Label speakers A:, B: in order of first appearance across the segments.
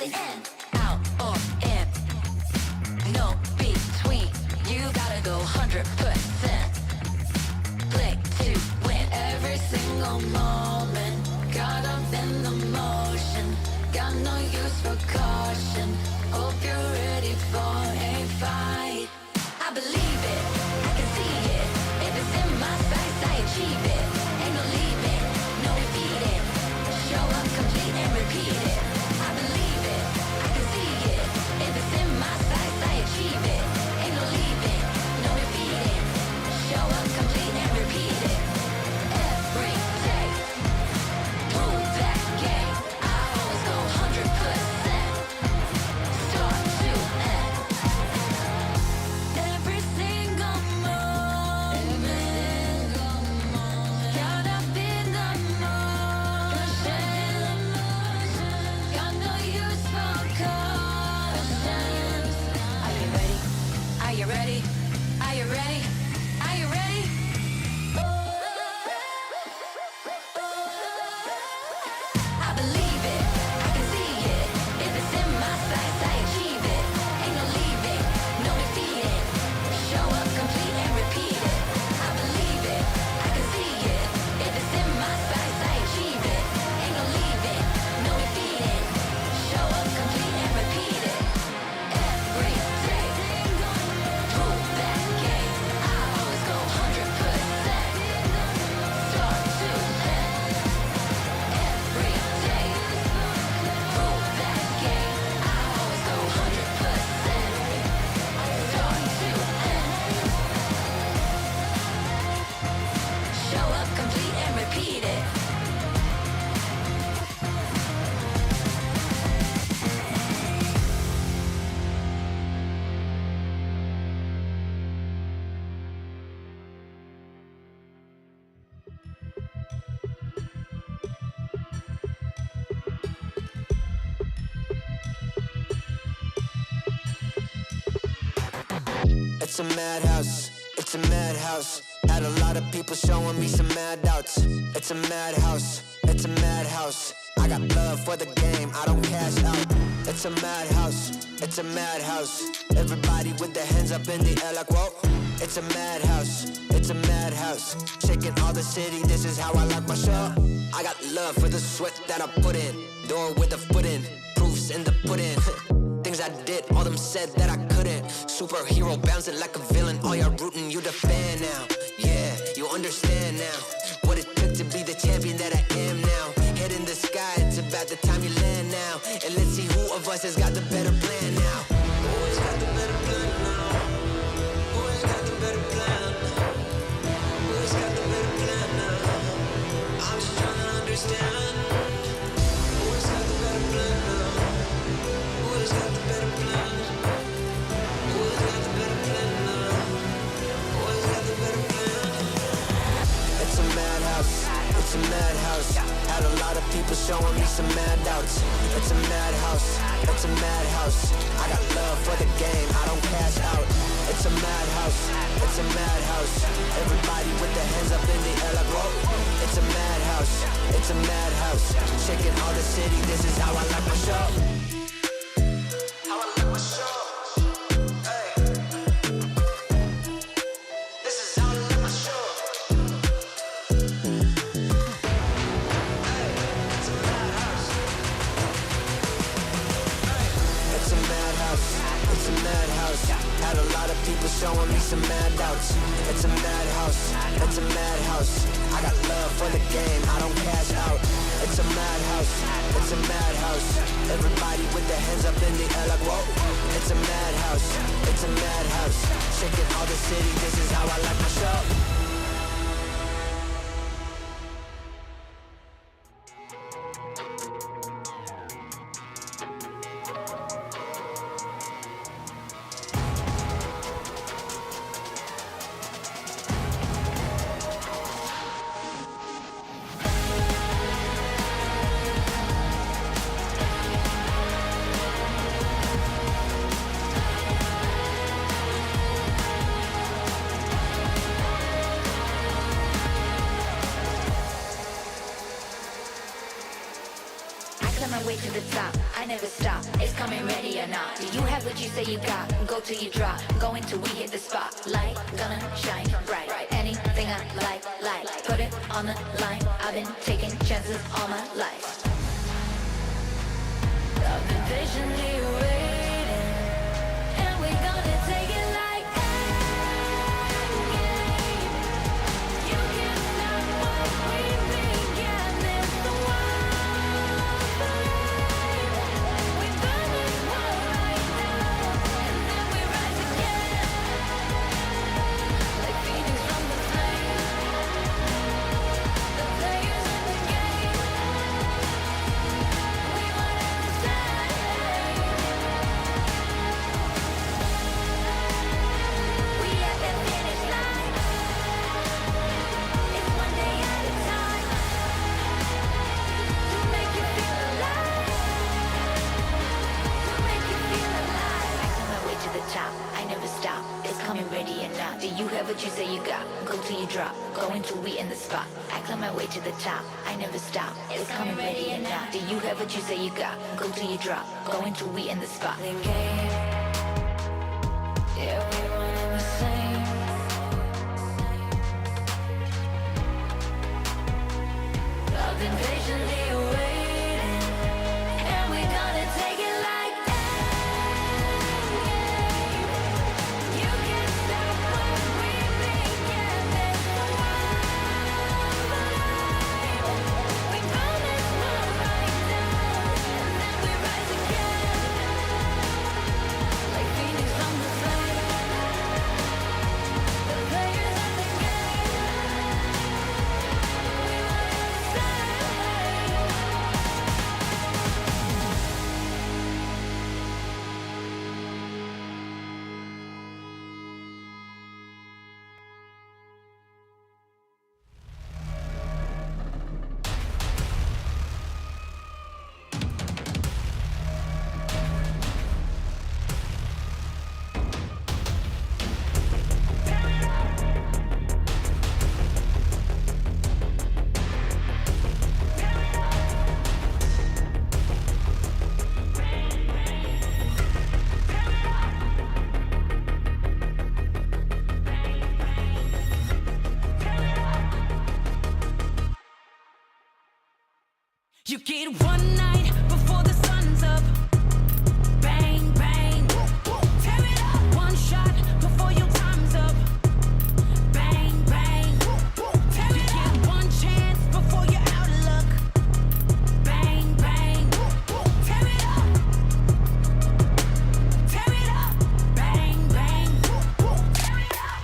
A: the end. Out or in, no between. You gotta go 100%. Click to win. Every single moment, caught up in the motion. Got no use for caution. Hope you're ready for a fight. I believe it, I can see it. If it's in my sights, I achieve it. Ain't no leaving, no defeating. Show up complete and repeat it. I believe it, I can see it. If it's in my sights, I achieve it. Ain't no leaving, no defeating. Show up complete and repeat it. Every day, prove that game. I always go 100%. Start to end. Every single moment, caught up in the motion. Got no use for cautions. Are you ready? Are you ready? Are you ready? Are you ready? I believe it, I can see it. If it's in my sights, I achieve it. Ain't no leaving, no defeating. Show up complete and repeat it. I believe it, I can see it. If it's in my sights, I achieve it. Ain't no leaving, no defeating. Show up complete and repeat it. Every day, prove that game. I always go 100%. Start to end. Every day, prove that game. I always go 100%. Start to end. Show up complete and repeat it.
B: It's a madhouse, it's a madhouse. Had a lot of people showing me some mad doubts. It's a madhouse, it's a madhouse. I got love for the game, I don't cash out. It's a madhouse, it's a madhouse. Everybody with their hands up in the air like whoa. It's a madhouse, it's a madhouse. Shaking all the city, this is how I like my show. I got love for the sweat that I put in. Door with a foot in, proofs in the pudding. Things I did, all them said that I couldn't. Superhero bouncing like a villain. All y'all rooting, you the fan now. Yeah, you understand now what it took to be the champion that I am now. Head in the sky, it's about the time you land now. And let's see who of us has got the better plan now. Who has got the better plan now? Who has got the better plan? Who has got the better plan now? I'm just trying to understand. Who has got the better plan now? Who has got the better plan? Who has got the better plan now? Who has got the better plan? It's a madhouse, it's a madhouse. Had a lot of people showing me some mad doubts. It's a madhouse, it's a madhouse. I got love for the game, I don't cash out. It's a madhouse, it's a madhouse. Everybody with their hands up in the air like whoa. It's a madhouse, it's a madhouse. Shaking all the city, this is how I like my show. How I like my show. Hey. This is how I like my show. Hey, it's a madhouse. Hey. It's a madhouse, it's a madhouse. Had a lot of people showing me some mad doubts. It's a madhouse, it's a madhouse. I got love for the game, I don't cash out. It's a madhouse, it's a madhouse. Everybody with their hands up in the air like whoa. It's a madhouse, it's a madhouse. Shaking all the city, this is how I like my show.
A: climb my way to the top, I never stop. It's coming ready or not. Do you have what you say you got? Go till you drop. Go until we hit the spot. Light gonna shine bright. Anything I like. Put it on the line. I've been taking chances all my life. I've been patiently waiting, and we're gonna take it like endgame. You can't stop what we begin. It's the wild flame. We burn this world right now, and then we rise again, like phoenix from the flame. The players in the game, we want it the same. We at the finish line. It's one day at a time, to make you feel alive, to make you feel alive. I climb my way to the top, I never stop. It's coming ready or not. Do you have what you say you got? Go till you drop. Go until we in the spot. I climb my way to the top, I never stop. It's coming ready or not. Do you have what you say you got? Go till you drop. Go until we in the spot. The game, yeah, we running the same. I've been patiently waiting, and we're gonna take it like endgame. You can't stop what we begin. It's the wild flame. We burn this world right down, and then we rise again, like phoenix from the flame. The players in the game, we want it the same. You get one night before the sun's up. Bang, bang. Tear it up. One shot before your time's up. Bang, bang. Tear it up. You get one chance before you're out of luck. Bang, bang. Tear it up. Tear it up. Bang, bang. Tear it up.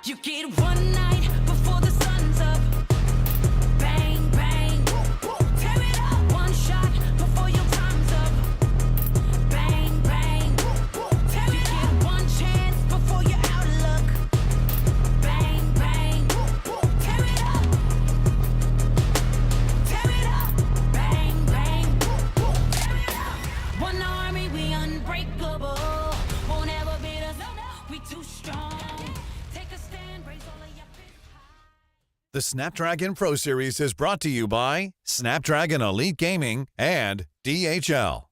A: You get one night before the sun's up. Bang, bang. Tear it up. One shot before your time's up. Bang, bang. Tear it up. You get one chance before you're out of luck. Bang, bang. Tear it up. Tear it up. Bang, bang. Tear it up. One army, we unbreakable. Won't ever beat us. We too strong. Take a stand, raise all of your fists high.
C: The Snapdragon Pro Series is brought to you by Snapdragon Elite Gaming and DHL.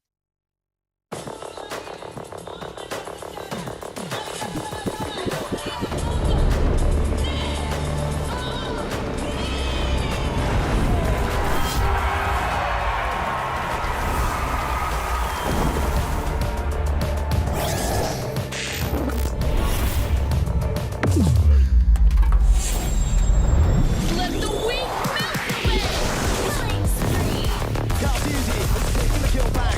A: Let the weak melt away. Killing spree.
D: Got easy, taking the kill back.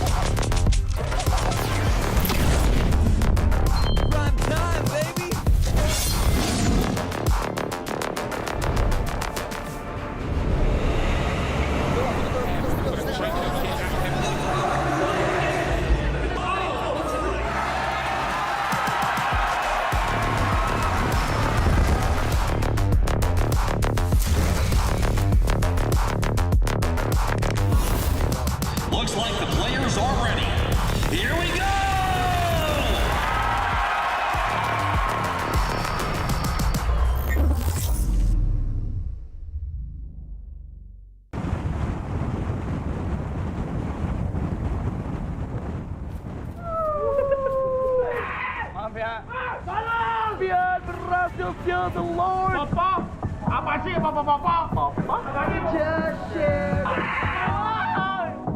D: Senayan berhasil kill the Lord.
E: Papa? Apa sih Papa?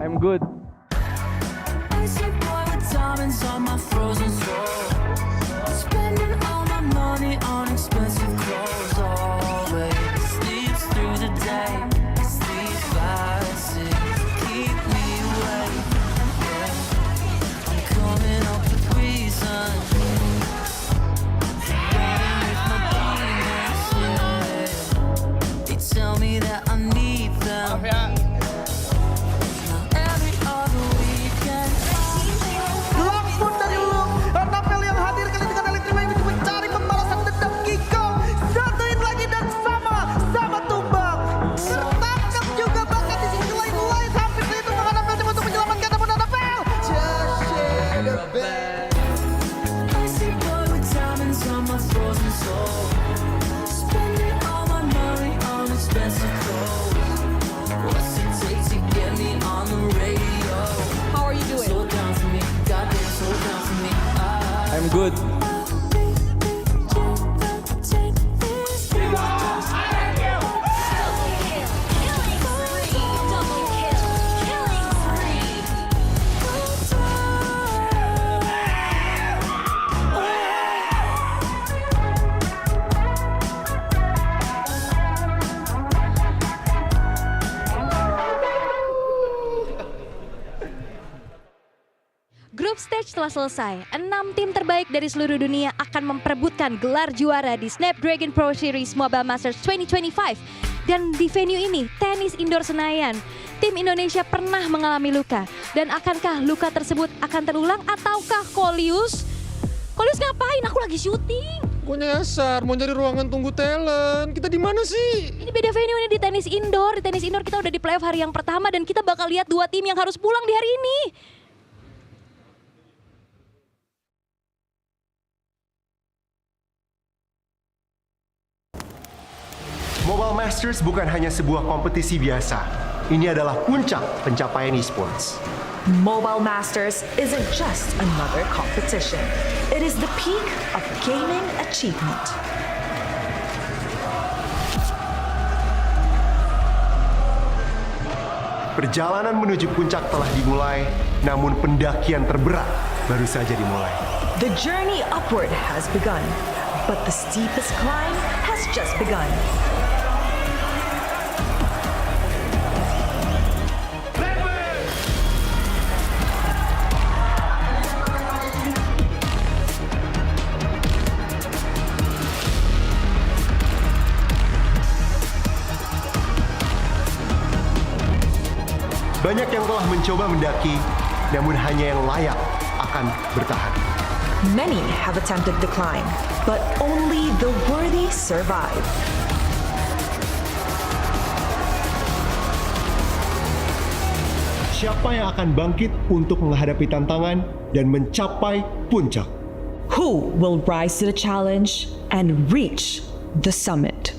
D: I'm good.
A: Icy boy with diamonds on my frozen soul. Spending all my money on expensive clothes. Always sleeps through the day. Sleep by 6. Keep me awake. Yeah. I'm coming up with reason. Running with my demons. Yeah. They tell me that I need them. Every other weekend.
F: Langsung dari Luke, Napel yang hadir kali dengan elektrik untuk mencari pembalasan dendam kickoff. Satuin lagi dan sama tumbang. Tertangkap juga bahkan di sisi lain hampir itu menghadap Napel untuk menyelamatkan namun Napel. Just shake a bed.
A: Icy boy with diamonds on my frozen soul. Spending all my money on expensive clothes. What's it take to get me on the radio?
G: How are you doing?
A: Slow down for me, goddamn, slow down for me.
D: I'm good.
G: Grup stage telah selesai. 6 tim terbaik dari seluruh dunia akan memperebutkan gelar juara di Snapdragon Pro Series Mobile Masters 2025. Dan di venue ini, tenis indoor Senayan, tim Indonesia pernah mengalami luka. Dan akankah luka tersebut akan terulang ataukah Kolius ngapain? Aku lagi syuting.
H: Gue nyasar, mau cari ruangan tunggu talent. Kita di mana sih?
G: Ini beda venue, ini di tenis indoor. Di tenis indoor kita udah di playoff hari yang pertama dan kita bakal lihat 2 tim yang harus pulang di hari ini.
I: Mobile Masters bukan hanya sebuah kompetisi biasa. Ini adalah puncak pencapaian esports.
J: Mobile Masters isn't just another competition. It is the peak of gaming achievement.
I: Perjalanan menuju puncak telah dimulai, namun pendakian terberat baru saja dimulai.
J: The journey upward has begun, but the steepest climb has just begun.
I: Banyak yang telah mencoba mendaki, namun hanya yang layak akan bertahan.
J: Many have attempted to climb, but only the worthy survive.
I: Siapa yang akan bangkit untuk menghadapi tantangan dan mencapai puncak?
J: Who will rise to the challenge and reach the summit?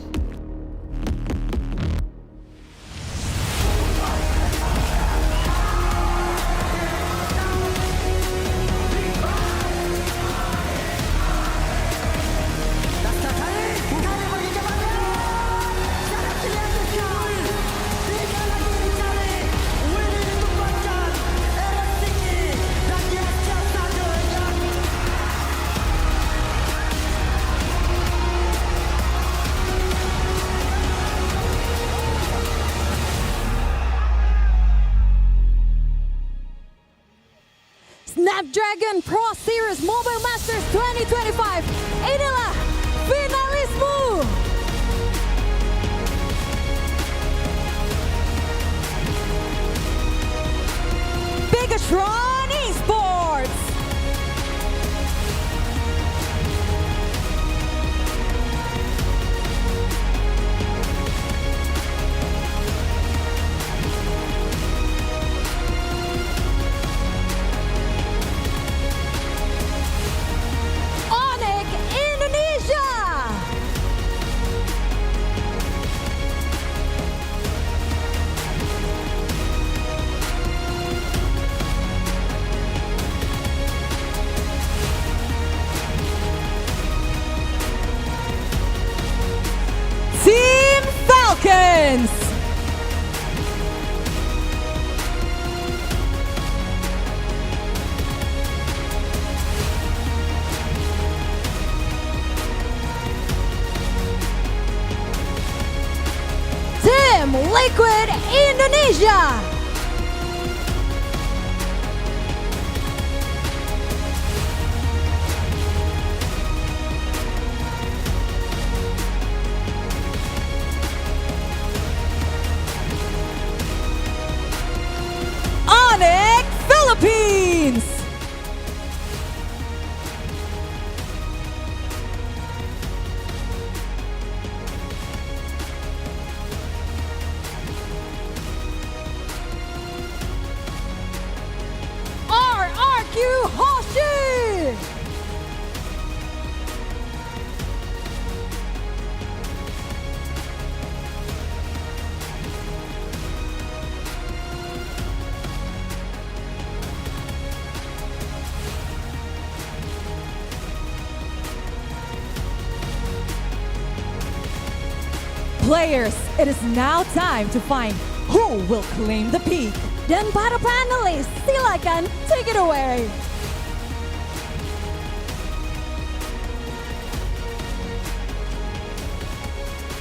G: Snapdragon Pro Series Mobile Masters 2025. Inilah finalismu. Bigatron Esports. Liquid Indonesia. Onyx Philippines. RRQ Hoshi. Players, it is now time to find who will claim the peak. Dan para panelis, silakan take it away.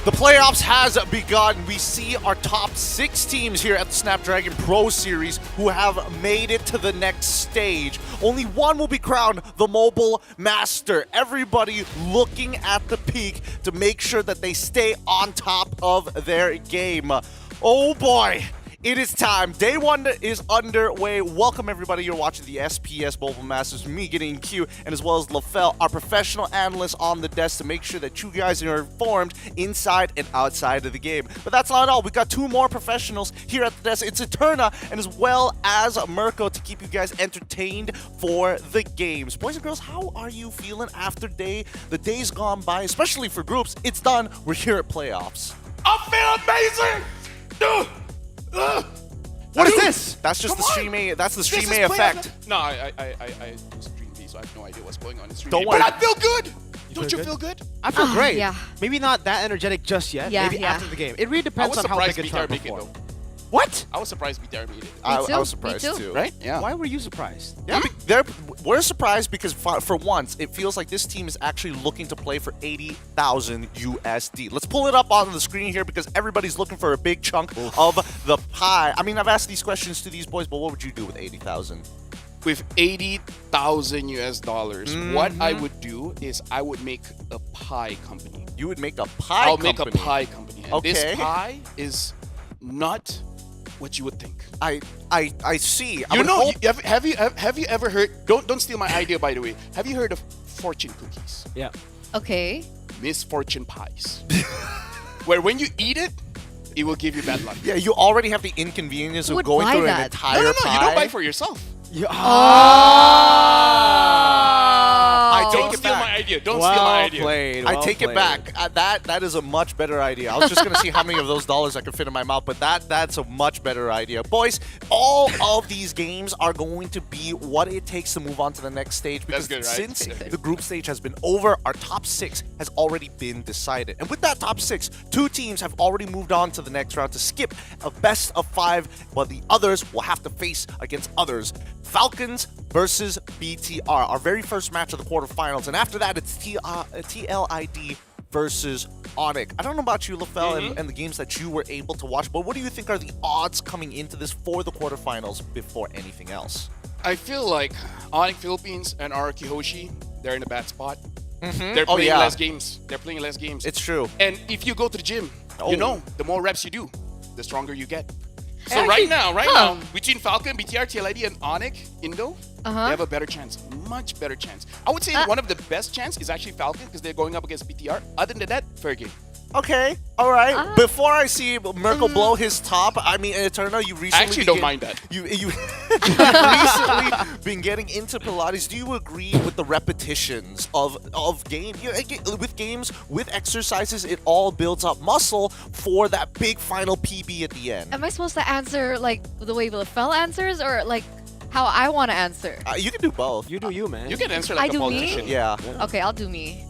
K: The playoffs has begun. We see our top 6 teams here at the Snapdragon Pro Series who have made it to the next stage. Only one will be crowned the Mobile Master. Everybody looking at the peak to make sure that they stay on top of their game. Oh boy. It is time. Day 1 is underway. Welcome everybody. You're watching the SPS Mobile Masters. Me, Gideon Q, and as well as LaFell, our professional analyst on the desk to make sure that you guys are informed inside and outside of the game. But that's not all. We've got 2 more professionals here at the desk. It's Eterna and as well as Mirko to keep you guys entertained for the games. Boys and girls, how are you feeling after the days gone by, especially for groups? It's done. We're here at playoffs.
E: I feel amazing! Dude!
K: What is this? That's just the Stream A. That's the Stream A effect.
E: No, I Stream B, so I have no idea what's going on in Stream
K: Don't
E: A.
K: worry.
E: But I feel good. Don't you feel good?
L: I feel great.
G: Yeah.
L: Maybe not that energetic just yet.
G: Yeah,
L: Maybe
G: yeah.
L: after the game. It really
E: I
L: depends
E: was
L: on how
E: surprised
L: big a try
E: BTR make it
L: perform.
E: though.
K: What?
E: I was surprised BTR made it.
K: I
G: too.
K: was surprised
G: Me too.
K: too.
E: Right? Yeah.
L: Why were you surprised?
K: Yeah, we're surprised because for once, it feels like this team is actually looking to play for 80,000 USD. Let's pull it up on the screen here because everybody's looking for a big chunk of the pie. I mean, I've asked these questions to these boys, but what would you do with 80,000?
E: With 80,000 US dollars, what I would do is I would make a pie company.
K: You would make a pie
E: I'll
K: company.
E: make a pie company. And
K: Okay.
E: this pie is not what you would think.
K: I see. I
E: You
K: would
E: know,
K: hope-
E: have you ever heard? Don't steal my idea, by the way. Have you heard of fortune cookies?
L: Yeah.
G: Okay.
E: Misfortune pies, where when you eat it, it will give you bad luck.
K: Yeah, you already have the inconvenience
G: Who
K: of
G: would
K: going
G: buy
K: through an
G: that?
K: entire
E: No,
K: pie.
E: you don't buy for yourself.
K: I take
E: Don't
K: it
E: steal
K: back.
E: my idea. Don't steal my idea.
L: Played.
K: I take it back. That is a much better idea. I was just gonna see how many of those dollars I could fit in my mouth, but that's a much better idea. Boys, all of these games are going to be what it takes to move on to the next stage. Because
E: That's good, right?
K: since the group stage has been over, our top 6 has already been decided. And with that top 6, 2 teams have already moved on to the next round to skip a best of 5, while the others will have to face against others. Falcons versus BTR, our very first match of the quarterfinals. And after that, it's TLID versus Onyx. I don't know about you, LaFell, and the games that you were able to watch, but what do you think are the odds coming into this for the quarterfinals before anything else?
E: I feel like Onyx Philippines and RRQ Hoshi, they're in a bad spot. They're
K: Oh,
E: playing
K: yeah.
E: less games. They're playing less games.
K: It's true.
E: And if you go to the gym,
K: Oh.
E: you know, the more reps you do, the stronger you get. So
G: Actually,
E: right now, between Falcon, BTR, TLID, and Onyx, Indo, they have a better chance. Much better chance. I would say one of the best chance is actually Falcon because they're going up against BTR. Other than that, fair game.
K: Okay, all right. Before I see Merkel blow his top, I mean, Eterna, you recently
E: I actually don't mind that.
K: You recently been getting into Pilates. Do you agree with the repetitions of game? With games, with exercises, it all builds up muscle for that big final PB at the end.
G: Am I supposed to answer like the way LaFell answers or like how I want to answer?
K: You can do both.
L: You do you, man.
E: You can answer
G: I
E: like a
G: do me?
E: politician.
K: Yeah.
G: Okay, I'll do me.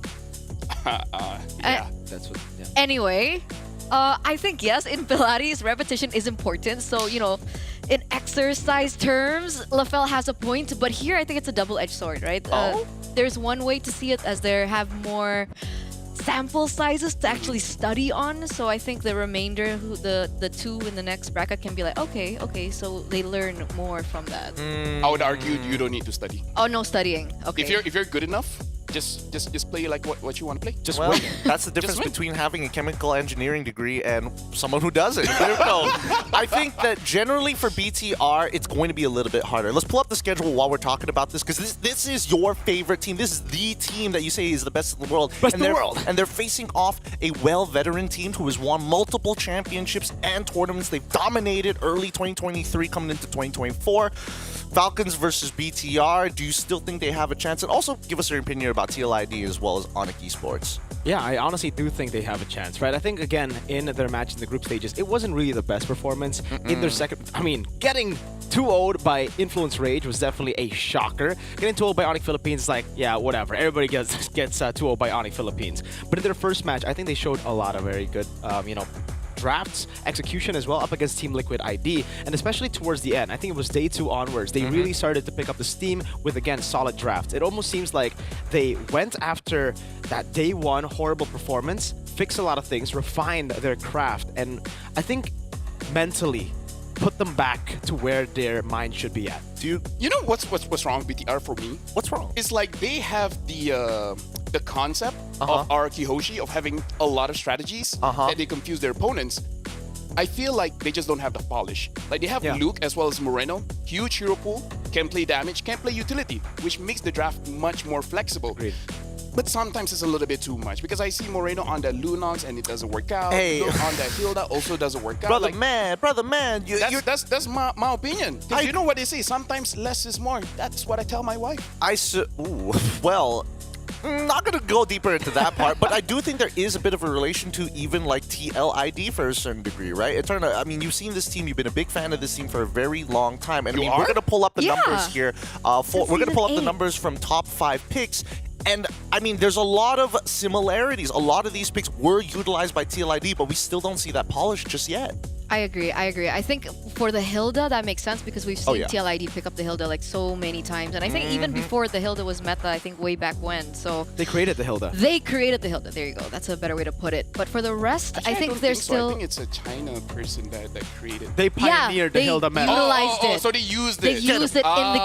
E: Yeah.
L: That's what. Yeah.
G: Anyway, I think yes, in Pilates, repetition is important. So, you know, in exercise terms, LaFell has a point, but here I think it's a double-edged sword, right? There's one way to see it as there have more
M: sample sizes to actually study on. So I think the remainder, the two in the next bracket, can be like, okay, so they learn more from that.
E: I would argue you don't need to study.
M: Oh, no studying. Okay.
E: If you're good enough, just play like what you want to play.
K: Just win. That's the difference between having a chemical engineering degree and someone who doesn't. There we go. I think that generally for BTR, it's going to be a little bit harder. Let's pull up the schedule while we're talking about this, because this is your favorite team. This is the team that you say is the best in the world. And they're facing off a well-veteran team who has won multiple championships and tournaments. They've dominated early 2023 coming into 2024. Falcons versus BTR. Do you still think they have a chance? And also give us your opinion about TLID as well as Onyx Esports.
L: Yeah, I honestly do think they have a chance, right? I think, again, in their match in the group stages, it wasn't really the best performance. In their second, I mean, getting 2-0'd by Influence Rage was definitely a shocker. Getting 2-0 by Onyx Philippines is like, yeah, whatever. Everybody gets 2-0 by Onyx Philippines. But in their first match, I think they showed a lot of very good, drafts, execution as well, up against Team Liquid ID, and especially towards the end. I think it was day 2 onwards, they really started to pick up the steam with, again, solid drafts. It almost seems like they went after that day 1 horrible performance, fixed a lot of things, refined their craft, and I think mentally put them back to where their mind should be at.
E: You know what's wrong with BTR for me?
K: What's wrong?
E: It's like they have the concept of Araki Hoshi of having a lot of strategies that they confuse their opponents. I feel like they just don't have the polish. Like they have Luke as well as Moreno, huge hero pool, can play damage, can play utility, which makes the draft much more flexible.
L: Agreed.
E: But sometimes it's a little bit too much, because I see Moreno on the Lunox and it doesn't work out.
K: Hey.
E: Luke on the Hilda also doesn't work out.
K: Brother man,
E: that's my opinion. Because you know what they say, sometimes less is more. That's what I tell my wife.
K: Well, not going to go deeper into that part, but I do think there is a bit of a relation to even like TLID for a certain degree, right? It turned out, I mean, you've seen this team, you've been a big fan of this team for a very long time. And I mean, we're going to pull up the numbers here. We're going to pull up the numbers from top 5 picks. And, I mean, there's a lot of similarities. A lot of these picks were utilized by TLID, but we still don't see that polish just yet.
M: I agree. I think for the Hilda, that makes sense because we've seen TLID pick up the Hilda like so many times. And I think even before the Hilda was meta, I think way back when. So
L: they created the Hilda.
M: They created the Hilda. There you go. That's a better way to put it. But for the rest,
E: Actually,
M: I think
E: don't
M: they're
E: think
M: still...
E: I think it's a China person that created it.
L: They pioneered the Hilda meta.
M: Utilized it.
E: So they used it.
M: They used it in the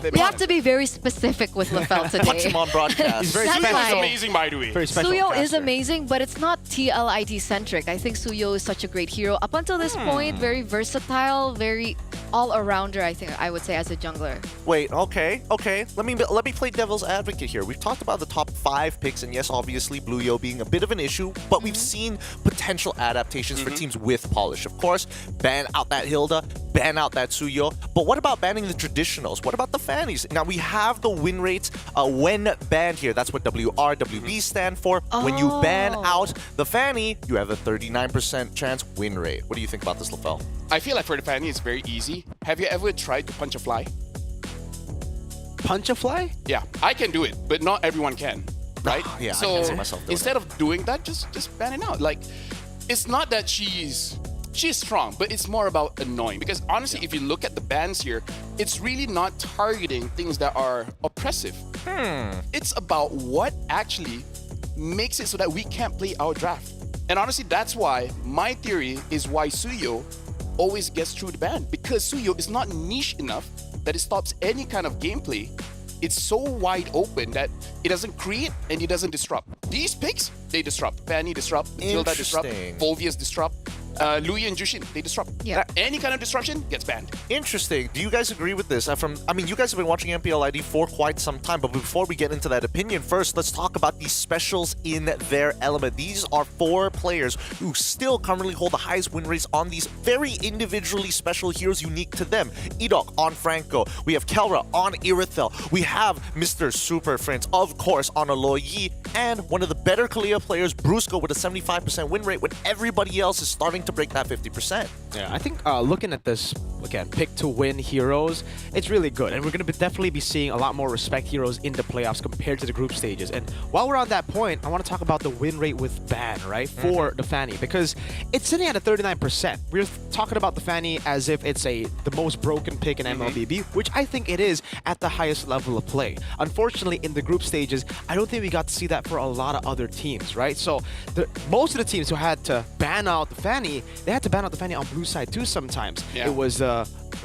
M: game. We have to be very specific with Lafel today.
K: Punch him on broadcast.
L: He's very
E: special. Suyo is amazing, by the way.
L: Very special
M: Suyo
L: caster.
M: is amazing, but it's not TLID centric. I think Suyo is such a great hero. Up until this point, very versatile, very all-arounder, I would say, as a jungler.
K: Wait, okay. Let me play devil's advocate here. We've talked about the top 5 picks, and yes, obviously, Blue Yo being a bit of an issue, but we've seen potential adaptations for teams with polish. Of course, ban out that Hilda, ban out that Suyo, but what about banning the traditionals? What about the Fannies? Now, we have the win rates when banned here. That's what WRWB stand for. When you ban out the Fanny, you have a 39% chance win rate. What do you think about this, Lafel?
E: I feel like for the Fanny, it's very easy. Have you ever tried to punch a fly?
L: Punch a fly?
E: Yeah, I can do it, but not everyone can, right?
K: Yeah,
E: so
K: I can't see myself doing
E: instead of doing that, just ban it out. Like, it's not that she's strong, but it's more about annoying. Because honestly, if you look at the bans here, it's really not targeting things that are oppressive. It's about what actually makes it so that we can't play our draft. And honestly, that's why my theory is why Suyo always gets through the ban, because Suyo is not niche enough that it stops any kind of gameplay. It's so wide open that it doesn't create and it doesn't disrupt. These picks, they disrupt. Fanny disrupt, Tilda disrupt, Volvius disrupt, Louis and Jushin, they disrupt.
M: Yeah.
E: Any kind of disruption gets banned.
K: Interesting. Do you guys agree with this? I mean, you guys have been watching MPLID for quite some time, but before we get into that opinion, first, let's talk about these specials in their element. These are 4 players who still currently hold the highest win rates on these very individually special heroes unique to them. Edok on Franco. We have Kelra on Irithel. We have Mr. Super Friends, of course, on Aloyi. And one of the better Kalia players, Brusco, with a 75% win rate when everybody else is starting to break that 50%.
L: Yeah, I think looking at this again, pick to win heroes, it's really good. And we're going to definitely be seeing a lot more respect heroes in the playoffs compared to the group stages. And while we're on that point, I want to talk about the win rate with ban, right, for the Fanny, because it's sitting at a 39%. We're talking about the Fanny as if it's the most broken pick in MLBB, which I think it is at the highest level of play. Unfortunately, in the group stages, I don't think we got to see that for a lot of other teams, right? So most of the teams who had to ban out the Fanny, they had to ban out the Fanny on blue side too sometimes.
E: Yeah.
L: It was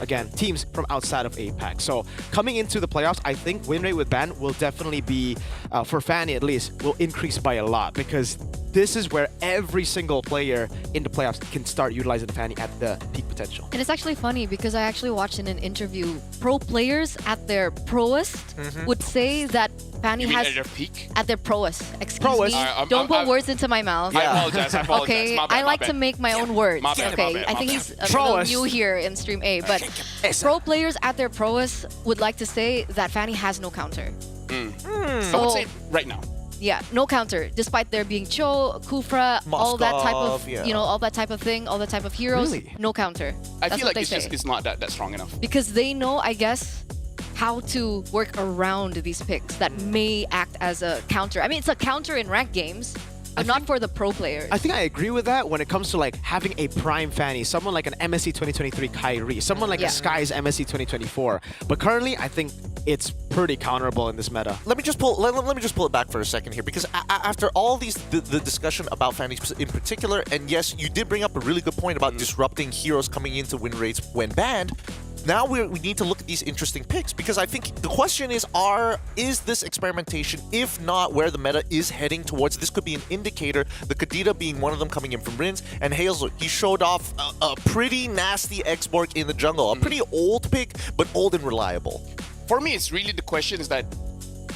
L: again, teams from outside of APAC. So coming into the playoffs, I think win rate with ban will definitely be, for Fanny at least, will increase by a lot, because this is where every single player in the playoffs can start utilizing the Fanny at the peak potential.
M: And it's actually funny because I actually watched in an interview, pro players at their proest would say that Fanny has
E: at their peak?
M: At their proest. Excuse me. Don't put words into my mouth.
E: I apologize.
M: Okay,
E: My bad,
M: I like to make my own words.
E: My bad,
M: okay,
E: my bad,
M: I think
E: my
M: he's
E: bad.
M: a little new here in Stream A, but pro players at their proest would like to say that Fanny has no counter.
E: I would say right now.
M: Yeah, no counter, despite there being Cho, Kufra, all that type of, all that type of thing, all that type of heroes, no counter.
E: I
M: That's
E: feel
M: what
E: like
M: they
E: it's not that strong enough.
M: because they know, I guess, how to work around these picks that may act as a counter. I mean, it's a counter in ranked games, but not for the pro players.
L: I think I agree with that when it comes to like having a prime Fanny, someone like an MSC 2023 Kyrie, someone like a Sky's MSC 2024. But currently, I think it's pretty counterable in this meta.
K: Let me just pull it back for a second here, because after all these the discussion about Fannies in particular, and yes, you did bring up a really good point about disrupting heroes coming into win rates when banned. Now we need to look at these interesting picks, because I think the question is this experimentation? If not, where the meta is heading towards? This could be an indicator. The Kadita being one of them coming in from Rins, and Hazel, he showed off a pretty nasty X-Borg in the jungle. A pretty old pick, but old and reliable.
E: For me, it's really the question is that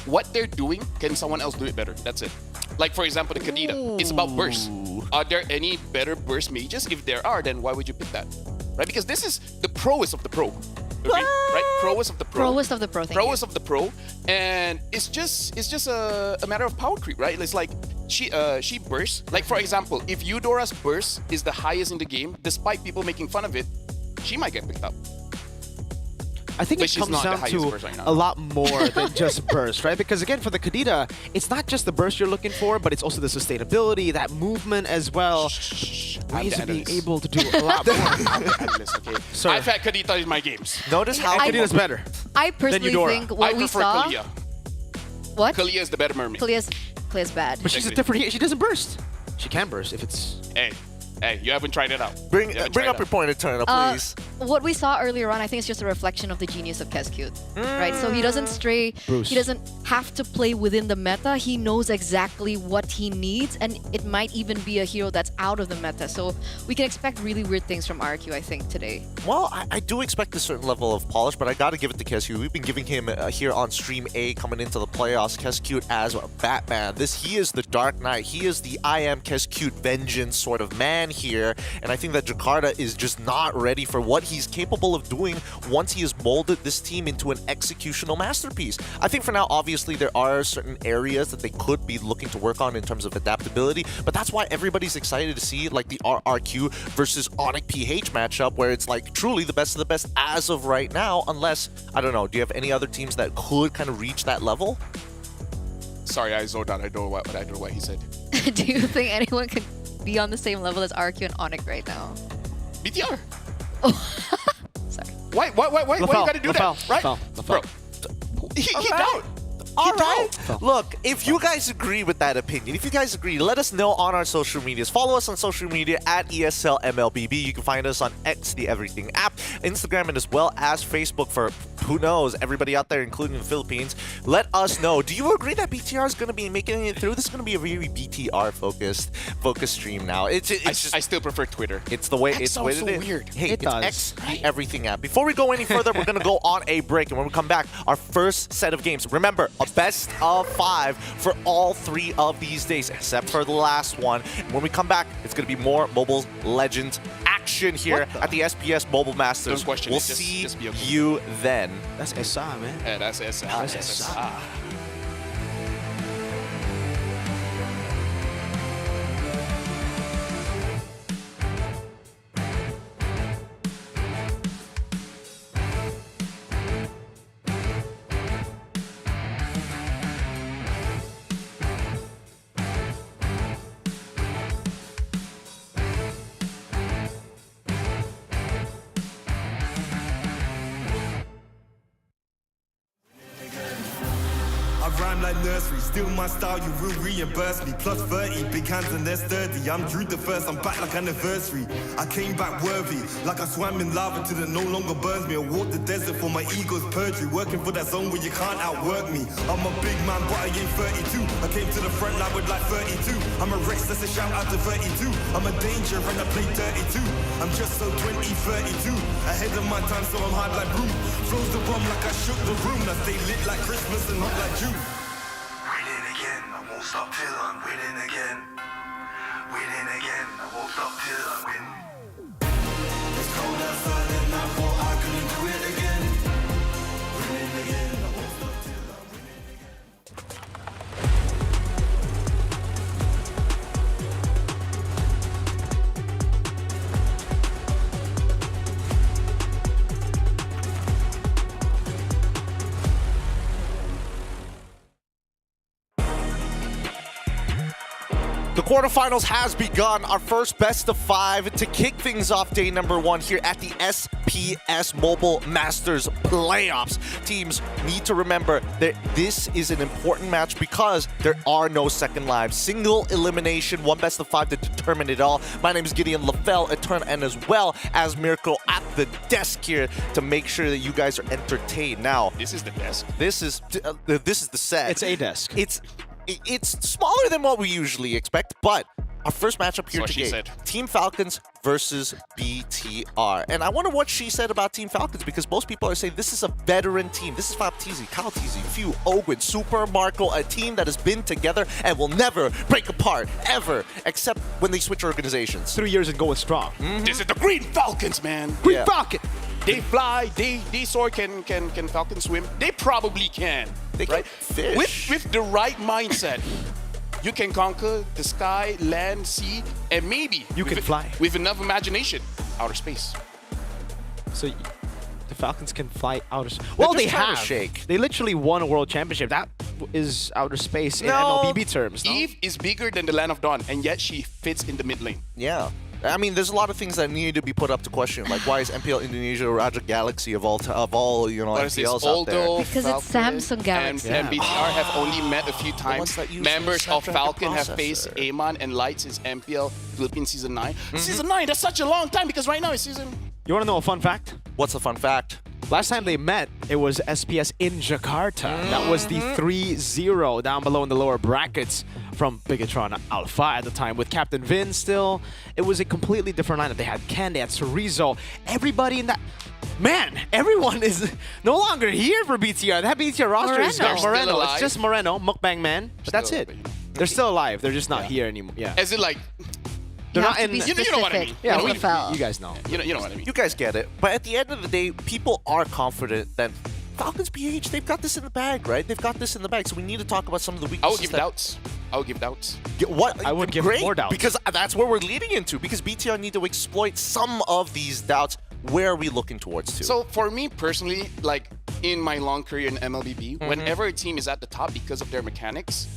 E: what they're doing, can someone else do it better? That's it. Like, for example, the Kadita. It's about burst. Are there any better burst mages? If there are, then why would you pick that? Right? Because this is the proest of the pro. Okay? Right? Proest of the pro.
M: Proest of the pro, thank you.
E: Proest of the pro. And it's just a matter of power creep, right? It's like she bursts. Like, for example, if Eudora's burst is the highest in the game, despite people making fun of it, she might get picked up.
L: I think
E: But
L: it
E: she's
L: comes
E: not the
L: down
E: highest
L: to
E: burst right now.
L: a lot more than just burst, right? Because again, for the Kadita, it's not just the burst you're looking for, but it's also the sustainability, that movement as well. Ways of being able to do a lot more.
E: Okay.
L: Sorry.
E: I've had Kadita in my games.
K: Notice how
L: Kadita's better.
M: I personally
L: Eudora.
M: think what
E: I
M: we
E: prefer
M: saw.
E: Kalia.
M: What?
E: Kalia is the better mermaid.
M: Kalia's bad.
L: But she's a different. She doesn't burst. She can burst if it's.
E: Hey, you haven't tried it out.
K: Bring up your point, Eternal, please.
M: What we saw earlier on, I think it's just a reflection of the genius of Keskute, right? So he doesn't stray.
L: Bruce.
M: He doesn't have to play within the meta. He knows exactly what he needs, and it might even be a hero that's out of the meta. So we can expect really weird things from RQ, I think, today.
K: Well, I do expect a certain level of polish, but I got to give it to Keskute. We've been giving him here on Stream A coming into the playoffs. Keskute as Batman. He is the Dark Knight. He is the I am Keskute vengeance sort of man here, and I think that Jakarta is just not ready for what he's capable of doing once he has molded this team into an executional masterpiece. I think for now, obviously, there are certain areas that they could be looking to work on in terms of adaptability, but that's why everybody's excited to see like the RRQ versus Onyx PH matchup, where it's like truly the best of the best as of right now, unless, I don't know, do you have any other teams that could kind of reach that level?
E: Sorry, I zoned out. I don't know what he said.
M: Do you think anyone could be on the same level as RQ and Onyx right now?
E: BTR.
M: Sorry.
E: Why you gotta do that? Right? Bro, he down.
K: All right. Look, if you guys agree with that opinion, if you guys agree, let us know on our social medias. Follow us on social media at ESL MLBB. You can find us on X, the Everything app, Instagram, and as well as Facebook for, who knows, everybody out there, including the Philippines. Let us know. Do you agree that BTR is going to be making it through? This is going to be a very BTR focused stream now. It's just,
E: I still prefer Twitter.
K: It's the way
E: X
K: it's the way
E: sounds
K: it
E: so
K: is.
E: weird.
K: Hey,
L: It
K: it's
L: does.
K: X, the Everything app. Before we go any further, we're going to go on a break, and when we come back, our first set of games. Remember, a best of 5 for all 3 of these days, except for the last one. And when we come back, it's going to be more Mobile Legends action here at the SPS Mobile Masters.
E: Don't question
K: we'll
E: it.
K: see
E: Just be okay.
K: you then.
L: That's SA, man.
E: Yeah, that's SA.
L: That's SA.
N: like nursery. Still my style, you will reimburse me. Plus 30, big hands and they're sturdy. I'm Drew the first, I'm back like anniversary. I came back worthy, like I swam in lava till it no longer burns me. I walked the desert for my ego's perjury. Working for that zone where you can't outwork me. I'm a big man, but I ain't 32. I came to the front line with like 32. I'm a Rex, that's a shout out to 32. I'm a danger and I play 32. I'm just so 2032. Ahead of my time, so I'm hard like broom. Flows the bomb like I shook the room. I stay lit like Christmas and hot like June.
O: Winning again, I won't stop till I'm winning again. Winning again, I won't stop till I win. It's cold outside and I thought I couldn't do it again. Winning again, I won't stop till I'm winning again.
K: The quarterfinals has begun. Our first best of 5 to kick things off day number 1 here at the SPS Mobile Masters Playoffs. Teams need to remember that this is an important match because there are no second lives. Single elimination, 1 best of 5 to determine it all. My name is Gideon LaFell, and as well as Miracle at the desk here to make sure that you guys are entertained. Now,
E: this is the desk.
K: This is the set.
L: It's a desk.
K: It's smaller than what we usually expect, but our first matchup here today, Team Falcons versus BTR. And I wonder what she said about Team Falcons, because most people are saying this is a veteran team. This is Fab TZ, Kyle TZ, Few, Ogwin, Super, Marco, a team that has been together and will never break apart, ever, except when they switch organizations.
L: 3 years and going strong.
E: This is the Green Falcons, man.
L: Green Falcon!
E: They fly, they soar. Can Falcons swim? They probably can.
K: They can fish.
E: With the right mindset, you can conquer the sky, land, sea, and maybe
L: you can fly.
E: With enough imagination, outer space.
L: So the Falcons can fly outer space. Well, they have. They literally won a world championship. That is outer space in MLBB terms. No?
E: Eve is bigger than the Land of Dawn, and yet she fits in the mid lane.
K: Yeah. I mean, there's a lot of things that need to be put up to question, like why is MPL Indonesia Raja Galaxy of all MPLs out there?
M: Because it's Samsung Galaxy.
E: And BTR have only met a few times. Members of Falcon have faced Amon and Light since MPL Philippines Season 9. Season 9, that's such a long time because right now it's season...
L: You want to know a fun fact?
K: What's the fun fact?
L: Last time they met, it was SPS in Jakarta. That was the 3-0 down below in the lower brackets from Bigatron Alpha at the time with Captain Vin still. It was a completely different lineup. They had Ken, they had Chorizo, everybody in that... Man, everyone is no longer here for BTR. That BTR roster is gone. Moreno. It's just Moreno, Mukbang Man, but that's it. They're still alive. They're just not here anymore. Yeah.
E: Is it like...
L: They're not in.
E: You know what I mean?
L: Yeah, you guys know.
E: You know what I mean.
K: You guys get it. But at the end of the day, people are confident that Falcons PH, they've got this in the bag, right? They've got this in the bag. So we need to talk about some of the weaknesses.
E: I would give doubts. I would give doubts.
K: What?
L: I would give more doubts.
K: Because that's where we're leading into. Because BTR need to exploit some of these doubts. Where are we looking towards to?
E: So for me personally, like in my long career in MLBB, whenever a team is at the top because of their mechanics,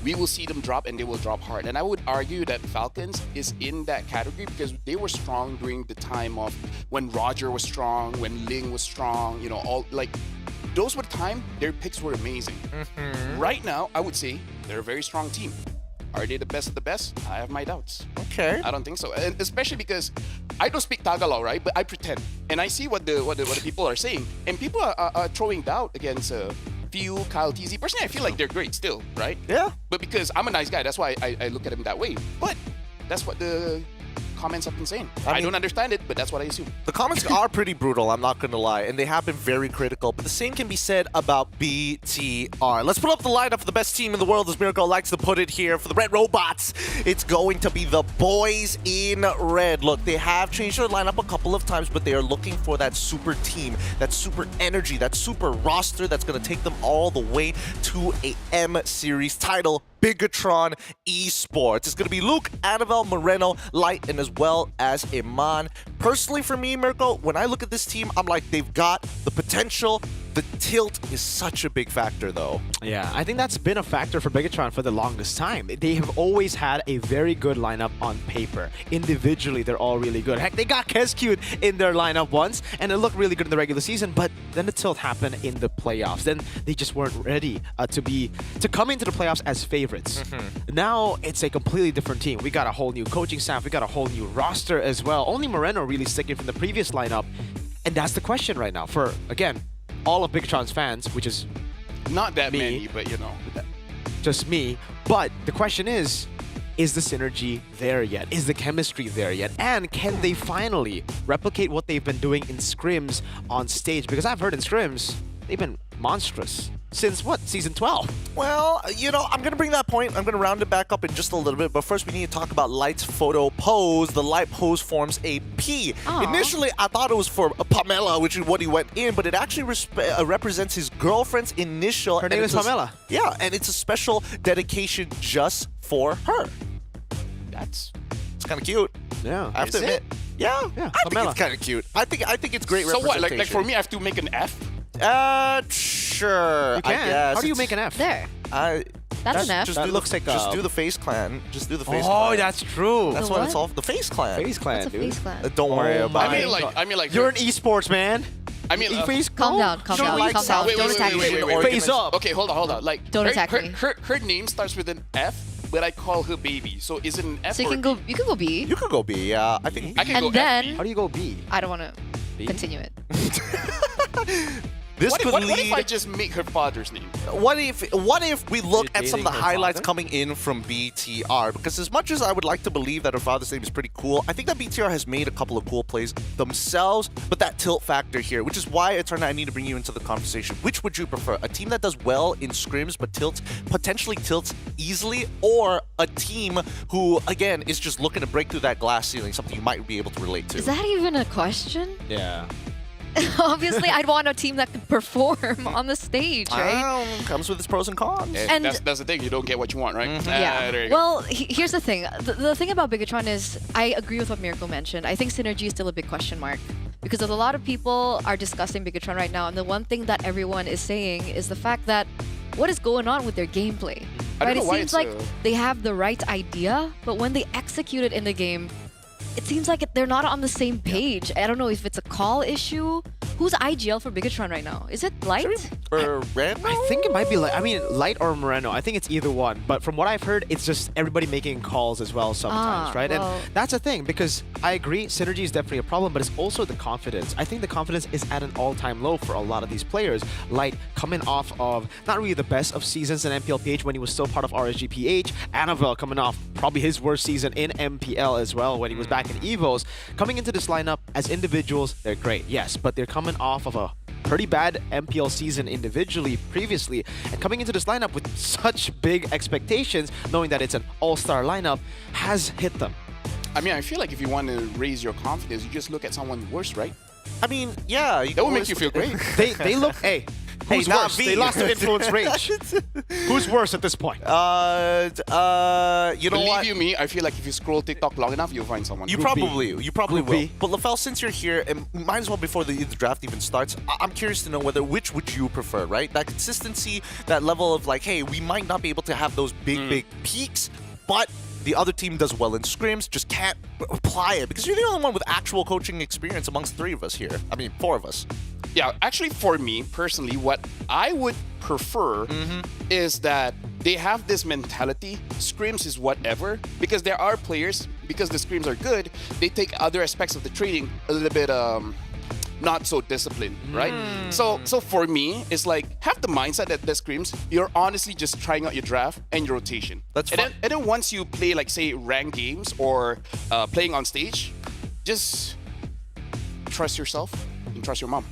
E: we will see them drop and they will drop hard. And I would argue that Falcons is in that category because they were strong during the time of when Roger was strong, when Ling was strong, you know, all like those were the time their picks were amazing. Right now, I would say they're a very strong team. Are they the best of the best? I have my doubts.
K: Okay.
E: I don't think so. And especially because I don't speak Tagalog, right? But I pretend. And I see what the people are saying. And people are throwing doubt against Few, Kyle TZ. Personally, I feel like they're great still, right?
K: Yeah.
E: But because I'm a nice guy, that's why I look at them that way. But that's what the comments have been saying. I don't understand it, but that's what I assume.
K: The comments are pretty brutal, I'm not going to lie, and they have been very critical, but the same can be said about BTR. Let's put up the lineup for the best team in the world, as Miracle likes to put it here. For the Red Robots, it's going to be the boys in red. Look, they have changed their lineup a couple of times, but they are looking for that super team, that super energy, that super roster that's going to take them all the way to a M-Series title. Bigatron Esports. It's going to be Luke, Annabelle, Moreno, Light, and as well as Iman. Personally, for me, Mirko, when I look at this team, I'm like, they've got the potential The tilt is such a big factor, though.
L: Yeah, I think that's been a factor for Bigatron for the longest time. They have always had a very good lineup on paper. Individually, they're all really good. Heck, they got Kescute in their lineup once, and it looked really good in the regular season, but then the tilt happened in the playoffs. Then they just weren't ready to come into the playoffs as favorites. Now, it's a completely different team. We got a whole new coaching staff. We got a whole new roster as well. Only Moreno really sticking from the previous lineup, and that's the question right now for, again, all of Bigatron's fans, which is
E: not that
L: me,
E: many, but you know,
L: just me. But the question is the synergy there yet? Is the chemistry there yet? And can they finally replicate what they've been doing in scrims on stage? Because I've heard in scrims, they've been monstrous. Since what, season 12?
K: Well, you know, I'm going to bring that point. I'm going to round it back up in just a little bit. But first, we need to talk about Light's photo pose. The Light pose forms a P.
G: Aww.
K: Initially, I thought it was for Pamela, which is what he went in. But it actually represents his girlfriend's initial.
L: Her name is Pamela.
K: Yeah, and it's a special dedication just for her. It's kind of cute.
L: Yeah.
K: I have to admit. Yeah, I think
L: Pamela.
K: it's kind of cute. I think it's great
E: so what?
K: representation.
E: Like for me, I have to make an F.
K: Sure.
L: You can.
K: I guess.
L: How do you make an F?
M: There.
G: That's an F.
K: Just
L: That
K: do
L: looks like
K: just
L: a-
K: do the face clan. Just do the face clan.
L: Oh, that's true.
K: That's
G: The
K: what it's
G: what?
K: all. The face clan.
L: Face clan,
G: What's a
L: dude.
G: face clan?
K: Don't worry
L: Oh
K: about
L: my
K: it.
E: I mean like
L: You're an esports man.
E: I mean,
L: face
G: Calm down, calm down, calm down.
E: Wait,
G: Don't
E: wait,
G: attack
E: wait,
G: me.
E: wait, wait.
L: Face up.
E: Okay, hold on. Like,
G: Don't attack me.
E: Her name starts with an F, but I call her baby. So is it an F
G: So you
E: or
G: can go. You can go B.
K: You could go B. Yeah, I think.
E: I can
G: And
E: go
G: then-
E: FB.
L: How do you go B?
G: I don't want to continue it.
K: This
E: What
K: could
E: if
K: lead.
E: I just make her father's name?
K: What if we look
L: You're
K: at some of the
L: dating her
K: highlights
L: father?
K: coming in from BTR? Because as much as I would like to believe that her father's name is pretty cool, I think that BTR has made a couple of cool plays themselves, but that tilt factor here, which is why it turned out I need to bring you into the conversation. Which would you prefer? A team that does well in scrims but potentially tilts easily, or a team who, again, is just looking to break through that glass ceiling, something you might be able to relate to?
G: Is that even a question?
L: Yeah.
G: Obviously, I'd want a team that can perform on the stage, right?
K: Comes with its pros and cons.
G: And-
E: that's the thing. You don't get what you want, right? There you go.
G: Well, here's the thing. The thing about Bigatron is, I agree with what Miracle mentioned. I think synergy is still a big question mark. Because a lot of people are discussing Bigatron right now, and the one thing that everyone is saying is the fact that what is going on with their gameplay?
E: I don't
G: Right?
E: know
G: It
E: why
G: seems
E: it's
G: like
E: a-
G: they have the right idea, but when they execute it in the game, it seems like they're not on the same page. I don't know if it's a call issue. Who's IGL for Bigatron right now? Is it Light?
K: Moreno?
L: I think it might be Light or Moreno. I think it's either one. But from what I've heard, it's just everybody making calls as well sometimes, right?
G: well.
L: And that's the thing, because I agree, synergy is definitely a problem, but it's also the confidence. I think the confidence is at an all-time low for a lot of these players. Light coming off of not really the best of seasons in MPLPH when he was still part of RSGPH. Annabelle coming off probably his worst season in MPL as well when he was back in EVOs. Coming into this lineup as individuals, they're great, yes, but they're coming off of a pretty bad MPL season individually previously, and coming into this lineup with such big expectations, knowing that it's an all-star lineup, has hit them.
E: I mean, I feel like if you want to raise your confidence, you just look at someone worse, right?
K: I mean, yeah.
E: That will make you feel great.
L: They look, hey, who's
K: not
L: worse?
K: me.
L: They lost to influence range. Who's worse at this point?
K: You know
E: Believe
K: what?
E: you me, I feel like if you scroll TikTok long enough, you'll find someone.
K: You
L: Group B.
K: probably
L: Group
K: will.
L: B.
K: But LaFell, since you're here, and might as well before the draft even starts, I'm curious to know which would you prefer, right? That consistency, that level of like, hey, we might not be able to have those big peaks, but the other team does well in scrims, just can't apply it because you're the only one with actual coaching experience amongst three of us here. I mean, four of us.
E: Yeah, actually, for me personally, what I would prefer is that they have this mentality. Scrims is whatever, because there are players, because the scrims are good, they take other aspects of the trading a little bit not so disciplined, right? So for me, it's like have the mindset that the scrims, you're honestly just trying out your draft and your rotation.
K: That's
E: and
K: fun.
E: then once you play like say ranked games or playing on stage, just trust yourself and trust your mom.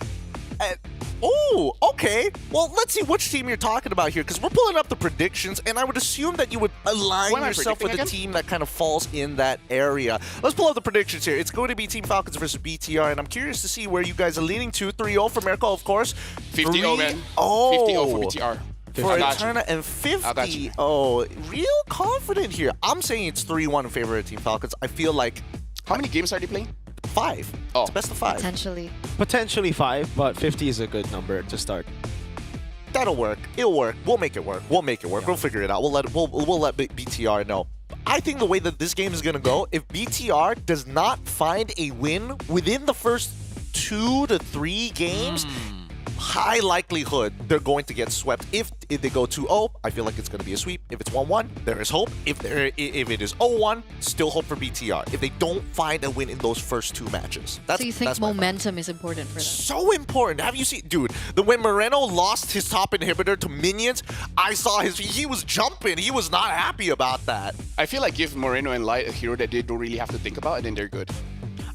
K: Oh, okay. Well, let's see which team you're talking about here, because we're pulling up the predictions, and I would assume that you would align
E: What am I
K: yourself with
E: predicting
K: the
E: again?
K: team that kind of falls in that area. Let's pull up the predictions here. It's going to be Team Falcons versus BTR, and I'm curious to see where you guys are leaning to. 3-0 for Miracle, of course.
E: 50-0, man.
K: Oh.
E: 50-0 for BTR.
K: For
E: I got you.
K: Eterna and
E: I got you.
K: 50. Oh, real confident here. I'm saying it's 3-1 in favor of Team Falcons. I feel like
E: How many games are they playing?
K: 5.
E: Oh.
K: It's best of 5.
L: Potentially 5, but 50 is a good number to start.
K: That'll work. It'll work. We'll make it work. We'll figure it out. We'll let BTR know. I think the way that this game is gonna go, if BTR does not find a win within the first 2 to 3 games, high likelihood they're going to get swept. If they go 2-0, I feel like it's going to be a sweep. If it's 1-1, there is hope. If it is 0-1, still hope for BTR. If they don't find a win in those first 2 matches.
M: So you think momentum is important for them?
K: So important. Have you seen, dude, when Moreno lost his top inhibitor to Minions, I saw he was jumping. He was not happy about that.
E: I feel like give Moreno and Light a hero that they don't really have to think about, and then they're good.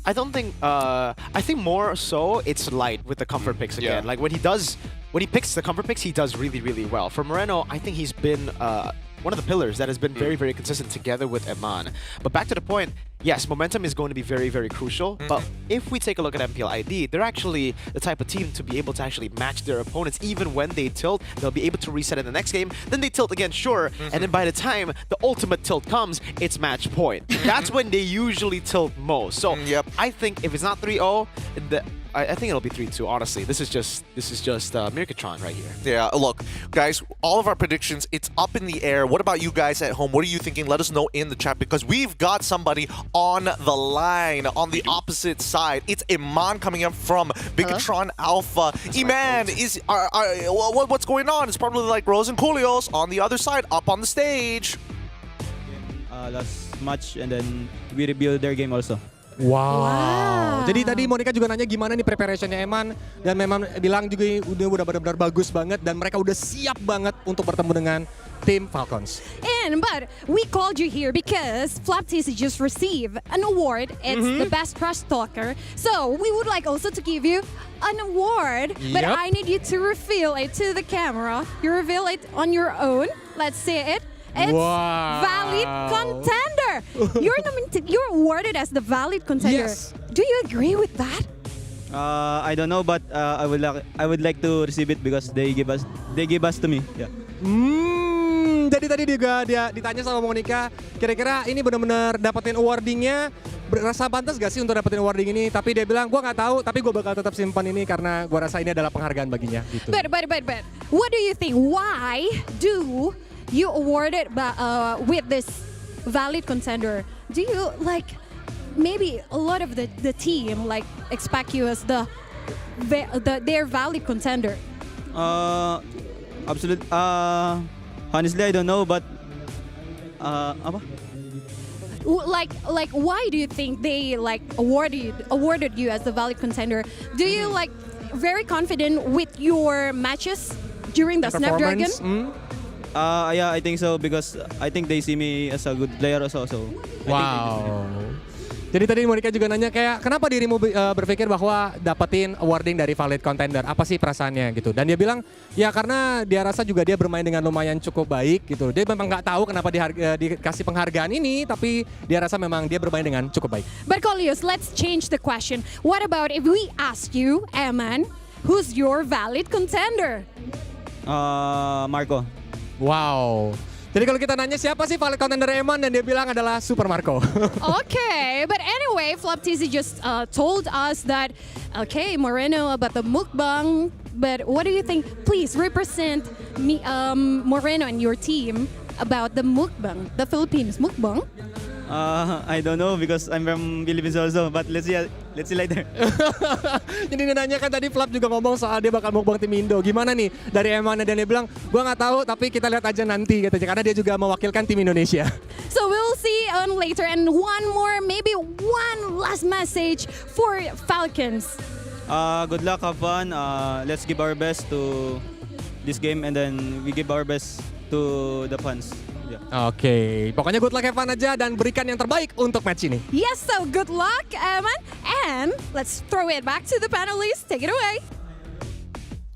L: I don't think. I think more so it's Light with the comfort picks again.
E: Yeah.
L: Like when he picks the comfort picks, he does really, really well. For Moreno, I think he's been one of the pillars that has been very, very consistent together with Eman. But back to the point, yes, momentum is going to be very, very crucial. But if we take a look at MPL ID, they're actually the type of team to be able to actually match their opponents. Even when they tilt, they'll be able to reset in the next game. Then they tilt again, sure. And then by the time the ultimate tilt comes, it's match point. That's when they usually tilt most. So I think if it's not 3-0, I think it'll be 3-2, honestly. This is just Mirkatron right here.
K: Yeah, look, guys, all of our predictions, it's up in the air. What about you guys at home? What are you thinking? Let us know in the chat because we've got somebody on the line on the opposite side. It's Iman coming up from Bigatron Alpha. Iman, what's going on? It's probably like Rose and Coolios on the other side, up on the stage.
P: Last match and then we rebuild their game also.
H: Wow. Jadi tadi Monica juga nanya gimana nih preparationnya Eman dan memang bilang juga udah benar-benar bagus banget dan mereka udah siap banget untuk bertemu dengan tim Falcons.
Q: But we called you here because Flaptis just received an award. It's the best trash talker. So we would like also to give you an award, but I need you to reveal it to the camera. You reveal it on your own. Let's see it. It's valid contender. You're awarded as the valid contender. Yes. Do you agree with that?
P: I don't know, but I would like to receive it because they give us to me. Yeah.
H: Jadi tadi juga dia ditanya sama Monica, kira-kira ini benar-benar dapetin awardingnya, rasa pantas gak sih untuk dapetin awarding ini? Tapi dia bilang, gue nggak tahu, tapi gue bakal tetap simpan ini karena gue rasa ini adalah penghargaan baginya. Gitu.
Q: But what do you think? Why do you awarded with this valid contender? Do you like maybe a lot of the team like expect you as their valid contender?
P: Absolutely. Honestly, I don't know, but apa?
Q: Like why do you think they like awarded you as the valid contender? Do you like very confident with your matches during the Snapdragon?
P: Yeah, I think so because I think they see me as a good player also. So
H: wow. Jadi tadi Monica juga nanya kayak kenapa dirimu berpikir bahwa dapetin awarding dari valid contender? Apa sih perasaannya gitu? Dan dia bilang ya karena dia rasa juga dia bermain dengan lumayan cukup baik gitu. Dia memang nggak tahu kenapa dikasih penghargaan ini, tapi dia rasa memang dia bermain dengan cukup baik.
Q: But Coolios, let's change the question. What about if we ask you, Eman, who's your valid contender?
P: Marco.
H: Wow. Jadi kalau kita nanya siapa sih valid contender Eman dan dia bilang adalah Super Marco.
Q: Okay, but anyway, Flaptizi just told us that okay, Moreno about the mukbang. But what do you think? Please represent me, Moreno and your team about the mukbang, the Philippines mukbang.
P: I don't know because I'm from Philippines also, but let's see later.
H: Jadi dia nanya kan tadi Flap juga ngomong soal dia bakal mukbang tim Indo. Gimana nih dari Eman dan dia bilang, gua nggak tahu tapi kita lihat aja nanti katanya karena dia juga mewakilkan tim Indonesia.
Q: So we'll see on later and maybe one last message for Falcons.
P: Good luck, have fun. Let's give our best to this game and then we give our best to the fans.
H: Oke, pokoknya good luck, have fun aja dan berikan yang terbaik untuk match ini.
Q: Yes, so good luck, Eman. And let's throw it back to the panelists. Take it away.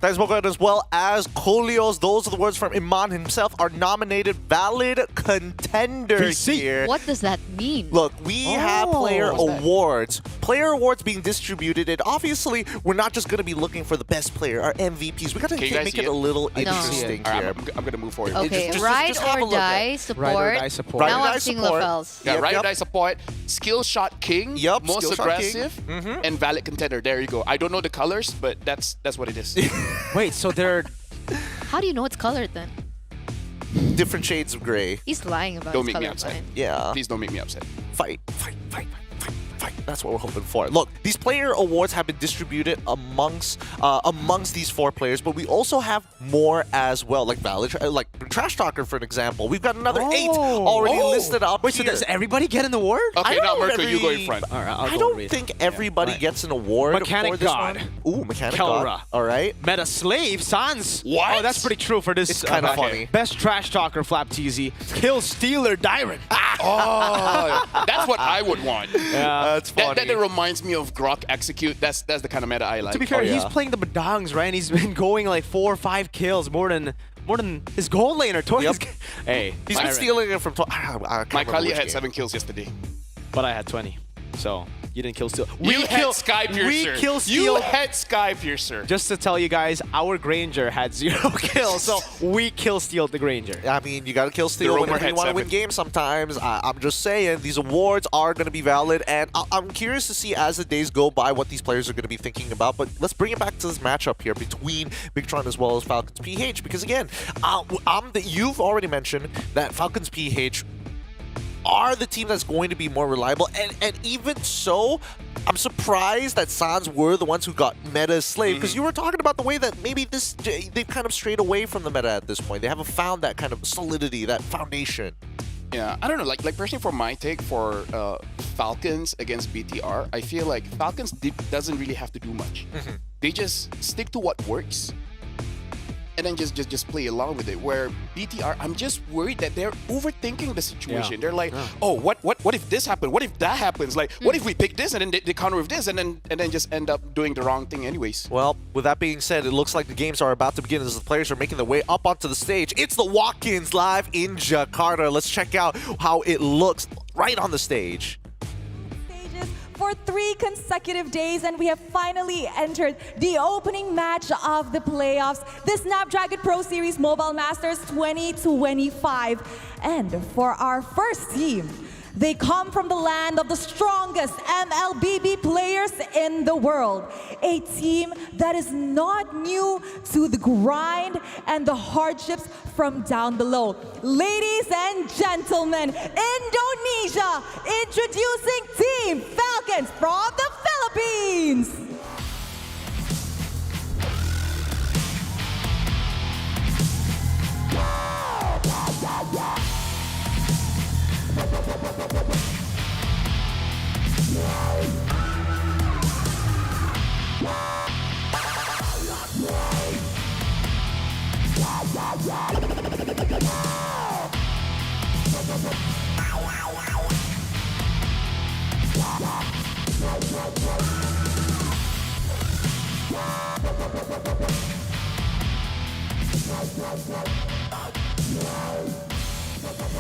K: Thanks, as well as Kolios. Those are the words from Iman himself. Are nominated valid contenders here.
M: What does that mean?
K: Look, we have player awards. Player awards being distributed, and obviously, we're not just going to be looking for the best player, our MVPs. We got to make it a little interesting here.
E: I'm going to move forward.
M: Okay, ride or die support.
L: Ride or die support.
M: Now I'm seeing Lafels.
E: Yeah, ride or die support. Skill shot king.
K: Yep,
E: most
K: skill shot
E: aggressive. And valid contender. There you go. I don't know the colors, but that's what it is.
L: Wait, so they're...
M: How do you know it's colored then?
K: Different shades of gray.
M: He's lying about
E: Don't
M: his
E: make me
M: color
E: upset.
M: line.
K: Yeah.
E: Please don't make me upset.
K: Fight. That's what we're hoping for. Look, these player awards have been distributed amongst these 4 players, but we also have more as well, like Trash Talker, for an example. We've got another 8 already listed up.
L: Wait, so does everybody get an award?
E: Okay, now Mirko, you go in front.
L: All right,
K: I don't think everybody gets an award
L: Mechanic
K: for this
L: God.
K: one. Ooh, Mechanic
L: Kelra.
K: God. All right.
L: Meta Slave, Sans.
E: What?
L: Oh, that's pretty true for this.
K: It's kind of funny.
L: Best Trash Talker, Flap TZ. Kill Stealer, Dyron.
E: Oh, that's what I would want.
L: Yeah,
K: that's funny.
E: That reminds me of Grok Execute. That's the kind of meta I like.
L: To be fair, he's playing the Badangs, right? And he's been going like 4 or 5 kills, more than his gold laner. Hey,
K: he's been stealing it from.
E: My Kalia had 7 kills yesterday,
L: but I had 20. So you didn't kill Steel.
E: You had Skypiercer.
L: We kill Steel.
E: You had Skypiercer.
L: Just to tell you guys, our Granger had 0 kills, so we kill Steel the Granger.
K: I mean, you got to kill Steel when you want to win games sometimes. I'm just saying, these awards are going to be valid, and I'm curious to see as the days go by what these players are going to be thinking about. But let's bring it back to this matchup here between Bigtron as well as Falcons PH, because again, you've already mentioned that Falcons PH are the team that's going to be more reliable, and even so, I'm surprised that Sans were the ones who got meta slave, because you were talking about the way that maybe they've kind of strayed away from the meta at this point. They haven't found that kind of solidity, that foundation.
E: Yeah, I don't know. Like personally, for my take for Falcons against BTR, I feel like Falcons doesn't really have to do much. They just stick to what works, and then just play along with it. Where BTR, I'm just worried that they're overthinking the situation.
L: Yeah.
E: They're like, oh, what if this happened? What if that happens? Like, what if we pick this and then they counter with this and then just end up doing the wrong thing anyways?
K: Well, with that being said, it looks like the games are about to begin as the players are making their way up onto the stage. It's the walk-ins live in Jakarta. Let's check out how it looks right on the stage.
R: For 3 consecutive days, and we have finally entered the opening match of the playoffs, the Snapdragon Pro Series Mobile Masters 2025. And for our first team, they come from the land of the strongest MLBB players in the world. A team that is not new to the grind and the hardships from down below. Ladies and gentlemen, Indonesia, introducing Team Falcons from the Philippines.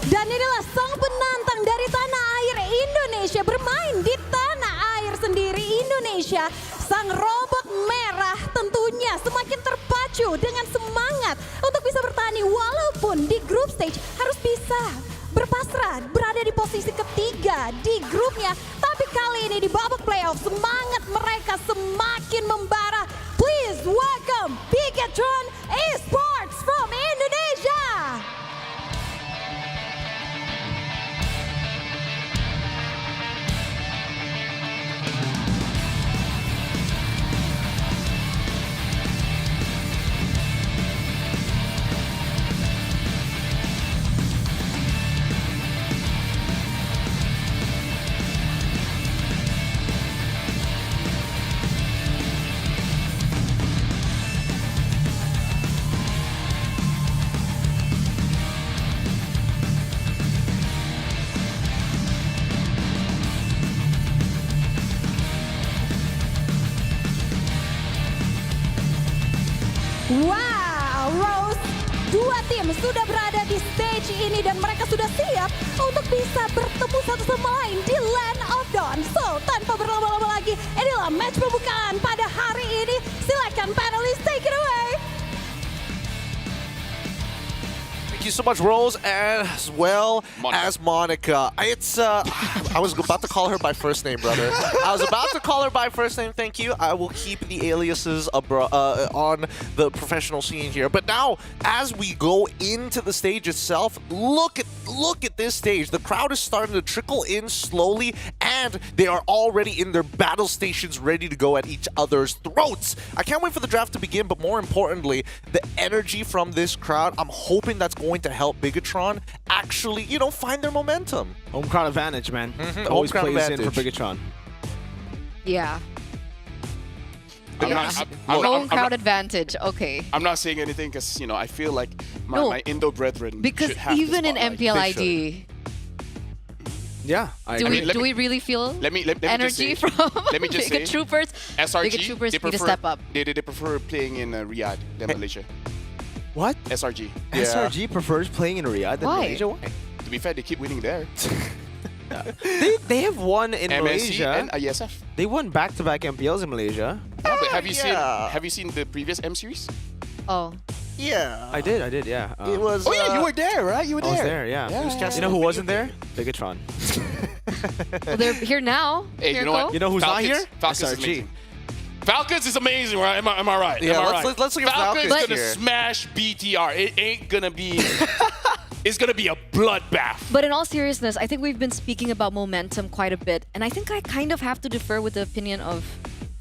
R: Dan inilah sang penantang dari tanah air Indonesia, bermain di tanah air sendiri Indonesia. Sang robot merah tentunya semakin terpacu dengan semangat untuk bisa bertani, walaupun di group stage harus bisa berpasrah berada di posisi ketiga di grupnya. Tapi kali ini di babak playoff semangat mereka semakin membara. Please welcome Bigatron Esports from Indonesia.
Q: Wow, Rose, dua tim sudah berada di stage ini dan mereka sudah siap untuk bisa bertemu satu sama lain di Land of Dawn. So, tanpa berlama-lama lagi, inilah match pembukaan pada hari ini. Silakan panelists, take it away.
K: Thank you so much, Rose, as well as Monica. I was about to call her by first name, brother. I was about to call her by first name, thank you. I will keep the aliases on the professional scene here. But now, as we go into the stage itself, look at this stage. The crowd is starting to trickle in slowly, and they are already in their battle stations ready to go at each other's throats. I can't wait for the draft to begin, but more importantly, the energy from this crowd, I'm hoping that's going to help Bigatron actually, find their momentum.
L: Home crowd advantage, man.
K: Home
L: Always
K: crowd
L: plays
K: advantage.
L: in for Bigatron.
M: Yeah.
E: I'm
M: crowd advantage. Okay.
E: I'm not saying anything because I feel like my Indo brethren
M: Because
E: should have
M: even
E: the
M: in
E: spotlight.
M: MPLID,
L: Yeah,
M: do we really feel
E: let me
M: energy
E: just say,
M: from
E: let me just
M: Bigot
E: say,
M: Troopers?
E: SRG,
M: Bigot Troopers
E: they
M: need to
E: prefer,
M: step up.
E: They prefer playing in Riyadh than Malaysia.
L: What?
E: SRG.
L: SRG prefers playing in Riyadh than
M: Why?
L: Malaysia? Why?
E: To be fair, they keep winning there.
L: They have won in
E: MSC
L: Malaysia.
E: and ISF.
L: They won back-to-back MPLs in Malaysia.
E: Yeah, but have you seen the previous M series?
M: Oh.
K: Yeah.
L: I did, yeah.
K: It was.
E: Oh yeah, you were there, right? You were
L: I
E: there.
L: was there, yeah.
E: Yeah.
L: You know who wasn't there? Bigatron.
M: Well, they're here now.
E: Hey,
M: Here
E: you know
M: go.
E: what?
L: You know who's not here?
E: Falcons is
L: SRG.
E: amazing. Falcons is amazing, right? Am I right?
K: Yeah,
E: Am I
K: let's-
E: right?
K: let's look at
E: Falcons
K: Falcons
E: gonna
K: here.
E: smash BTR. It ain't gonna be. It's gonna be a bloodbath.
M: But in all seriousness, I think we've been speaking about momentum quite a bit, and I think I kind of have to defer with the opinion of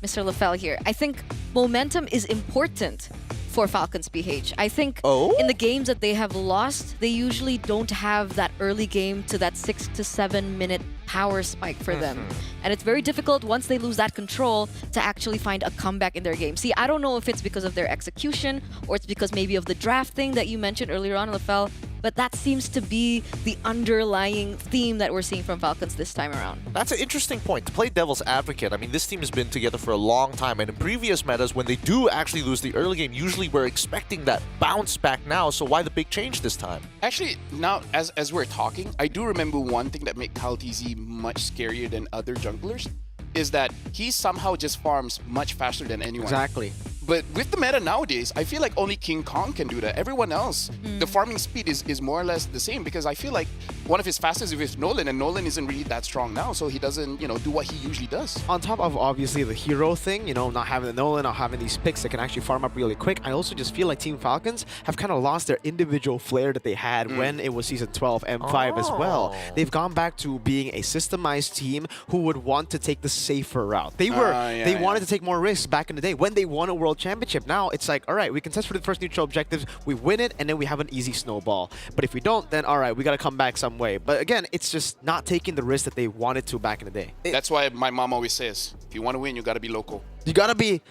M: Mr. LaFell here. I think momentum is important for Falcons PH. I think in the games that they have lost, they usually don't have that early game to that 6 to 7 minute power spike for them. And it's very difficult once they lose that control to actually find a comeback in their game. See, I don't know if it's because of their execution or it's because maybe of the draft thing that you mentioned earlier on, LaFell, but that seems to be the underlying theme that we're seeing from Falcons this time around.
K: That's an interesting point. To play devil's advocate, I mean, this team has been together for a long time, and in previous metas, when they do actually lose the early game, usually we're expecting that bounce back now, so why the big change this time?
E: Actually, now as we're talking, I do remember one thing that made KalTZ much scarier than other junglers is that he somehow just farms much faster than anyone.
L: Exactly.
E: But with the meta nowadays, I feel like only King Kong can do that. Everyone else, the farming speed is more or less the same because I feel like one of his fastest is with Nolan, and Nolan isn't really that strong now, so he doesn't, do what he usually does.
L: On top of obviously the hero thing, not having the Nolan, not having these picks that can actually farm up really quick, I also just feel like Team Falcons have kind of lost their individual flair that they had when it was Season 12 M5 as well. They've gone back to being a systemized team who would want to take the safer route. They wanted to take more risks back in the day when they won a world championship. Now it's like, all right, we can test for the first neutral objectives, we win it, and then we have an easy snowball. But if we don't, then all right, we got to come back some way. But again, it's just not taking the risk that they wanted to back in the day.
E: That's why my mom always says, if you want to win, you got to be local.
L: You got to be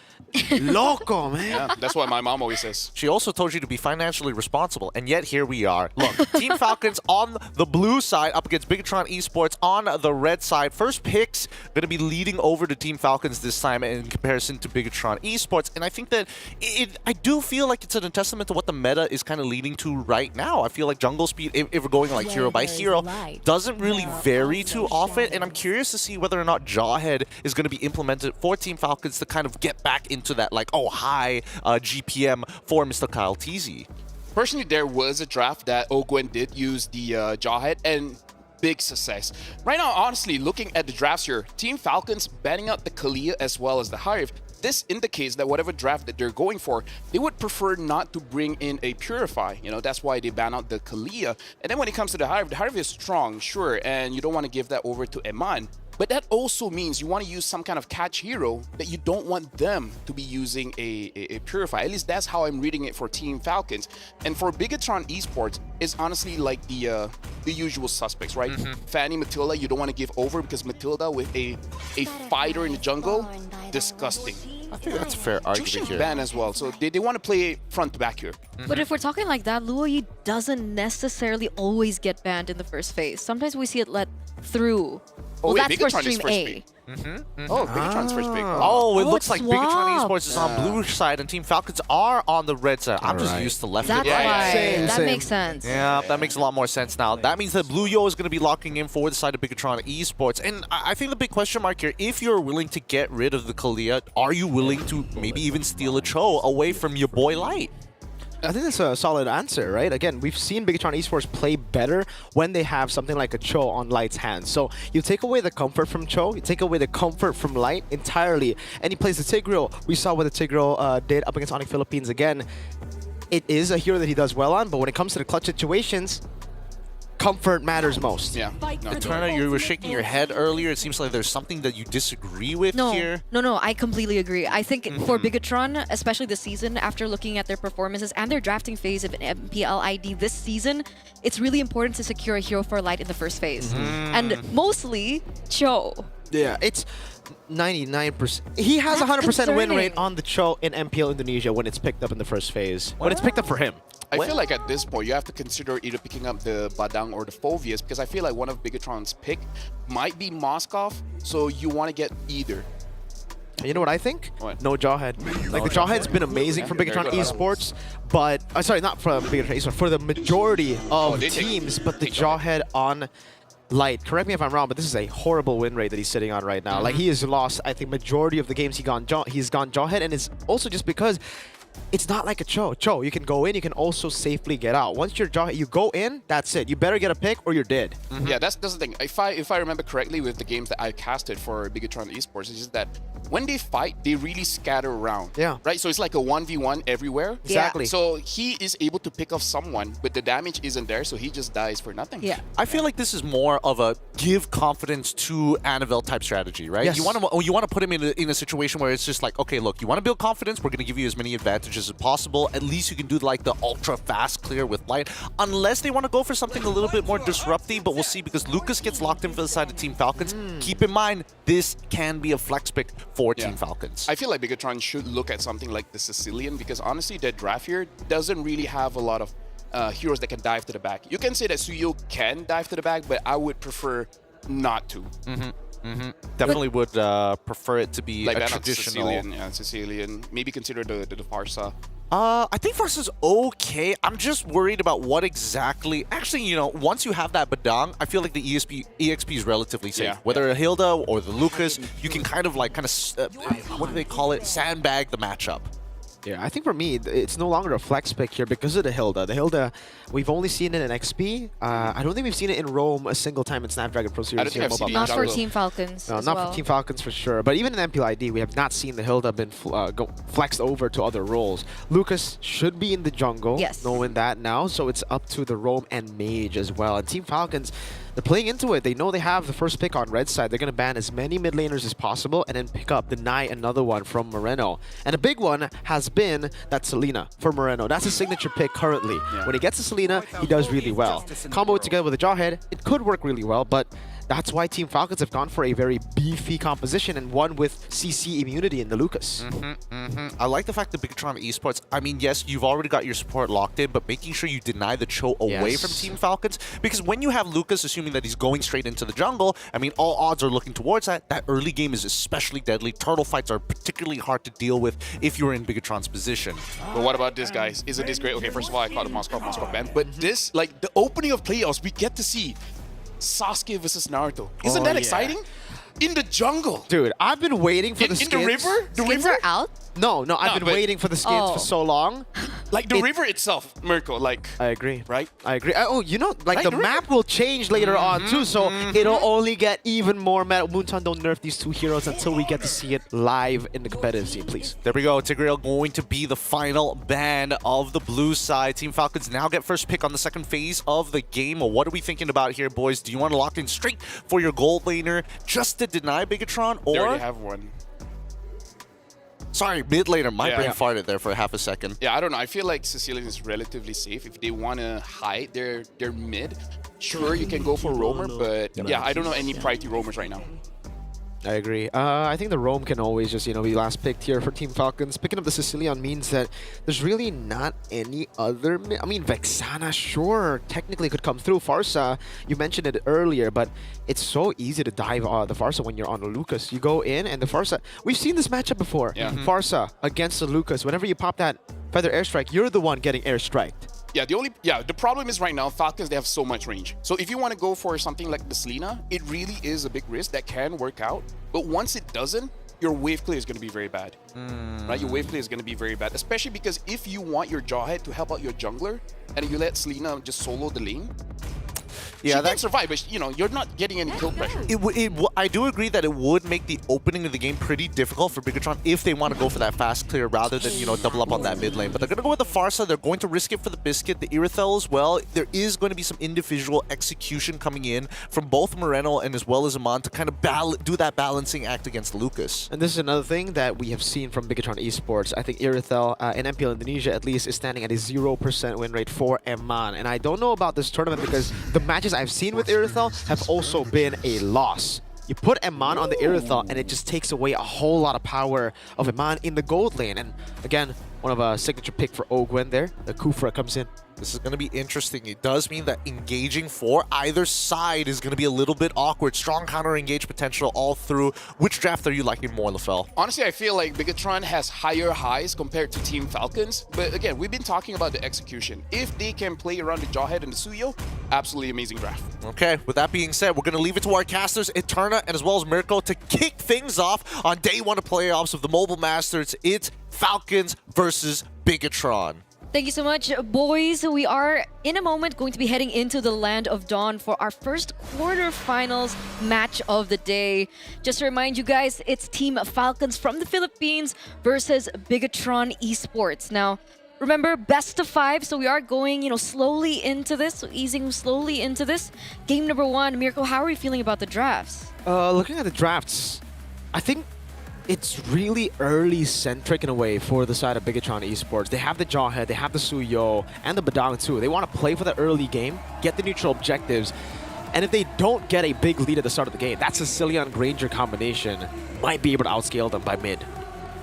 L: loco, man.
E: Yeah, that's what my mom always says.
K: She also told you to be financially responsible, and yet here we are. Look, Team Falcons on the blue side up against Bigatron Esports on the red side. First picks going to be leading over to Team Falcons this time in comparison to Bigatron Esports, and I think that I do feel like it's a testament to what the meta is kind of leading to right now. I feel like jungle speed, if we're going like hero by hero, doesn't really vary too often, and I'm curious to see whether or not Jawhead is going to be implemented for Team Falcons to kind of get back into that high GPM for Mr. KalTZ.
E: Personally, there was a draft that Ogwen did use the Jawhead, and big success. Right now, honestly, looking at the drafts here, Team Falcons banning out the Kalia as well as the Hive. This indicates that whatever draft that they're going for, they would prefer not to bring in a Purify. That's why they ban out the Kalia. And then when it comes to the Hive is strong, sure, and you don't want to give that over to Eman. But that also means you want to use some kind of catch hero that you don't want them to be using a Purify. At least that's how I'm reading it for Team Falcons. And for Bigatron Esports, it's honestly like the usual suspects, right? Fanny, Matilda, you don't want to give over because Matilda with a fighter in the jungle, disgusting.
K: I think that's a fair argument here.
E: Ban as well, so they want to play front to back here.
M: But if we're talking like that, Luoyi doesn't necessarily always get banned in the first phase. Sometimes we see it let through.
E: Oh,
M: Well,
E: wait,
M: that's for
E: Bigatron is
M: Stream
E: first
M: A.
E: phase. Oh, Bigatron's first pick.
K: Oh, it looks like
M: swap.
K: Bigatron Esports is on blue side and Team Falcons are on the red side. I'm just used to left
M: That's
K: and right.
M: why. That makes sense.
K: Yeah, that makes a lot more sense now. That means that Blue Yo is going to be locking in for the side of Bigatron Esports. And I think the big question mark here, if you're willing to get rid of the Kalia, are you willing to maybe even steal a Cho away from your boy Light?
L: I think that's a solid answer, right? Again, we've seen Bigatron Esports play better when they have something like a Cho on Light's hands. So you take away the comfort from Cho, you take away the comfort from Light entirely, and he plays the Tigreal. We saw what the Tigreal did up against Onyx Philippines again. It is a hero that he does well on, but when it comes to the clutch situations, comfort matters most.
E: Yeah.
K: Eterna, you were shaking your head earlier. It seems like there's something that you disagree with here.
M: No, I completely agree. I think for Bigatron, especially this season, after looking at their performances and their drafting phase of an MPL ID this season, it's really important to secure a hero for Light in the first phase. And mostly, Cho.
L: Yeah, it's 99%. He has a 100% win rate on the Cho in MPL Indonesia when it's picked up in the first phase. When it's picked up for him.
E: I feel like at this point, you have to consider either picking up the Badang or the Phoveus, because I feel like one of Bigatron's pick might be Moskov, so you want to get either.
L: You know what I think?
E: What?
L: No Jawhead. Like, the Jawhead's been amazing for Bigatron Esports, but... sorry, not for Bigatron Esports, for the majority of teams, but the Jawhead on Light. Correct me if I'm wrong, but this is a horrible win rate that he's sitting on right now. Like, he has lost, I think, majority of the games he's gone Jawhead, and it's also just because it's not like a Cho. Cho, you can go in, you can also safely get out. Once you're Jawhead, you go in, that's it. You better get a pick or you're dead.
E: Yeah, that's the thing. If I remember correctly with the games that I casted for Bigatron Esports, it's just that when they fight, they really scatter around.
L: Yeah.
E: Right? So it's like a 1v1 everywhere.
L: Exactly.
E: So he is able to pick off someone, but the damage isn't there, so he just dies for nothing.
M: Yeah.
K: I feel like this is more of a give confidence to Annabelle type strategy, right?
L: Yes.
K: You want to put him in a situation where it's just like, okay, look, you want to build confidence, we're going to give you as many advantages as possible. At least you can do like the ultra fast clear with Light, unless they want to go for something a little bit more disruptive, but we'll see, because Lucas gets locked in for the side of Team Falcons. Keep in mind, this can be a flex pick for Team Falcons.
E: I feel like Bigatron should look at something like the Sicilian, because honestly, their draft here doesn't really have a lot of heroes that can dive to the back. You can say that Suyo can dive to the back, but I would prefer not to.
K: Definitely would prefer it to be
E: like
K: a traditional.
E: Sicilian. Maybe consider the Farsa.
K: I think Farsa's okay. I'm just worried about what exactly... Actually, you know, once you have that Badang, I feel like the EXP is relatively safe.
E: Yeah.
K: Whether a Hilda or the Lucas, you can kind of what do they call it? Sandbag the matchup.
L: Yeah, I think for me, it's no longer a flex pick here because of the Hilda. The Hilda, we've only seen it in XP. I don't think we've seen it in Rome a single time in Snapdragon Pro Series.
E: I don't think I've seen it.
M: Not for Team Falcons.
L: No,
M: as
L: not
M: well.
L: for Team Falcons for sure. But even in MPL ID, we have not seen the Hilda been flexed over to other roles. Lucas should be in the jungle, knowing that now. So it's up to the Rome and Mage as well. And Team Falcons, they're playing into it. They know they have the first pick on red side. They're going to ban as many mid laners as possible and then deny another one from Moreno. And a big one has been that Selena for Moreno. That's a signature pick currently. When he gets to Selena, he does really well. Combo it together with a Jawhead, it could work really well, but that's why Team Falcons have gone for a very beefy composition and one with CC immunity in the Lucas.
K: I like the fact that Bigatron Esports, I mean, yes, you've already got your support locked in, but making sure you deny the Cho away from Team Falcons, because when you have Lucas assuming that he's going straight into the jungle, I mean, all odds are looking towards that. That early game is especially deadly. Turtle fights are particularly hard to deal with if you're in Bigatron's position.
E: But what about this, guys? Isn't this great? Okay, first of all, I call it Moskov ban, but this, like, the opening of playoffs, we get to see Sasuke versus Naruto. Isn't that exciting? In the jungle.
L: Dude, I've been waiting for the skins.
E: In the river? The
M: skins
E: river?
M: are out?
L: No, I've been waiting for the skins for so long.
E: Like the river itself, Mirko, like...
L: I agree.
E: Right?
L: I agree. Oh, you know, like the map will change later on too, so it'll only get even more meta. Moonton, don't nerf these two heroes until we get to see it live in the competitive scene, please.
K: There we go. Tigreal going to be the final ban of the blue side. Team Falcons now get first pick on the second phase of the game. What are we thinking about here, boys? Do you want to lock in straight for your gold laner just to deny Bigatron, or...
E: They already have one.
K: Sorry, mid laner. My brain farted there for half a second.
E: Yeah, I don't know. I feel like Sicilian is relatively safe. If they want to hide their mid, sure, you can go for roamer, but yeah, I don't know any priority roamers right now.
L: I agree. I think the Roam can always just, be last picked here for Team Falcons. Picking up the Sicilian means that there's really not any other... I mean, Vexana, sure, technically could come through. Farsa, you mentioned it earlier, but it's so easy to dive the Farsa when you're on a Lucas. You go in and the Farsa... We've seen this matchup before.
E: Yeah.
L: Farsa against the Lucas. Whenever you pop that Feather Airstrike, you're the one getting airstriked.
E: Yeah, the problem is right now, Falcons, they have so much range. So if you want to go for something like the Selena, it really is a big risk that can work out. But once it doesn't, your wave clear is going to be very bad. Right? Your wave clear is going to be very bad, especially because if you want your Jawhead to help out your jungler and you let Selena just solo the lane,
K: yeah,
E: she can survive, but you're not getting any kill pressure.
K: I do agree that it would make the opening of the game pretty difficult for Bigatron if they want to go for that fast clear rather than, double up on that mid lane. But they're going to go with the Farsa. They're going to risk it for the Biscuit, the Irithel as well. There is going to be some individual execution coming in from both Moreno and as well as Amon to kind of do that balancing act against Lucas.
L: And this is another thing that we have seen from Bigatron Esports. I think Irithel in MPL Indonesia at least is standing at a 0% win rate for Eman. And I don't know about this tournament because the matches I've seen with Irithel have also been a loss. You put Eman on the Irithel and it just takes away a whole lot of power of Eman in the gold lane. And again, one of a signature pick for Ogwen there. The Kufra comes in.
K: This is going to be interesting. It does mean that engaging for either side is going to be a little bit awkward. Strong counter-engage potential all through. Which draft are you liking more, LaFell?
E: Honestly, I feel like Bigatron has higher highs compared to Team Falcons. But again, we've been talking about the execution. If they can play around the Jawhead and the Suyo, absolutely amazing draft.
K: Okay, with that being said, we're going to leave it to our casters, Eterna and as well as Mirko, to kick things off on day one of playoffs of the Mobile Masters. It's Falcons versus Bigatron.
M: Thank you so much, boys. We are, in a moment, going to be heading into the Land of Dawn for our first quarterfinals match of the day. Just to remind you guys, it's Team Falcons from the Philippines versus Bigatron Esports. Now, remember, best of 5, so we are going, slowly into this, so easing slowly into this. Game number 1, Mirko, how are you feeling about the drafts?
L: Looking at the drafts, I think it's really early-centric in a way for the side of Bigatron Esports. They have the Jawhead, they have the Suyo, and the Badang too. They want to play for the early game, get the neutral objectives, and if they don't get a big lead at the start of the game, that Sicilian Granger combination might be able to outscale them by mid.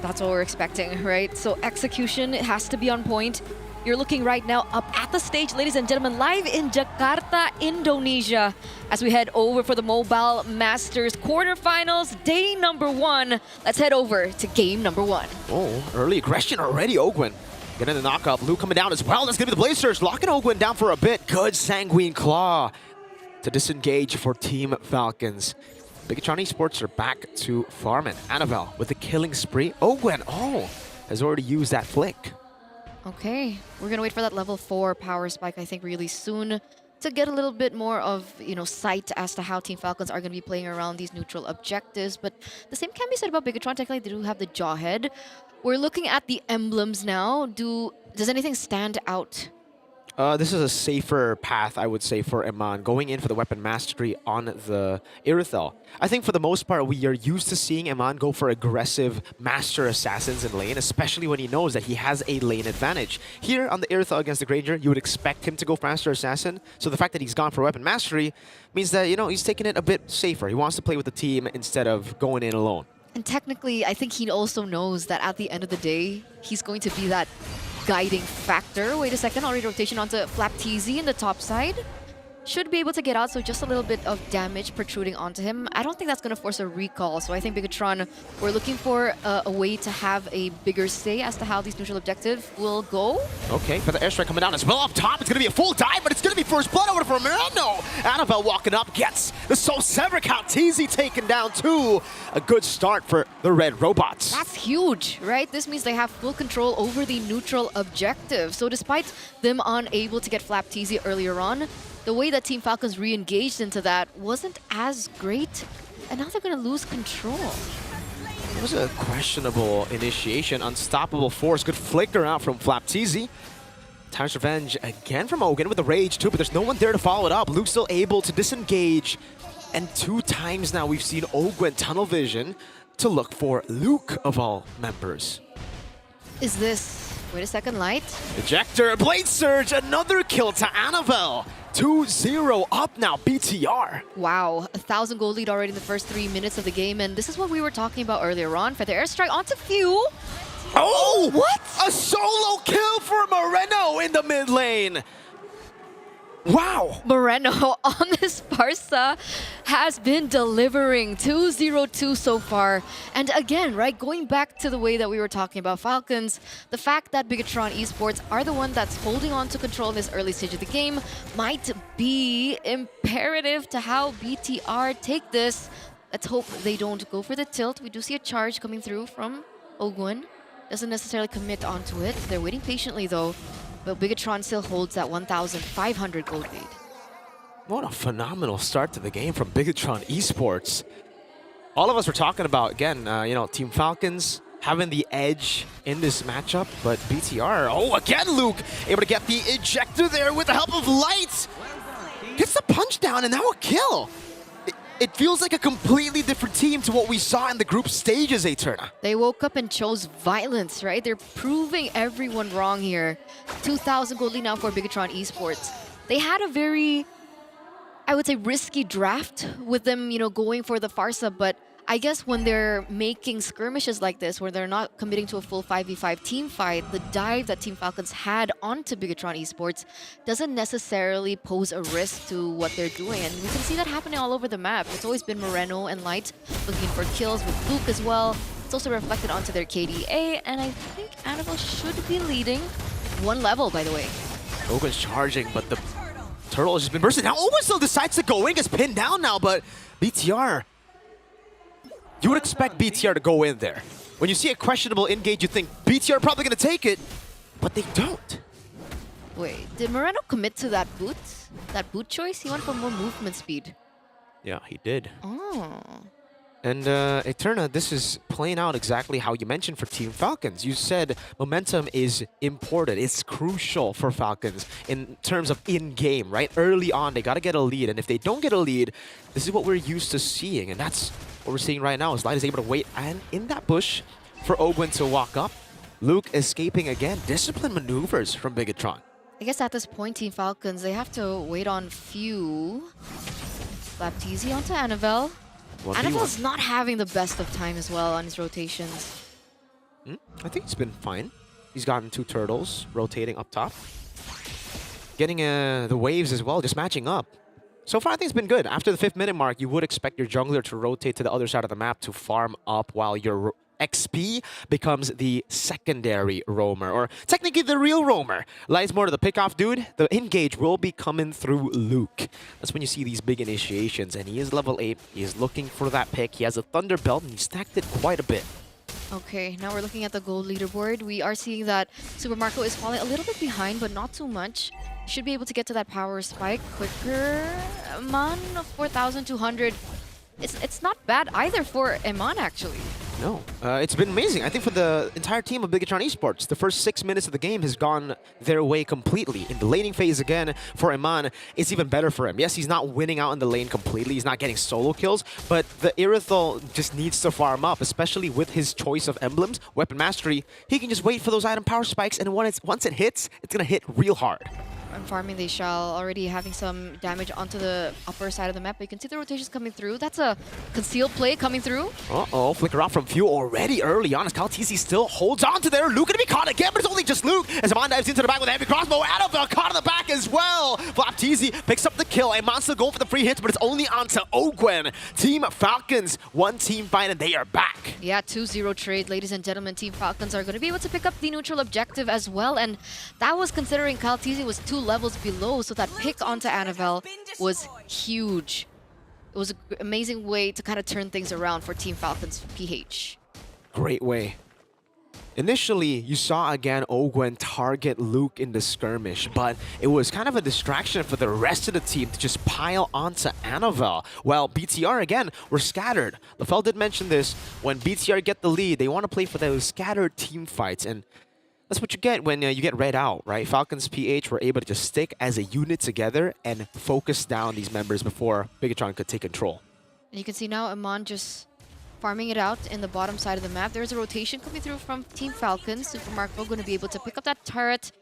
M: That's what we're expecting, right? So execution has to be on point. You're looking right now up at the stage, ladies and gentlemen, live in Jakarta, Indonesia, as we head over for the Mobile Masters quarterfinals, day number 1. Let's head over to game number 1.
L: Oh, early aggression already, Ogwen. Getting the knockup, Luke coming down as well. That's going to be the Blaze Surge, locking Ogwen down for a bit. Good Sanguine Claw to disengage for Team Falcons. Bigatron Esports are back to farming. Annabelle with the killing spree. Ogwen, has already used that flick.
M: Okay, we're gonna wait for that level 4 power spike, I think, really soon to get a little bit more of, sight as to how Team Falcons are gonna be playing around these neutral objectives. But the same can be said about Bigatron. Technically, they do have the Jawhead. We're looking at the emblems now. Does anything stand out?
L: This is a safer path, I would say, for Eman, going in for the weapon mastery on the Irithel. I think for the most part, we are used to seeing Eman go for aggressive master assassins in lane, especially when he knows that he has a lane advantage. Here on the Irithel against the Granger, you would expect him to go for master assassin, so the fact that he's gone for weapon mastery means that, he's taking it a bit safer. He wants to play with the team instead of going in alone.
M: And technically, I think he also knows that at the end of the day, he's going to be that guiding factor. Wait a second, already rotation onto Flap TZ in the top side. Should be able to get out, so just a little bit of damage protruding onto him. I don't think that's going to force a recall, so I think Bigatron, we're looking for a way to have a bigger say as to how these neutral objectives will go.
L: Okay, for the airstrike coming down as well up top. It's going to be a full dive, but it's going to be first blood over for Miranda. Annabelle walking up, gets the Soul Sever count. TZ taken down too. A good start for the Red Robots.
M: That's huge, right? This means they have full control over the neutral objective. So despite them unable to get Flap TZ earlier on, the way that Team Falcons re-engaged into that wasn't as great, and now they're going to lose control.
L: It was a questionable initiation. Unstoppable force. Good flicker out from Flap TZ. Tyrant's Revenge again from Ogan with the rage too, but there's no one there to follow it up. Luke's still able to disengage. And 2 times now we've seen Ogwen tunnel vision to look for Luke of all members.
M: Is this Wait a second, Light.
L: Ejector, Blade Surge, another kill to Annabelle. 2-0 up now, BTR.
M: Wow, 1,000 gold lead already in the first 3 minutes of the game, and this is what we were talking about earlier on. For the airstrike onto Few.
L: Oh!
M: What?
L: A solo kill for Moreno in the mid lane. Wow.
M: Moreno on this Barca has been delivering 2-0-2 so far. And again, right, going back to the way that we were talking about Falcons, the fact that Bigatron Esports are the one that's holding on to control in this early stage of the game might be imperative to how BTR take this. Let's hope they don't go for the tilt. We do see a charge coming through from Ogwin. Doesn't necessarily commit onto it. They're waiting patiently though. But Bigatron still holds that 1,500 gold lead.
L: What a phenomenal start to the game from Bigatron Esports. All of us were talking about, again, you know, Team Falcons having the edge in this matchup, but BTR, oh, again, Luke, able to get the ejector there with the help of Light. Gets the punch down and now a kill. It feels like a completely different team to what we saw in the group stages, Eterna.
M: They woke up and chose violence, right? They're proving everyone wrong here. 2,000 gold lead now for Bigatron Esports. They had a very, I would say, risky draft with them, you know, going for the Farsa, but I guess when they're making skirmishes like this, where they're not committing to a full 5v5 team fight, the dive that Team Falcons had onto Bigatron Esports doesn't necessarily pose a risk to what they're doing. And we can see that happening all over the map. It's always been Moreno and Light looking for kills with Luke as well. It's also reflected onto their KDA, and I think Annabelle should be leading 1 level, by the way.
L: Oga's charging, but the turtle has just been bursting. Now Oga still decides to go in, gets pinned down now, but BTR, you would expect BTR to go in there. When you see a questionable engage, you think BTR probably going to take it, but they don't.
M: Wait, did Moreno commit to that boot? That boot choice? He went for more movement speed.
L: Yeah, he did.
M: Oh.
L: And Eterna, this is playing out exactly how you mentioned for Team Falcons. You said momentum is important. It's crucial for Falcons in terms of in-game, right? Early on, they got to get a lead. And if they don't get a lead, this is what we're used to seeing. And that's what we're seeing right now, is Light is able to wait and in that bush for Ogwin to walk up. Luke escaping again. Disciplined maneuvers from Bigatron.
M: I guess at this point, Team Falcons, they have to wait on Few. Baptiste onto Annabelle. Annabelle's not having the best of time as well on his rotations.
L: I think he's been fine. He's gotten 2 turtles rotating up top. Getting the waves as well, just matching up. So far, I think it's been good. After the 5th minute mark, you would expect your jungler to rotate to the other side of the map to farm up while your XP becomes the secondary roamer, or technically the real roamer. Lies more to the pickoff dude. The engage will be coming through Luke. That's when you see these big initiations, and he is level 8. He is looking for that pick. He has a Thunder Belt, and he stacked it quite a bit.
M: Okay, now we're looking at the gold leaderboard. We are seeing that Super Marco is falling a little bit behind, but not too much. Should be able to get to that power spike quicker. Eman, 4,200. It's not bad either for Eman, actually.
L: No, it's been amazing. I think for the entire team of Bigatron Esports, the first 6 minutes of the game has gone their way completely. In the laning phase again, for Eman, it's even better for him. Yes, he's not winning out in the lane completely. He's not getting solo kills, but the Irithel just needs to farm up, especially with his choice of emblems, weapon mastery. He can just wait for those item power spikes, and once it hits, it's going to hit real hard.
M: And farming they shall, already having some damage onto the upper side of the map. But you can see the rotations coming through. That's a concealed play coming through.
L: Uh-oh, flicker out from Few already early on as Kaltisi still holds on to there. Luke gonna be caught again, but it's only just Luke as Eman dives into the back with a heavy crossbow. Annabelle caught in the back as well. Flapteezy picks up the kill. Eman still going for the free hits, but it's only onto Ogwen. Team Falcons, 1 team fight, and they are back.
M: Yeah, 2-0 trade, ladies and gentlemen. Team Falcons are going to be able to pick up the neutral objective as well. And that was considering Kaltisi was 2 levels below, so that pick onto Annabelle was huge. It was an amazing way to kind of turn things around for Team Falcons PH.
L: Great way. Initially, you saw again Ogwen target Luke in the skirmish, but it was kind of a distraction for the rest of the team to just pile onto Annabelle. Well, BTR again were scattered. LaFell did mention this. When BTR get the lead, they want to play for those scattered team fights, and that's what you get when you get read out, right? Falcons PH were able to just stick as a unit together and focus down these members before Bigatron could take control.
M: And you can see now Eman just farming it out in the bottom side of the map. There's a rotation coming through from Team Falcons. Super Marco going to be able to pick up that turret,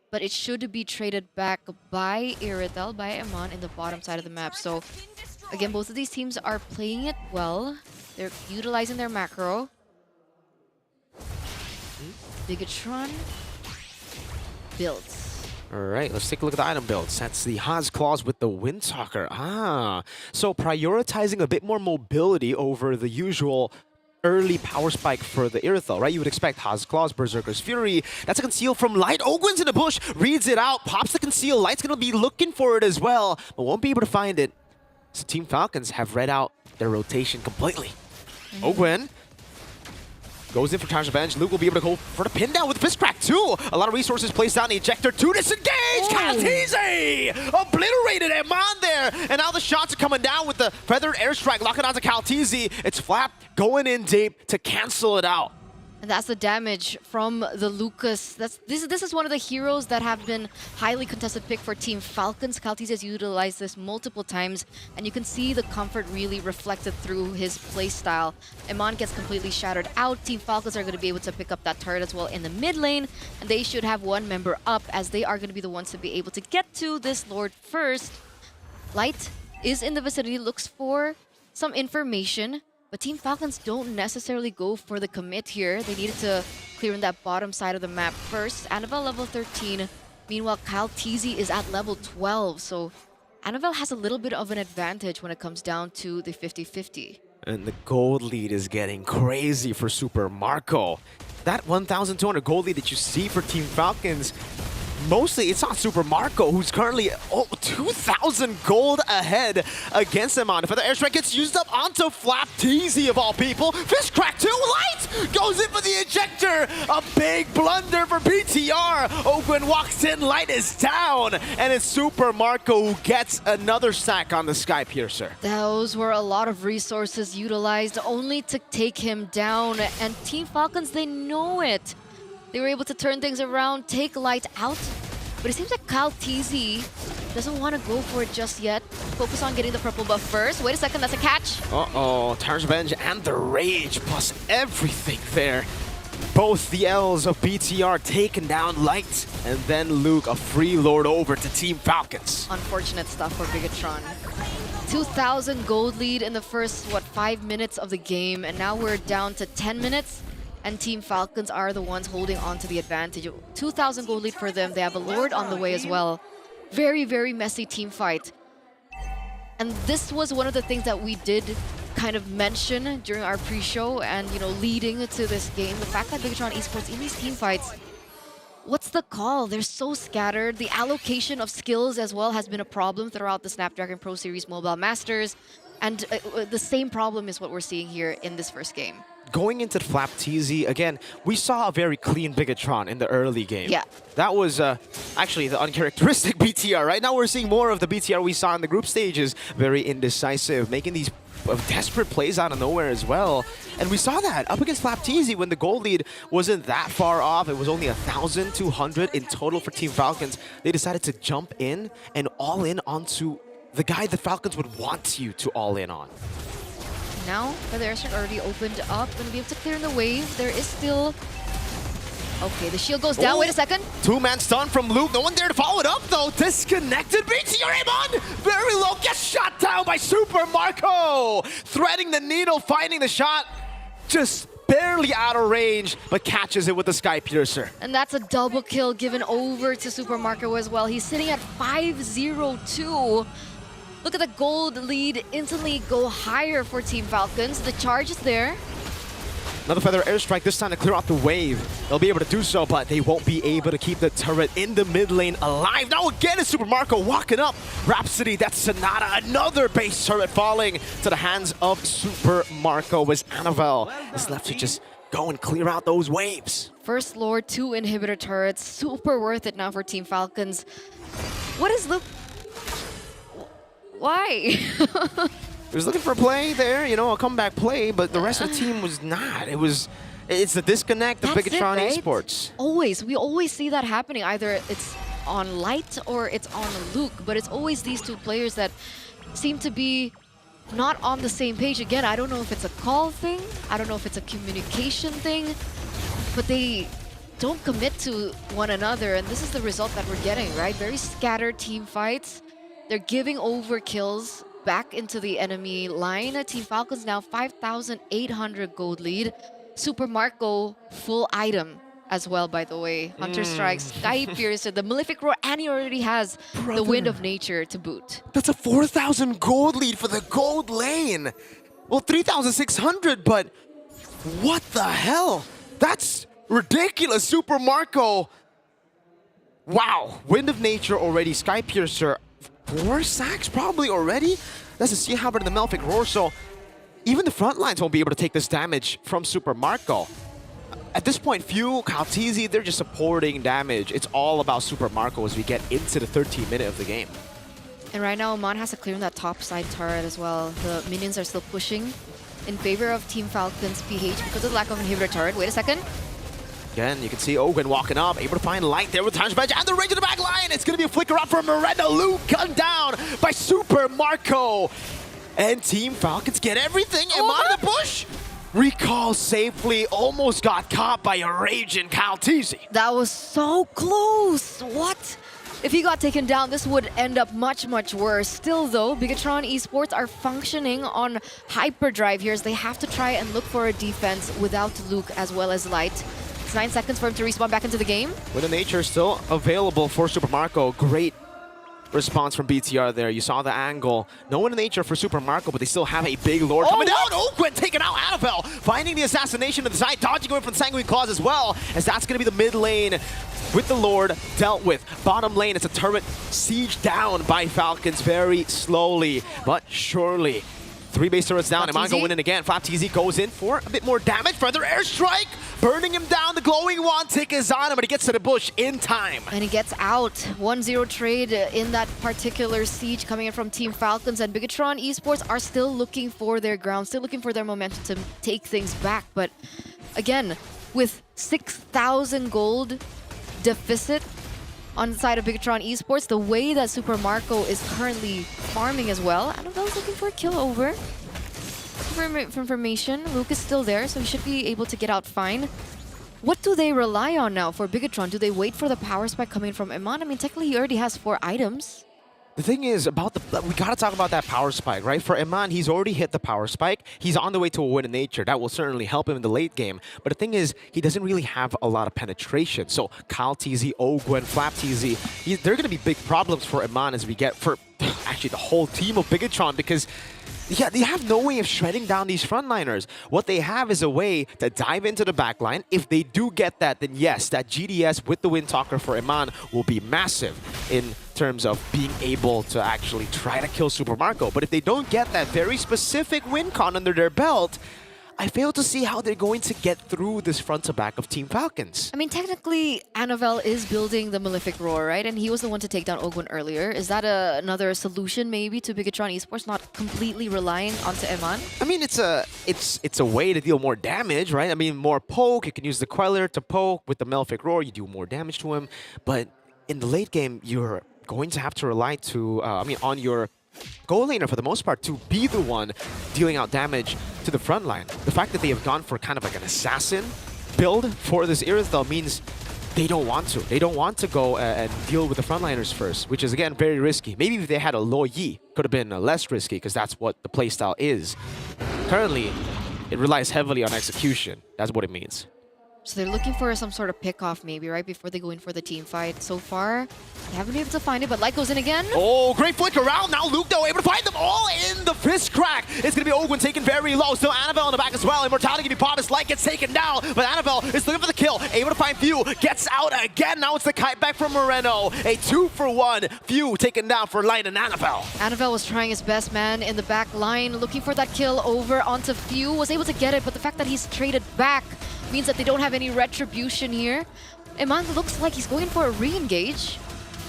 M: but it should be traded back by Iritel, by Amon in the bottom side of the map. So again, both of these teams are playing it well. They're utilizing their macro. Bigatron builds.
L: All right, let's take a look at the item builds. That's the Haas Claws with the Windtalker. So prioritizing a bit more mobility over the usual early power spike for the Irithel, right? You would expect Haas Claws, Berserker's Fury. That's a conceal from Light. Ogwen's in the bush, reads it out, pops the conceal. Light's going to be looking for it as well, but won't be able to find it. So Team Falcons have read out their rotation completely. Ogwen goes in for Charge Revenge. Luke will be able to go for the pin down with Fist Crack too. A lot of resources placed down the ejector to disengage. Kaltizi obliterated Amon there. And now the shots are coming down with the Feathered Airstrike locking onto Kaltizi. It's Flap going in deep to cancel it out.
M: And that's the damage from the Lucas. This is one of the heroes that have been highly contested pick for Team Falcons. Kaltiz has utilized this multiple times, and you can see the comfort really reflected through his playstyle. Amon gets completely shattered out. Team Falcons are going to be able to pick up that turret as well in the mid lane, and they should have one member up, as they are going to be the ones to be able to get to this Lord first. Light is in the vicinity, looks for some information. But Team Falcons don't necessarily go for the commit here. They needed to clear in that bottom side of the map first. Annabelle level 13. Meanwhile, Kyle Teasy is at level 12. So Annabelle has a little bit of an advantage when it comes down to the 50-50.
L: And the gold lead is getting crazy for Super Marco. That 1,200 gold lead that you see for Team Falcons, mostly it's on Super Marco, who's currently 2,000 gold ahead against him on. If the airstrike gets used up onto Flap Teasy of all people. Fist Crack 2, Light goes in for the ejector. A big blunder for BTR. Ogwen walks in, Light is down. And it's Super Marco who gets another sack on the Sky Piercer.
M: Those were a lot of resources utilized only to take him down. And Team Falcons, they know it. They were able to turn things around, take Light out. But it seems like Kyle Teasy doesn't want to go for it just yet. Focus on getting the purple buff first. Wait a second, that's a catch.
L: Uh-oh, Tar's Revenge and the Rage plus everything there. Both the L's of BTR taken down Light, and then Luke a free lord over to Team Falcons.
M: Unfortunate stuff for Bigatron. 2,000 gold lead in the first, 5 minutes of the game, and now we're down to 10 minutes. And Team Falcons are the ones holding on to the advantage. 2,000 gold lead for them. They have a Lord on the way as well. Very, very messy team fight. And this was one of the things that we did kind of mention during our pre-show and, leading to this game. The fact that Bigatron Esports in these team fights, what's the call? They're so scattered. The allocation of skills as well has been a problem throughout the Snapdragon Pro Series Mobile Masters. And the same problem is what we're seeing here in this first game.
L: Going into the Flap Teasy, again, we saw a very clean Bigatron in the early game.
M: Yeah.
L: That was actually the uncharacteristic BTR. Right now we're seeing more of the BTR we saw in the group stages. Very indecisive, making these desperate plays out of nowhere as well. And we saw that up against Flap Teasy when the gold lead wasn't that far off. It was only 1,200 in total for Team Falcons. They decided to jump in and all in onto the guy the Falcons would want you to all in on.
M: Now, the airstrike already opened up. Gonna be able to clear in the wave. There is still... Okay, the shield goes down. Wait a second.
L: Two-man stun from Luke. No one there to follow it up, though. Disconnected. BTR Amon! Very low. Gets shot down by Super Marco. Threading the needle, finding the shot. Just barely out of range, but catches it with the Sky Piercer.
M: And that's a double kill given over to Super Marco as well. He's sitting at 5-0-2. Look at the gold lead instantly go higher for Team Falcons. The charge is there.
L: Another Feather Airstrike, this time to clear out the wave. They'll be able to do so, but they won't be able to keep the turret in the mid lane alive. Now again, it's Super Marco walking up. Rhapsody, that's Sonata. Another base turret falling to the hands of Super Marco as Annabelle is left to just go and clear out those waves.
M: First Lord, 2 inhibitor turrets. Super worth it now for Team Falcons. What is Luke? Why?
L: He was looking for a play there, a comeback play, but the rest of the team was not. It's the disconnect of Bigatron Esports.
M: Always. We always see that happening. Either it's on Light or it's on Luke, but it's always these two players that seem to be not on the same page. Again, I don't know if it's a call thing, I don't know if it's a communication thing, but they don't commit to one another, and this is the result that we're getting, right? Very scattered team fights. They're giving over kills back into the enemy line. Team Falcons now 5,800 gold lead. Super Marco full item as well, by the way. Hunter Strike, Sky Piercer, the Malefic Roar, and he already has the Wind of Nature to boot.
L: That's a 4,000 gold lead for the gold lane. Well, 3,600, but what the hell? That's ridiculous. Super Marco. Wow. Wind of Nature already. Sky Piercer. 4 sacks probably already? That's a Sea Halberd and the Malefic Roar, so even the front lines won't be able to take this damage from Super Marco. At this point, Few, Kaltizi, they're just supporting damage. It's all about Super Marco as we get into the 13th minute of the game.
M: And right now, Oman has to clear that top side turret as well. The minions are still pushing in favor of Team Falcon's PH because of the lack of inhibitor turret. Wait a second.
L: Again, you can see Ogun walking up, able to find light there with the time badge and the range of the back line. It's going to be a flicker out for Miranda. Luke gunned down by Super Marco. And Team Falcons get everything. Iman in the bush. Recall safely, almost got caught by a raging Kaltizi.
M: That was so close. What? If he got taken down, this would end up much, much worse. Still though, Bigatron Esports are functioning on hyperdrive here as they have to try and look for a defense without Luke as well as Light. It's 9 seconds for him to respawn back into the game.
L: Wind of Nature still available for Super Marco. Great response from BTR there. You saw the angle. No Wind of Nature for Super Marco, but they still have a big Lord coming down. Oakwood taking out Annabelle, finding the assassination to the side, dodging away from the Sanguine Claws as well, as that's going to be the mid lane with the Lord dealt with. Bottom lane, it's a turret siege down by Falcons very slowly, but surely. 3 base turrets down, Iman go in again. Flap TZ goes in for a bit more damage. Further airstrike, burning him down. The glowing wand tick is on him, but he gets to the bush in time.
M: And he gets out. 1-0 trade in that particular siege coming in from Team Falcons. And Bigatron Esports are still looking for their ground, still looking for their momentum to take things back. But again, with 6,000 gold deficit on the side of Bigatron Esports, the way that Super Marco is currently farming as well. Annabelle's looking for a kill over. For information, Luke is still there, so he should be able to get out fine. What do they rely on now for Bigatron? Do they wait for the power spike coming from Iman? I mean, technically he already has 4 items.
L: The thing is, about we gotta talk about that power spike, right? For Iman, he's already hit the power spike. He's on the way to a Wind of Nature. That will certainly help him in the late game. But the thing is, he doesn't really have a lot of penetration. So Kyle TZ, Ogwen, Flap TZ, they're gonna be big problems for Iman as we get for actually the whole team of Bigatron, because yeah, they have no way of shredding down these frontliners. What they have is a way to dive into the backline. If they do get that, then yes, that GDS with the Wind Talker for Iman will be massive in terms of being able to actually try to kill Super Marco. But if they don't get that very specific win con under their belt, I fail to see how they're going to get through this front to back of Team Falcons.
M: I mean, technically, Annabelle is building the Malefic Roar, right? And he was the one to take down Ogwen earlier. Is that another solution maybe to Bigatron Esports not completely relying onto Iman?
L: I mean, it's a way to deal more damage, right? I mean, more poke. You can use the Queller to poke with the Malefic Roar. You do more damage to him. But in the late game, you're going to have to rely on your goal laner for the most part to be the one dealing out damage to the front line. The fact that they have gone for kind of like an assassin build for this Irithyll means they don't want to. They don't want to go and deal with the frontliners first, which is, again, very risky. Maybe if they had a Lo Yi, could have been less risky because that's what the playstyle is. Currently, it relies heavily on execution. That's what it means.
M: So they're looking for some sort of pick-off maybe, right, before they go in for the team fight. So far, they haven't been able to find it, but Light goes in again.
L: Oh, great flick around. Now Luke, though, able to find them all in the fist crack. It's going to be Ogwen taken very low. Still Annabelle in the back as well. Immortality can be popped. Light gets taken down, but Annabelle is looking for the kill. Able to find Few. Gets out again. Now it's the kite back from Moreno. A 2-for-1. Few taken down for Light and Annabelle.
M: Annabelle was trying his best, man, in the back line, looking for that kill over onto Few. Was able to get it, but the fact that he's traded back means that they don't have any retribution here. Iman looks like he's going for a re-engage.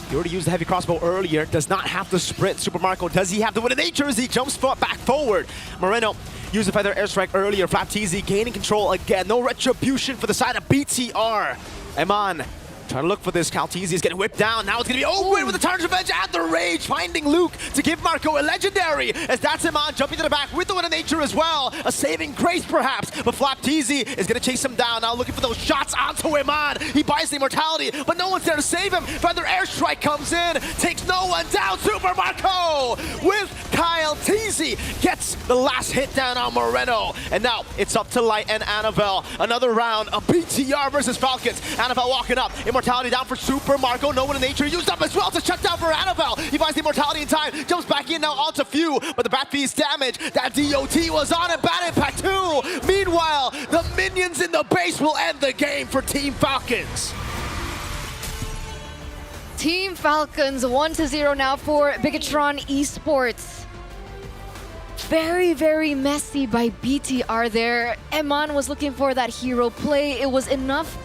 L: He already used the heavy crossbow earlier. Does not have to sprint. Super Marco, does he have the Wind of Nature as he jumps back forward? Moreno used the feather airstrike earlier. Flap TZ gaining control again. No retribution for the side of BTR. Iman Trying to look for this. Calteezy is getting whipped down. Now it's going to be Ogwin with the Tarn's Revenge and the Rage, finding Luke to give Marco a legendary, as that's him on, jumping to the back with the Wind of Nature as well. A saving grace, perhaps, but Flapteezy is going to chase him down now, looking for those shots onto Iman. He buys the immortality, but no one's there to save him. Feather Airstrike comes in, takes no one down. Super Marco with Kyle Teasy gets the last hit down on Moreno. And now it's up to Light and Annabelle. Another round of BTR versus Falcons. Annabelle walking up. Immortality down for Super Marco. No One in Nature used up as well to shut down for Annabelle. He finds the immortality in time. Jumps back in now onto Few. But the Bat Beast damage. That DOT was on it. Bad Impact 2. Meanwhile, the minions in the base will end the game for Team Falcons.
M: Team Falcons 1-0 now for Bigatron Esports. Very, very messy by BTR there. Eman was looking for that hero play. It was enough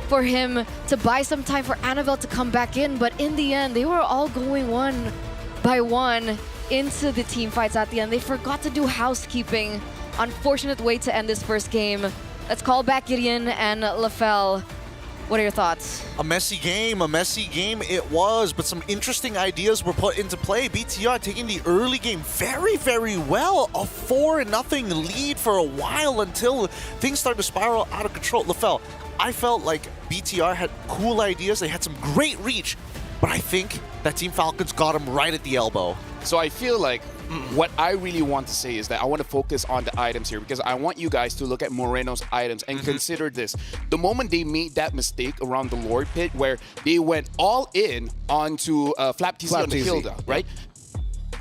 M: for him to buy some time for Annabelle to come back in, but in the end, they were all going one by one into the team fights at the end. They forgot to do housekeeping. Unfortunate way to end this first game. Let's call back Gideon and Lafell. What are your thoughts?
K: A messy game it was, but some interesting ideas were put into play. BTR taking the early game very, very well. A 4-0 lead for a while until things started to spiral out of control. Lafell, I felt like BTR had cool ideas. They had some great reach, but I think that Team Falcons got them right at the elbow.
E: So I feel like what I really want to say is that I want to focus on the items here, because I want you guys to look at Moreno's items and consider this. The moment they made that mistake around the Lord Pit where they went all in onto Flapteezy on the Hilda, right?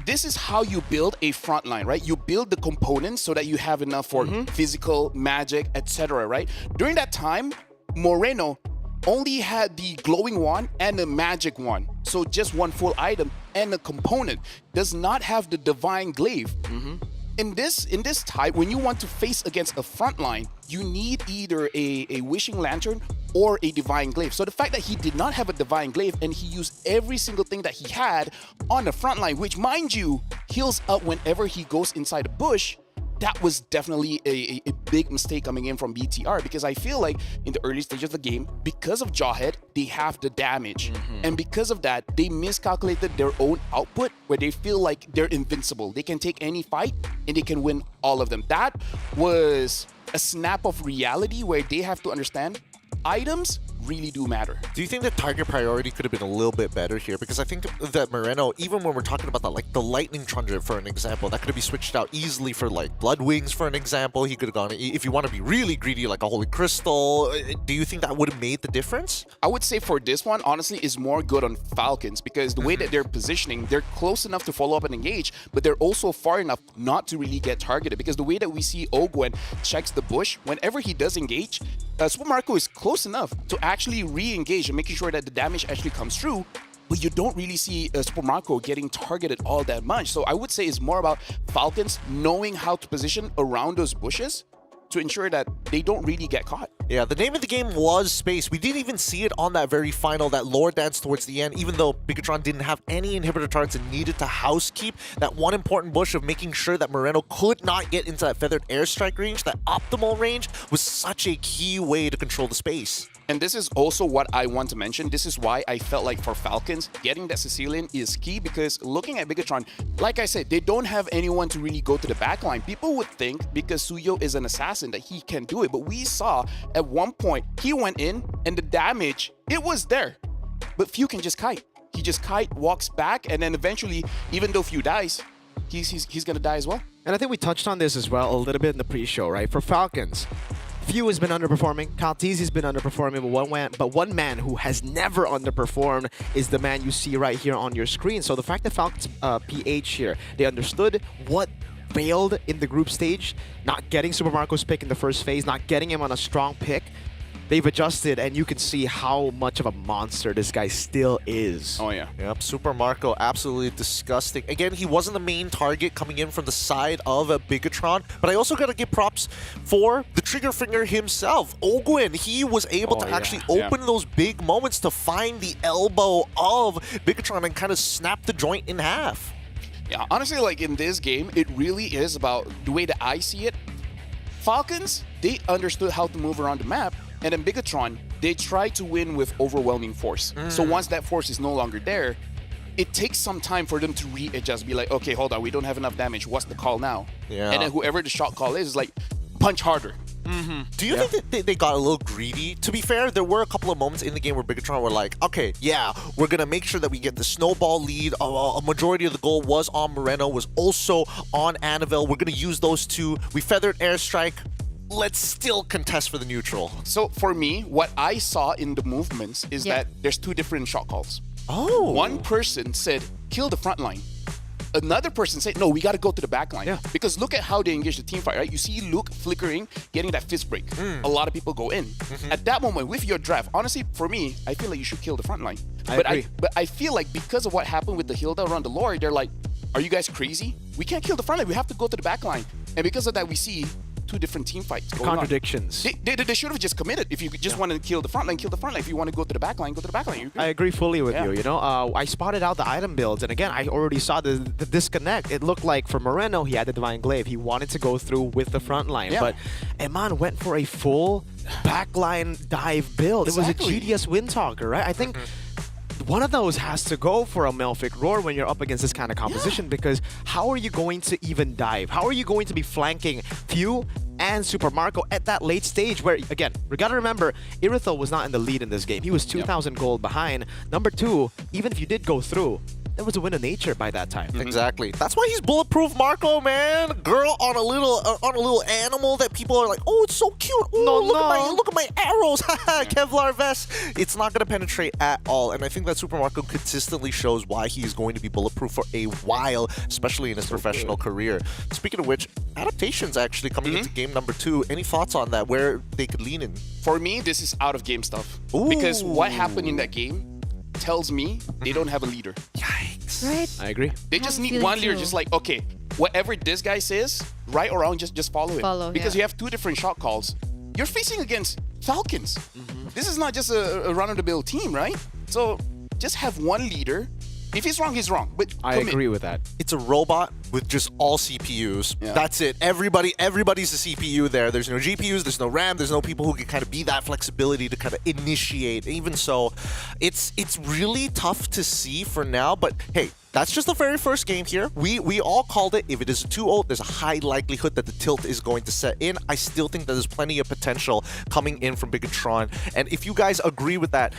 E: This is how you build a front line, right? You build the components so that you have enough for physical, magic, etc., right? During that time, Moreno only had the glowing wand and the magic wand. So just one full item and a component. Does not have the divine glaive. In this type, when you want to face against a front line, you need either a wishing lantern or a divine glaive. So the fact that he did not have a divine glaive and he used every single thing that he had on the front line, which mind you, heals up whenever he goes inside a bush, that was definitely a big mistake coming in from BTR, because I feel like in the early stage of the game, because of Jawhead, they have the damage. And because of that, they miscalculated their own output where they feel like they're invincible. They can take any fight and they can win all of them. That was a snap of reality where they have to understand items really do matter.
K: Do you think the target priority could have been a little bit better here? Because I think that Moreno, even when we're talking about that, like the Lightning Trundle for an example, that could be switched out easily for like Blood Wings for an example. He could have gone, if you want to be really greedy, like a Holy Crystal. Do you think that would have made the difference?
E: I would say for this one, honestly, is more good on Falcons, because the way that they're positioning, they're close enough to follow up and engage, but they're also far enough not to really get targeted, because the way that we see Ogwen checks the bush, whenever he does engage, Super Marco is close enough to actually re-engage and making sure that the damage actually comes through, but you don't really see Super Marco getting targeted all that much. So I would say it's more about Falcons knowing how to position around those bushes to ensure that they don't really get caught.
K: Yeah, the name of the game was Space. We didn't even see it on that very final, that lore dance towards the end, even though Bigatron didn't have any inhibitor targets and needed to housekeep that one important bush of making sure that Moreno could not get into that feathered airstrike range. That optimal range was such a key way to control the space.
E: And this is also what I want to mention. This is why I felt like for Falcons, getting that Sicilian is key, because looking at Bigatron, like I said, they don't have anyone to really go to the backline. People would think because Suyo is an assassin that he can do it, but we saw at one point he went in and the damage, it was there. But Few can just kite. He just kite, walks back, and then eventually, even though Few dies, he's gonna die as well.
L: And I think we touched on this as well a little bit in the pre-show, right? For Falcons, Few has been underperforming. Calteezy's been underperforming, but one man who has never underperformed is the man you see right here on your screen. So the fact that Falcons PH here, they understood what failed in the group stage, not getting Super Marco's pick in the first phase, not getting him on a strong pick. They've adjusted, and you can see how much of a monster this guy still is.
E: Oh, yeah.
K: Yep, Super Marco, absolutely disgusting. Again, he wasn't the main target coming in from the side of Bigatron, but I also got to give props for the trigger finger himself. Ogwin, he was able to actually open those big moments to find the elbow of Bigatron and kind of snap the joint in half.
E: Yeah, honestly, like in this game, it really is about the way that I see it. Falcons, they understood how to move around the map, And then Bigatron, they try to win with overwhelming force. So once that force is no longer there, it takes some time for them to readjust, be like, okay, hold on, we don't have enough damage. What's the call now?
K: Yeah.
E: And then whoever the shot call is like, punch harder.
K: Do you think that they got a little greedy? To be fair, there were a couple of moments in the game where Bigatron were like, okay, yeah, we're going to make sure that we get the snowball lead. A majority of the goal was on Moreno, was also on Annabelle. We're going to use those two. We feathered Airstrike. Let's still contest for the neutral.
E: So for me, what I saw in the movements is that there's two different shot calls.
K: Oh.
E: One person said, kill the front line. Another person said, no, we got to go to the back line. Because look at how they engage the team fight, right? You see Luke flickering, getting that fist break. A lot of people go in. At that moment, with your draft, honestly, for me, I feel like you should kill the front line. But I feel like because of what happened with the Hilda around the Lord, they're like, are you guys crazy? We can't kill the front line. We have to go to the back line. And because of that, we see two different team fights going
L: Contradictions.
E: on. They should have just committed. If you just want to kill the front line, kill the front line. If you want to go to the back line, go to the back line.
L: I agree fully with you. You know, I spotted out the item builds, and again, I already saw the disconnect. It looked like for Moreno, he had the Divine Glaive. He wanted to go through with the front line, but Eman went for a full backline dive build. It was a GDS Windtalker, right? I think one of those has to go for a Malefic Roar when you're up against this kind of composition, because how are you going to even dive? How are you going to be flanking Few and Super Marco at that late stage where, again, we gotta remember, Irithel was not in the lead in this game. He was 2,000 gold behind. Number two, even if you did go through, there was a win of nature by that time.
K: Exactly. That's why he's bulletproof, Marco, man. Girl on a little animal that people are like, oh, it's so cute. Oh, look at my arrows. Kevlar vest. It's not going to penetrate at all. And I think that Super Marco consistently shows why he's going to be bulletproof for a while, especially in his professional career. Speaking of which, adaptations actually coming into game number 2. Any thoughts on that? Where they could lean in?
E: For me, this is out of game stuff. Because what happened in that game tells me they don't have a leader.
K: Yikes.
M: Right?
L: I agree.
E: They just need one leader, just like, okay, whatever this guy says, right or wrong, just follow it. Because you have two different shot calls. You're facing against Falcons. This is not just a run-of-the-mill team, right? So just have one leader. If he's wrong, he's wrong. But
L: I agree with that.
K: It's a robot with just all CPUs. That's it. Everybody's a CPU there. There's no GPUs, there's no RAM, there's no people who can kind of be that flexibility to kind of initiate. Even so, it's really tough to see for now, but hey, that's just the very first game here. We all called it. If it is a 2-0, there's a high likelihood that the tilt is going to set in. I still think that there's plenty of potential coming in from Bigatron. And if you guys agree with that,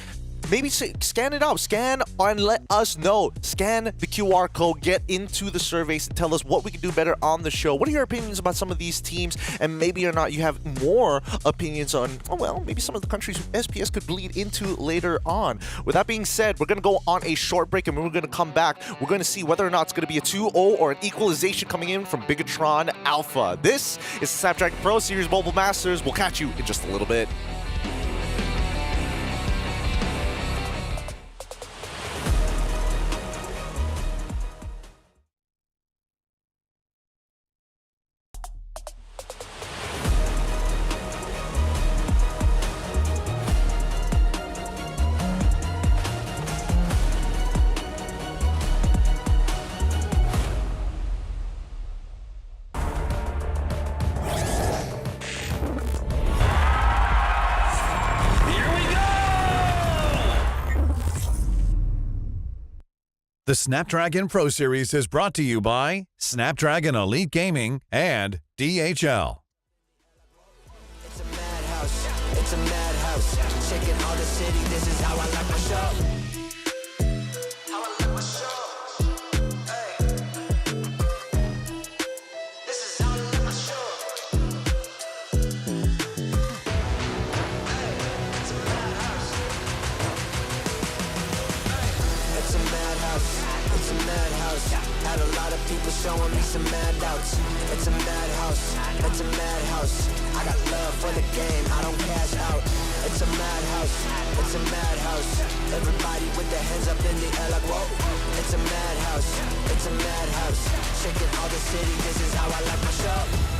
K: maybe scan it out. Scan and let us know. Scan the QR code. Get into the surveys and tell us what we can do better on the show. What are your opinions about some of these teams? And maybe or not you have more opinions on, oh, well, maybe some of the countries SPS could bleed into later on. With that being said, we're going to go on a short break, and we're going to come back. We're going to see whether or not it's going to be a 2-0 or an equalization coming in from Bigatron Alpha. This is Snapdragon Pro Series Mobile Masters. We'll catch you in just a little bit.
C: The Snapdragon Pro Series is brought to you by Snapdragon Elite Gaming and DHL.
B: It's a madhouse. It's a madhouse. Shaking all the city. This is how I like my show. How I like my show. Hey. This is how I like my show. Hey. It's a madhouse. It's a madhouse. It's a madhouse. Had a lot of people showing me some mad doubts. It's a madhouse. It's a madhouse. I got love for the game. I don't cash out. It's a madhouse. It's a madhouse. Everybody with their hands up in the air like whoa. It's a madhouse. It's a madhouse. Shaking all the city. This is how I like my show.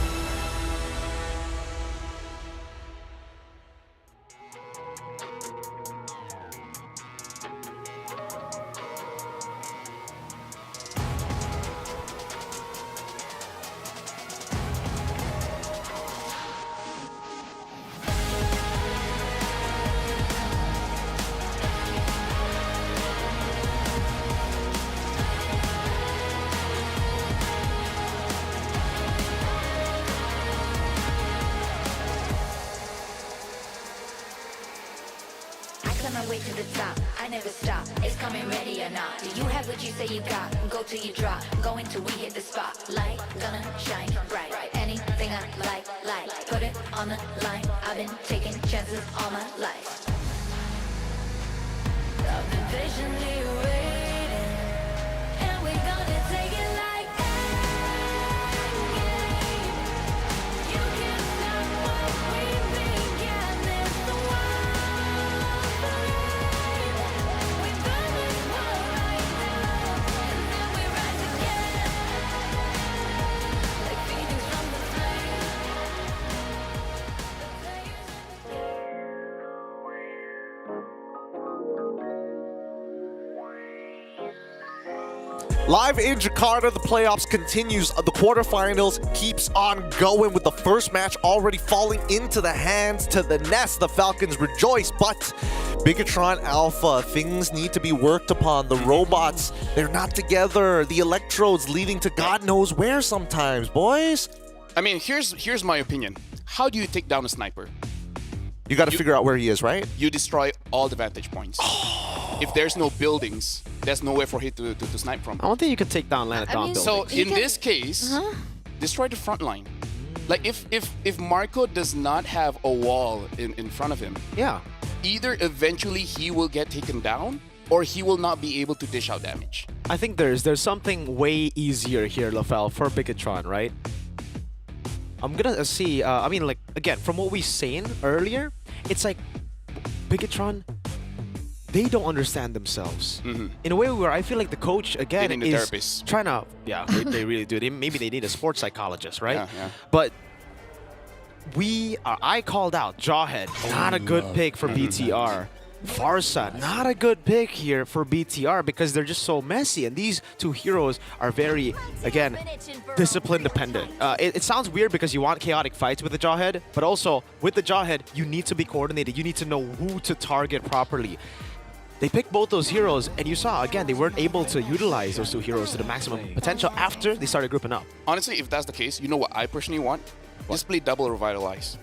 A: climb my way to the top. I never stop. It's coming ready or not. Do you have what you say you got? Go till you drop. Going till we hit the spotlight. Gonna shine bright. Anything I like. Put it on the line. I've been taking chances all my life. I've been patiently waiting, and we're gonna take it like endgame. You can't stop what we began. It's the wild flame. We burn this world right now, and then we rise again, like phoenix from the flame.
K: Live in Jakarta, the playoffs continues. The quarterfinals keeps on going with the first match already falling into the hands to the nest. The Falcons rejoice, but Bigatron Alpha, things need to be worked upon. The robots, they're not together. The electrodes leading to God knows where sometimes, boys.
E: I mean, here's my opinion. How do you take down a sniper?
K: You got to figure out where he is, right?
E: You destroy all the vantage points. If there's no buildings, there's nowhere for him to snipe from.
L: I don't think you could take down land down buildings.
E: So in this case, destroy the front line. Like if Marco does not have a wall in front of him, either eventually he will get taken down or he will not be able to dish out damage.
L: I think there's something way easier here, Lafel, for Bigatron, right? I'm gonna see, I mean, like, again, from what we've seen earlier, it's like Bigatron, they don't understand themselves. In a way where I feel like the coach, again, is trying to, they really do. Maybe they need a sports psychologist, right?
E: Yeah.
L: But I called out Jawhead, not a good pick for BTR. Farsa, not a good pick here for BTR because they're just so messy. And these two heroes are very, again, discipline dependent. It sounds weird because you want chaotic fights with the Jawhead, but also with the Jawhead, you need to be coordinated. You need to know who to target properly. They picked both those heroes, and you saw, again, they weren't able to utilize those two heroes to the maximum potential after they started grouping up.
E: Honestly, if that's the case, you know what I personally want? Just play double revitalize.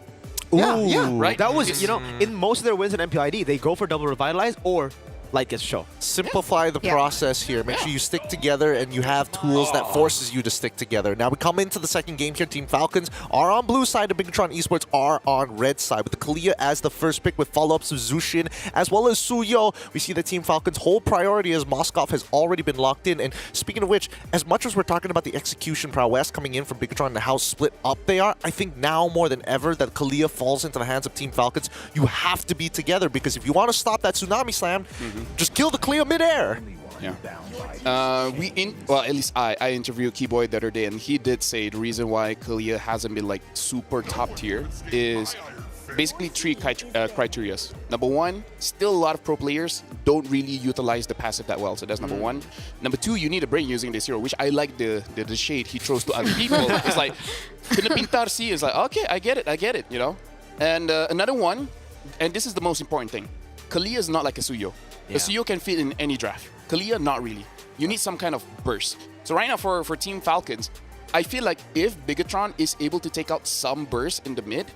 L: Yeah,
E: right.
L: That was, you know, in most of their wins in MPID, they go for double revitalize or light gets show.
K: Simplify the process here. Make sure you stick together and you have tools that forces you to stick together. Now we come into the second game here. Team Falcons are on blue side. The Bigatron Esports are on red side. With the Kalia as the first pick with follow-ups of Zushin as well as Suyo. We see the Team Falcons' whole priority as Moskov has already been locked in. And speaking of which, as much as we're talking about the execution prowess coming in from Bigatron and how split up they are, I think now more than ever that Kalia falls into the hands of Team Falcons. You have to be together because if you want to stop that Tsunami Slam, just kill the Kalia midair.
E: Yeah. Well, at least I interviewed Keyboy the other day, and he did say the reason why Kalia hasn't been like super top tier is basically three criteria. Number one, still a lot of pro players don't really utilize the passive that well, so that's number one. Number two, you need a brain using this hero, which I like the shade he throws to other people. It's like, "Kena pintar sih." It's like, okay, I get it, you know. And another one, and this is the most important thing, Kalia is not like a Suyo. A Suyo can fit in any draft. Kalia, not really. You need some kind of burst. So right now for Team Falcons, I feel like if Bigatron is able to take out some burst in the mid,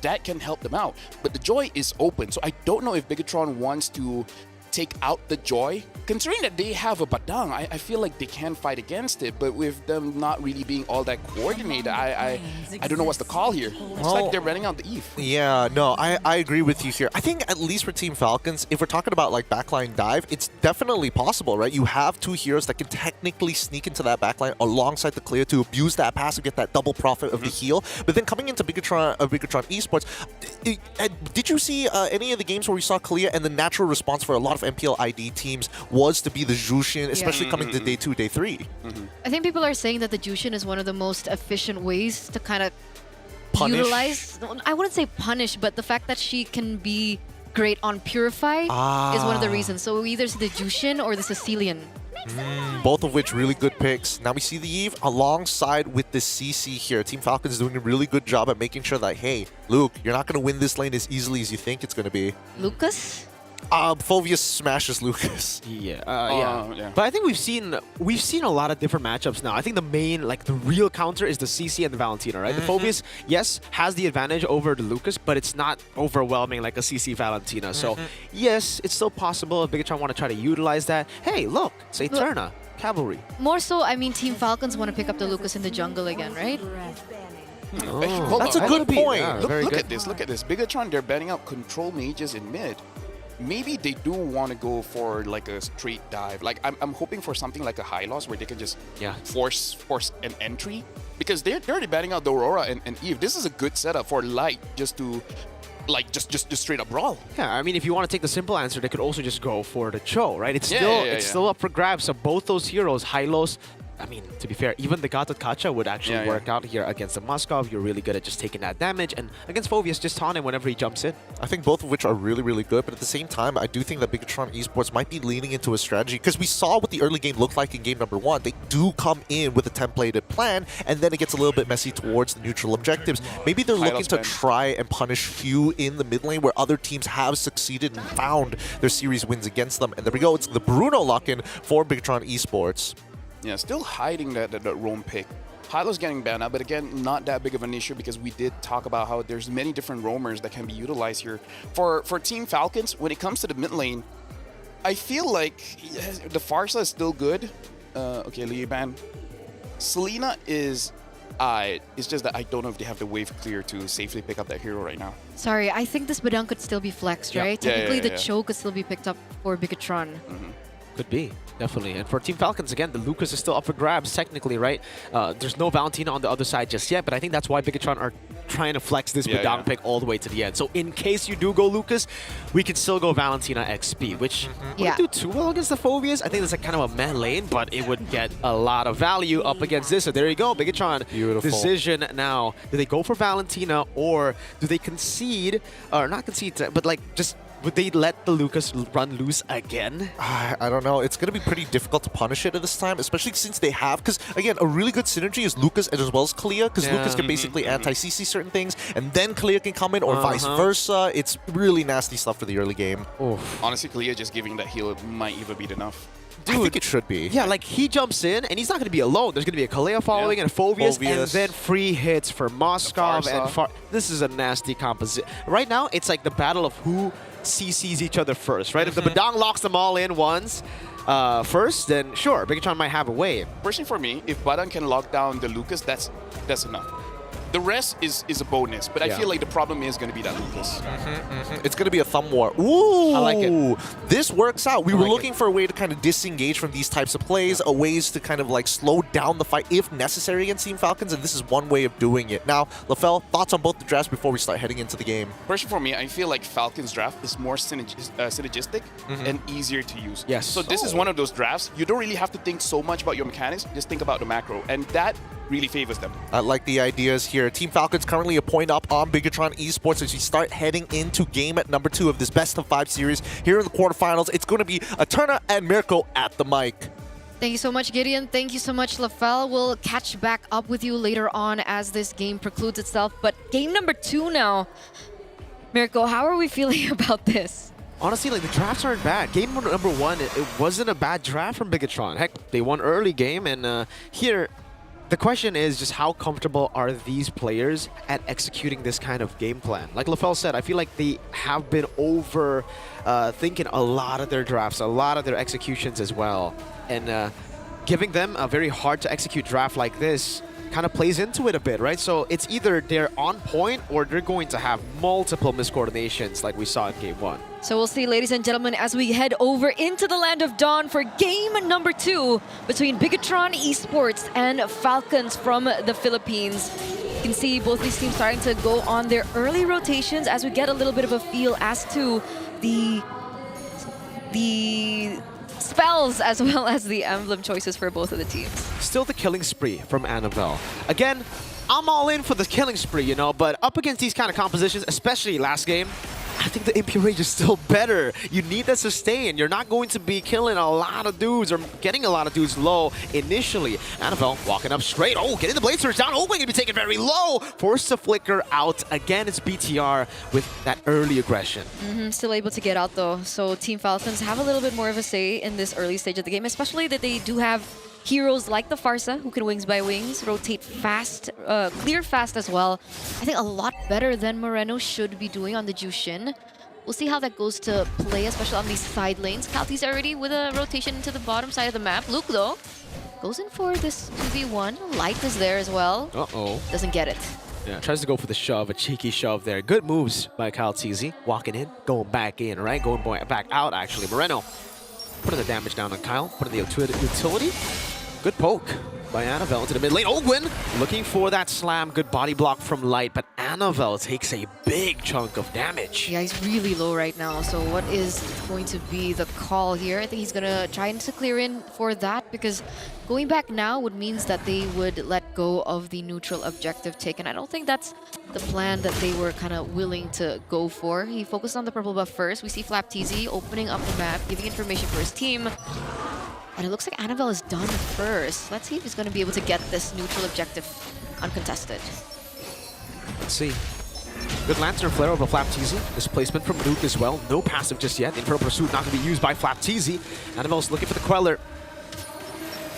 E: that can help them out. But the Joy is open, so I don't know if Bigatron wants to take out the Joy. Considering that they have a Badang, I feel like they can fight against it, but with them not really being all that coordinated, I don't know what's the call here. It's like they're running out the Eve.
K: Yeah, no, I agree with you here. I think at least for Team Falcons, if we're talking about like backline dive, it's definitely possible, right? You have two heroes that can technically sneak into that backline alongside the clear to abuse that pass and get that double profit of the heal. But then coming into Bigatron Esports, did you see any of the games where we saw Kalia and the natural response for a lot of MPL ID teams was to be the Jushin, especially coming to day 2, day 3?
M: I think people are saying that the Jushin is one of the most efficient ways to kind of utilize, I wouldn't say punish, but the fact that she can be great on Purify is one of the reasons. So we either see the Jushin or the Sicilian.
K: Both of which really good picks. Now we see the Eve alongside with the CC here. Team Falcons doing a really good job at making sure that, hey, Luke, you're not going to win this lane as easily as you think it's going to be.
M: Lucas?
K: Phoveus smashes Lucas.
L: Yeah. But I think we've seen a lot of different matchups now. I think the main, like the real counter is the CC and the Valentina, right? The Phoveus, yes, has the advantage over the Lucas, but it's not overwhelming like a CC Valentina. So yes, it's still possible if Bigatron want to try to utilize that. Hey, look, it's Eterna, Cavalry.
M: More so, I mean, Team Falcons want to pick up the Lucas in the jungle again, right?
K: That's a good point.
E: Look at this. Look at this. Bigatron, they're banning out control mages in mid. Maybe they do want to go for like a straight dive. Like I'm hoping for something like a high loss where they can just force an entry, because they're already banning out the Aurora and Eve. This is a good setup for Light just to like just straight up brawl.
L: Yeah, I mean, if you want to take the simple answer, they could also just go for the Cho, right? It's still up for grabs. So both those heroes, Hylos. I mean, to be fair, even the Gatot Kacha would actually work out here against the Moskov. You're really good at just taking that damage, and against Phoveus, just taunt him whenever he jumps in.
K: I think both of which are really, really good, but at the same time, I do think that Bigatron Esports might be leaning into a strategy, because we saw what the early game looked like in game number 1. They do come in with a templated plan, and then it gets a little bit messy towards the neutral objectives. Maybe they're looking to try and punish few in the mid lane where other teams have succeeded and found their series wins against them. And there we go, it's the Bruno lock-in for Bigatron Esports.
E: Yeah, still hiding that roam pick. Hylo's getting banned out, but again, not that big of an issue, because we did talk about how there's many different roamers that can be utilized here. For Team Falcons, when it comes to the mid lane, I feel like the Farsa is still good. Okay, Lee ban. Selena is it's just that I don't know if they have the wave clear to safely pick up that hero right now.
M: Sorry, I think this Badang could still be flexed, right? Technically, the Cho could still be picked up for Bigatron.
L: Could be, definitely. And for Team Falcons, again, the Lucas is still up for grabs, technically, right? There's no Valentina on the other side just yet, but I think that's why Bigatron are trying to flex this Badang pick all the way to the end. So in case you do go Lucas, we could still go Valentina XP, which wouldn't do too well against the Phoveus. I think it's like kind of a meh lane, but it would get a lot of value up against this. So there you go, Bigatron.
K: Beautiful.
L: Decision now. Do they go for Valentina, or do they concede, or not concede, but like just... Would they let the Lucas run loose again?
K: I don't know. It's going to be pretty difficult to punish it at this time, especially since they have... Because, again, a really good synergy is Lucas as well as Kalia, because Lucas can basically anti-CC certain things, and then Kalia can come in, or vice versa. It's really nasty stuff for the early game.
E: Honestly, Kalia just giving that heal might even be enough.
K: Dude, I think it should be.
L: Yeah, like he jumps in, and he's not going to be alone. There's going to be a Kalia following and a Phoveus, and then free hits for Moskov and This is a nasty composition. Right now, it's like the battle of who CCs each other first, right? If the Badang locks them all in once first, then sure, Bigatron might have a way.
E: Personally, for me, if Badang can lock down the Lucas, that's enough. The rest is a bonus, but I feel like the problem is going to be that Lucas.
K: It's going to be a thumb war. Ooh!
L: I like it.
K: This works out. We were looking for a way to kind of disengage from these types of plays, ways to kind of like slow down the fight if necessary against Team Falcons, and this is one way of doing it. Now, LaFell, thoughts on both the drafts before we start heading into the game?
E: Personally, for me, I feel like Falcons draft is more synergistic and easier to use.
L: Yes.
E: So this is one of those drafts. You don't really have to think so much about your mechanics. Just think about the macro, and that really favors them.
K: I like the ideas here. Team Falcons currently a point up on Bigatron Esports as we start heading into game at number 2 of this best-of-5 series. Here in the quarterfinals, it's going to be Eterna and Mirko at the mic.
M: Thank you so much, Gideon. Thank you so much, LaFell. We'll catch back up with you later on as this game precludes itself. But game number 2 now. Mirko, how are we feeling about this?
L: Honestly, like the drafts aren't bad. Game number 1, it wasn't a bad draft from Bigatron. Heck, they won early game, and here, the question is just how comfortable are these players at executing this kind of game plan? Like LaFell said, I feel like they have been over thinking a lot of their drafts, a lot of their executions as well. And giving them a very hard to execute draft like this kind of plays into it a bit, right? So it's either they're on point or they're going to have multiple miscoordinations like we saw in game 1.
M: So we'll see, ladies and gentlemen, as we head over into the Land of Dawn for game number 2 between Bigatron Esports and Falcons from the Philippines. You can see both these teams starting to go on their early rotations as we get a little bit of a feel as to the spells as well as the emblem choices for both of the teams.
L: Still the killing spree from Annabelle. Again, I'm all in for the killing spree, you know, but up against these kind of compositions, especially last game, I think the MP Rage is still better. You need that sustain. You're not going to be killing a lot of dudes or getting a lot of dudes low initially. Annabelle walking up straight. Oh, getting the Blade Surge down. Oh, going to be taken very low. Forced to flicker out. Again, it's BTR with that early aggression.
M: Still able to get out though. So Team Falcons have a little bit more of a say in this early stage of the game, especially that they do have heroes like the Farsa who can wings by wings, rotate fast, clear fast as well. I think a lot better than Moreno should be doing on the Jushin. We'll see how that goes to play, especially on these side lanes. Kalti's already with a rotation into the bottom side of the map. Luke though goes in for this 2v1. Light is there as well.
L: Uh-oh.
M: Doesn't get it.
L: Yeah, tries to go for the shove, a cheeky shove there. Good moves by Kaltizi. Walking in, going back in, right? Going back out, actually. Moreno putting the damage down on Kyle, putting the utility. Good poke by Annabelle into the mid lane. Ogwin looking for that slam. Good body block from Light, but Annabelle takes a big chunk of damage.
M: Yeah, he's really low right now. So what is going to be the call here? I think he's going to try to clear in for that because going back now would means that they would let go of the neutral objective taken. I don't think that's the plan that they were kind of willing to go for. He focused on the purple buff first. We see Flapteasy opening up the map, giving information for his team. And it looks like Annabelle is done first. Let's see if he's going to be able to get this neutral objective uncontested.
L: Let's see. Good Lantern Flare over Flapteasy. Displacement from Luke as well. No passive just yet. Infernal Pursuit not going to be used by Flapteasy. Annabelle's looking for the Queller.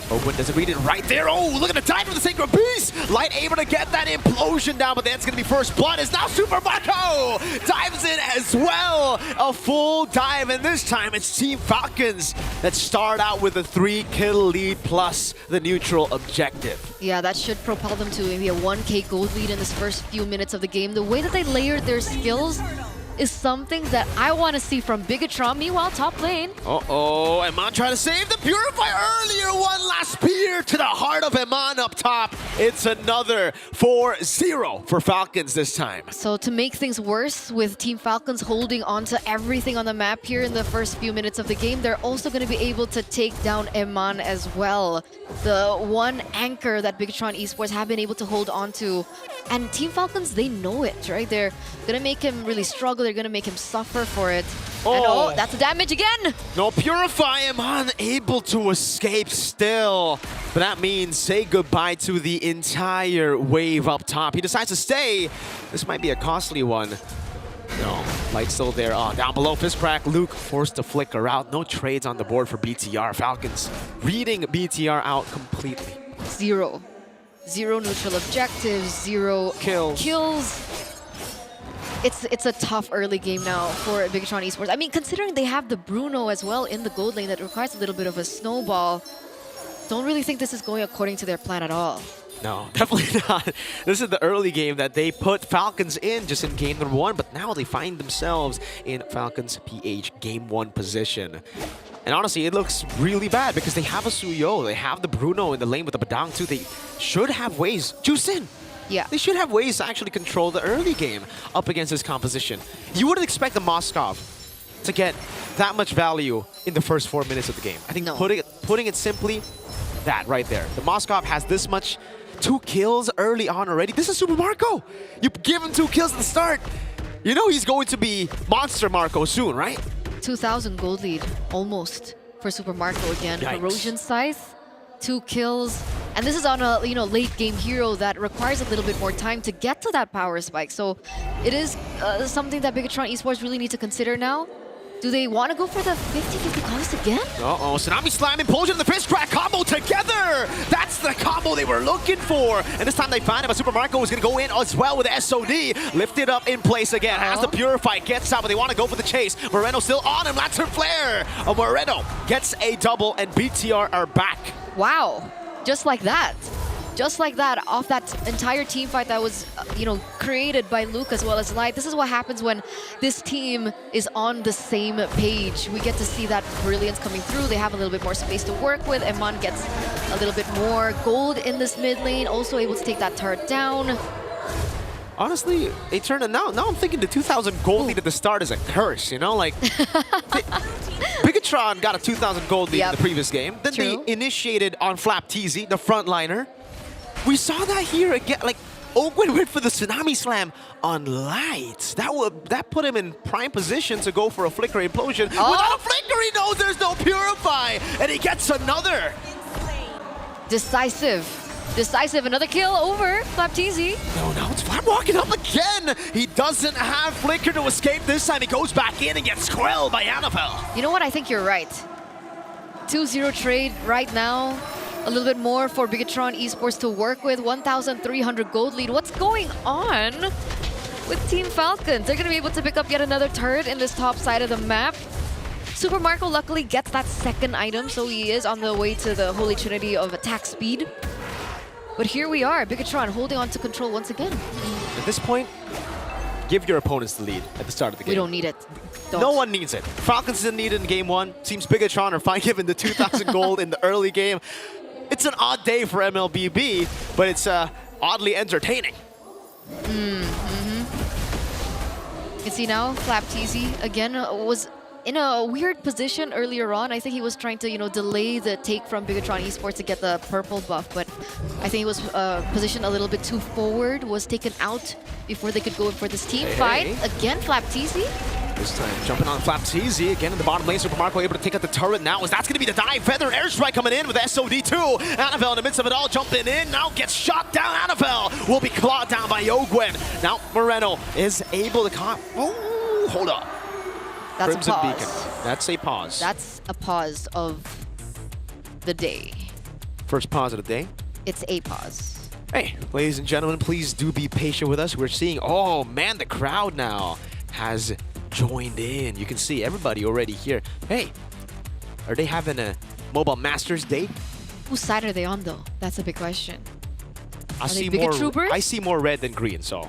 L: Ogwin doesn't read it right there. Oh, look at the dive from the Sacred Beast! Light able to get that implosion down, but that's going to be first blood. Is now Super Marco! Dives in as well. A full dive, and this time it's Team Falcons that start out with a 3-kill lead plus the neutral objective.
M: Yeah, that should propel them to maybe a 1k gold lead in this first few minutes of the game. The way that they layered their skills is something that I want to see from Bigatron. Meanwhile, top lane.
L: Uh-oh, Eman trying to save the Purify earlier. One last spear to the heart of Eman up top. It's another 4-0 for Falcons this time.
M: So to make things worse, with Team Falcons holding on to everything on the map here in the first few minutes of the game, they're also going to be able to take down Eman as well. The one anchor that Bigatron Esports have been able to hold on to. And Team Falcons, they know it, right? They're going to make him really struggle. They're going to make him suffer for it.
L: Oh.
M: And oh, that's the damage again.
L: No, Purify him, unable to escape still. But that means say goodbye to the entire wave up top. He decides to stay. This might be a costly one. No, Light's still there. Down below, Fist Crack. Luke forced to flicker out. No trades on the board for BTR. Falcons reading BTR out completely.
M: Zero neutral objectives, 0 kills. It's a tough early game now for Bigatron Esports. I mean, considering they have the Bruno as well in the gold lane that requires a little bit of a snowball, don't really think this is going according to their plan at all.
L: No, definitely not. This is the early game that they put Falcons in just in game number 1, but now they find themselves in Falcons PH game 1 position. And honestly, it looks really bad because they have a Suyo, they have the Bruno in the lane with the Badang too. They should have ways. Juicin!
M: Yeah.
L: They should have ways to actually control the early game up against this composition. You wouldn't expect the Moskov to get that much value in the first 4 minutes of the game. I think putting it simply, that right there. The Moskov has this much, 2 kills early on already. This is Super Marco! You give him 2 kills at the start. You know he's going to be Monster Marco soon, right?
M: 2,000 gold lead, almost, for Super Marco again.
L: Yikes.
M: Corrosion Scythe, 2 kills. And this is on a late game hero that requires a little bit more time to get to that power spike. So it is something that Bigatron Esports really need to consider now. Do they want to go for the 50-50 contest again?
L: Uh-oh, Tsunami Slam, Implosion, the Fist Crack combo together! That's the combo they were looking for! And this time they found it, but Super Marco is going to go in as well with the SOD. Lifted up in place again as the Purify gets out, but they want to go for the chase. Moreno still on him, Lantern Flare! Moreno gets a double, and BTR are back.
M: Wow, just like that. Just like that, off that entire team fight that was, created by Luke as well as Light. This is what happens when this team is on the same page. We get to see that brilliance coming through. They have a little bit more space to work with. Eman gets a little bit more gold in this mid lane, also able to take that turret down.
L: Honestly, they turned it now. Now I'm thinking the 2,000 gold lead at the start is a curse, like... Bigatron got a 2,000 gold lead in the previous game. Then they initiated on Flapteasy, the frontliner. We saw that here again. Ogwin went for the Tsunami Slam on Light. That put him in prime position to go for a Flicker Implosion. Without a Flicker, he knows there's no Purify, and he gets another.
M: Decisive. Decisive, another kill over Flapteezy.
L: No, now it's Flap walking up again. He doesn't have Flicker to escape this time. He goes back in and gets quelled by Annabelle.
M: You know what? I think you're right. 2-0 trade right now. A little bit more for Bigatron Esports to work with. 1,300 gold lead. What's going on with Team Falcons? They're going to be able to pick up yet another turret in this top side of the map. Super Marco luckily gets that second item, so he is on the way to the Holy Trinity of attack speed. But here we are, Bigatron holding on to control once again.
L: At this point, give your opponents the lead at the start of the game.
M: We don't need it.
L: No one needs it. Falcons didn't need it in game one. Seems Bigatron are fine given the 2,000 gold in the early game. It's an odd day for MLBB, but it's oddly entertaining.
M: You can see now, Flapteezy again was in a weird position earlier on. I think he was trying to, delay the take from Bigatron Esports to get the purple buff, but I think he was positioned a little bit too forward, was taken out before they could go in for this team fight. Again, Flapteezy.
L: This time jumping on Flapteezy again in the bottom lane. Super Marco able to take out the turret now. That's going to be the dive. Feather airstrike coming in with SOD2. Annabelle in the midst of it all jumping in. Now gets shot down. Annabelle will be clawed down by Ogwin. Now Moreno is able to oh, hold up.
M: That's
L: Crimson
M: a pause.
L: Beacon. That's a pause.
M: That's a pause of the day.
L: First pause of the day.
M: It's a pause.
L: Hey, ladies and gentlemen, please do be patient with us. We're seeing, oh man, the crowd now has joined in. You can see everybody already here. Hey, are they having a Mobile Masters Day?
M: Whose side are they on though? That's a big question.
L: I see more red than green, so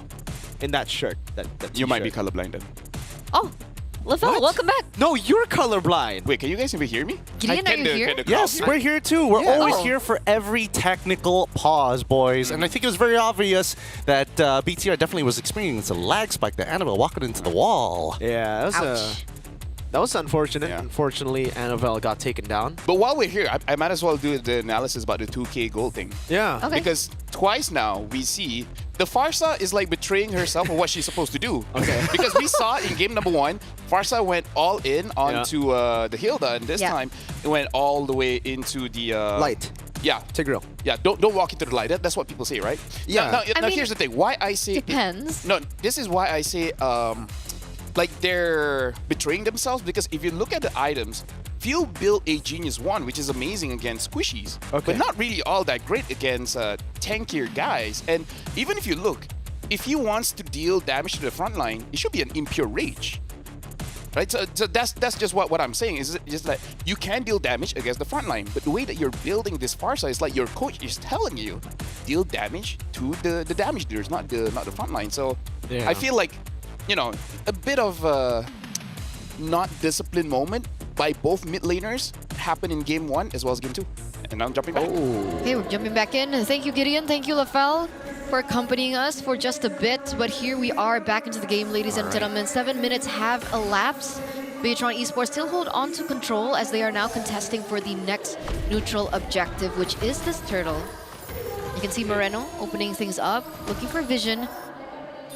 L: in that shirt. That
E: you might be colorblind then.
M: Oh, Lafelle, welcome back.
L: No, you're colorblind.
E: Wait, can you guys even hear me?
M: Gideon, are you here?
K: Yes, we're here too. We're always here for every technical pause, boys. And I think it was very obvious that BTR definitely was experiencing a lag spike. That Annabelle walking into the wall.
L: Yeah, that was unfortunate. Yeah. Unfortunately, Annabelle got taken down.
E: But while we're here, I might as well do the analysis about the 2K gold thing.
L: Yeah.
M: Okay.
E: Because twice now we see the Farsa is like betraying herself of what she's supposed to do.
L: Okay.
E: Because we saw in game number 1, Farsa went all in onto the Hilda, and this time it went all the way into the
L: light.
E: Yeah,
L: Tigreal.
E: Yeah, don't walk into the light. That's what people say, right?
L: Yeah.
E: Now here's the thing. Why I say
M: depends.
E: No, this is why I say like they're betraying themselves, because if you look at the items, Phil built a Genius 1, which is amazing against squishies, but not really all that great against tankier guys. And even if you look, if he wants to deal damage to the front line, it should be an Impure Rage. Right, so that's just what I'm saying. Is just like you can deal damage against the front line, but the way that you're building this Farsa is like your coach is telling you, deal damage to the damage dealers, not the front line. So I feel like, a bit of a not disciplined moment by both mid laners happened in game 1 as well as game 2. And now I'm jumping back.
M: Okay, we're jumping back in. Thank you, Gideon. Thank you, Lafelle, for accompanying us for just a bit. But here we are back into the game, ladies and gentlemen. 7 minutes have elapsed. Bigatron Esports still hold on to control as they are now contesting for the next neutral objective, which is this turtle. You can see Moreno opening things up, looking for vision.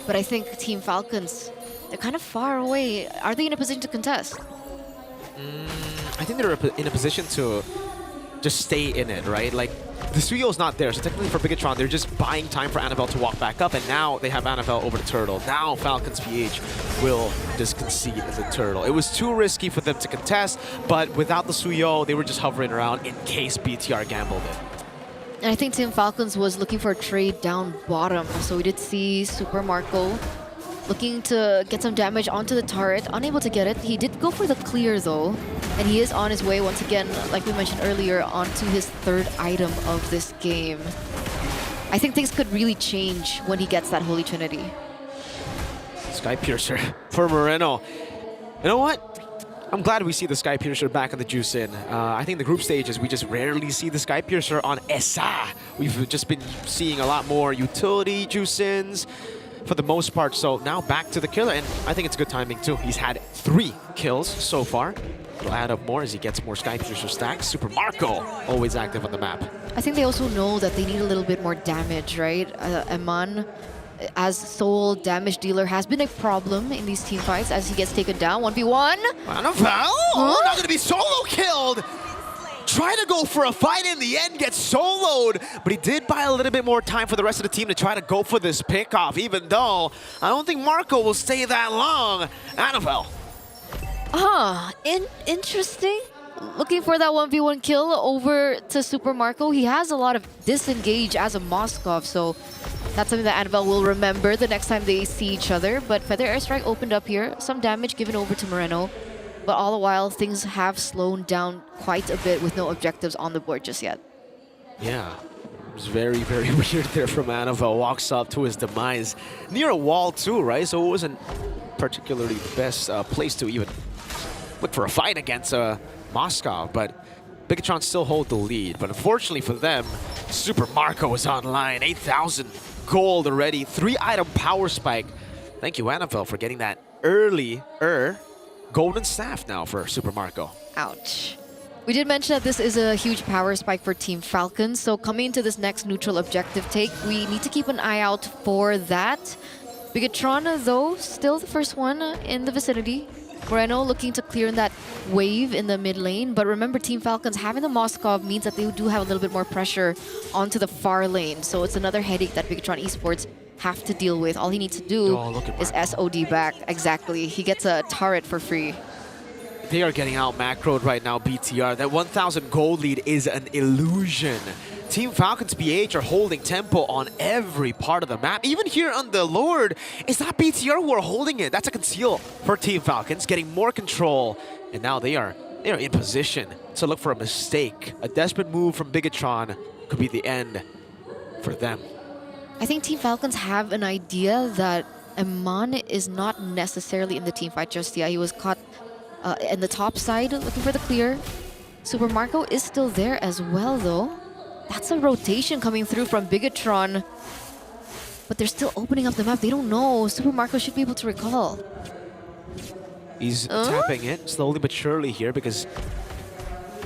M: But I think Team Falcons, they're kind of far away. Are they in a position to contest?
L: I think they're in a position to just stay in it, right? Like, the Suyo's not there, so technically for Bigatron, they're just buying time for Annabelle to walk back up, and now they have Annabelle over the turtle. Now Falcons PH will just concede the turtle. It was too risky for them to contest, but without the Suyo, they were just hovering around in case BTR gambled it.
M: And I think Team Falcons was looking for a trade down bottom. So we did see Super Marco looking to get some damage onto the turret. Unable to get it. He did go for the clear though. And he is on his way once again, like we mentioned earlier, onto his third item of this game. I think things could really change when he gets that Holy Trinity.
L: Sky Piercer for Moreno. You know what? I'm glad we see the Sky Piercer back on the Juice In. I think the group stages, we just rarely see the Sky Piercer on ESA. We've just been seeing a lot more utility Juice Ins. for the most part. So now back to the killer, and I think it's good timing too. He's had 3 kills so far. He'll add up more as he gets more Sky Piercer stacks. Super Marco, always active on the map.
M: I think they also know that they need a little bit more damage, right? Eman, as sole damage dealer, has been a problem in these team fights as he gets taken down. 1v1.
L: Anapel, not going to be solo killed. Trying to go for a fight in the end, gets soloed, but he did buy a little bit more time for the rest of the team to try to go for this pickoff, even though I don't think Marco will stay that long. Anapel.
M: Interesting. Looking for that 1v1 kill over to Super Marco. He has a lot of disengage as a Moskov, so that's something that Annabelle will remember the next time they see each other. But Feather Airstrike opened up here. Some damage given over to Moreno. But all the while, things have slowed down quite a bit with no objectives on the board just yet.
L: Yeah. It was very, very weird there from Annabelle. Walks up to his demise. Near a wall too, right? So it wasn't particularly the best place to even look for a fight against Moscow, but Bigatron still hold the lead. But unfortunately for them, Super Marco is online. 8,000 gold already. 3-item power spike. Thank you, Annabelle, for getting that early golden staff now for Super Marco.
M: Ouch. We did mention that this is a huge power spike for Team Falcons, so coming into this next neutral objective take, we need to keep an eye out for that. Bigatron, though, still the first one in the vicinity. Moreno looking to clear that wave in the mid lane, but remember, Team Falcons having the Moskov means that they do have a little bit more pressure onto the far lane, so it's another headache that Bigatron Esports have to deal with. All he needs to do is SOD back. Exactly. He gets a turret for free.
L: They are getting out macroed right now, BTR. That 1,000 gold lead is an illusion. Team Falcons BH are holding tempo on every part of the map. Even here on the Lord, it's not BTR who are holding it. That's a conceal for Team Falcons, getting more control. And now they are in position to look for a mistake. A desperate move from Bigatron could be the end for them.
M: I think Team Falcons have an idea that Eman is not necessarily in the team fight just yet. He was caught in the top side looking for the clear. Super Marco is still there as well, though. That's a rotation coming through from Bigatron. But they're still opening up the map. They don't know. Super Marco should be able to recall.
L: He's tapping it slowly but surely here, because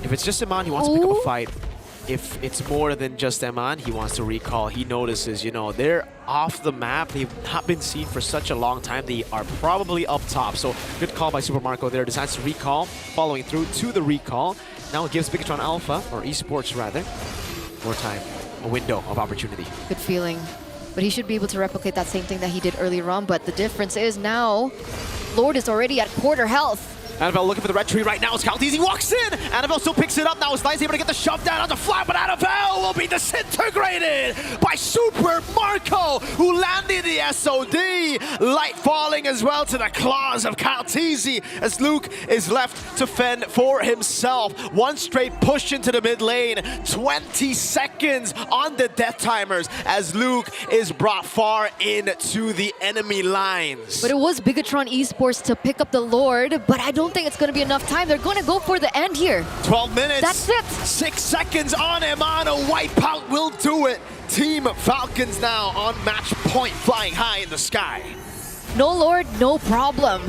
L: if it's just Eman, he wants to pick up a fight. If it's more than just Eman, he wants to recall. He notices, you know, they're off the map. They've not been seen for such a long time. They are probably up top. So good call by Super Marco there. Decides to recall, following through to the recall. Now it gives Bigatron Alpha, or esports rather, more time, a window of opportunity.
M: Good feeling. But he should be able to replicate that same thing that he did earlier on. But the difference is now, Lord is already at quarter health.
L: Annabelle looking for the red tree right now. Scout-Easy walks in. Annabelle still picks it up. Now Slice able to get the shove down on the flat, but Annabelle will be disintegrated by Super Marco, who landed the SOD. Light falling as well to the claws of Scout-Easy as Luke is left to fend for himself. One straight push into the mid lane. 20 seconds on the death timers as Luke is brought far into the enemy lines.
M: But it was Bigatron Esports to pick up the Lord, but I don't think it's going to be enough time. They're going to go for the end here.
L: 12 minutes.
M: That's it.
L: 6 seconds on Eman. A wipeout will do it. Team Falcons now on match point, flying high in the sky.
M: No Lord, no problem.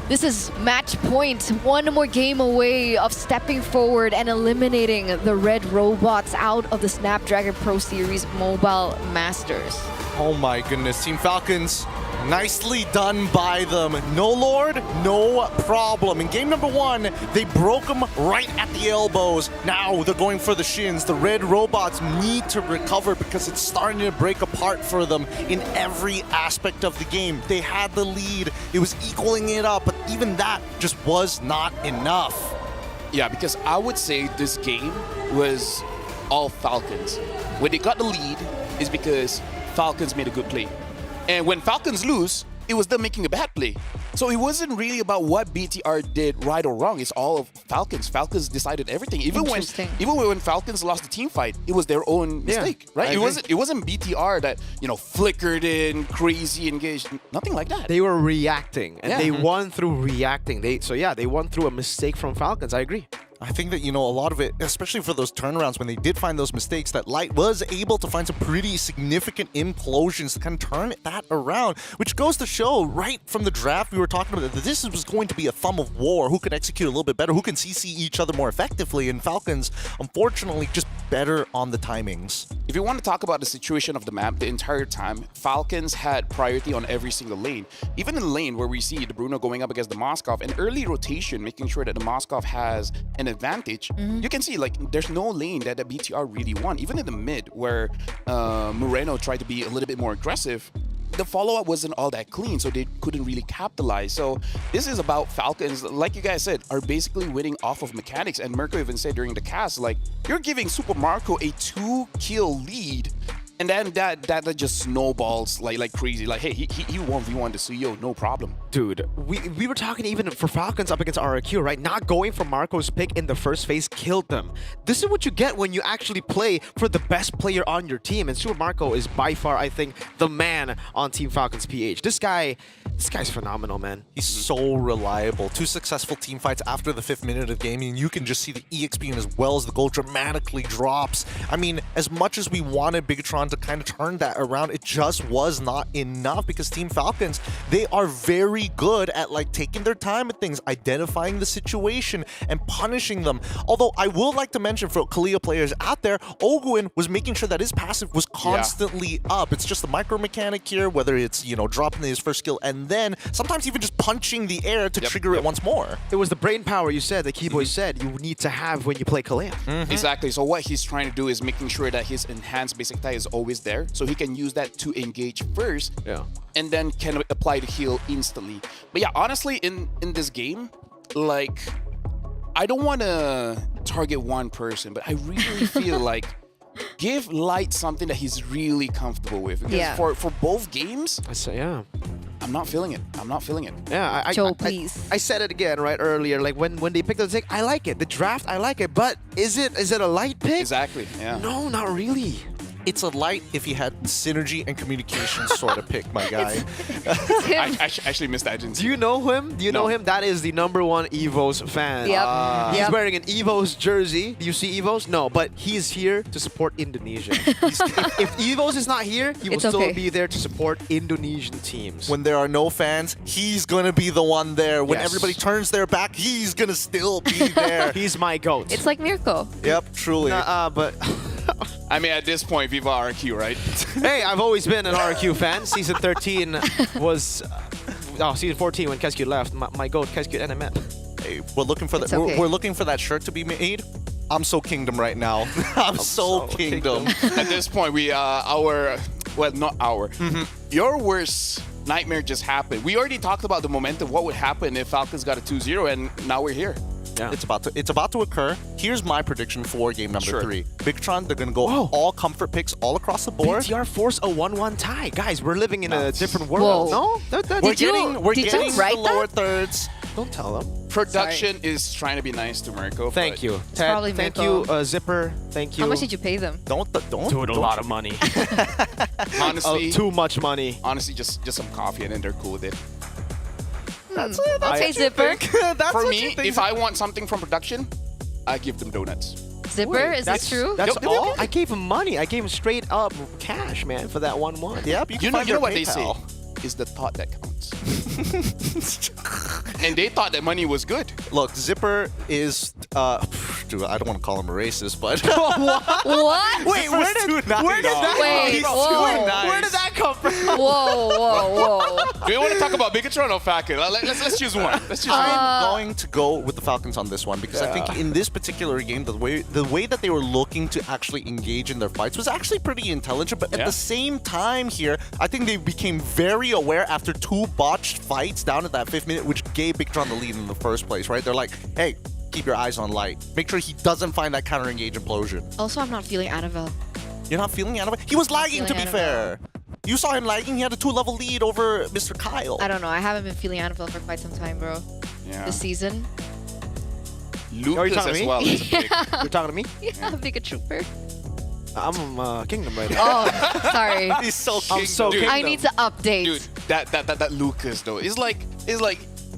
M: This is match point. One more game away of stepping forward and eliminating the red robots out of the Snapdragon Pro Series Mobile Masters.
K: Oh my goodness, Team Falcons, nicely done by them. No Lord, no problem. In game number 1, they broke them right at the elbows. Now they're going for the shins. The red robots need to recover because it's starting to break apart for them in every aspect of the game. They had the lead. It was equaling it up, but even that just was not enough.
E: Yeah, because I would say this game was all Falcons. When they got the lead is because Falcons made a good play. And when Falcons lose, it was them making a bad play. So it wasn't really about what BTR did right or wrong. It's all of Falcons. Falcons decided everything. Even when Falcons lost the team fight, it was their own mistake, right? It wasn't BTR that, you know, flickered in, crazy, engaged. Nothing like that.
L: They were reacting, and they won through reacting. They won through a mistake from Falcons. I agree.
K: I think that, a lot of it, especially for those turnarounds, when they did find those mistakes, that Light was able to find some pretty significant implosions to kind of turn that around, which goes to show right from the draft we were talking about that this was going to be a thumb of war. Who can execute a little bit better, who can CC each other more effectively, and Falcons, unfortunately, just better on the timings.
E: If you want to talk about the situation of the map, the entire time, Falcons had priority on every single lane. Even in the lane where we see the Bruno going up against the Moskov, an early rotation, making sure that the Moskov has an advantage, you can see like there's no lane that the BTR really won. Even in the mid where Moreno tried to be a little bit more aggressive, the follow-up wasn't all that clean, so they couldn't really capitalize. So this is about Falcons, like you guys said, are basically winning off of mechanics. And Mirko even said during the cast, like, you're giving Super Marco a 2-kill lead, and then that just snowballs like crazy. Like, hey, he 1v1 the CEO, no problem.
L: Dude, we were talking even for Falcons up against RRQ, right? Not going for Marco's pick in the first phase killed them. This is what you get when you actually play for the best player on your team. And Super Marco is by far, I think, the man on Team Falcons PH. This guy's phenomenal, man.
K: He's so reliable. 2 successful team fights after the 5th minute of gaming. You can just see the EXP and as well as the gold dramatically drops. I mean, as much as we wanted Bigatron to kind of turn that around, it just was not enough because Team Falcons, they are very good at like taking their time with things, identifying the situation and punishing them. Although I will like to mention for Kalia players out there, Oguin was making sure that his passive was constantly up. It's just the micro mechanic here, whether it's, dropping his first skill and then sometimes even just punching the air to trigger it once more.
L: It was the brain power you said, the Keyboy said, you need to have when you play Kalia.
E: Exactly. So what he's trying to do is making sure that his enhanced basic tie is always there, so he can use that to engage first, and then can apply the heal instantly. But yeah, honestly, in this game, like, I don't want to target one person, but I really feel like give Light something that he's really comfortable with. Because for both games, I'm not feeling it. I'm not feeling it.
L: Yeah, I said it again right earlier. Like when they picked the pick, I like it. The draft, I like it. But is it a Light pick?
E: Exactly. Yeah.
L: No, not really.
K: It's a Light if he had synergy and communication sort of pick, my guy.
E: I actually missed that.
L: Do you know him? Do you know him? That is the #1 EVOS fan. He's wearing an EVOS jersey. Do you see EVOS? No, but he's here to support Indonesia. if EVOS is not here, he will still be there to support Indonesian teams.
K: When there are no fans, he's going to be the one there. When everybody turns their back, he's going to still be there.
L: He's my goat.
M: It's like Mirko.
K: Yep, truly.
L: But...
E: I mean, at this point, Viva RQ, right?
L: Hey, I've always been an RQ fan. Season 13 was... season 14 when Keskyut left. My goat, Keskyut NMF.
K: Hey, we're looking for that. We're looking for that shirt to be made. I'm so Kingdom right now. I'm so Kingdom.
E: At this point, your worst nightmare just happened. We already talked about the momentum, what would happen if Falcons got a 2-0, and now we're here.
K: Yeah. It's about to occur. Here's my prediction for game number 3. Bigatron, they're gonna go all comfort picks all across the board.
L: BTR force a 1-1 tie. Guys, we're living in a different world.
M: Whoa.
L: No?
K: We're getting the lower thirds.
L: Don't tell them.
E: Production is trying to be nice to Mirko.
L: Thank you.
M: Ted,
L: thank you, Zipper. Thank you.
M: How much did you pay them?
K: Don't
L: Dude, a lot of money.
E: Honestly,
L: too much money.
E: Honestly, just some coffee and then they're cool with it.
L: That's
M: okay, Zipper.
E: For me, if I want something from production, I give them donuts.
M: Zipper, is this true?
L: That's all? I gave him money. I gave him straight up cash, man, for that 1-1.
K: Yep,
E: You know what they say is the thought that counts. And they thought that money was good.
K: Look, Zipper is, dude, I don't want to call him a racist, but...
M: What?
L: Wait, where did that come from?
M: Whoa.
E: Do you want to talk about Bigatron or Falcon? Let's choose one.
K: I'm going to go with the Falcons on this one because I think in this particular game, the way that they were looking to actually engage in their fights was actually pretty intelligent. But at the same time here, I think they became very aware after 2 botched fights down at that 5th minute, which gave Bigatron the lead in the first place, right? They're like, hey, keep your eyes on Light. Make sure he doesn't find that counter-engage implosion.
M: Also, I'm not feeling Annabelle.
K: You're not feeling Annabelle? He was lagging, to be fair. You saw him lagging. He had a 2-level lead over Mr. Kyle.
M: I don't know. I haven't been feeling Annabelle for quite some time, bro.
E: Yeah.
M: This season.
E: Lucas as well.
L: You're talking to me?
M: Yeah, big a trooper.
L: I'm Kingdom right now.
M: Oh, sorry.
K: He's so Kingdom.
L: I'm so Kingdom.
M: I need to update.
E: Dude, that Lucas though is like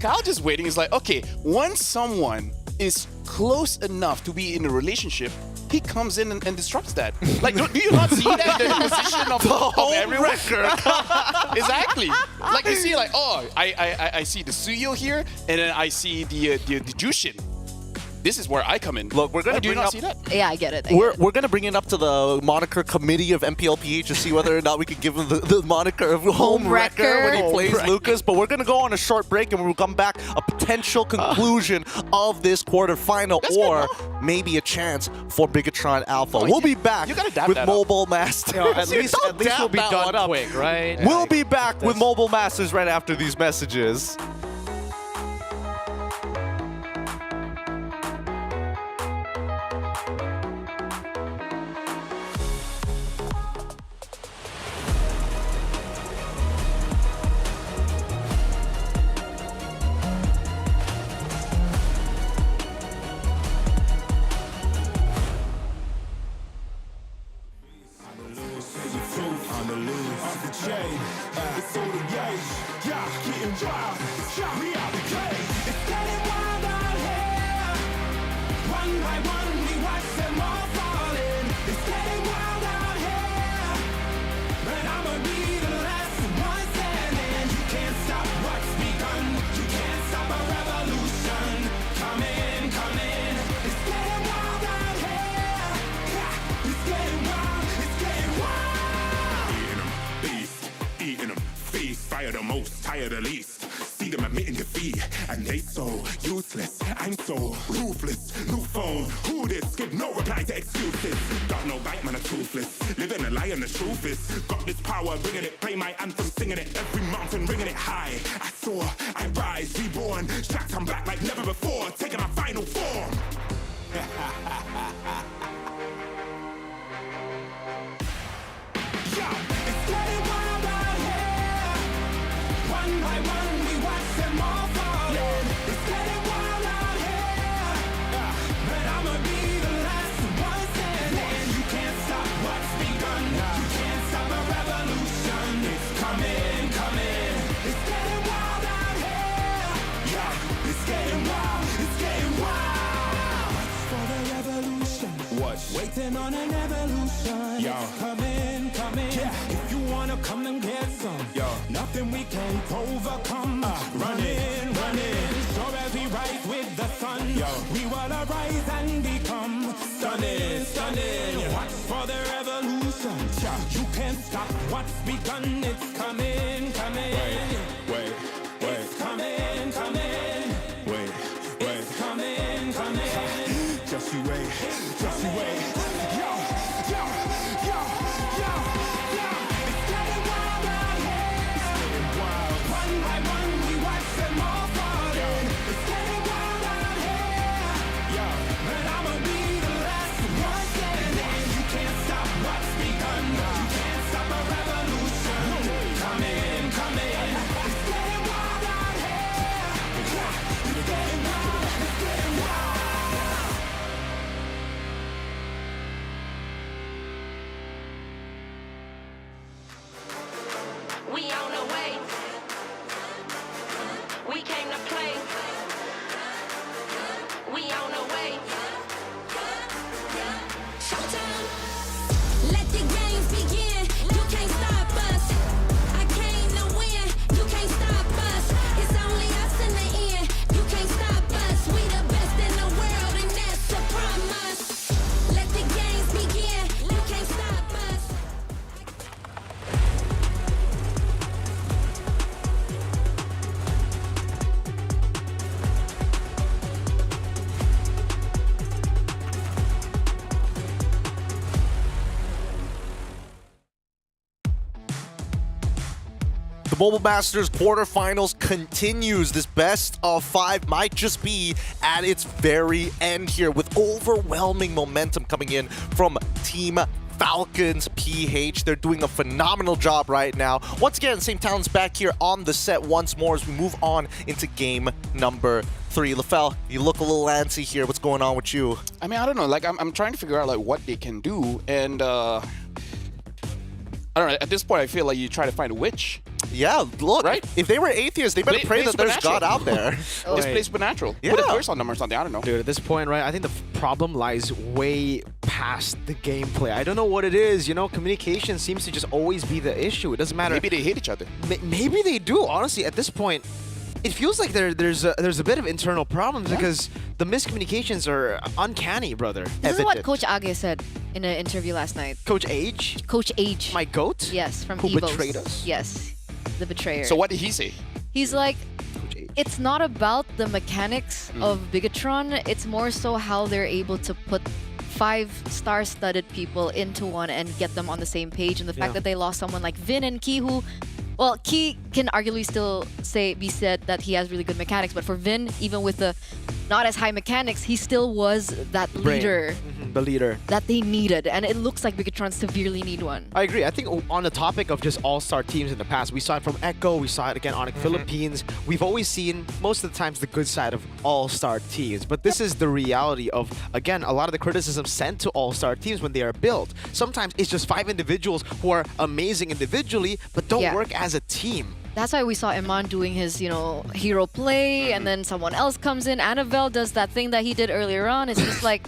E: Kyle just waiting. He's like, okay, once someone is close enough to be in a relationship, he comes in and disrupts that. Like, do you not see that in the position of everyone? Exactly. Like you see, like, oh, I see the Suyo here, and then I see the Jushin. This is where I come in.
K: Look, we're gonna
E: do you
K: bring
E: not
K: up.
E: see that?
M: Yeah, I get it.
K: We're gonna bring it up to the moniker committee of MPLPH to see whether or not we can give him the moniker of home wrecker when he plays Lucas. But we're gonna go on a short break, and when we come back, a potential conclusion of this quarterfinal, or maybe a chance for Bigatron Alpha. We'll be back with Mobile Masters.
L: At least we'll be done quick, right?
K: We'll be back with Mobile Masters right after these messages.
S: The most, tired the least. See them admitting defeat, and they so useless. I'm so ruthless. New phone, who this? Give no reply to excuses. Got no bite, man, a toothless. Living a lie and the truth is. Got this power, bringing it. Play my anthem, singing it. Every mountain, ringing it high. I soar, I rise, reborn. Strapped, I'm back like never before. Taking my final form. It's getting wild out here. One by one, we watch them all falling. It's getting wild out here. But I'ma be the last one standing. You can't stop what's begun. You can't stop a revolution. It's coming, coming. It's getting wild out here. Yeah, it's getting wild. It's getting wild. For the revolution. What? Waiting on an evolution. Yo. It's coming, coming. Yeah. If you wanna come and get some. Yo. Nothing we can't overcome. Running, running. Sure as we rise with the sun. Yo. We will arise and become stunning, stunning. Watch for the revolution. You can't stop what's begun. It's coming, coming. Wait. It's coming, coming. Wait. It's coming, coming. Just you wait. Just you wait. Yo. It's getting wild out here. One by one, we watch them all falling. It's getting wild out here. But I'ma be the last one standing. You can't stop what's begun. You can't stop a revolution. Coming, coming. It's getting wild out here. It's getting wild. It's getting wild.
A: We on the way. We came to play. We on the way.
T: Showtime. Let the games begin. You can't stop us. I came to win. You can't stop us. It's only us in the end. You can't stop us. We the best in the world, and that's a promise. Let the games begin. You can't stop us.
K: The Mobile Masters quarterfinals continues. This best of 5 might just be at its very end here, with overwhelming momentum coming in from Team Falcons PH. They're doing a phenomenal job right now. Once again, same talents back here on the set once more as we move on into game number 3. LaFell, you look a little antsy here. What's going on with you?
E: I mean, I don't know. Like, I'm trying to figure out like what they can do, and I don't know. At this point, I feel like you try to find a witch.
K: Yeah, look,
E: Right?
K: if they were atheists, they better
E: Play-
K: pray
E: play
K: that there's God
E: Supernatural.
K: out there.
E: Just play Supernatural.
K: Yeah.
E: Put a curse on them or something. I don't know.
L: Dude, at this point, right, I think the problem lies way past the gameplay. I don't know what it is. You know, communication seems to just always be the issue. It doesn't matter.
E: Maybe they hate each other.
L: Maybe they do. Honestly, at this point, it feels like there's a bit of internal problems because the miscommunications are uncanny, brother.
M: This is what Coach Age said in an interview last night.
L: Coach Age?
M: Coach Age.
L: My goat?
M: Yes, from
L: Who
M: Evos.
L: betrayed us?
M: Yes, the betrayer.
E: So what did he say?
M: He's like, it's not about the mechanics of Bigatron. It's more so how they're able to put 5 star-studded people into one and get them on the same page. And the fact that they lost someone like Vin and Ki, who, well, Ki can arguably still be said that he has really good mechanics, but for Vin, even with the not as high mechanics, he still was that leader
L: The leader.
M: that they needed. And it looks like Bigatron severely need one.
L: I agree. I think on the topic of just all-star teams in the past, we saw it from Echo, we saw it again on Philippines. We've always seen, most of the times, the good side of all-star teams. But this is the reality of, again, a lot of the criticism sent to all-star teams when they are built. Sometimes it's just 5 individuals who are amazing individually, but don't work as a team.
M: That's why we saw Iman doing his, hero play, and then someone else comes in. Annabelle does that thing that he did earlier on. It's just like,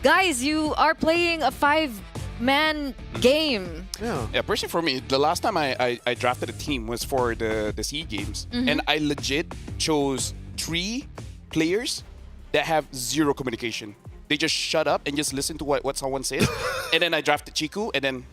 M: guys, you are playing a 5-man game.
E: Yeah, personally for me, the last time I drafted a team was for the SEA Games. And I legit chose 3 players that have 0 communication. They just shut up and just listen to what someone says. And then I drafted Chiku, and then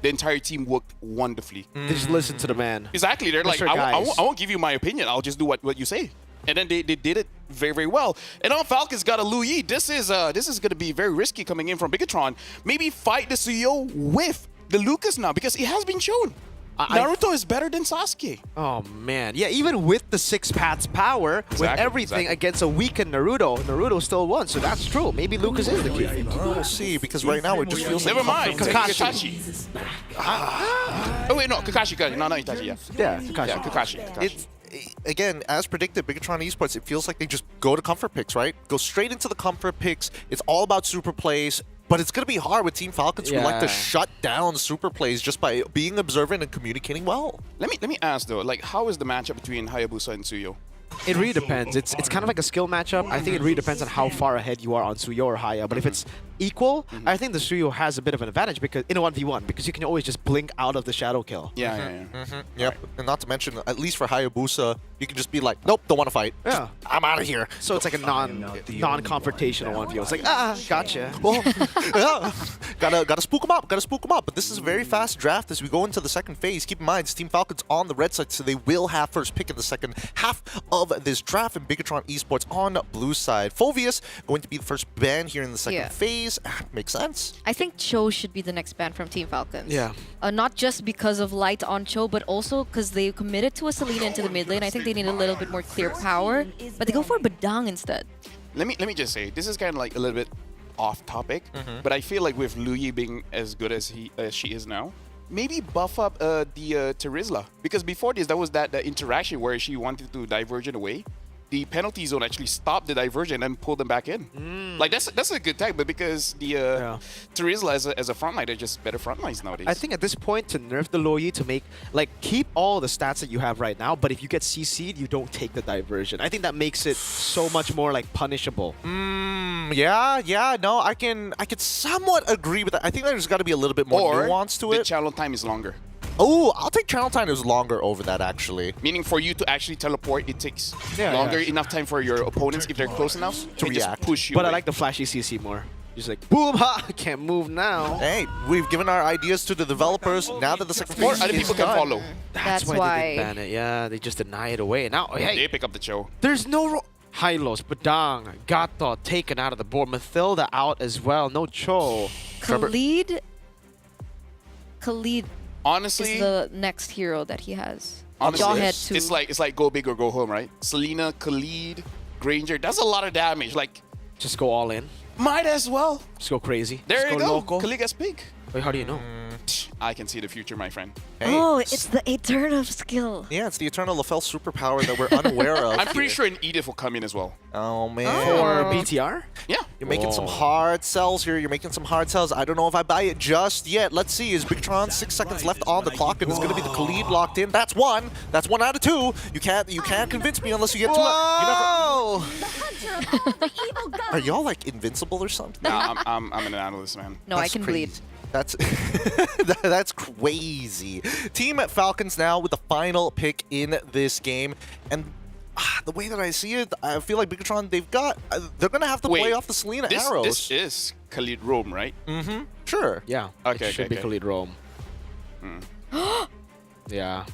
E: the entire team worked wonderfully.
L: They just listen to the man.
E: Exactly. They're like,
L: Mr.
E: I
L: Guys.
E: won't give you my opinion. I'll just do what you say. And then they did it very, very well. And on Falcons got a Lu Yi. This is going to be very risky coming in from Bigatron. Maybe fight the Suyo with the Lucas now, because it has been shown. Naruto is better than Sasuke.
L: Oh man, yeah. Even with the 6 paths power, with everything against a weakened Naruto still won. So that's true. Maybe Lucas is the key.
K: We'll see, because right now it just feels
E: Never mind.
L: Kakashi.
E: Oh wait, no, Kakashi. No, Itachi.
L: Yeah, Kakashi.
E: Yeah, Kakashi.
K: It's, again, as predicted, Bigatron Esports, it feels like they just go to comfort picks, right? Go straight into the comfort picks. It's all about super plays. But it's going to be hard with Team Falcons who like to shut down super plays just by being observant and communicating well.
E: Let me ask though, like, how is the matchup between Hayabusa and Suyo?
L: It really depends. It's kind of like a skill matchup. I think it really depends on how far ahead you are on Suyo or Haya. But if it's equal, I think the Suyo has a bit of an advantage because in a 1v1 because you can always just blink out of the shadow kill.
E: Yeah.
K: Yep. And not to mention, at least for Hayabusa, you can just be like, nope, don't want to fight.
L: Yeah.
K: I'm out of here.
L: So it's like a non-confrontational 1v1. It's like, gotcha.
K: Well, yeah. Gotta spook him up. But this is a very fast draft as we go into the second phase. Keep in mind, it's Team Falcons on the red side, so they will have first pick in the second half of this draft, and Bigatron Esports on blue side. Fovius going to be the first ban here in the second phase. Makes sense.
M: I think Cho should be the next ban from Team Falcons.
L: Yeah.
M: Not just because of light on Cho, but also because they committed to a Selena into the mid lane. I think they need a little bit more clear power, but they go for Badang instead.
E: Let me just say, this is kind of like a little bit off topic, but I feel like with Lu Yi being as good as she is now, maybe buff up the Terizla, because before this, there was that interaction where she wanted to divergent away. The penalty zone actually stopped the diversion and pulled them back in. Like that's a good tag, but because the Terizla as a frontliner just better frontlines nowadays.
L: I think at this point to nerf the Lo Yi to make keep all the stats that you have right now, but if you get CC'd, you don't take the diversion. I think that makes it so much more punishable.
K: Yeah, no, I can somewhat agree with that. I think there's got to be a little bit more nuance to it.
E: The channel time is longer.
K: Oh, I'll take channel time is longer over that, actually.
E: Meaning for you to actually teleport, it takes longer enough time for your opponents, if they're close enough, to react. Just push you
L: But
E: away.
L: I like the flashy CC more. Just like, boom, ha, I can't move now.
K: Hey, we've given our ideas to the developers. Now that the second phase
E: other people can follow.
L: That's why they didn't ban it. Yeah, they just deny it away. Now, hey,
E: they pick up the show.
L: There's no Hylos, Badang, Gato taken out of the board. Mathilda out as well. No Cho.
M: Khalid
E: honestly
M: is the next hero that he has.
E: Honestly,
M: Jawhead too.
E: it's like go big or go home, right? Selena, Khalid, Granger. That's a lot of damage. Like,
L: just go all in.
E: Might as well.
L: Just go crazy.
E: There
L: just
E: you
L: go
E: go.
L: Local.
E: Khalid gets big.
L: Wait, how do you know?
E: I can see the future, my friend.
K: Hey.
M: Oh, it's the Eternal skill.
K: Yeah, it's the Eternal Lafel superpower that we're unaware of.
E: I'm pretty sure an Edith will come in as well.
K: Oh, man.
L: For BTR?
E: Yeah.
K: You're making some hard sells here. You're making some hard sells. I don't know if I buy it just yet. Let's see. Is Bigtron 6 seconds left on the clock, and it's going to be the Khalid locked in. That's one. That's 1 out of 2. You can't convince me unless you get 2.
F: Whoa!
K: Are y'all like invincible or something?
E: Nah, I'm an analyst, man.
M: No, I can bleed.
K: That's that's crazy. Team Falcons now with the final pick in this game, and the way that I see it, I feel like Bigtron, they're gonna have to play off the Selena arrows.
E: This is Khalid Rome, right?
K: Mm-hmm. Sure.
L: Yeah.
E: Okay.
L: It should be Khalid Rome. Yeah.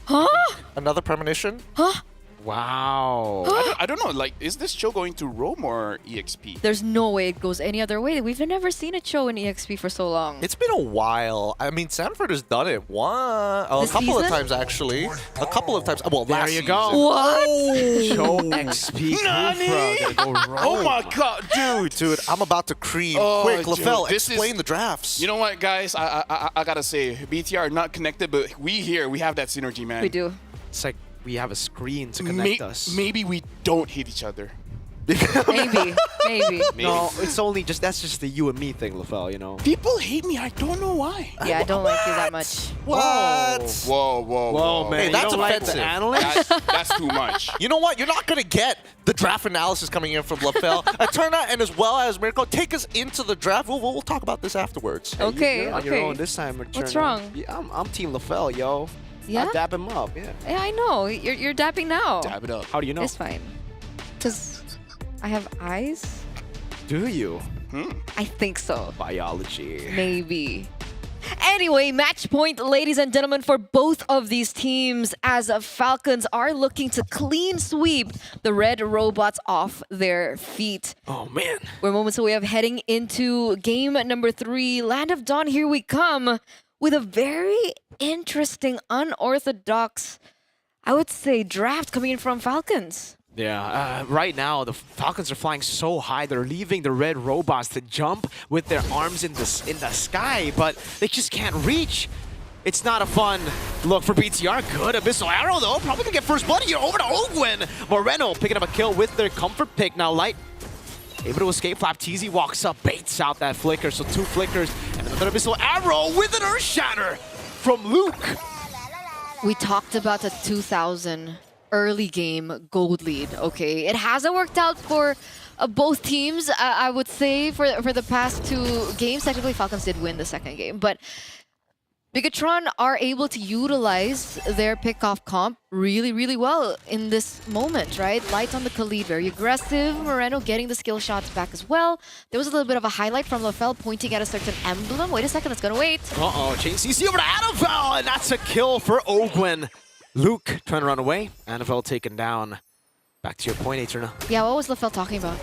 K: Another premonition.
L: Wow.
E: I don't know. Like, is this show going to Rome or EXP?
M: There's no way it goes any other way. We've never seen it show in EXP for so long.
K: It's been a while. I mean, Sanford has done it a couple of times, actually. A couple of times. Well,
L: there
K: last
L: you
K: season.
L: go.
M: What?
L: Show XP.
E: Oh my god, dude.
K: Dude, I'm about to cream. Quick, LaFell, explain the drafts.
E: You know what, guys? I gotta say, BTR not connected, but we have that synergy, man.
M: We do.
L: It's like we have a screen to connect us.
E: Maybe we don't hate each other.
M: Maybe.
L: No, it's only that's just the you and me thing, LaFell, you know.
E: People hate me. I don't know why.
M: Yeah, I don't like you that much.
K: What?
E: Whoa,
L: man.
K: Hey, that's
L: you don't
K: offensive.
L: Like the analyst?
E: That's too much.
K: You know what? You're not going to get the draft analysis coming in from LaFell. Eterna and as well as Mirko, take us into the draft. We'll talk about this afterwards.
M: Okay,
L: You're on your own this time, Eterna.
M: What's wrong?
L: Yeah, I'm Team LaFell, yo.
M: Yeah?
L: I'll dab him up, yeah.
M: Yeah, I know. You're dapping now.
E: Dab it up.
L: How do you know?
M: It's fine. Because I have eyes?
L: Do you?
M: I think so.
L: Biology.
M: Maybe. Anyway, match point, ladies and gentlemen, for both of these teams as Falcons are looking to clean sweep the red robots off their feet.
L: Oh, man.
M: We're moments away of heading into game number 3. Land of Dawn, here we come with a very interesting, unorthodox, I would say, draft coming in from Falcons.
L: Yeah, right now the Falcons are flying so high. They're leaving the red robots to jump with their arms in the sky, but they just can't reach. It's not a fun look for BTR. Good Abyssal Arrow, though. Probably gonna get first blood here over to Ogwen. Moreno picking up a kill with their comfort pick. Now Light able to escape. Flapteezy walks up, baits out that flicker. So 2 flickers and another Abyssal Arrow with an Earth Shatter from Luke.
M: We talked about the 2000 early game gold lead. Okay, it hasn't worked out for both teams. I would say for the past 2 games. Technically, Falcons did win the second game, but Bigatron are able to utilize their pickoff comp really, really well in this moment, right? Light on the Khalid, very aggressive. Moreno getting the skill shots back as well. There was a little bit of a highlight from LaFell pointing at a certain emblem. Wait a second, it's gonna wait.
L: Uh-oh, chain CC over to Annabelle, and that's a kill for Ogwen. Luke trying to run away. Annabelle taken down. Back to your point, Eterna.
M: Yeah, what was LaFell talking about?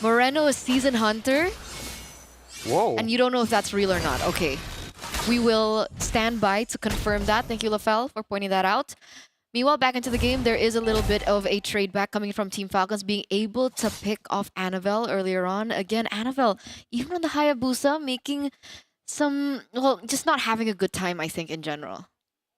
M: Moreno is Season Hunter.
L: Whoa.
M: And you don't know if that's real or not. Okay. We will stand by to confirm that. Thank you, LaFell, for pointing that out. Meanwhile, back into the game, there is a little bit of a trade back coming from Team Falcons, being able to pick off Annabelle earlier on. Again, Annabelle, even on the Hayabusa, making some, well, just not having a good time, I think, in general.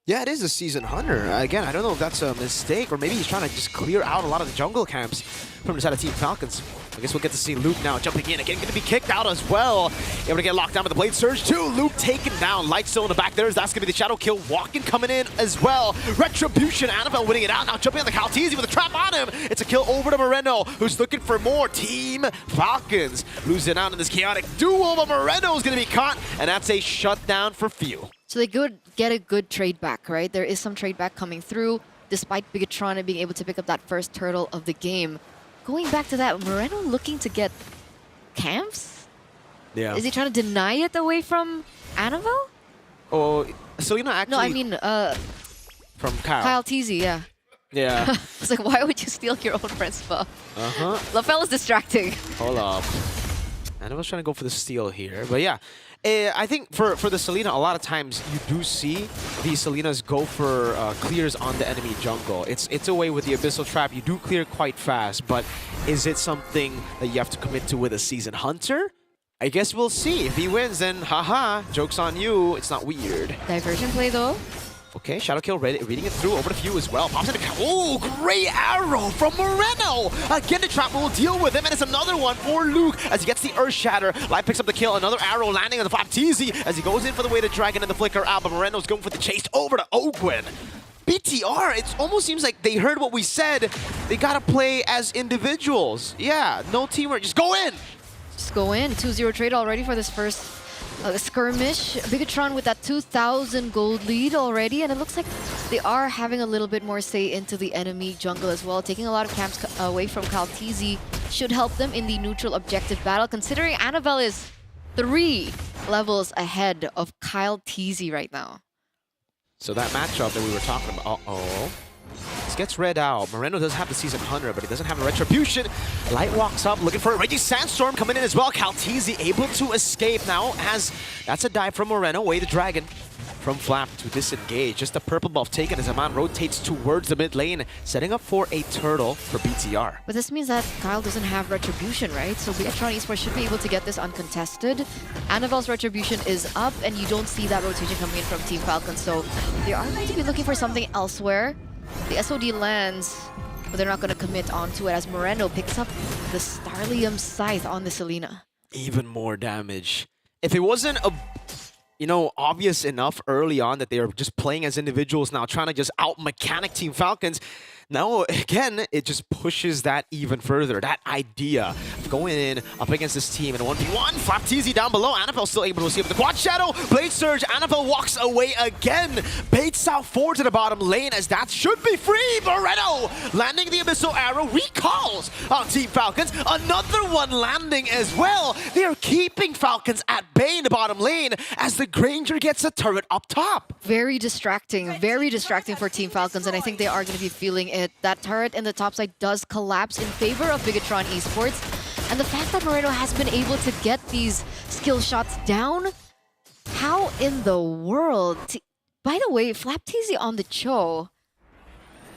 L: Yeah, it is a Season Hunter. Again, I don't know if that's a mistake or maybe he's trying to just clear out a lot of the jungle camps from the side of Team Falcons. I guess we'll get to see Luke now jumping in. Again, going to be kicked out as well. Able to get locked down with the Blade Surge too. Luke taken down. Light still in the back there. That's going to be the Shadow Kill. Walking coming in as well. Retribution. Annabelle winning it out. Now jumping on the Kalteezy with a trap on him. It's a kill over to Moreno, who's looking for more. Team Falcons losing out in this chaotic duel, but Moreno's going to be caught, and that's a shutdown for few.
M: So they could get a good trade back, right? There is some trade back coming through, despite Bigatron being able to pick up that first turtle of the game. Going back to that, Moreno looking to get camps?
L: Yeah.
M: Is he trying to deny it away from Annabelle?
L: Oh, so you know actually.
M: No, I mean
L: from Kyle.
M: Kyle Teasy, yeah.
L: Yeah.
M: It's like, why would you steal your own friend's buff?
L: Uh-huh.
M: LaFell is distracting.
L: Hold up. Annabelle's trying to go for the steal here, but yeah. I think for the Selena, a lot of times you do see these Selenas go for clears on the enemy jungle. It's a way with the Abyssal Trap. You do clear quite fast, but is it something that you have to commit to with a Season Hunter? I guess we'll see. If he wins, then haha, joke's on you. It's not weird.
M: Diversion play though.
L: Okay, Shadow Kill reading it through over to Few as well. Pops into oh, great arrow from Moreno. Again, the trap will deal with him, and it's another one for Luke as he gets the Earth Shatter. Light picks up the kill. Another arrow landing on the Flapteezy as he goes in for the Weighted Dragon and the Flicker out, but Moreno's going for the chase over to Ogwin. BTR, it almost seems like they heard what we said. They gotta play as individuals. Yeah, no teamwork. Just go in.
M: Just go in. 2-0 trade already for this first skirmish. Bigatron with that 2,000 gold lead already, and it looks like they are having a little bit more say into the enemy jungle as well. Taking a lot of camps away from Kaltizi should help them in the neutral objective battle, considering Annabelle is 3 levels ahead of Kyle Teasy right now.
L: So that matchup that we were talking about, this gets read out. Moreno does have the Season Hunter, but he doesn't have a Retribution. Light walks up, looking for a Raging Sandstorm coming in as well. Kaltizi able to escape now, as that's a dive from Moreno. Away the Dragon from Flap to disengage. Just a purple buff taken as Aman rotates towards the mid lane, setting up for a turtle for BTR.
M: But this means that Kyle doesn't have Retribution, right? So Bigatron Esports should be able to get this uncontested. Annivel's Retribution is up, and you don't see that rotation coming in from Team Falcon. So they are going to be looking for something elsewhere. The SOD lands, but they're not going to commit onto it as Moreno picks up the Starlium Scythe on the Selena.
L: Even more damage. If it wasn't obvious enough early on that they are just playing as individuals now, trying to just out-mechanic Team Falcons, now, again, it just pushes that even further. That idea of going in up against this team in a 1v1. Flapteezy down below. Annabelle still able to escape with the Quad Shadow. Blade Surge. Annabelle walks away again. Baits out forward to the bottom lane as that should be free. Moreno landing the Abyssal Arrow. Recalls on Team Falcons. Another one landing as well. They are keeping Falcons at bay in the bottom lane as the Granger gets a turret up top.
M: Very distracting for Team Falcons, and I think they are going to be feeling it. That turret in the top side does collapse in favor of Bigatron Esports, and the fact that Moreno has been able to get these skill shots down, how in the world? By the way, Flapteezy on the Cho,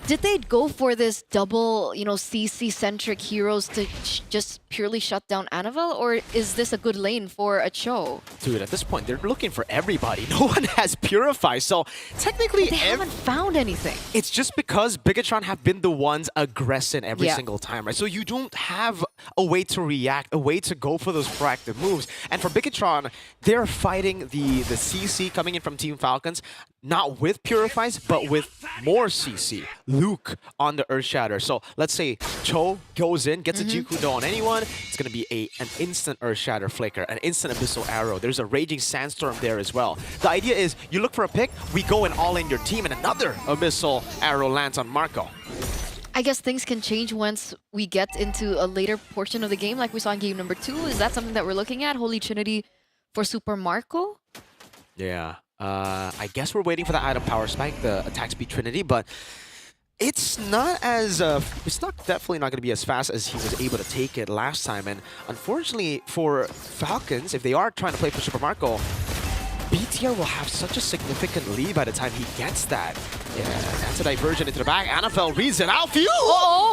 M: did they go for this double, CC-centric heroes to just purely shut down Annabelle, or is this a good lane for a Cho?
L: Dude, at this point, they're looking for everybody. No one has Purify, so technically...
M: But they haven't found anything.
L: It's just because Bigatron have been the ones aggressing every single time, right? So you don't have a way to react, a way to go for those proactive moves. And for Bigatron, they're fighting the CC coming in from Team Falcons, not with Purifies, but with more CC. Luke on the Earth Shatter. So let's say Cho goes in, gets a Jikudo on anyone, it's going to be an instant Earth Shatter Flicker, an instant Abyssal Arrow. There's a Raging Sandstorm there as well. The idea is you look for a pick, we go and all in your team, and another Abyssal Arrow lands on Marco.
M: I guess things can change once we get into a later portion of the game, like we saw in game number 2. Is that something that we're looking at? Holy Trinity for Super Marco?
L: Yeah. I guess we're waiting for the item power spike, the attack speed Trinity, but it's not as definitely not going to be as fast as he was able to take it last time. And unfortunately for Falcons, if they are trying to play for Super Marco, BTR will have such a significant lead by the time he gets that. Yeah, that's a diversion into the back. Annabelle reads it out. Few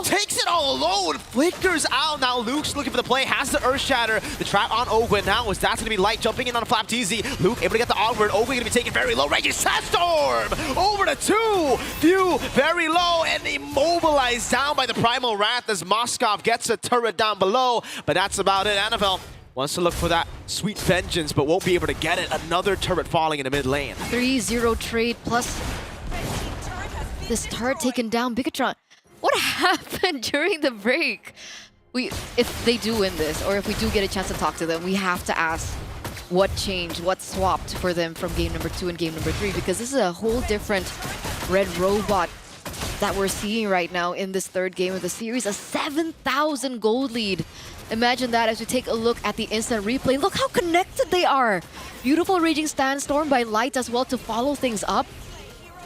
L: takes it all alone. Flickers out. Now Luke's looking for the play. Has the Earth Shatter. The trap on Ogwin now is that's going to be Light jumping in on Flapteezy. Luke able to get the onward. Ogwin going to be taken very low. Raging Sandstorm over to 2. Few very low and immobilized down by the Primal Wrath as Moskov gets a turret down below. But that's about it. Annabelle wants to look for that sweet vengeance, but won't be able to get it. Another turret falling in the mid lane.
M: 3-0 trade plus this turret taken down. Bigatron, what happened during the break? If they do win this, or if we do get a chance to talk to them, we have to ask what changed, what swapped for them from game number 2 and game number 3, because this is a whole different Red Robot that we're seeing right now in this third game of the series. A 7,000 gold lead. Imagine that as we take a look at the instant replay. Look how connected they are. Beautiful Raging Sandstorm by Light as well to follow things up.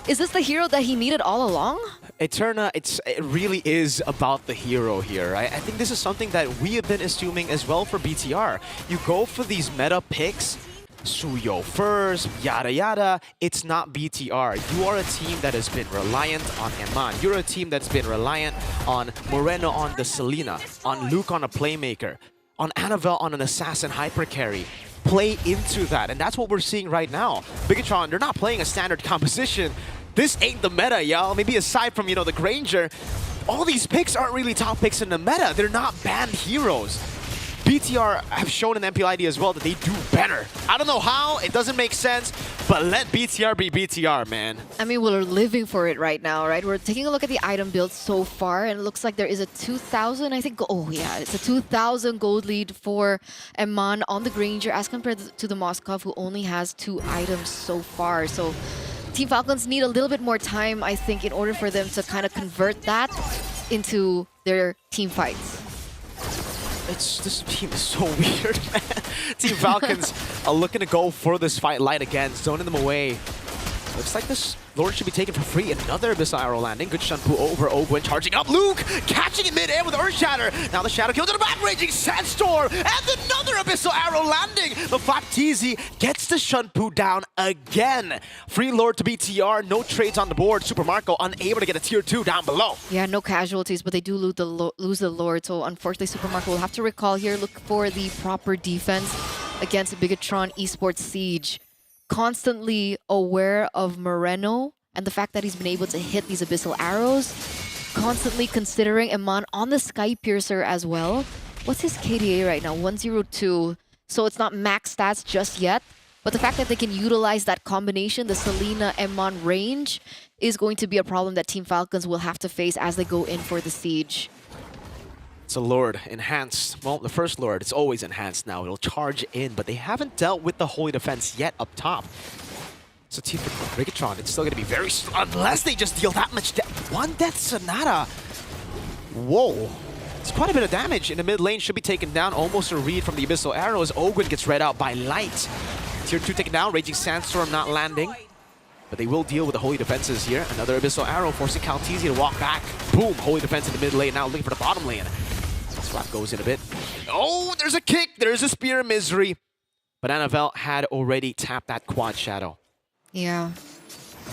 M: Is this the hero that he needed all along?
L: Eterna, it really is about the hero here, right? I think this is something that we have been assuming as well for BTR. You go for these meta picks, Suyo first, yada yada. It's not BTR. You are a team that has been reliant on Eman. You're a team that's been reliant on Moreno on the Selena, on Luke on a playmaker, on Annabelle on an assassin hyper carry. Play into that, and that's what we're seeing right now. Bigatron, they're not playing a standard composition. This ain't the meta, y'all. Maybe aside from, the Granger, all these picks aren't really top picks in the meta. They're not banned heroes. BTR have shown in MPLID as well that they do better. I don't know how, it doesn't make sense, but let BTR be BTR, man.
M: I mean, we're living for it right now, right? We're taking a look at the item build so far, and it looks like there is a 2,000, I think. Oh, yeah, it's a 2,000 gold lead for Eman on the Granger as compared to the Moskov, who only has 2 items so far. So Team Falcons need a little bit more time, I think, in order for them to kind of convert that into their team fights.
L: This team is so weird, man. Team Falcons are looking to go for this fight light again, zoning them away. Looks like this Lord should be taken for free. Another Abyssal Arrow landing. Good Shunpu over Ogwen, charging up. Luke catching it mid-air with Earth Shatter. Now the Shadow Kill to the back, Raging Sandstorm. And another Abyssal Arrow landing. But Flapteezy gets the Shunpu down again. Free Lord to BTR. No trades on the board. Super Marco unable to get a tier 2 down below.
M: Yeah, no casualties, but they do lose the Lord. So unfortunately, Super Marco will have to recall here. Look for the proper defense against Bigatron Esports Siege. Constantly aware of Moreno and the fact that he's been able to hit these Abyssal Arrows. Constantly considering Eman on the Sky Piercer as well. What's his KDA right now? 102. So it's not max stats just yet. But the fact that they can utilize that combination, the Selena-Eman range, is going to be a problem that Team Falcons will have to face as they go in for the Siege.
L: It's a Lord enhanced. Well, the first Lord, it's always enhanced now. It'll charge in, but they haven't dealt with the Holy Defense yet up top. So Team Bigatron, it's still going to be very strong unless they just deal that much One Death Sonata. Whoa. It's quite a bit of damage in the mid lane. Should be taken down. Almost a read from the Abyssal Arrows. Ogwen gets read out by Light. Tier 2 taken down. Raging Sandstorm not landing. But they will deal with the Holy Defenses here. Another Abyssal Arrow forcing Calteezy to walk back. Boom. Holy Defense in the mid lane. Now looking for the bottom lane. Slap goes in a bit. Oh, there's a kick. There's a Spear of Misery. But Annabelle had already tapped that Quad Shadow.
M: Yeah.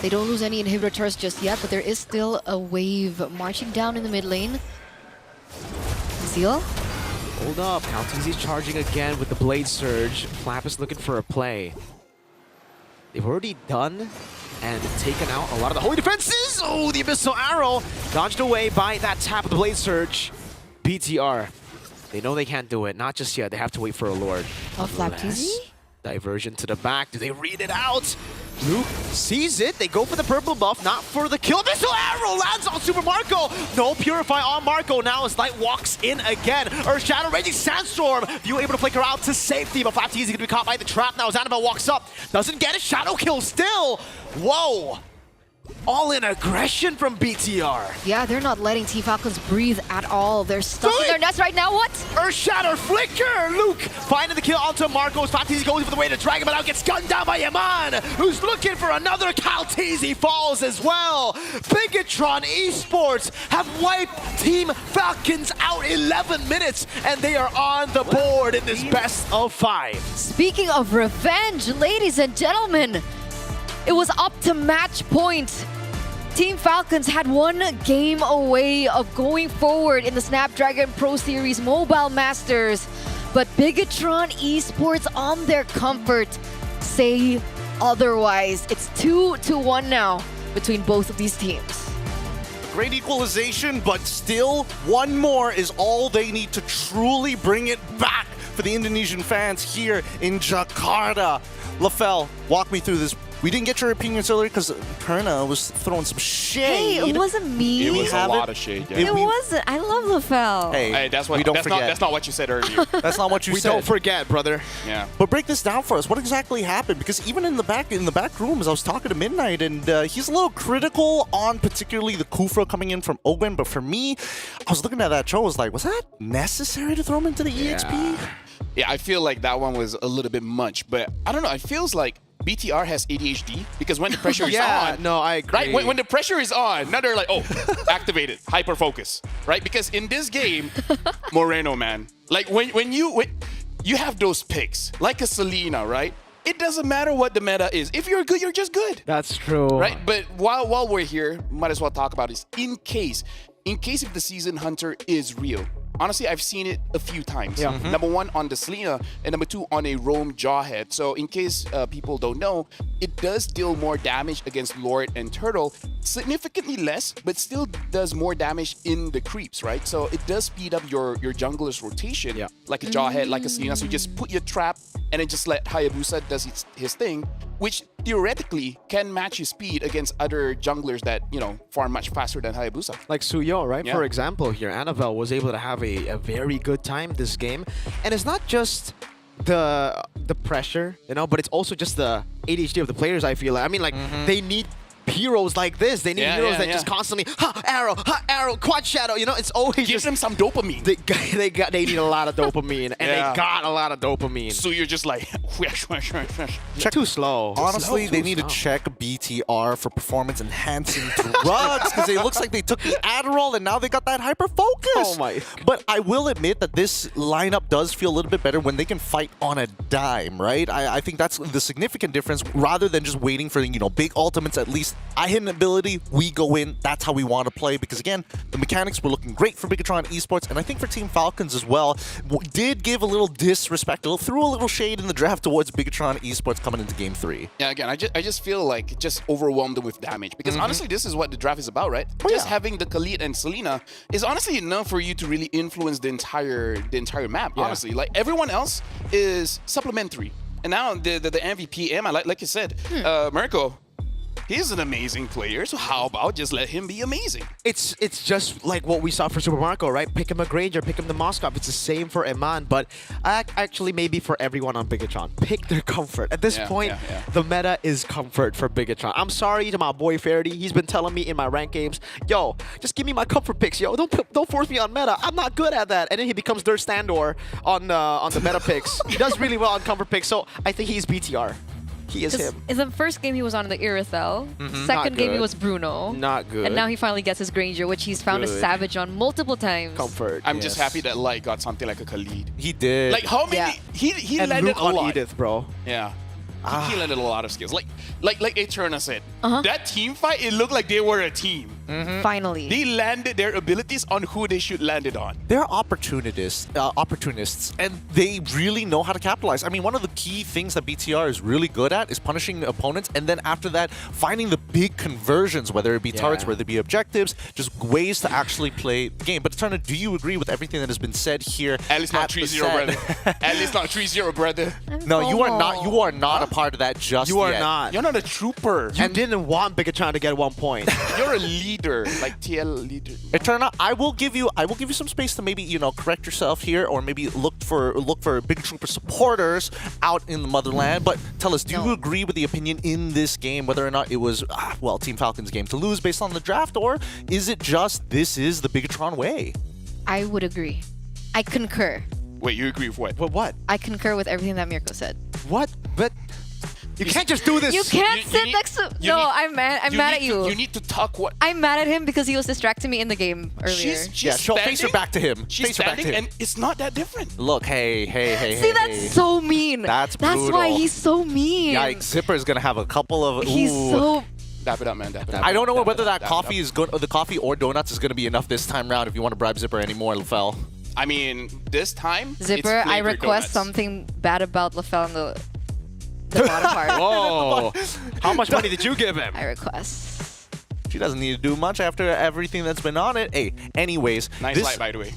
M: They don't lose any inhibitors just yet, but there is still a wave marching down in the mid lane. Seal?
L: Hold up. Calteezy's charging again with the Blade Surge. Flap is looking for a play. They've already done and taken out a lot of the Holy Defenses. Oh, the Abyssal Arrow dodged away by that tap of the Blade Surge. BTR, they know they can't do it. Not just yet. They have to wait for a Lord.
M: Oh, Flapteezy?
L: Diversion to the back. Do they read it out? Luke sees it. They go for the purple buff, not for the kill. Abyssal Arrow lands on Super Marco. No Purify on Marco now as Light walks in again. Earth Shadow, Raging Sandstorm. View able to flicker out to safety, but Flapteezy going to be caught by the trap now as Annabelle walks up. Doesn't get a Shadow Kill still. Whoa. All-in aggression from BTR.
M: Yeah, they're not letting Team Falcons breathe at all. They're stuck in their nets right now. What?
L: Earth Shatter Flicker! Luke finding the kill onto Marcos. Flapteezy goes for the way to drag him, but now gets gunned down by Eman, who's looking for another. Calteezy falls as well. Bigatron Esports have wiped Team Falcons out 11 minutes, and they are on the board in this best of 5.
M: Speaking of revenge, ladies and gentlemen, it was up to match point. Team Falcons had one game away of going forward in the Snapdragon Pro Series Mobile Masters, but Bigatron Esports on their comfort say otherwise. It's 2-1 now between both of these teams.
K: Great equalization, but still one more is all they need to truly bring it back for the Indonesian fans here in Jakarta. LaFell, walk me through this. We didn't get your opinions earlier because Perna was throwing some shade.
Q: Hey, it wasn't me.
E: It was a lot of shade. Yeah.
Q: It wasn't. I love LaFell.
K: Hey,
E: that's what.
K: we don't
E: that's
K: forget.
E: That's not what you said earlier.
K: That's not what you said.
L: We don't forget, brother.
E: Yeah.
K: But break this down for us. What exactly happened? Because even in the back rooms, I was talking to Midnight, and he's a little critical on particularly the Kufra coming in from Ogwen. But for me, I was looking at that show. I was like, was that necessary to throw him into the EXP?
E: Yeah, I feel like that one was a little bit much, but I don't know. It feels like BTR has ADHD because when the pressure is on,
L: no, I agree.
E: Right, when the pressure is on, now they're like, oh, activated, hyper focus, right? Because in this game, Moreno, man, like when you have those picks, like a Selena, right? It doesn't matter what the meta is. If you're good, you're just good.
L: That's true.
E: Right, but while we're here, might as well talk about this. In case if the Season Hunter is real, honestly, I've seen it a few times.
L: Yeah.
E: Number one on the Selena, and number two on a roam jawhead. So in case people don't know, it does deal more damage against Lord and Turtle, significantly less, but still does more damage in the creeps, right? So it does speed up your jungler's rotation, like a jawhead, like a Selena. So you just put your trap and then just let Hayabusa does his thing, which theoretically can match his speed against other junglers that, you know, farm much faster than Hayabusa.
L: Like Suyo, right?
E: Yeah.
L: For example, here, Annabelle was able to have a very good time this game. And it's not just the pressure, you know, but it's also just the ADHD of the players, I feel like. I mean, like, they need heroes like this. They need heroes that just constantly ha arrow, quad shadow. You know, it's always
E: Give them some dopamine.
L: They need a lot of dopamine, and they got a lot of dopamine.
E: So you're just like,
L: Check too slow.
K: Honestly, they need to check BTR for performance enhancing drugs because it looks like they took the Adderall and now they got that hyper focus.
L: Oh my!
K: But I will admit that this lineup does feel a little bit better when they can fight on a dime, right? I think that's the significant difference rather than just waiting for, you know, big ultimates. At least I hit an ability, we go in. That's how we want to play because again, the mechanics were looking great for Bigatron Esports, and I think for Team Falcons as well. Did give a little disrespect, threw a little shade in the draft towards Bigatron Esports coming into Game 3.
E: Yeah, again, I just feel like it just overwhelmed them with damage because honestly, this is what the draft is about, right? Just having the Khalid and Selena is honestly enough for you to really influence the entire map. Honestly, like everyone else is supplementary, and now the MVP Emma, like you said, Mirko. He's an amazing player, so how about just let him be amazing?
L: It's just like what we saw for Super Marco, right? Pick him a Granger, pick him the Moskov. It's the same for Eman, but actually maybe for everyone on Bigatron. Pick their comfort. At this point, the meta is comfort for Bigatron. I'm sorry to my boy Faraday. He's been telling me in my rank games, yo, just give me my comfort picks, yo. Don't force me on meta. I'm not good at that. And then he becomes Dur Standor on the meta picks. He does really well on comfort picks, so I think he's BTR. He is him.
M: In the first game, he was on the Irithel. Second game, he was Bruno.
L: Not good.
M: And now he finally gets his Granger, which he's found a Savage on multiple times.
L: Comfort.
E: I'm just happy that Light got something like a Khalid.
K: He did.
E: Like how many? He
L: and
E: landed
L: Luke
E: a
L: on
E: lot.
L: Edith, bro.
E: Yeah. He landed a lot of skills. Like Eterna said, that team fight, it looked like they were a team.
M: Finally.
E: They landed their abilities on who they should land it on.
K: They're opportunists, and they really know how to capitalize. I mean, one of the key things that BTR is really good at is punishing opponents, and then after that, finding the big conversions, whether it be turrets, whether it be objectives, just ways to actually play the game. But Eterna, do you agree with everything that has been said here?
E: At least not 3-0, brother. At least not 3-0, brother.
K: No, you are not. You are not a part of that just
L: You are
K: yet.
L: not.
E: You're not a trooper.
L: You didn't want Bigatron to get 1 point.
E: You're a leader, like TL leader.
K: Eterna, I will give you some space to maybe, you know, correct yourself here, or maybe look for Big Trooper supporters out in the motherland. But tell us, do you agree with the opinion in this game, whether or not it was Team Falcon's game to lose based on the draft, or is it just this is the Bigatron way?
M: I would agree. I concur.
E: Wait, you agree with what?
L: What?
M: I concur with everything that Mirko said.
L: What? But you can't just do this.
M: You can't sit next to. No, I'm mad. I'm mad at you.
E: You need to talk what?
M: I'm mad at him because he was distracting me in the game earlier.
E: She's
K: face her back to him.
E: She's
K: Face her back to
E: standing,
K: him.
E: and it's not that different.
K: Look, hey.
M: See, that's so mean.
K: That's brutal.
M: why he's so mean.
K: Yikes, Zipper's gonna have a couple of.
M: He's so.
E: Dap it up, man. Dap it up.
K: I don't know whether that coffee is good, or the coffee or donuts is gonna be enough this time round if you want to bribe Zipper anymore, Lefel.
E: I mean, this time.
M: Zipper, I request something bad about Lefel in the bottom part.
L: Whoa. How much money did you give him?
M: I request.
K: She doesn't need to do much after everything that's been on it. Hey, anyways.
E: Nice light, by the way.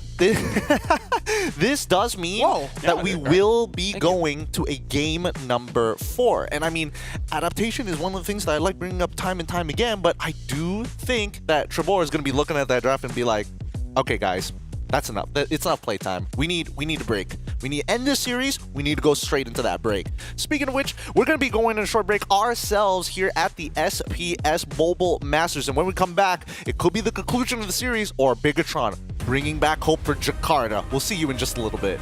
K: This does mean that we will be going to a game number 4. And I mean, adaptation is one of the things that I like bringing up time and time again, but I do think that Trevor is going to be looking at that draft and be like, okay, guys, that's enough. It's enough playtime. We need a break. We need to end this series. We need to go straight into that break. Speaking of which, we're going to be going on a short break ourselves here at the SPS Mobile Masters. And when we come back, it could be the conclusion of the series or Bigatron bringing back hope for Jakarta. We'll see you in just a little bit.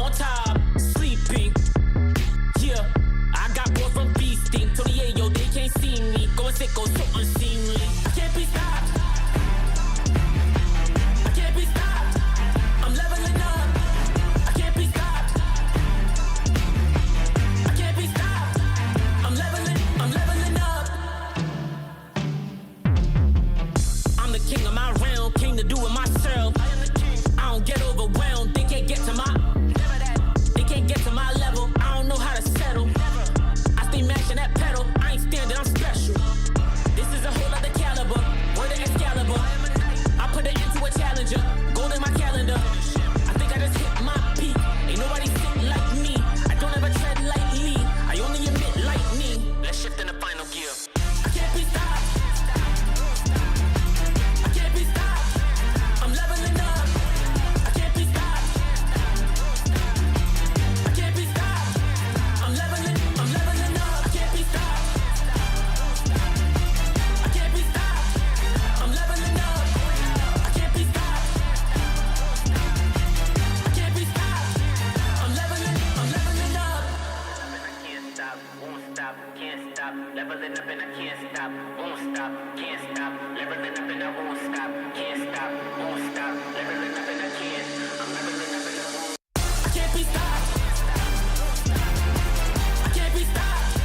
S: on top, sleeping. Yeah, I got boys from Beasting. Tony Ayo, they can't see me. Going sick, go so unseemly. I can't be stopped. I can't be stopped. I'm leveling up. I can't be stopped. I can't be stopped. I'm leveling up. I'm the king of my realm, king to do it myself. I don't get overwhelmed, they can't get to my level. I don't know how to settle. I stay mashing that pedal, I ain't standing, I'm special. This is a whole other caliber, word of Excalibur. I put it into a challenger, gold in my calendar. I think I just hit my peak, ain't nobody sick like me. I don't ever tread lightly, I only emit lightning. Let's shift in the final gear. I can't be stopped. I can't be stopped. I'm leveling up. I can't be stopped. I can't be stopped. I'm leveling up. I can't be stopped. I can't be stopped. I'm leveling up. I can't be stopped. I can't be stopped. I'm leveling up. Can't stop, won't stop, can't stop. Leveling up and I can't stop, won't stop, can't stop. Leveling up and I won't stop, can't stop, won't stop. Leveling up and I can't. I'm leveling up and I won't. I can't be stopped. I can't be stopped.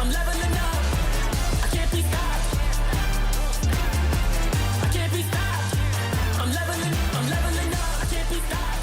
S: I'm leveling up. I can't be stopped. I can't be stopped. I'm leveling up. I can't be stopped.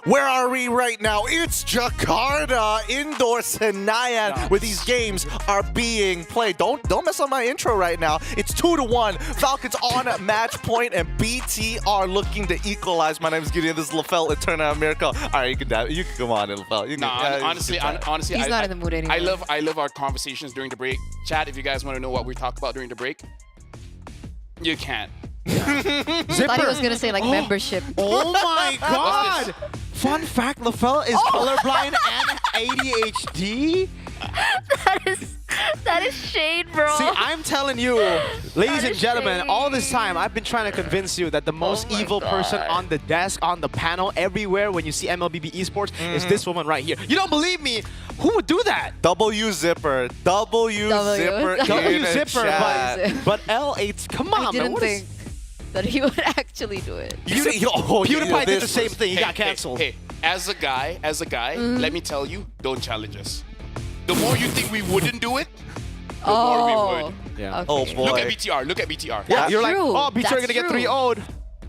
K: Where are we right now? It's Jakarta, indoor Senayan, where these games are being played. Don't mess up my intro right now. It's 2-1. Falcons on match point, and BTR looking to equalize. My name is Gideon. This is LaFell Eterna America. All right, you can come on, LaFell.
E: Honestly,
M: He's not in the mood anymore.
E: I love our conversations during the break. Chat, if you guys want to know what we talk about during the break, you can.
M: I thought he was gonna say like membership.
L: Oh my god! Fun fact, LaFell is colorblind and ADHD.
M: That is shade, bro.
L: See, I'm telling you, ladies and gentlemen, all this time I've been trying to convince you that the most evil person on the desk, on the panel, everywhere when you see MLBB esports is this woman right here. You don't believe me? Who would do that?
K: W Zipper. W Zipper.
L: W Zipper. But L8, come on,
M: I didn't
L: man.
M: think that he would actually do it.
L: PewDiePie did the same thing. He got canceled.
E: Hey, as a guy, let me tell you, don't challenge us. The more you think we wouldn't do it, the more we would.
L: Yeah.
M: Okay.
K: Oh boy.
E: Look at BTR. Look at BTR.
L: Yeah, you're like,
M: true.
L: oh, BTR
M: That's
L: gonna get
M: true.
L: 3-0'd.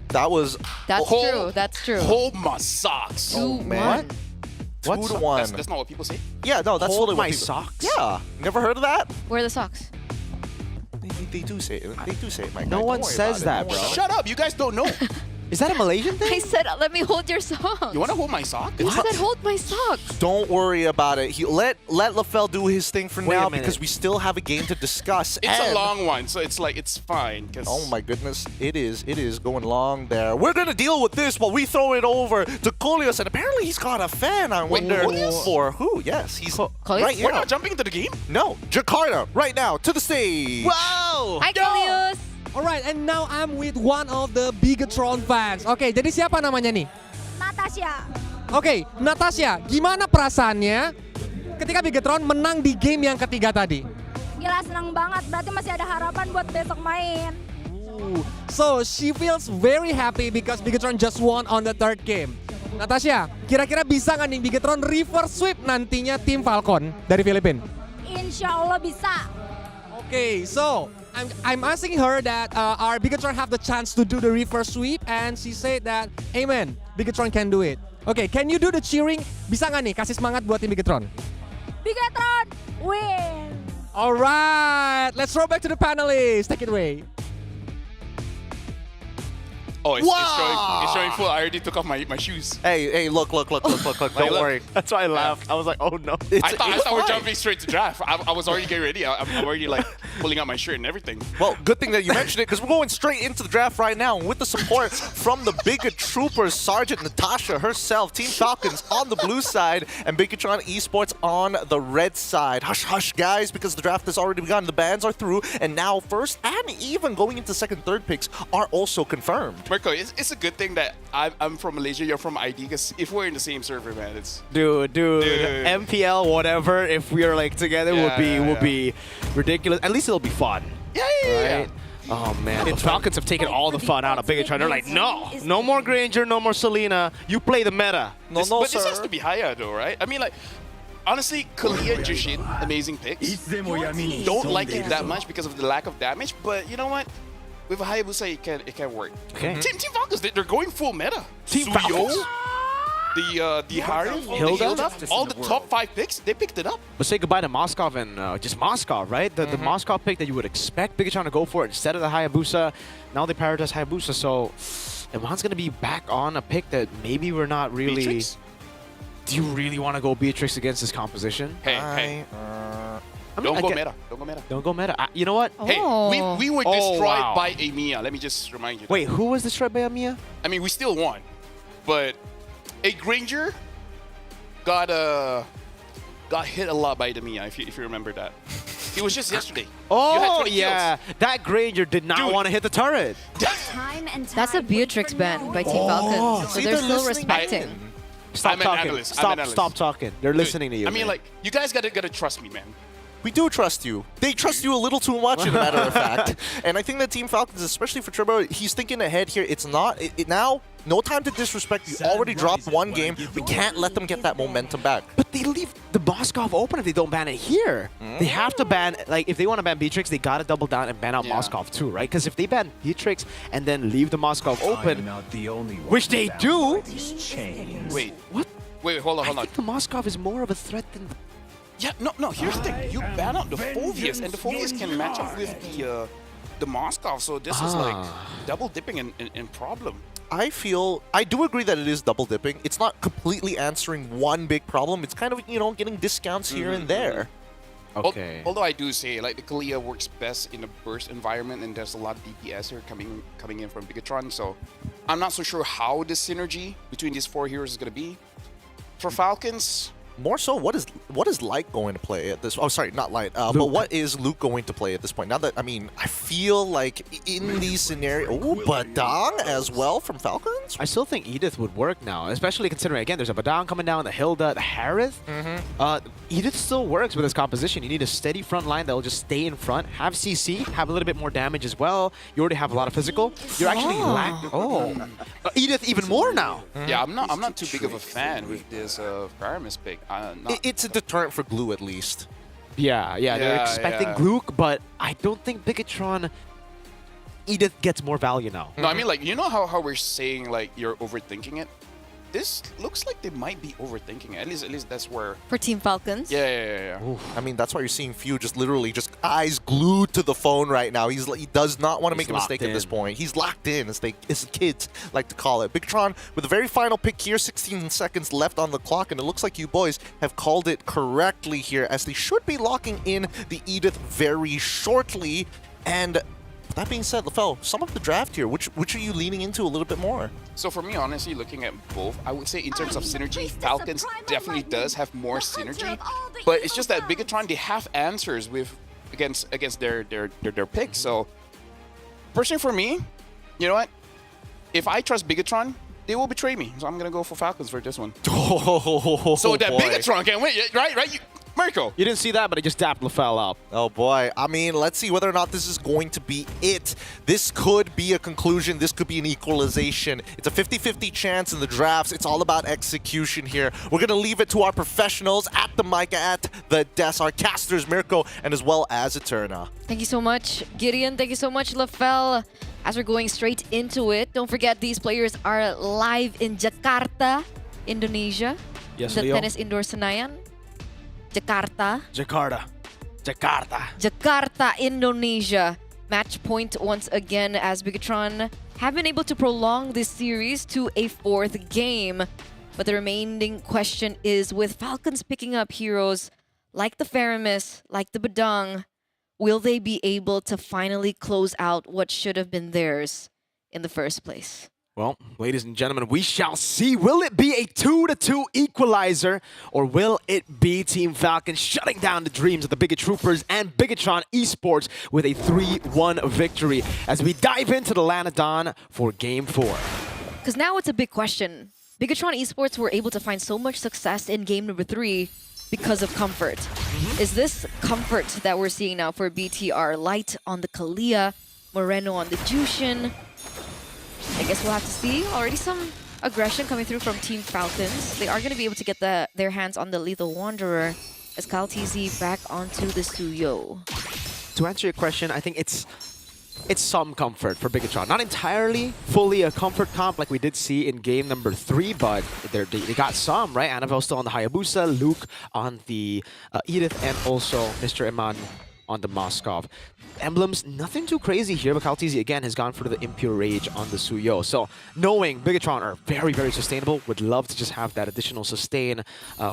K: That was
M: That's true. That's true.
E: Hold my socks.
K: oh man.
L: What?
K: 2-1.
E: That's not what people say.
K: Yeah, no, that's
L: Hold
K: totally
L: my
K: what people.
L: socks?
K: Yeah, never heard of that?
M: Where are the socks?
K: They do say it. They do say it, my guy.
L: No
K: Don't
L: one
K: worry
L: says
K: about it.
L: that, bro.
E: Shut up. You guys don't know.
L: Is that a Malaysian thing?
M: I said, let me hold your socks.
E: You want to hold my sock?
M: I said, hold my socks.
K: Don't worry about it. Let LaFell do his thing for
L: Wait a
K: now
L: minute.
K: because we still have a game to discuss.
E: It's a
K: and-
E: long one, so it's like, it's fine.
K: Oh my goodness, it is going long there. We're gonna deal with this while we throw it over to Coolios, and apparently he's got a fan. I wonder
E: Coolios?
K: for who? Yes, he's
M: Coolios?
K: right here.
E: We're not jumping into the game?
K: No, Jakarta, right now, to the stage.
L: Wow!
M: Hi, Coolios.
H: Alright, and now I'm with one of the Bigatron fans. Oke, jadi siapa namanya nih?
Q: Natasha.
H: Oke, Natasha, gimana perasaannya ketika Bigatron menang di game yang ketiga tadi?
Q: Gila senang banget, berarti masih ada harapan buat besok main.
H: So, she feels very happy because Bigatron just won on the third game. Natasha, kira-kira bisa nggak nih Bigatron reverse sweep nantinya tim Falcon dari Filipina?
Q: Insya Allah bisa.
H: Okay, so I'm asking her that our Bigatron have the chance to do the reverse sweep, and she said that, amen, Bigatron can do it. Okay, can you do the cheering? Bisa nggak nih kasih semangat buat tim Bigatron?
Q: Bigatron win.
H: Alright, let's throw back to the panelists. Take it away.
E: Oh, it's showing full. I already took off my shoes.
K: Hey, look. Don't worry.
L: That's why I laughed. I was like, oh no.
E: I thought we're jumping straight to draft. I was already getting ready. I'm already like pulling out my shirt and everything.
K: Well, good thing that you mentioned it, because we're going straight into the draft right now. And with the support from the Big Troopers, Sergeant Natasha herself, Team Falcons on the blue side, and Bigatron Esports on the red side. Hush, hush, guys, because the draft has already begun. The bans are through, and now first and even going into second, third picks are also confirmed.
E: Marco, it's a good thing that I'm from Malaysia, you're from ID, because if we're in the same server, man, it's...
L: Dude, MPL, whatever, if we are like together, will be ridiculous. At least it'll be fun.
E: Yeah.
L: Oh man, the Falcons have taken all the fun out of Bigatron. They're like, no more Granger, no more Selena. You play the meta.
E: But this has to be higher though, right? I mean, like, honestly, Kalia Jushin, amazing picks. Don't like it that much because of the lack of damage, but you know what? With a Hayabusa, it can work.
L: Okay.
E: Team Falcons, they're going full meta.
L: Team
E: Suyo,
L: Falcons?
E: the Harry,
L: Hilda?
E: all the top 5 picks, they picked it up.
L: But say goodbye to Moskov and just Moskov, right? The Moskov pick that you would expect Bigatron to go for instead of the Hayabusa. Now they prioritize Hayabusa, so Ivan's going to be back on a pick that maybe we're not really...
E: Beatrix?
L: Do you really want to go Beatrix against this composition?
E: Hey. Don't go meta.
L: You know what?
E: Hey, we were destroyed by Amiya. Let me just remind you.
L: Wait, who was destroyed by Amiya?
E: I mean, we still won, but a Granger got hit a lot by Amiya. If you remember that, it was just yesterday.
L: Oh yeah, that Granger did not want to hit the turret.
M: That's a Beatrix ban by Team Falcons, so they're still respecting.
L: Stop
E: I'm an
L: talking.
E: analyst. I'm an analyst.
L: Stop talking. They're listening to you.
E: I mean, like, you guys gotta trust me, man.
K: We do trust you. They trust you a little too much, as a matter of fact. And I think that Team Falcons, especially for Turbo, he's thinking ahead here. It's not now. No time to disrespect. You already dropped one game. We can't let them get that momentum back.
L: But they leave the Moskov open if they don't ban it here. They have to ban, like, if they want to ban Beatrix, they got to double down and ban out Moskov too, right? Because if they ban Beatrix and then leave the Moskov open, which they do.
E: Wait, what? Wait, hold on.
L: I think the Moskov is more of a threat than...
E: Yeah, no, here's the thing. You ban out the Phobias, and the Phobias can match up with the Moskov, so this is like double dipping in problem.
K: I do agree that it is double dipping. It's not completely answering one big problem. It's kind of, getting discounts here and there.
L: Okay.
E: Although I do say, like, the Kalia works best in a burst environment, and there's a lot of DPS here coming in from Bigatron, so I'm not so sure how the synergy between these 4 heroes is going to be. For Falcons...
K: More so, what is Light going to play at this? Oh, sorry, not Light. But what is Luke going to play at this point? Now that I feel like in these scenarios, Badang as well from Falcons.
L: I still think Edith would work now, especially considering again there's a Badang coming down, the Hilda, the Harith. Edith still works with this composition. You need a steady front line that will just stay in front, have CC, have a little bit more damage as well. You already have a lot of physical. You're actually Edith even more now.
E: Yeah, I'm not too big of a fan with this Paramis pick.
K: It's a deterrent for Glue at least.
L: Yeah, they're expecting Gluck, but I don't think Bigatron Edith gets more value now.
E: No, I mean, like, you know how we're saying, like, you're overthinking it? This looks like they might be overthinking it. At least that's where...
M: For Team Falcons?
E: Yeah.
K: I mean, that's why you're seeing Few just literally just eyes glued to the phone right now. He does not want to make a mistake at this point. He's locked in, as kids like to call it. Bigatron with the very final pick here, 16 seconds left on the clock, and it looks like you boys have called it correctly here, as they should be locking in the Edith very shortly. And that being said, LaFell, sum up the draft here. Which are you leaning into a little bit more?
E: So for me, honestly, looking at both, I would say in terms of synergy, Falcons definitely does have more synergy. But it's just that Bigatron, they have answers against their picks. So personally for me, you know what? If I trust Bigatron, they will betray me. So I'm going to go for Falcons for this one. So that Bigatron can win, right? Marco.
L: You didn't see that, but I just dapped LaFell up.
K: Oh boy. I mean, let's see whether or not this is going to be it. This could be a conclusion. This could be an equalization. It's a 50-50 chance in the drafts. It's all about execution here. We're going to leave it to our professionals at the mic, at the desk, our casters, Mirko, and as well as Eterna.
M: Thank you so much, Gideon. Thank you so much, LaFell. As we're going straight into it, don't forget these players are live in Jakarta, Indonesia.
L: Yes,
M: the
L: Leo.
M: Tennis Indoor Senayan. Jakarta, Indonesia. match point once again as Bigatron have been able to prolong this series to a 4th game. But the remaining question is, with Falcons picking up heroes like the Faramis, like the Badang, will they be able to finally close out what should have been theirs in the first place?
L: Well, ladies and gentlemen, we shall see. Will it be a 2-2 equalizer, or will it be Team Falcon shutting down the dreams of the Bigot Troopers and Bigatron Esports with a 3-1 victory as we dive into the Lanadon for Game 4?
M: Because now it's a big question. Bigatron Esports were able to find so much success in game number 3 because of comfort. Is this comfort that we're seeing now for BTR light on the Kalia, Moreno on the Jushin? I guess we'll have to see. Already some aggression coming through from Team Falcons. They are going to be able to get their hands on the Lethal Wanderer as Kyle TZ back onto the Suyo.
L: To answer your question, I think it's some comfort for Bigatron. Not entirely fully a comfort comp like we did see in game number 3, but they got some, right? Annabelle still on the Hayabusa, Luke on the Edith, and also Mr. Iman on the Moskov. Emblems, nothing too crazy here, but Kaltizi again has gone for the Impure Rage on the Suyo. So knowing Bigatron are very, very sustainable, would love to just have that additional sustain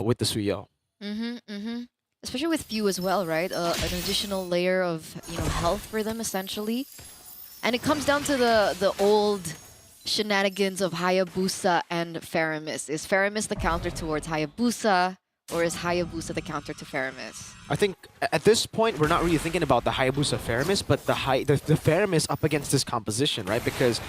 L: with the Suyo.
M: Especially with few as well, right? An additional layer of health for them essentially. And it comes down to the old shenanigans of Hayabusa and Faramis. Is Faramis the counter towards Hayabusa? Or is Hayabusa the counter to Faramis?
L: I think at this point, we're not really thinking about the Hayabusa Faramis, but the Faramis up against this composition, right? Because,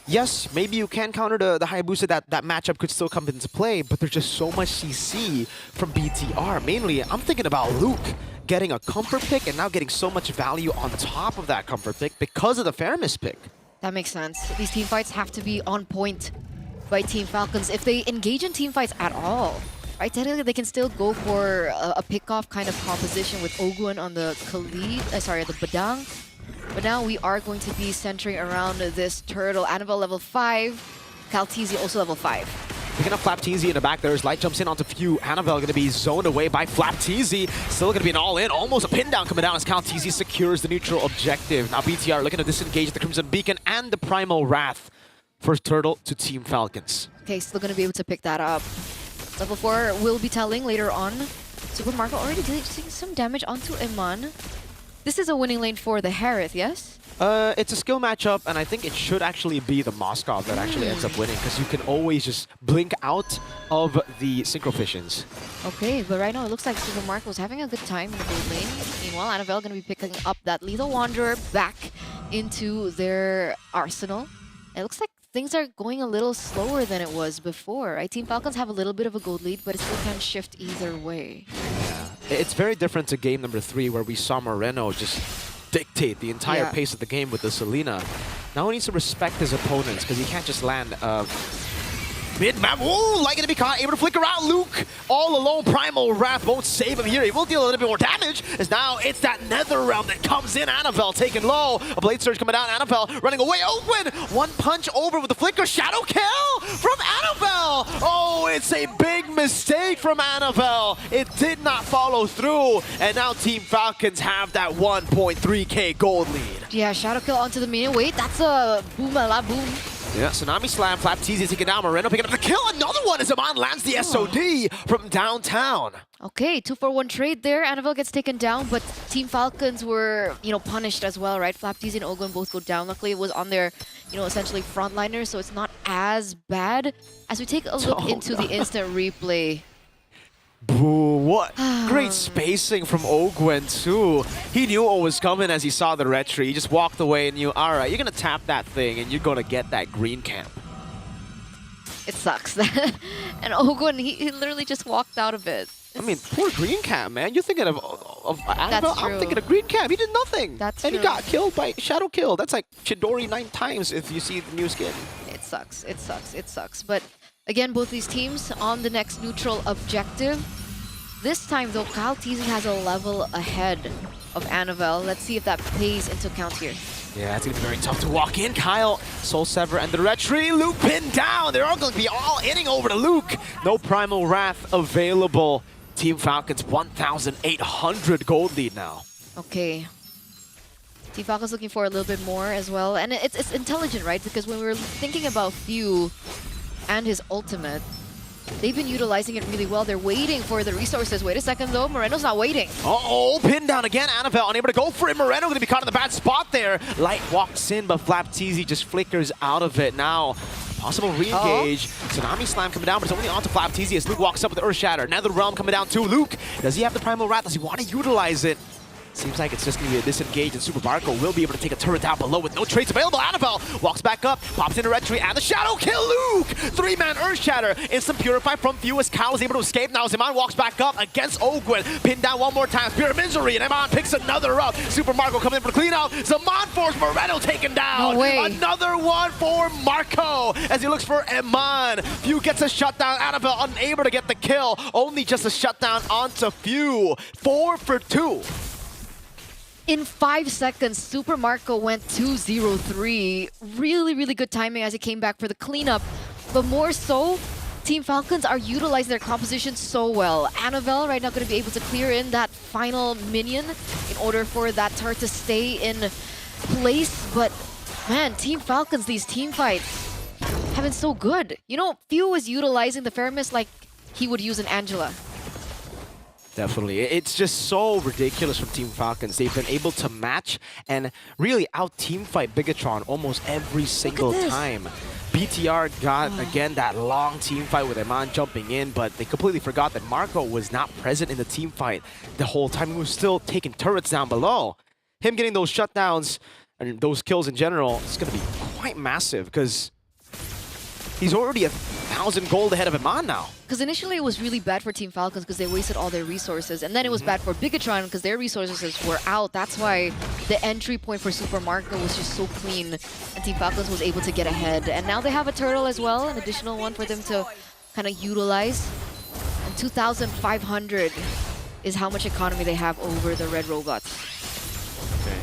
L: yes, maybe you can counter the Hayabusa, that matchup could still come into play, but there's just so much CC from BTR. Mainly, I'm thinking about Luke getting a comfort pick and now getting so much value on top of that comfort pick because of the Faramis pick.
M: That makes sense. These team fights have to be on point by Team Falcons if they engage in team fights at all. Right, technically they can still go for a pick-off kind of composition with Ogun on the Khalid, the Badang. But now we are going to be centering around this turtle. Annabelle level 5, Kaltizi also level 5.
L: Picking up Flapteezy in the back there as Light jumps in onto Few. Annabelle going to be zoned away by Flapteezy. Still going to be an all-in, almost a pin down coming down as Kaltizi secures the neutral objective. Now BTR looking to disengage the Crimson Beacon and the Primal Wrath. First turtle to Team Falcons.
M: Okay, still going to be able to pick that up. Level 4 will be telling later on. Super Marco already doing some damage onto Iman. This is a winning lane for the Harith, yes?
L: It's a skill matchup, and I think it should actually be the Moskov that actually ends up winning, because you can always just blink out of the Synchrophissions.
M: Okay, but right now it looks like Super Marco is having a good time in the gold lane. Meanwhile, Annabelle going to be picking up that Lethal Wanderer back into their arsenal. It looks like things are going a little slower than it was before, right? Team Falcons have a little bit of a gold lead, but it still can shift either way.
L: Yeah. It's very different to game number 3, where we saw Moreno just dictate the entire pace of the game with the Selena. Now he needs to respect his opponents, because he can't just land mid-map. Ooh, like it to be caught, able to flicker out Luke. All alone, Primal Wrath won't save him here. He will deal a little bit more damage, as now it's that Nether Realm that comes in. Annabelle taken low. A Blade Surge coming down. Annabelle running away. Open! One punch over with the flicker. Shadow kill from Annabelle! Oh, it's a big mistake from Annabelle. It did not follow through. And now Team Falcons have that 1.3k gold lead.
M: Yeah, Shadow kill onto the minion. Wait, that's a boom.
L: Yeah, Tsunami Slam, Flapteezy taking down Moreno, picking up the kill. Another one as Iman lands the SOD from downtown.
M: Okay, 2-for-1 trade there. Annabelle gets taken down, but Team Falcons were, punished as well, right? Flapteezy and Ogun both go down. Luckily, it was on their, essentially frontliners, so it's not as bad. As we take a look into the instant replay.
L: Boo, what great spacing from Ogwen too. He knew what was coming as he saw the retry. He just walked away and knew, alright, you're gonna tap that thing and you're gonna get that green camp.
M: It sucks. And Ogwen, he literally just walked out of it.
L: I mean, poor green camp, man. You're thinking of Annabelle. I'm thinking of green camp. He did nothing.
M: That's
L: and
M: true.
L: He got killed by Shadow Kill. That's like Chidori 9 times if you see the new skin.
M: It sucks. It sucks. It sucks. But again, both these teams on the next neutral objective. This time, though, Kyle Teasing has a level ahead of Annabelle. Let's see if that plays into account here.
L: Yeah, it's going to be very tough to walk in. Kyle, Soul Sever, and the retry. Luke pinned down. They're all going to be all inning over to Luke. No Primal Wrath available. Team Falcons 1,800 gold lead now.
M: Okay. Team Falcon's looking for a little bit more as well. And it's intelligent, right? Because when we were thinking about Few and his ultimate, they've been utilizing it really well. They're waiting for the resources. Wait a second, though. Moreno's not waiting.
L: Uh-oh, pinned down again. Annabelle unable to go for it. Moreno going to be caught in the bad spot there. Light walks in, but Flapteezy just flickers out of it. Now, possible re-engage. Tsunami Slam coming down, but it's only onto Flapteezy as Luke walks up with the Earth Shatter. Nether Realm coming down too. Luke, does he have the Primal Wrath? Does he want to utilize it? Seems like it's just going to be a disengage, and Super Marco will be able to take a turret down below with no trades available. Annabelle walks back up, pops into Red Tree, and the Shadow kill Luke! 3-man Earth Shatter. Instant Purify from Few as Cal is able to escape. Now Zaman walks back up against Ogwen. Pinned down one more time. Spirit of Misery, and Iman picks another up. Super Marco coming in for the clean out. Zaman force Moreno taken down.
M: No way.
L: Another one for Marco as he looks for Iman. Few gets a shutdown. Annabelle unable to get the kill. Only just a shutdown onto Few. 4 for 2.
M: In 5 seconds, Super Marco went 2-0-3. Really, really good timing as he came back for the cleanup. But more so, Team Falcons are utilizing their composition so well. Annabelle right now going to be able to clear in that final minion in order for that turret to stay in place. But man, Team Falcons, these team fights have been so good. You know, Few is utilizing the Feramis like he would use an Angela.
L: Definitely. It's just so ridiculous from Team Falcons. They've been able to match and really out-team fight Bigatron almost every single time. BTR got, again, that long team fight with Iman jumping in, but they completely forgot that Marco was not present in the team fight the whole time. He was still taking turrets down below. Him getting those shutdowns and those kills in general is going to be quite massive because he's already 1,000 gold ahead of Iman now.
M: Because initially it was really bad for Team Falcons because they wasted all their resources. And then it was bad for Bigatron because their resources were out. That's why the entry point for Super Marco was just so clean. And Team Falcons was able to get ahead. And now they have a turtle as well, an additional one for them to kind of utilize. And 2,500 is how much economy they have over the red robots.
L: Okay.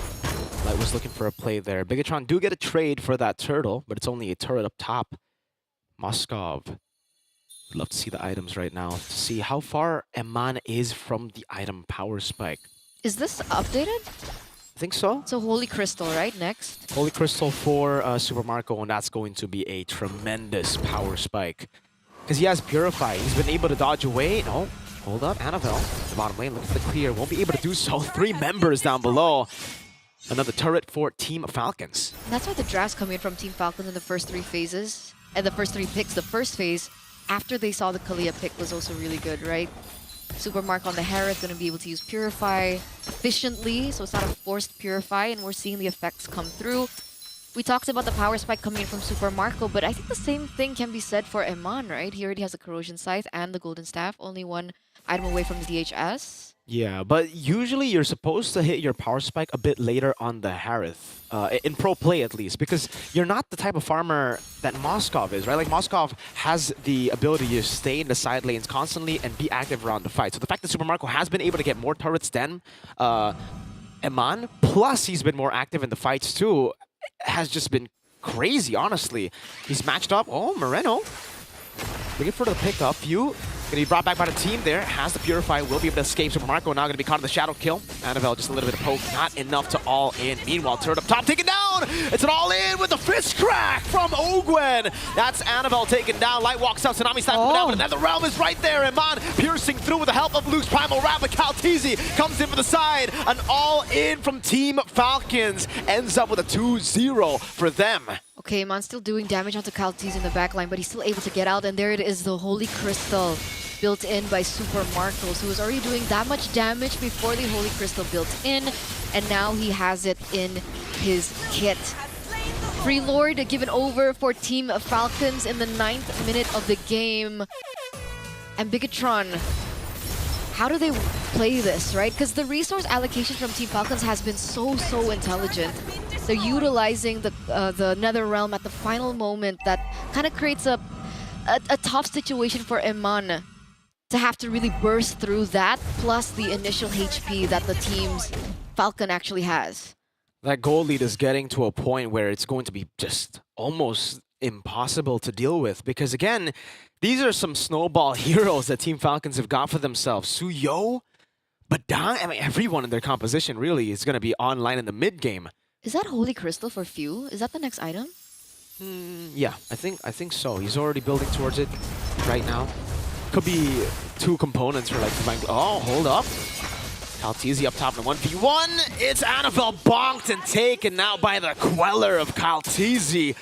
L: Light was looking for a play there. Bigatron do get a trade for that turtle, but it's only a turret up top. Moskov. I'd love to see the items right now to see how far Iman is from the item power spike.
M: Is this updated?
L: I think so.
M: So Holy Crystal, right? Next.
L: Holy Crystal for Super Marco, and that's going to be a tremendous power spike. Because he has Purify. He's been able to dodge away. No, hold up. Annabelle, the bottom lane, look at the clear. Won't be able to do so. 3 members down below. Another turret for Team Falcons.
M: And that's why the drafts come in from Team Falcons in the first 3 phases. And the first 3 picks. The first phase, after they saw the Kalia pick, was also really good, right? Super Mark on the Harith going to be able to use Purify efficiently, so it's not a forced Purify, and we're seeing the effects come through. We talked about the power spike coming in from Super Marco, but I think the same thing can be said for Iman, right? He already has a Corrosion Scythe and the Golden Staff, only 1 item away from the DHS.
L: Yeah, but usually you're supposed to hit your power spike a bit later on the Harith, in pro play at least, because you're not the type of farmer that Moskov is, right? Like Moskov has the ability to stay in the side lanes constantly and be active around the fight. So the fact that Super Marco has been able to get more turrets than Iman, plus he's been more active in the fights too, has just been crazy, honestly. He's matched up. Oh, Moreno. Looking for the pickup. Few going to be brought back by the team there. Has the Purify. Will be able to escape. Super Marco now going to be caught in the shadow kill. Annabelle just a little bit of poke. Not enough to all in. Meanwhile, turret up top taken down. It's an all in with the fist crack from Ogwen. That's Annabelle taken down. Light walks out. Tsunami Slam coming down. But another realm is right there. Iman piercing through with the help of Luke's Primal Wrath. But Kaltizi comes in for the side. An all in from Team Falcons. Ends up with a 2-0 for them.
M: Okay, Iman's still doing damage onto Kaltiz in the backline, but he's still able to get out, and there it is, the Holy Crystal built in by Super Marcos, who was already doing that much damage before the Holy Crystal built in, and now he has it in his kit. Free Lord given over for Team Falcons in the 9th minute of the game. And Bigatron, how do they play this, right? Because the resource allocation from Team Falcons has been so intelligent. They're utilizing the Nether Realm at the final moment. That kind of creates a tough situation for Iman to have to really burst through that, plus the initial HP that the team's Falcon actually has.
L: That goal lead is getting to a point where it's going to be just almost impossible to deal with, because again, these are some snowball heroes that Team Falcons have got for themselves. Suyo, But I mean, everyone in their composition really is going to be online in the mid game.
M: Is that Holy Crystal for Few? Is that the next item?
L: Yeah, I think so. He's already building towards it right now. Could be 2 components for like Divine. Oh, hold up. Kaltizi up top in the 1v1. It's Annabelle bonked and taken out by the Queller of Kaltizi.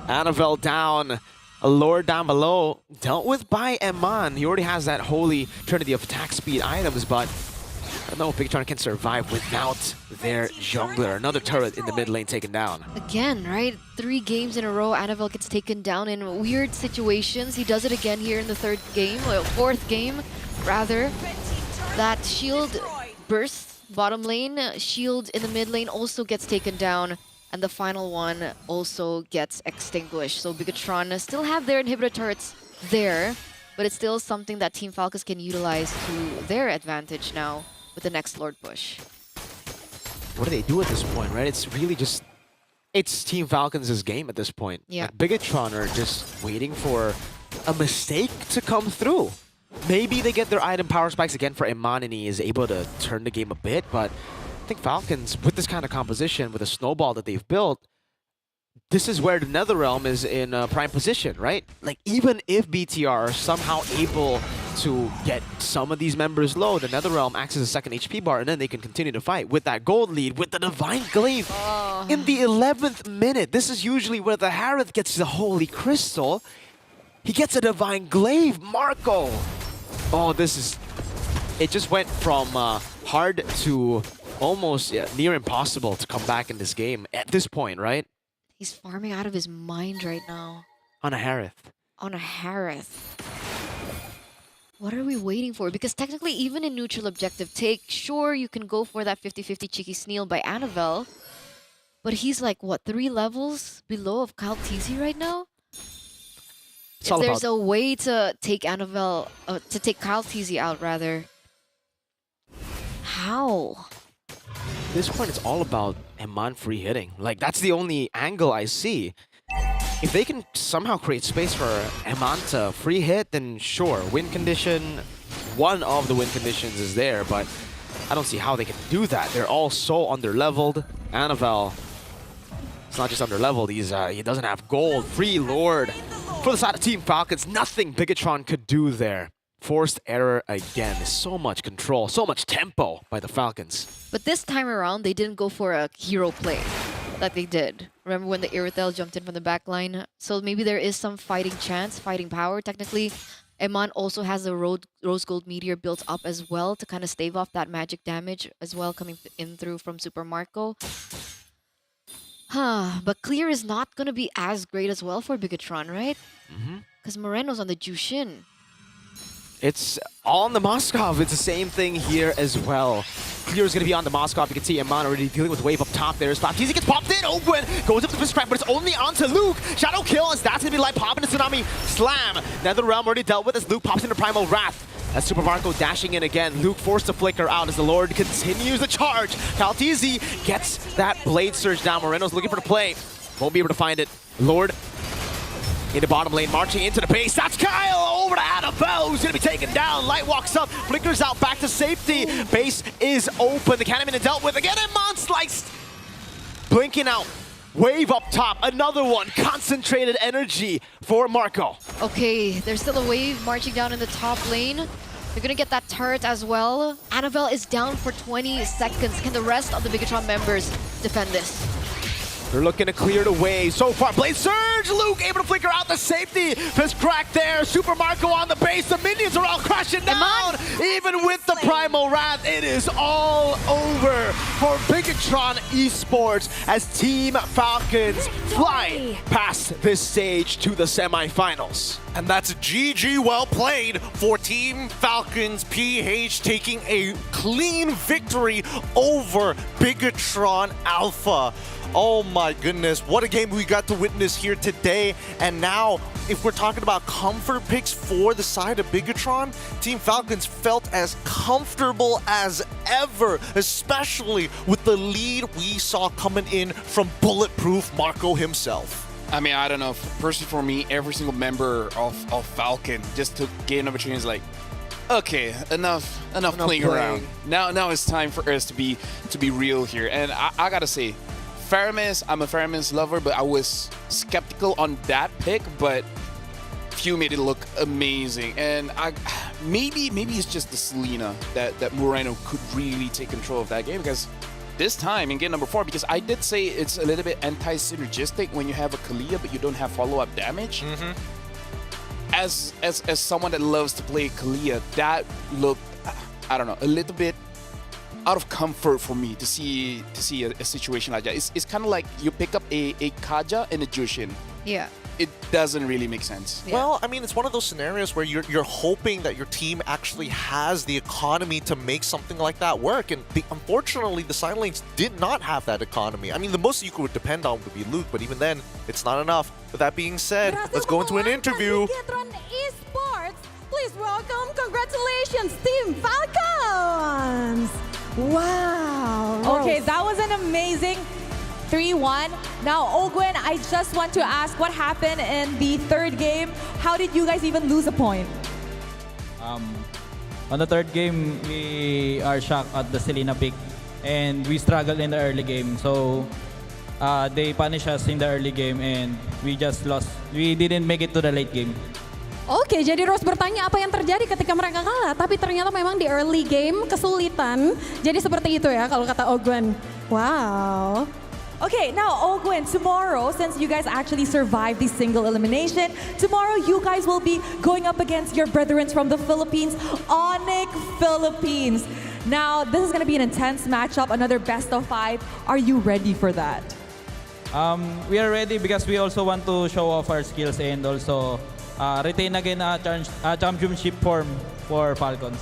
L: Annabelle down. A Lord down below. Dealt with by Eman. He already has that Holy Trinity of attack speed items, but I don't know if Bigatron can survive without their jungler. Another turret in the mid lane taken down.
M: Again, right? 3 games in a row, Annabelle gets taken down in weird situations. He does it again here in the 3rd game, or 4th game, rather. That shield burst bottom lane, shield in the mid lane also gets taken down, and the final one also gets extinguished. So Bigatron still have their inhibitor turrets there, but it's still something that Team Falcons can utilize to their advantage now with the next Lord push.
L: What do they do at this point, right? It's really just... It's Team Falcons' game at this point.
M: Yeah.
L: Like, Bigatron are just waiting for a mistake to come through. Maybe they get their item power spikes again for Iman and he is able to turn the game a bit, but I think Falcons, with this kind of composition, with a snowball that they've built, this is where the Netherrealm is in prime position, right? Like, even if BTR are somehow able to get some of these members low, the Netherrealm acts as a second HP bar, and then they can continue to fight with that gold lead, with the Divine Glaive. In the 11th minute, this is usually where the Harith gets the Holy Crystal. He gets a Divine Glaive, Marco. Oh, this is... It just went from hard to almost near impossible to come back in this game at this point, right?
M: He's farming out of his mind right now.
L: On a Harith.
M: On a Harith. What are we waiting for? Because technically, even in neutral objective take, sure, you can go for that 50-50 cheeky Sneal by Annabelle. But he's like, what, 3 levels below of Kaltizi right now?
L: It's
M: If there's a way to take Annabelle, to take Kaltizi out, rather. How?
L: At this point, it's all about Eman free hitting. Like, that's the only angle I see. If they can somehow create space for Eman to free hit, then sure, win condition, one of the win conditions is there, but I don't see how they can do that. They're all so under-leveled. Annabelle, it's not just under-leveled, he doesn't have gold. Free Lord. For the side of Team Falcons, nothing Bigatron could do there. Forced error again. There's so much control, so much tempo by the Falcons.
M: But this time around, they didn't go for a hero play like they did. Remember when the Irithel jumped in from the back line? So maybe there is some fighting chance, fighting power. Technically, Eman also has the Rose Gold Meteor built up as well to kind of stave off that magic damage as well coming in through from Super Marco. But clear is not going to be as great as well for Bigatron, right? Because Moreno's on the Jushin.
L: It's on the Moskov. It's the same thing here as well. Clear is going to be on the Moskov. You can see Eman already dealing with wave up top there. Slapteasy gets popped in. Open. Goes up to the crack, but it's only onto Luke. Shadow kill as that's going to be like popping a Tsunami Slam. Netherrealm already dealt with as Luke pops into Primal Wrath. As Super Marco dashing in again. Luke forced to flicker out as the Lord continues the charge. Kaltizi gets that Blade Surge down. Moreno's looking for the play. Won't be able to find it. Lord in the bottom lane, marching into the base. That's Kyle over to Annabelle, who's going to be taken down. Light walks up, flickers out back to safety. Base is open. The Cannon dealt with again, and Mon sliced. Blinking out. Wave up top. Another one. Concentrated energy for Marco.
M: Okay, there's still a wave marching down in the top lane. They're going to get that turret as well. Annabelle is down for 20 seconds. Can the rest of the Bigatron members defend this?
L: They're looking to clear the way. So far, Blade Surge! Luke able to flicker out the safety. Fist crack there. Super Marco on the base. The minions are all crashing down. Even with the Primal Wrath, it is all over for Bigatron Esports as Team Falcons fly past this stage to the semifinals.
K: And that's GG well played for Team Falcons PH taking a clean victory over Bigatron Alpha. Oh my goodness, what a game we got to witness here today. And now, if we're talking about comfort picks for the side of Bigatron, Team Falcons felt as comfortable as ever, especially with the lead we saw coming in from Bulletproof Marco himself.
E: I mean, I don't know. Personally, for me, every single member of Falcon just took game number 3 and is like, Okay, enough playing around. Now it's time for us to be real here. And I gotta say, Faramis, I'm a Faramis lover, but I was skeptical on that pick, but Few made it look amazing. And maybe it's just the Selena that Moreno could really take control of that game, because this time in game number 4, because I did say it's a little bit anti-synergistic when you have a Kalia but you don't have follow-up damage. As someone that loves to play Kalia, that looked, I don't know, a little bit out of comfort for me to see a situation like that. It's kind of like you pick up a Kaja and a Jushin.
M: Yeah.
E: It doesn't really make sense.
K: Yeah. Well, I mean, it's one of those scenarios where you're hoping that your team actually has the economy to make something like that work. And unfortunately, the Silent Lanes did not have that economy. I mean, the most you could depend on would be Luke, but even then, it's not enough. With that being said, let's go into an interview.
Q: Esports, please welcome, congratulations, Team Falcons! Wow.
R: Okay, that was an amazing 3-1. Now, Ogwen, I just want to ask what happened in the third game. How did you guys even lose a point?
P: On the third game, we are shocked at the Selena pick, and we struggled in the early game. So they punished us in the early game, and we just lost. We didn't make it to the late game.
Q: Oke, jadi Rose bertanya apa yang terjadi ketika mereka kalah, tapi ternyata memang di early game kesulitan. Jadi seperti itu ya kalau kata Ogwen. Wow.
R: Okay, now Ogwen, tomorrow, since you guys actually survived the single elimination, tomorrow you guys will be going up against your brethren from the Philippines, Onyx Philippines. Now, this is going to be an intense matchup, another best of 5. Are you ready for that?
P: We are ready because we also want to show off our skills and also retain again a championship form for Falcons.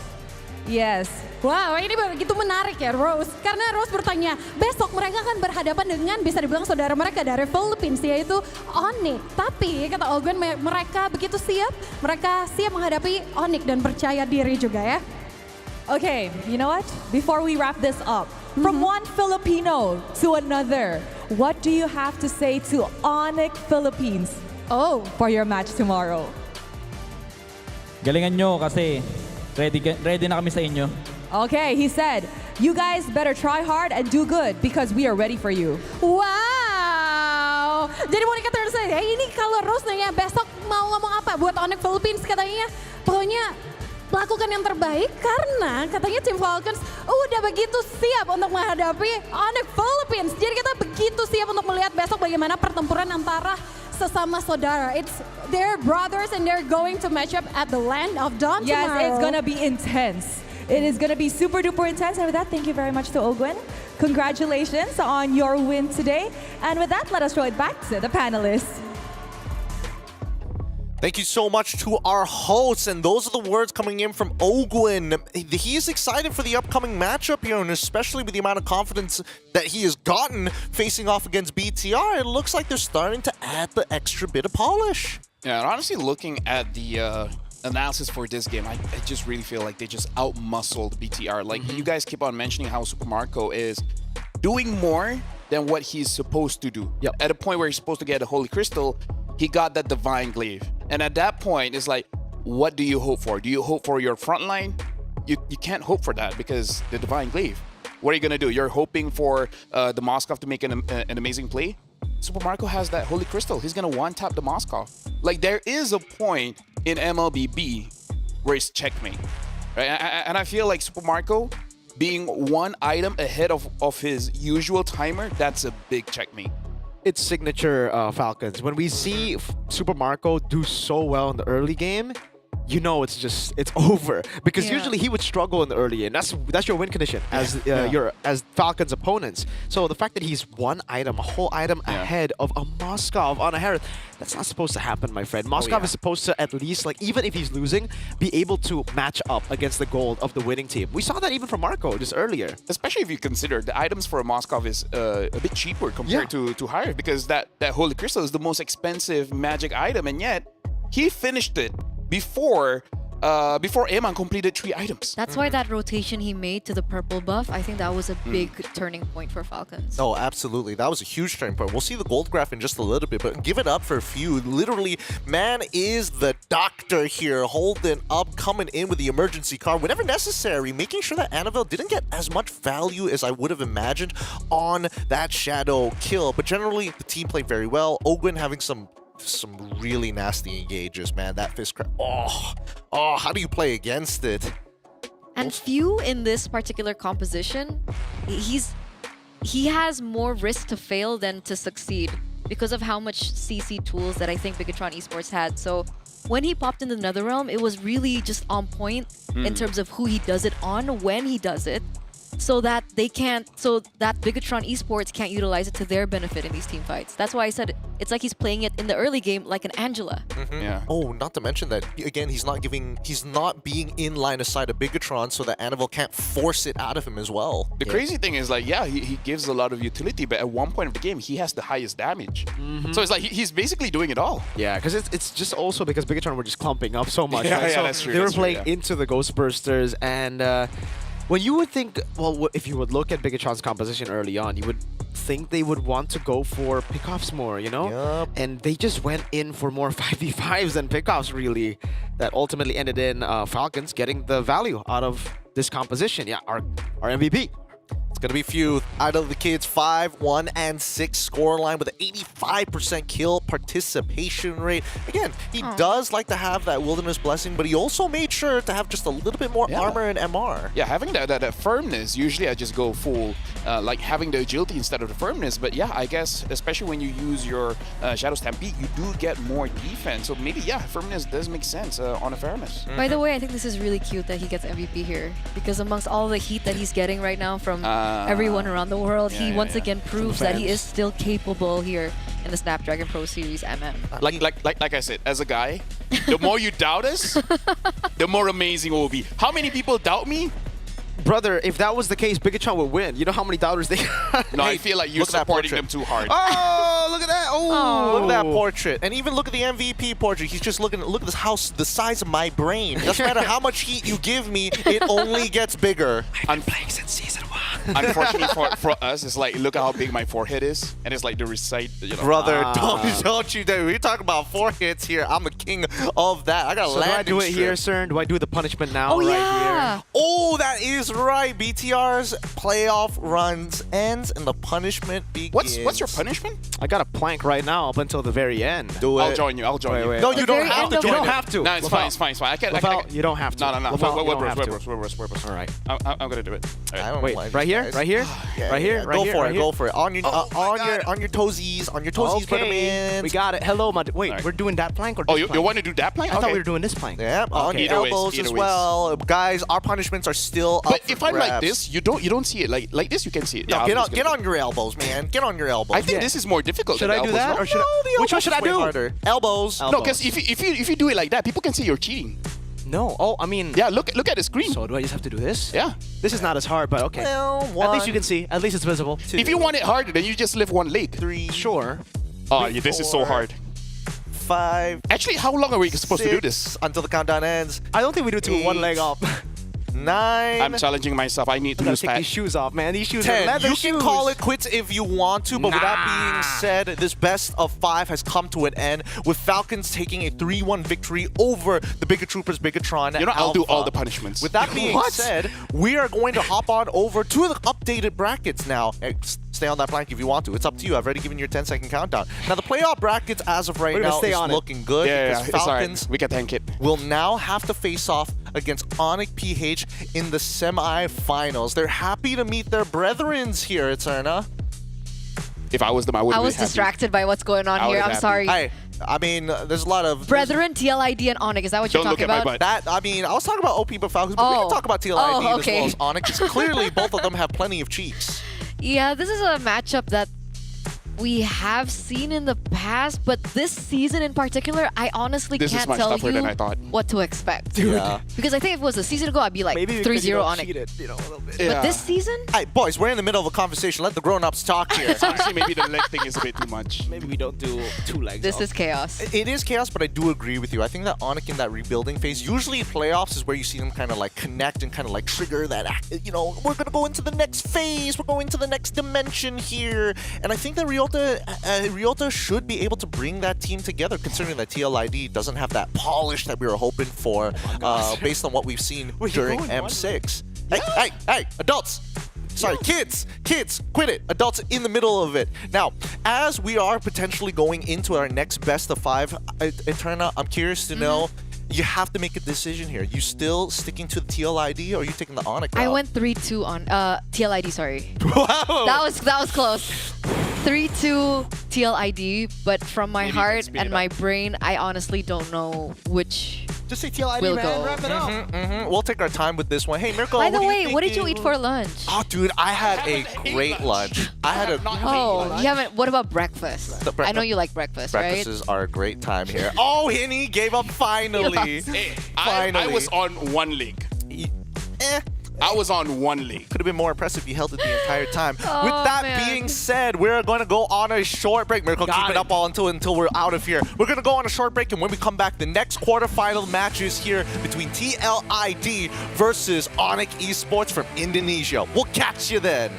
R: Yes.
Q: Wow, ini begitu menarik ya Rose. Karena Rose bertanya, besok mereka akan berhadapan dengan bisa dibilang saudara mereka dari Philippines, yaitu Onyx. Tapi kata Ogwen, mereka begitu siap, mereka siap menghadapi Onyx dan percaya diri juga ya.
R: Okay, you know what? Before we wrap this up, from one Filipino to another, what do you have to say to Onyx Philippines for your match tomorrow?
P: Galingan nyo kasi ready na kami sa inyo.
R: Okay, he said, you guys better try hard and do good because we are ready for you.
Q: Wow! Jadi Monica terus saya, ini kalau Rose nanya besok mau ngomong apa buat Onyx Philippines, katanya pokoknya lakukan yang terbaik karena katanya tim Falcons udah begitu siap untuk menghadapi Onyx Philippines. Jadi kita begitu siap untuk melihat besok bagaimana pertempuran antara sesama saudara. It's their brothers and they're going to match up at the Land of Dawn tomorrow.
R: Yes, it's gonna be intense. It is gonna be super duper intense. And with that, thank you very much to Ogwen. Congratulations on your win today. And with that, let us throw it back to the panelists.
K: Thank you so much to our hosts, and those are the words coming in from Ogwen. He is excited for the upcoming matchup here, and especially with the amount of confidence that he has gotten facing off against BTR, it looks like they're starting to add the extra bit of polish.
E: Yeah, and honestly, looking at the analysis for this game, I just really feel like they just out-muscled BTR. Like, you guys keep on mentioning how Super Marco is doing more than what he's supposed to do.
L: Yep.
E: At a point where he's supposed to get a Holy Crystal, he got that Divine Glaive. And at that point, it's like, what do you hope for? Do you hope for your front line? You can't hope for that because the Divine Glaive. What are you going to do? You're hoping for the Moskov to make an amazing play? Super Marco has that Holy Crystal. He's going to one-tap the Moskov. Like, there is a point in MLBB where it's checkmate. Right? And I feel like Super Marco being one item ahead of his usual timer, that's a big checkmate.
L: It's signature Falcons. When we see Super Marco do so well in the early game, you know it's over, because usually he would struggle in the early game. That's your win condition as as Falcons opponents. So the fact that he's one item, a whole item ahead of a Moskov on a Harris, that's not supposed to happen, my friend. Moskov is supposed to at least, like, even if he's losing, be able to match up against the gold of the winning team. We saw that even from Marco just earlier.
E: Especially if you consider the items for a Moskov is a bit cheaper compared to Harris, because that Holy Crystal is the most expensive magic item, and yet he finished it before before Eman completed 3 items.
M: That's why that rotation he made to the purple buff, I think that was a big turning point for Falcons.
K: Oh, absolutely. That was a huge turning point. We'll see the gold graph in just a little bit, but give it up for a few. Literally, man is the doctor here, holding up, coming in with the emergency card whenever necessary, making sure that Annabelle didn't get as much value as I would have imagined on that shadow kill. But generally, the team played very well. Ogwin having some really nasty engages, man. That fist crack. Oh, how do you play against it?
M: And few in this particular composition, he has more risk to fail than to succeed because of how much CC tools that I think Bigatron Esports had. So when he popped into Netherrealm, it was really just on point in terms of who he does it on, when he does it, so that Bigatron Esports can't utilize it to their benefit in these team fights. That's why I said it's like he's playing it in the early game like an Angela.
E: Yeah.
K: Oh, not to mention that again, he's not being in line of sight of Bigatron, so that Annabelle can't force it out of him as well.
E: The crazy thing is, like, yeah, he gives a lot of utility, but at one point of the game, he has the highest damage. So it's like he's basically doing it all.
L: Yeah, because it's just also because Bigatron were just clumping up so much.
E: Yeah,
L: right?
E: yeah,
L: So
E: that's true.
L: They were
E: That's true,
L: playing
E: yeah.
L: into the Ghost Bursters, and when you would think, well, if you would look at Bigatron's composition early on, you would think they would want to go for pickoffs more, you know?
K: Yep.
L: And they just went in for more 5v5s than pickoffs, really. That ultimately ended in Falcons getting the value out of this composition. Yeah, our MVP.
K: It's going to be few out of the kids. 5, 1, and 6 scoreline with an 85% kill participation rate. Again, he does like to have that Wilderness Blessing, but he also made sure to have just a little bit more armor and MR.
E: Yeah, having that firmness, usually I just go full, like having the agility instead of the firmness. But yeah, I guess, especially when you use your Shadow Stampede, you do get more defense. So maybe, yeah, firmness does make sense on a fairness.
M: By the way, I think this is really cute that he gets MVP here, because amongst all the heat that he's getting right now from everyone around the world, he once again proves that he is still capable here in the Snapdragon Pro Series MM.
E: Like I said, as a guy, the more you doubt us, the more amazing it will be. How many people doubt me?
L: Brother, if that was the case, Bigatron would win. You know how many doubters they got?
E: No, I feel like you're supporting them too hard.
K: Oh, look at that! Oh, look at that portrait, and even look at the MVP portrait. He's just look at this house, the size of my brain. Doesn't matter how much heat you give me, it only gets bigger.
L: I'm playing since season 1.
E: Unfortunately for us, it's like, look at how big my forehead is, and it's like the recite, you know.
K: Brother, don't you dare. We talk about 4 hits here. I'm the king of that. I got a
L: So do I
K: landing
L: do it here,
K: strip.
L: Cern? Do I do the punishment now?
M: Oh,
L: right
M: yeah.
L: here?
K: Oh, that is right. BTR's playoff runs ends and the punishment begins.
E: What's your punishment?
L: I got a plank right now up until the very end.
K: Do it.
E: I'll join you. I'll join you.
L: Wait.
K: No, you don't have to
L: You
K: join
L: don't
K: it.
L: have to.
E: No, it's fine. It's fine. It's fine. I can.
L: You don't have to.
E: No.
L: Lafal, you don't have to.
E: We're
L: All right.
E: I'm gonna do it. All right.
K: I don't
L: Wait,
K: like
L: right
K: you
L: here?
K: guys.
L: Right here?
K: Yeah,
L: Right here?
K: yeah.
L: Right
K: Go
L: here?
K: for
L: Right
K: it.
L: here?
K: Go for it. On your toesies. On your toesies,
L: Okay, we got it. Hello, my. Wait,
E: Right.
L: we're doing that plank or
E: Oh,
L: this
E: you
L: plank?
E: want to do that plank?
L: I thought
E: Okay.
L: we were doing this plank.
K: Yeah, on
E: Okay.
K: your
E: Either ways,
K: elbows
E: either
K: as
E: ways.
K: well. Guys, our punishments are still up
E: But
K: for
E: if I'm like
K: grabs.
E: this, you don't see it. Like this, you can see it.
K: No,
E: Yeah,
K: get
E: I'm
K: on,
E: just
K: get
E: gonna-
K: on your elbows, man. Get on your elbows.
E: I think this is more difficult.
L: Should
E: than
L: I
E: the
L: do that,
E: elbows,
L: or
E: no?
L: should I? Which one should I do?
K: Harder. Elbows.
E: No, because if you do it like that, people can say you're cheating.
L: No. Oh, I mean.
E: Yeah, look at the screen.
L: So do I just have to do this?
E: Yeah.
L: This is not as hard, but okay.
K: Well,
L: At least you can see. At least it's visible.
E: If you want it harder, then you just lift one leg.
K: 3,
L: Sure.
E: Oh, yeah, this is so
K: 4,
E: hard.
K: 5.
E: Actually, how long are we supposed to do this?
K: Until the countdown ends.
L: I don't think we do two with one leg up.
K: 9.
E: I'm challenging myself. I need to
L: I'm gonna
E: lose
L: take
E: fat.
L: these shoes off, man. These shoes are
K: 10.
L: leather
K: You
L: shoes.
K: can call it quits if you want to, but with that being said, this best of 5 has come to an end with Falcons taking a 3-1 victory over the Bigatroopers, Bigatron,
E: You know, I'll do
K: Alpha.
E: all the punishments.
K: With that being said, we are going to hop on over to the updated brackets now. Hey, stay on that plank if you want to. It's up to you. I've already given you your 10-second countdown. Now, the playoff brackets as of right
L: We're gonna
K: now
L: stay
K: is
L: on it.
K: looking good.
E: Yeah,
K: because
E: it's all right.
K: Falcons
E: We can tank it.
K: will now have to face off against Onyx PH in the semi-finals. They're happy to meet their brethrens here, Eterna.
E: If I was them, I would.
M: I was distracted by what's going on
E: I
M: here.
E: was
M: I'm
E: happy.
M: sorry.
K: I mean, there's a lot of...
M: Brethren, TLID, and Onyx. Is that what you're
E: Don't look
M: talking
E: at my
M: about?
E: butt.
K: That, I mean, I was talking about OP but Falcons, but we can talk about TLID
M: Oh,
K: as well
M: okay.
K: as Onyx. Clearly, both of them have plenty of cheeks.
M: Yeah, this is a matchup that we have seen in the past, but this season in particular, I honestly
E: This is
M: can't
E: much
M: tell
E: tougher
M: you
E: than I thought.
M: what to expect.
K: Yeah.
M: Because I think if it was a season ago, I'd be like
L: Maybe
M: 3-0 on it.
L: cheated, you know, a little bit.
M: But this season,
K: Hey, boys, we're in the middle of a conversation. Let the grown-ups talk here.
E: Honestly, maybe the leg thing is a bit too much.
L: Maybe we don't do 2 legs.
M: this
L: off.
M: is chaos.
K: It is chaos, but I do agree with you. I think that Onyx in that rebuilding phase, usually playoffs is where you see them kind of like connect and kind of like trigger that, you know, we're going to go into the next phase, we're going to the next dimension here. And I think that Ryota should be able to bring that team together, considering that TLID doesn't have that polish that we were hoping for based on what we've seen during M6. Hey, adults! Sorry, kids, quit it. Adults in the middle of it. Now, as we are potentially going into our next best of 5, Eterna, I'm curious to know, you have to make a decision here. You still sticking to the TLID or are you taking the Onyx
M: I
K: route?
M: went 3-2 on TLID, sorry.
K: Wow!
M: That was close. 3-2 TLID, but from my heart and my brain, I honestly don't know which
L: Just say TLID,
M: will
L: man.
M: go.
L: Wrap it up.
K: We'll take our time with this one. Hey, Mirko,
M: By the
K: what are
M: way,
K: you
M: what did you
K: thinking?
M: eat for lunch?
K: Oh, dude, I had a great lunch. I had a
M: Oh, you haven't. What about breakfast? I know you like breakfast, right?
K: breakfasts are a great time here. Oh, Henny gave up finally.
E: Hey,
K: Finally.
E: I was on one leg. I was on one leg.
K: Could have been more impressive if you held it the entire time.
M: Oh,
K: With that
M: man.
K: being said, we're going to go on a short break. Mirko, keep it up all until we're out of here. We're going to go on a short break, and when we come back, the next quarterfinal matches here between TLID versus Onyx Esports from Indonesia. We'll catch you then.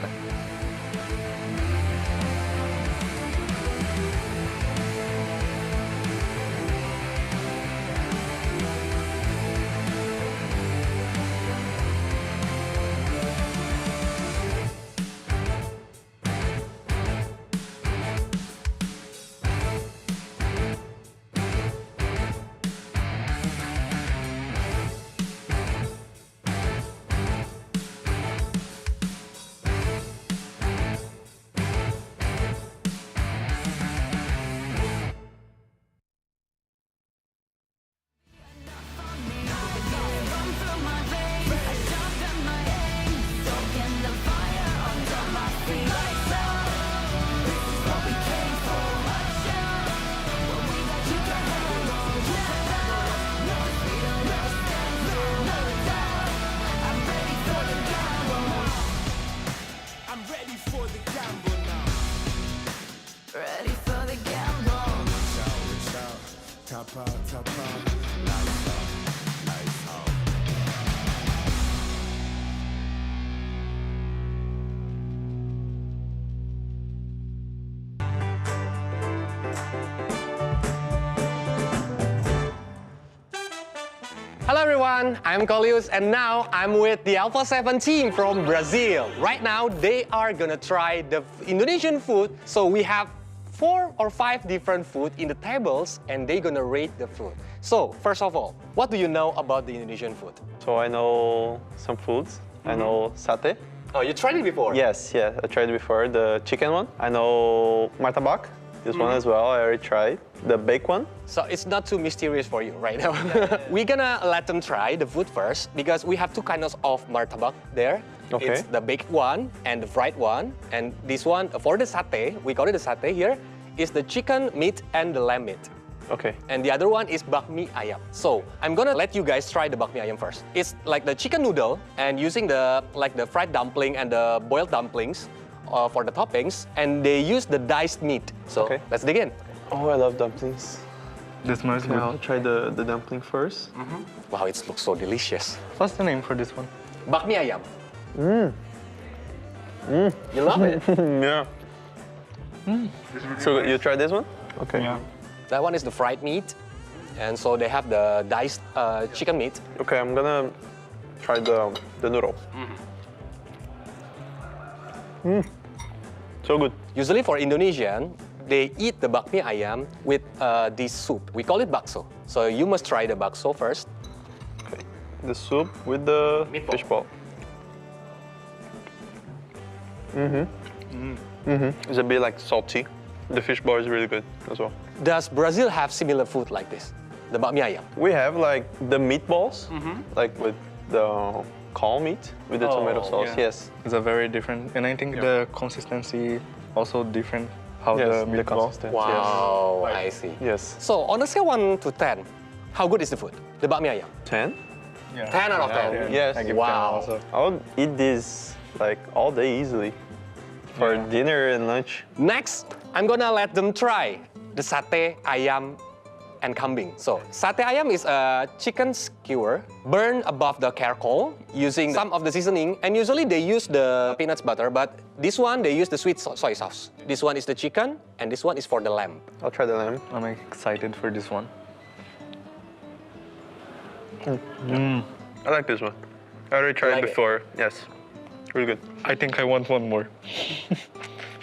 H: Hello everyone, I'm Colius and now I'm with the Alpha 7 team from Brazil. Right now they are gonna try the Indonesian food. So we have 4 or 5 different food in the tables and they're gonna rate the food. So first of all, what do you know about the Indonesian food?
U: So I know some foods. I know satay.
H: Oh, you tried it before?
U: Yes, I tried it before. The chicken one. I know martabak. This one as well, I already tried. The baked one.
H: So it's not too mysterious for you right now. We're gonna let them try the food first because we have 2 kinds of martabak there.
U: Okay.
H: It's the baked one and the fried one. And this one, for the satay, we call it the satay here, is the chicken meat and the lamb meat.
U: Okay.
H: And the other one is bakmi ayam. So I'm gonna let you guys try the bakmi ayam first. It's like the chicken noodle and using the fried dumpling and the boiled dumplings for the toppings, and they use the diced meat. So let's dig in.
U: Oh, I love dumplings.
V: This smells good.
U: I'll try the dumpling first.
H: Wow, it looks so delicious.
V: What's the name for this one?
H: Bakmi ayam. You love it?
U: Yeah. So you try this one? Okay.
V: Yeah.
H: That one is the fried meat, and so they have the diced chicken meat.
U: Okay, I'm gonna try the noodle. So good.
H: Usually for Indonesian, they eat the bakmi ayam with this soup. We call it bakso. So you must try the bakso first.
U: Okay. The soup with the fish ball. It's a bit like salty. The fish ball is really good as well.
H: Does Brazil have similar food like this? The bakmi ayam?
U: We have like the meatballs, like with the caul meat with the tomato sauce.
V: Yeah.
U: Yes.
V: It's a very different, and I think the consistency also different how
U: Yes,
V: the
U: the
V: meatball.
U: consistency.
H: Wow, I see.
U: Yes.
H: So on a scale 1 to 10, how good is the food? The bakmi ayam.
U: 10?
H: 10 out of 10.
U: Yes.
V: I give 10
H: Wow.
V: also.
U: I would eat this like all day easily for dinner and lunch.
H: Next, I'm gonna let them try the sate ayam and kambing. So, sate ayam is a chicken skewer burned above the charcoal using some of the seasoning, and usually they use the peanuts butter, but this one they use the sweet soy sauce. This one is the chicken, and this one is for the lamb.
U: I'll try the lamb.
V: I'm excited for this one.
U: I like this one. I already tried
H: like
U: it before. Yes. Really good.
V: I think I want one more.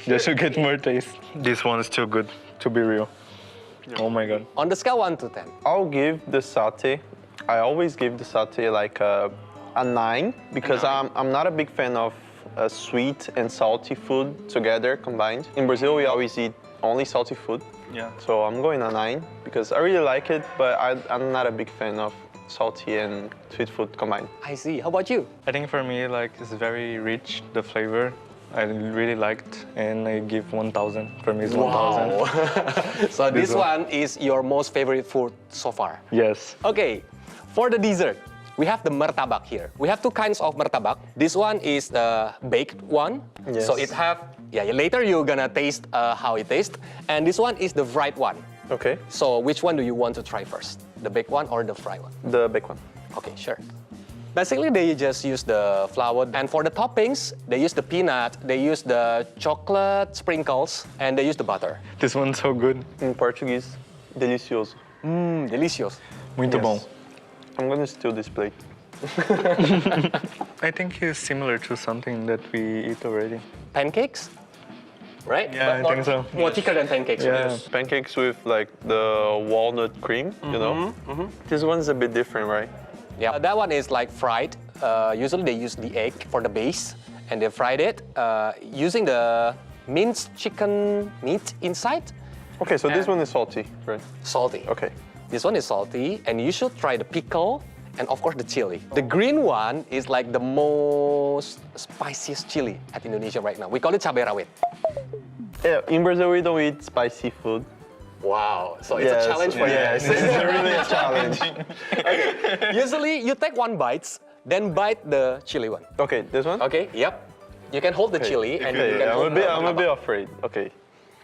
V: Just to get more taste. This one is too good, to be real. Oh my god.
H: On the scale 1 to 10.
U: I'll give the satay. I always give the satay like a 9 because I'm not a big fan of sweet and salty food together combined. In Brazil, we always eat only salty food.
V: Yeah.
U: So I'm going a 9 because I really like it, but I'm not a big fan of salty and sweet food combined.
H: I see. How about you?
V: I think for me, like, it's very rich, the flavor. I really liked, and I give 1,000. For me, it's 1,000.
H: Wow. So this one is your most favorite food so far?
V: Yes.
H: Okay, for the dessert, we have the martabak here. We have two kinds of martabak. This one is the baked one.
U: Yes.
H: So it have, later you're gonna taste how it tastes. And this one is the fried one.
U: Okay.
H: So which one do you want to try first? The baked one or the fried one?
U: The baked one.
H: Okay, sure. Basically, they just use the flour. And for the toppings, they use the peanut, they use the chocolate sprinkles, and they use the butter.
V: This one's so good.
U: In Portuguese, delicioso.
H: Delicious.
V: Muito bom.
U: I'm gonna steal this plate.
V: I think it's similar to something that we eat already.
H: Pancakes? Right?
V: Yeah,
H: But
V: I think so.
H: More thicker than pancakes.
U: Yeah. Pancakes with like the walnut cream, you know? This one's a bit different, right?
H: Yeah, that one is like fried. Usually they use the egg for the base, and they fried it using the minced chicken meat inside.
U: Okay, so this one is salty, right?
H: Salty.
U: Okay.
H: This one is salty, and you should try the pickle and of course the chili. The green one is like the most spiciest chili at Indonesia right now. We call it cabai rawit.
U: Yeah, in Brazil we don't eat spicy food.
H: Wow, so it's a challenge for you.
U: Yes, it's really a challenge.
H: Okay. Usually you take one bite, then bite the chili one.
U: Okay, this one?
H: Okay, yep. You can hold the chili and you can hold
U: I'm a bit afraid. Okay.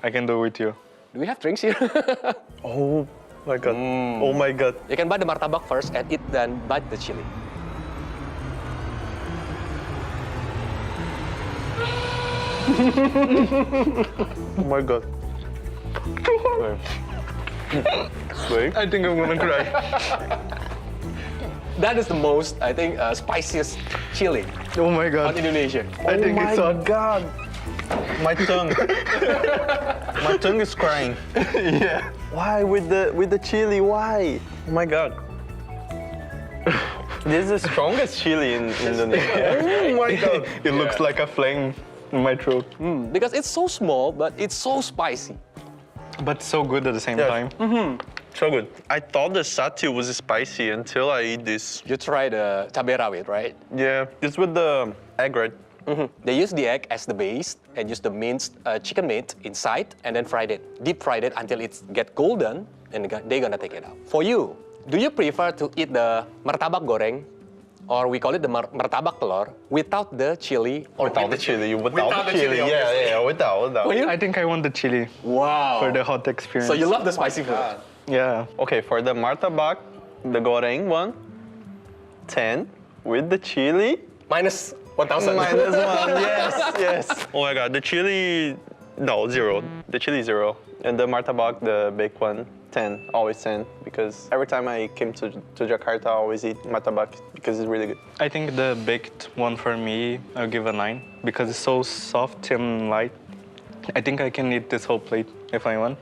V: I can do it with you.
H: Do we have drinks here?
U: Oh my god. Oh my god.
H: You can bite the martabak first and eat, then bite the chili.
U: Oh my god. Wait.
V: I think I'm gonna cry.
H: That is the most, I think, spiciest chili
V: Oh my god.
H: on Indonesia.
V: I think it's so
U: god. My tongue. My tongue is crying.
V: Yeah.
U: Why with the chili? Why? Oh my god. This is the strongest chili in Indonesia. Oh my god.
V: It looks like a flame in my throat.
H: Because it's so small, but it's so spicy.
V: But so good at the same time.
U: So good. I thought the satay was spicy until I eat this.
H: You try the cabai rawit, right?
U: Yeah, it's with the egg, right?
H: They use the egg as the base and use the minced chicken meat inside and then fried it, deep fried it until it get golden, and they're gonna take it out. For you, do you prefer to eat the martabak goreng, or we call it the martabak telur, without the chili or
U: Without the chili, without the chili.
H: obviously.
U: Yeah, without.
H: For you?
V: I think I want the chili
H: Wow.
V: for the hot experience.
H: So you love the spicy food.
V: Yeah.
U: Okay, for the martabak, the goreng one, 10 with the chili.
H: Minus 1,000.
U: Minus 1, yes. Oh my god, the chili, no, 0. The chili 0. And the martabak, the baked one, 10, always 10. Because every time I came to Jakarta, I always eat martabak because it's really good.
V: I think the baked one for me, I'll give a 9 because it's so soft and light. I think I can eat this whole plate if I want.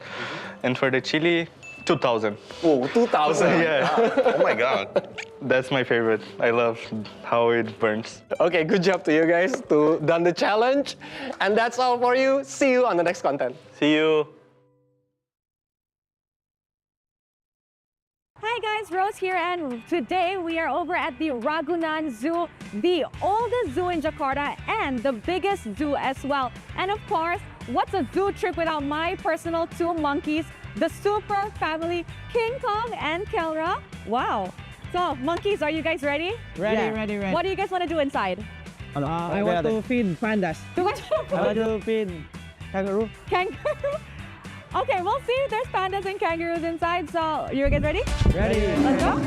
V: And for the chili, 2,000.
H: Oh, 2,000.
V: Yeah.
U: Oh my god.
V: That's my favorite. I love how it burns.
H: Okay, good job to you guys to done the challenge. And that's all for you. See you on the next content.
U: See you.
R: Hi guys, Rose here, and today we are over at the Ragunan Zoo, the oldest zoo in Jakarta and the biggest zoo as well. And of course,
D: what's a zoo trip without my personal two monkeys, the super family, King Kong and Kelra? Wow. So, monkeys, are you guys ready?
I: Ready, ready, ready.
D: What do you guys want to do inside?
I: I want to feed pandas. I want to feed kangaroo.
D: Kangaroo? Okay, we'll see if there's pandas and kangaroos inside. So, you guys ready?
I: Ready.
D: Let's go.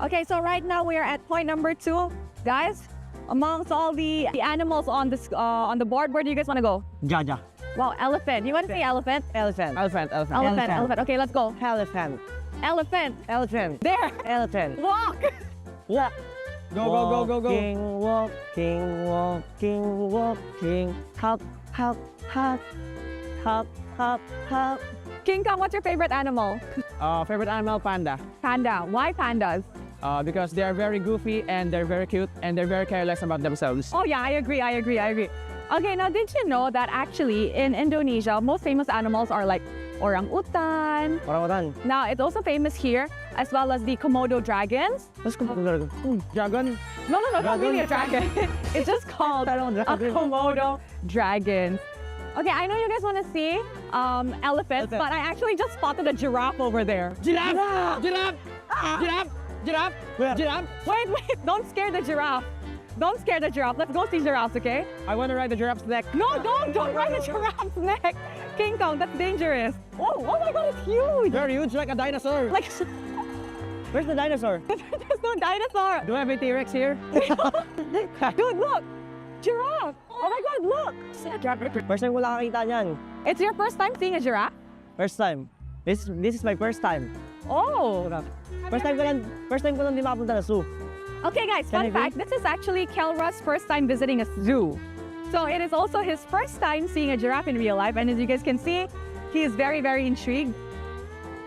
D: Okay, so right now we are at point number 2. Guys, amongst all the animals on the board, where do you guys want to go?
I: Jaja.
D: Wow, elephant. You want to say elephant?
I: Elephant. Elephant. Elephant.
D: Elephant, elephant. Okay, let's go.
I: Elephant.
D: Elephant.
I: Elephant.
D: There.
I: Elephant.
D: Walk.
I: Yeah. Go, go, go, go, go.
F: Walking, walking, walking. Hop, hop, hop. Hop, hop, hop.
D: King Kong, what's your favorite animal?
I: Favorite animal, panda.
D: Panda. Why pandas?
I: Because they are very goofy and they're very cute and they're very careless about themselves.
D: Oh yeah, I agree. Okay, now did you know that actually in Indonesia, most famous animals are like orang-utan.
I: Orang-utan.
D: Now it's also famous here, as well as the Komodo dragons.
I: What's Komodo dragon? Dragon?
D: No, not really a dragon. It's just called a Komodo dragon. Okay, I know you guys want to see elephants, but I actually just spotted a giraffe over there.
I: Giraffe! Giraffe! Giraffe! Giraffe!
D: Where? Giraffe? Wait, don't scare the giraffe. Don't scare the giraffe. Let's go see giraffes, okay?
I: I want to ride the giraffe's neck.
D: No, don't ride the giraffe's neck. King Kong, that's dangerous. Oh my God, it's huge.
I: Very huge, like a dinosaur.
D: Like,
I: where's the dinosaur?
D: There's no dinosaur.
I: Do I have a T-Rex here?
D: Dude, look. Giraffe. Oh my God, look.
I: First time ko lang nakakita niyan.
D: It's your first time seeing a giraffe?
I: First time. This is my first time.
D: Oh.
I: First time ko lang di makapunta na zoo.
D: Okay guys, fun fact, this is actually Kelra's first time visiting a zoo. So it is also his first time seeing a giraffe in real life, and as you guys can see, he is very, very intrigued.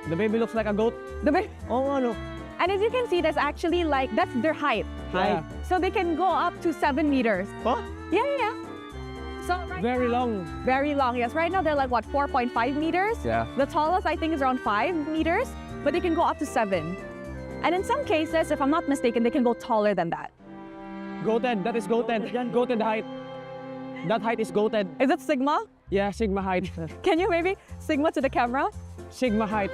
I: The baby looks like a goat.
D: The baby.
I: Oh, ano.
D: And as you can see, that's actually like, that's their height.
I: Height.
D: So they can go up to 7 meters.
I: Huh?
D: Yeah. So
I: very long.
D: Very long, yes. Right now they're like, what, 4.5 meters?
I: Yeah.
D: The tallest I think is around 5 meters, but they can go up to 7. And in some cases, if I'm not mistaken, they can go taller than that.
I: Goated, that is goated. Goated height. That height is goated.
D: Is it Sigma?
I: Yeah, Sigma height.
D: Can you maybe Sigma to the camera?
I: Sigma height.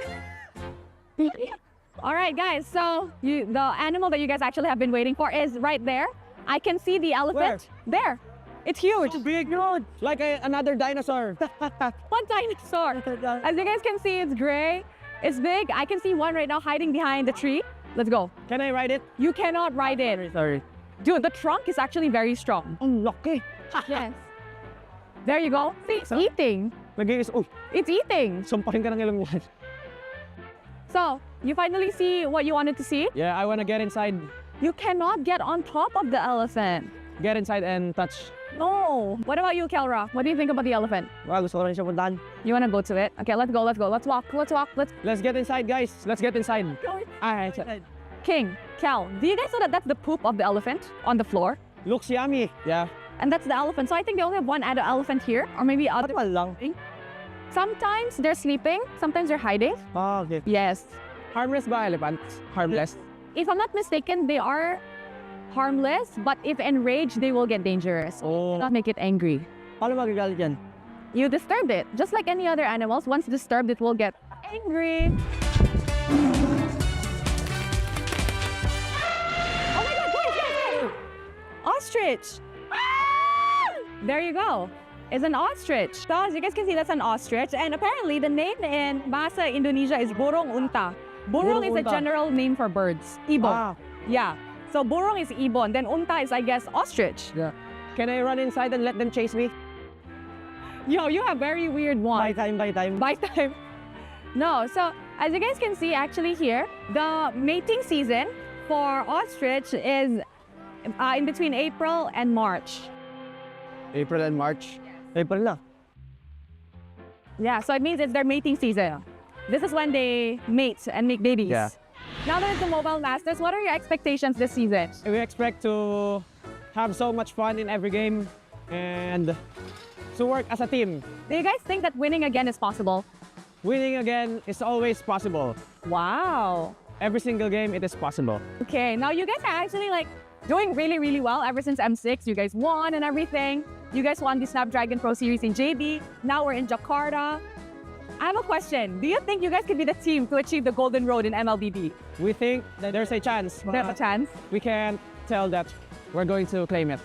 D: All right, guys, so the animal that you guys actually have been waiting for is right there. I can see the elephant.
I: Where?
D: There. It's huge.
I: So big, dude. Like another dinosaur.
D: What dinosaur? As you guys can see, it's gray. It's big. I can see one right now hiding behind the tree. Let's go.
I: Can I ride it?
D: You cannot ride it.
I: Sorry.
D: Dude, the trunk is actually very strong.
I: Lucky.
D: Yes. There you go. See, it's eating. It's eating.
I: Sumpahin ka ng ilong yan.
D: So, you finally see what you wanted to see?
I: Yeah, I want to get inside.
D: You cannot get on top of the elephant.
I: Get inside and touch.
D: No. What about you, Kelra? What do you think about the elephant?
I: Well, gusto ko rin siya puntahan.
D: You want to go to it? Okay, let's go. Let's walk.
I: Let's get inside, guys. Let's get inside. Alright.
D: King, Kel, do you guys know that that's the poop of the elephant on the floor?
I: Looks yummy. Yeah.
D: And that's the elephant. So I think they only have one adult elephant here, or maybe other. Sometimes they're sleeping, sometimes they're hiding.
I: Oh, okay.
D: Yes.
I: Harmless ba elephants? Harmless?
D: If I'm not mistaken, they are harmless, but if enraged, they will get dangerous.
I: Oh.
D: Not make it angry.
I: Paano magagalit yan?
D: You disturb it. Just like any other animals, once disturbed, it will get angry. Oh my God, guys. Ostrich. There you go. It's an ostrich. So as you guys can see, that's an ostrich. And apparently the name in Bahasa Indonesia is burung unta. Burung is a general name for birds. Ibon.
I: Ah.
D: Yeah. So burung is ibon. Then unta is, I guess, ostrich.
I: Yeah. Can I run inside and let them chase me?
D: Yo, you have very weird ones.
I: By time.
D: No, so as you guys can see actually here, the mating season for ostrich is in between April and March.
I: April and March? April na.
D: Yeah, so it means it's their mating season. This is when they mate and make babies.
I: Yeah.
D: Now that it's the Mobile Masters, what are your expectations this season?
I: We expect to have so much fun in every game and to work as a team.
D: Do you guys think that winning again is possible?
I: Winning again is always possible.
D: Wow.
I: every single game it is possible.
D: Okay, now you guys are actually like doing really, really well ever since M6. You guys won and everything. You guys won the Snapdragon Pro Series in JB. Now we're in Jakarta. I have a question. Do you think you guys could be the team to achieve the Golden Road in MLBB?
I: We think that there's a chance.
D: There's a chance?
I: We can't tell that we're going to claim it.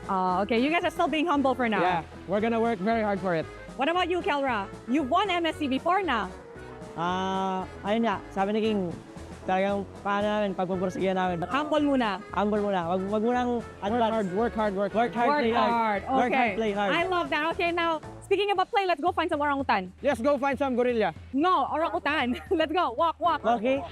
D: Okay, you guys are still being humble for now.
I: Yeah, we're gonna work very hard for it.
D: What about you, Kelra? You've won MSC before na.
J: Ayun nga, sabi ni King, talagang paano namin, pagpupursigihan namin.
D: Humble muna.
J: Humble muna. Wag munang
I: Work hard,
J: play hard.
D: Okay.
J: Work hard, play hard.
D: I love that. Okay, now, speaking about play, let's go find some orangutan.
I: Let's go find some gorilla.
D: No, orangutan. Let's go. Walk.
J: Okay.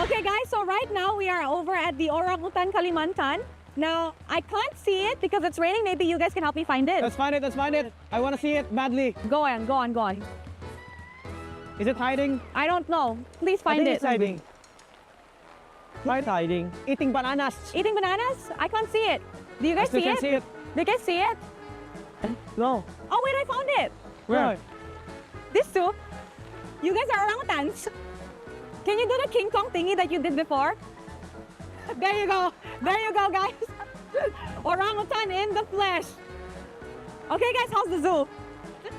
D: Okay, guys, so right now we are over at the Orangutan Kalimantan. Now, I can't see it because it's raining. Maybe you guys can help me find it.
I: Let's find it. I want to see it badly.
D: Go on.
I: Is it hiding?
D: I don't know. Please find it.
I: It's hiding.
J: It's hiding.
I: Eating bananas.
D: Eating bananas? I can't see it. Do you guys see it?
I: See it.
D: Do you guys see it?
J: No.
D: Oh, wait, I found it.
I: Where?
D: These two. You guys are orangutans. Can you do the King Kong thingy that you did before? There you go, guys. Orangutan in the flesh. Okay, guys, how's the zoo?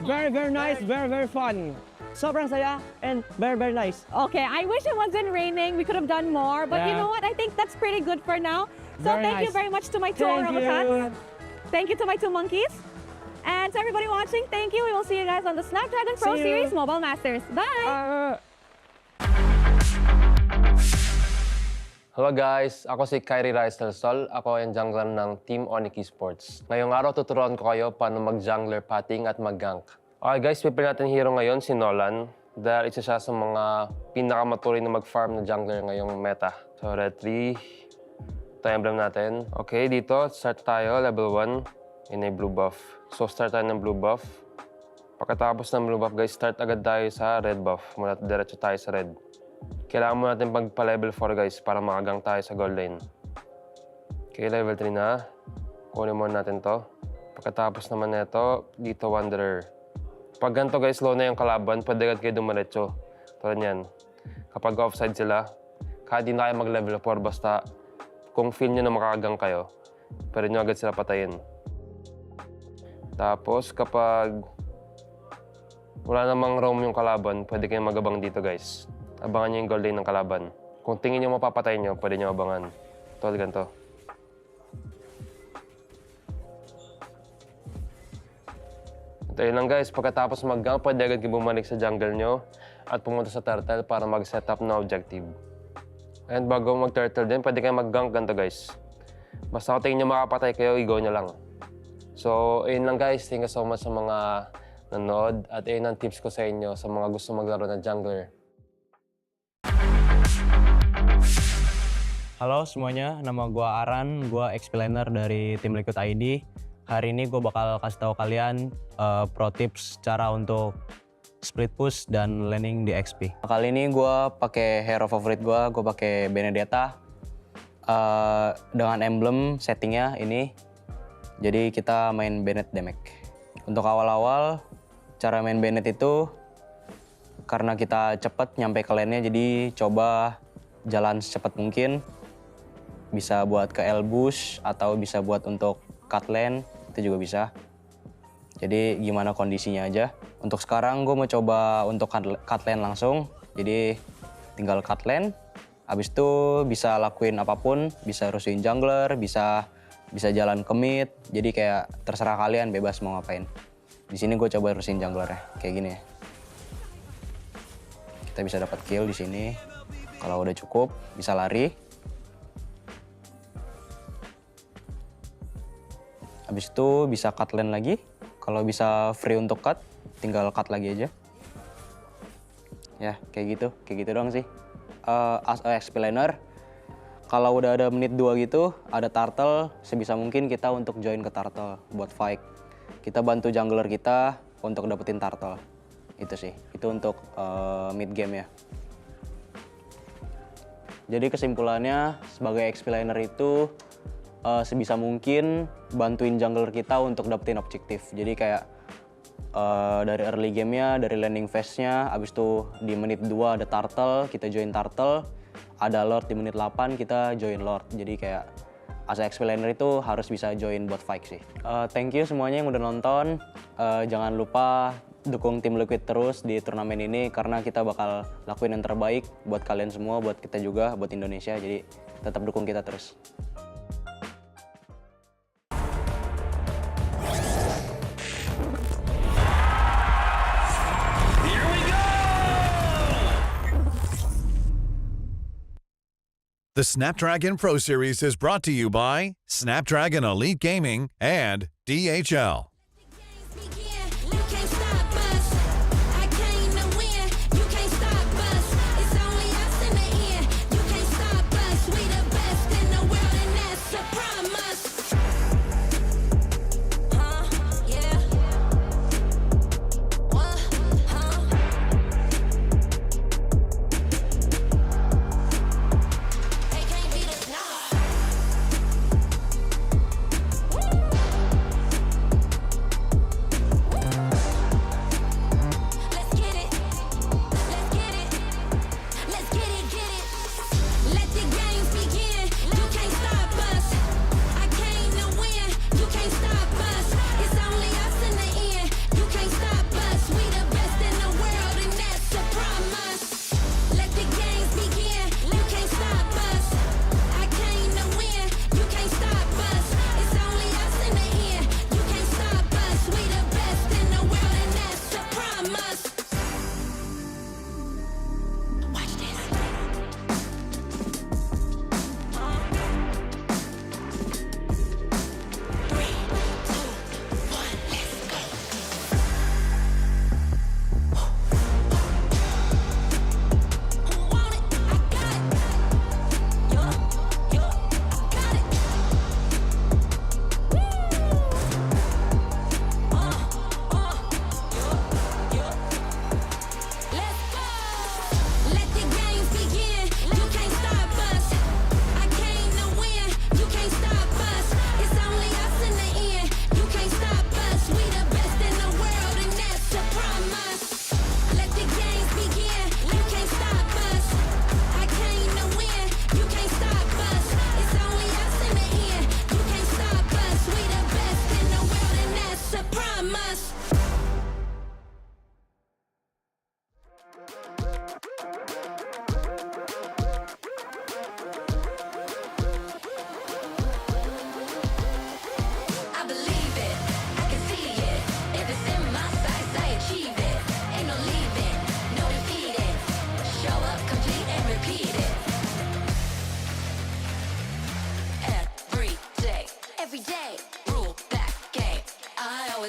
I: Very, very nice. Very, very fun.
J: Sobrang saya and very, very nice.
D: Okay, I wish it wasn't raining. We could have done more, but you know what? I think that's pretty good for now. So thank you very much to my two orangutans. Thank you to my two monkeys. And to everybody watching, thank you. We will see you guys on the Snapdragon Pro Series Mobile Masters. Bye!
N: Hello guys, ako si Kyrie Rice del Sol. Ako ang jungler ng Team Onyx Esports. Ngayong araw tuturuan ko kayo paano mag-jungler patting at mag-gank. Okay guys, pipili natin hero ngayon si Nolan dahil isa siya sa mga pinakamatuloy na mag-farm na jungler ngayong meta. So red 3, ito yung emblem natin. Okay, dito start tayo, level 1, in a blue buff. So start tayo ng blue buff. Pagkatapos ng blue buff guys, start agad tayo sa red buff. Mula diretso tayo sa red. Kailangan mo natin pagpa-level 4 guys para makagang tayo sa gold lane. Okay, level 3 na. Kunin muna natin to. Pagkatapos naman nito, dito Wanderer. Pag ganito guys, low na yung kalaban, pwede agad kayo dumiretso. Tulad yan. Kapag offside sila, kahit di na kayo mag-level 4, basta kung feel nyo na makakagang kayo, pwede nyo agad sila patayin. Tapos kapag wala namang roam yung kalaban, pwede kayong magabang dito guys. Abangan nyo yung gold lane ng kalaban. Kung tingin nyo mapapatay nyo, pwede nyo abangan. Tulad ganito. Ito yun lang guys, pagkatapos mag-gank, pwede agad kayo bumalik sa jungle nyo at pumunta sa turtle para mag-set up na objective. And bago mag-turtle din, pwede kayo mag-gank ganito guys. Basta kung tingin nyo makapatay kayo, i-go nyo lang. So, ayun lang guys. Thank you so much sa mga nanood. At ayun ang tips ko sa inyo sa mga gusto maglaro ng jungler.
W: Halo semuanya, nama gua Aran, gua explainer dari tim Liquid ID. Hari ini gue bakal kasih tahu kalian pro tips cara untuk split push dan laning di XP. Kali ini gue pakai hero favorit gue pakai Benedetta dengan emblem settingnya ini. Jadi kita main Bennett damage. Untuk awal-awal cara main Bennett itu karena kita cepet nyampe ke lane-nya, jadi coba jalan secepat mungkin. Bisa buat ke L-bush atau bisa buat untuk cut lane, itu juga bisa. Jadi gimana kondisinya aja. Untuk sekarang gue mau coba untuk cut lane langsung. Jadi tinggal cut lane. Habis itu bisa lakuin apapun, bisa rusuhin jungler, bisa jalan ke mid. Jadi kayak terserah kalian bebas mau ngapain. Di sini gue coba rusuhin jungler ya, kayak gini ya. Kita bisa dapat kill di sini. Kalau udah cukup, bisa lari. Habis itu bisa cut lane lagi. Kalau bisa free untuk cut, tinggal cut lagi aja. Ya, kayak gitu doang sih. As a explainer, kalau udah ada menit 2 gitu, ada turtle, sebisa mungkin kita untuk join ke turtle buat fight. Kita bantu jungler kita untuk dapetin turtle. Itu sih, itu untuk mid game ya. Jadi kesimpulannya, sebagai explainer itu sebisa mungkin bantuin jungler kita untuk dapetin objektif. Jadi kayak dari early game-nya, dari landing phase-nya, abis itu di menit 2 ada turtle, kita join turtle. ada Lord di menit 8 kita join Lord. Jadi kayak as a explainer itu harus bisa join bot fight sih. Thank you semuanya yang udah nonton. Jangan lupa dukung tim Liquid terus di turnamen ini karena kita bakal lakuin yang terbaik buat kalian semua, buat kita juga, buat Indonesia. Jadi tetap dukung kita terus.
C: The Snapdragon Pro Series is brought to you by Snapdragon Elite Gaming and DHL.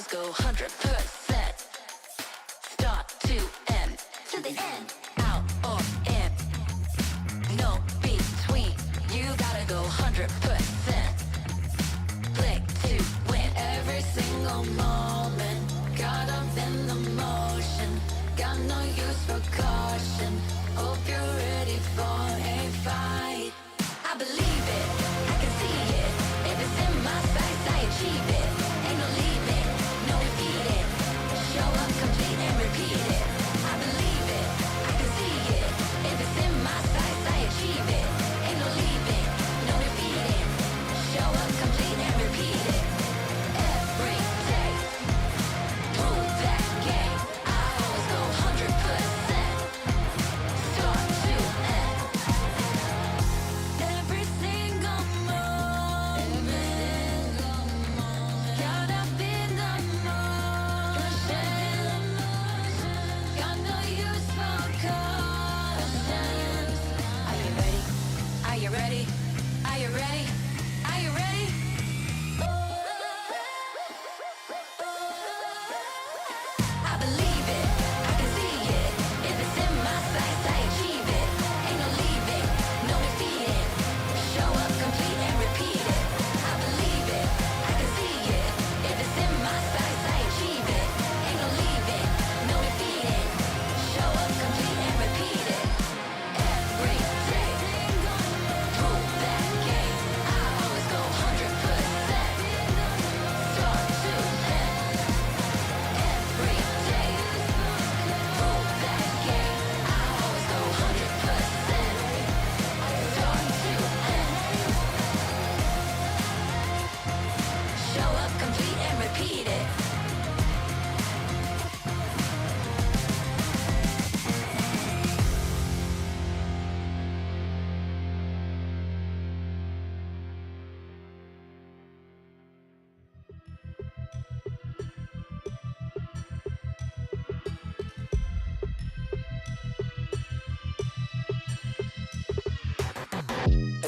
A: Go 100%. Start to end. To the end. Out or in. No between. You gotta go 100%. Click to win. Every single moment. Caught up in the motion. Got no use for caution. Hope you're ready for a fight. I believe it. I can see it. If it's in my sights, I achieve it. Ain't no leaving. No defeating. Show up complete and repeat it. I believe it. I can see it. If it's in my sights, I achieve it. Ain't no leaving. No defeating. Show up complete and repeat it. Every day.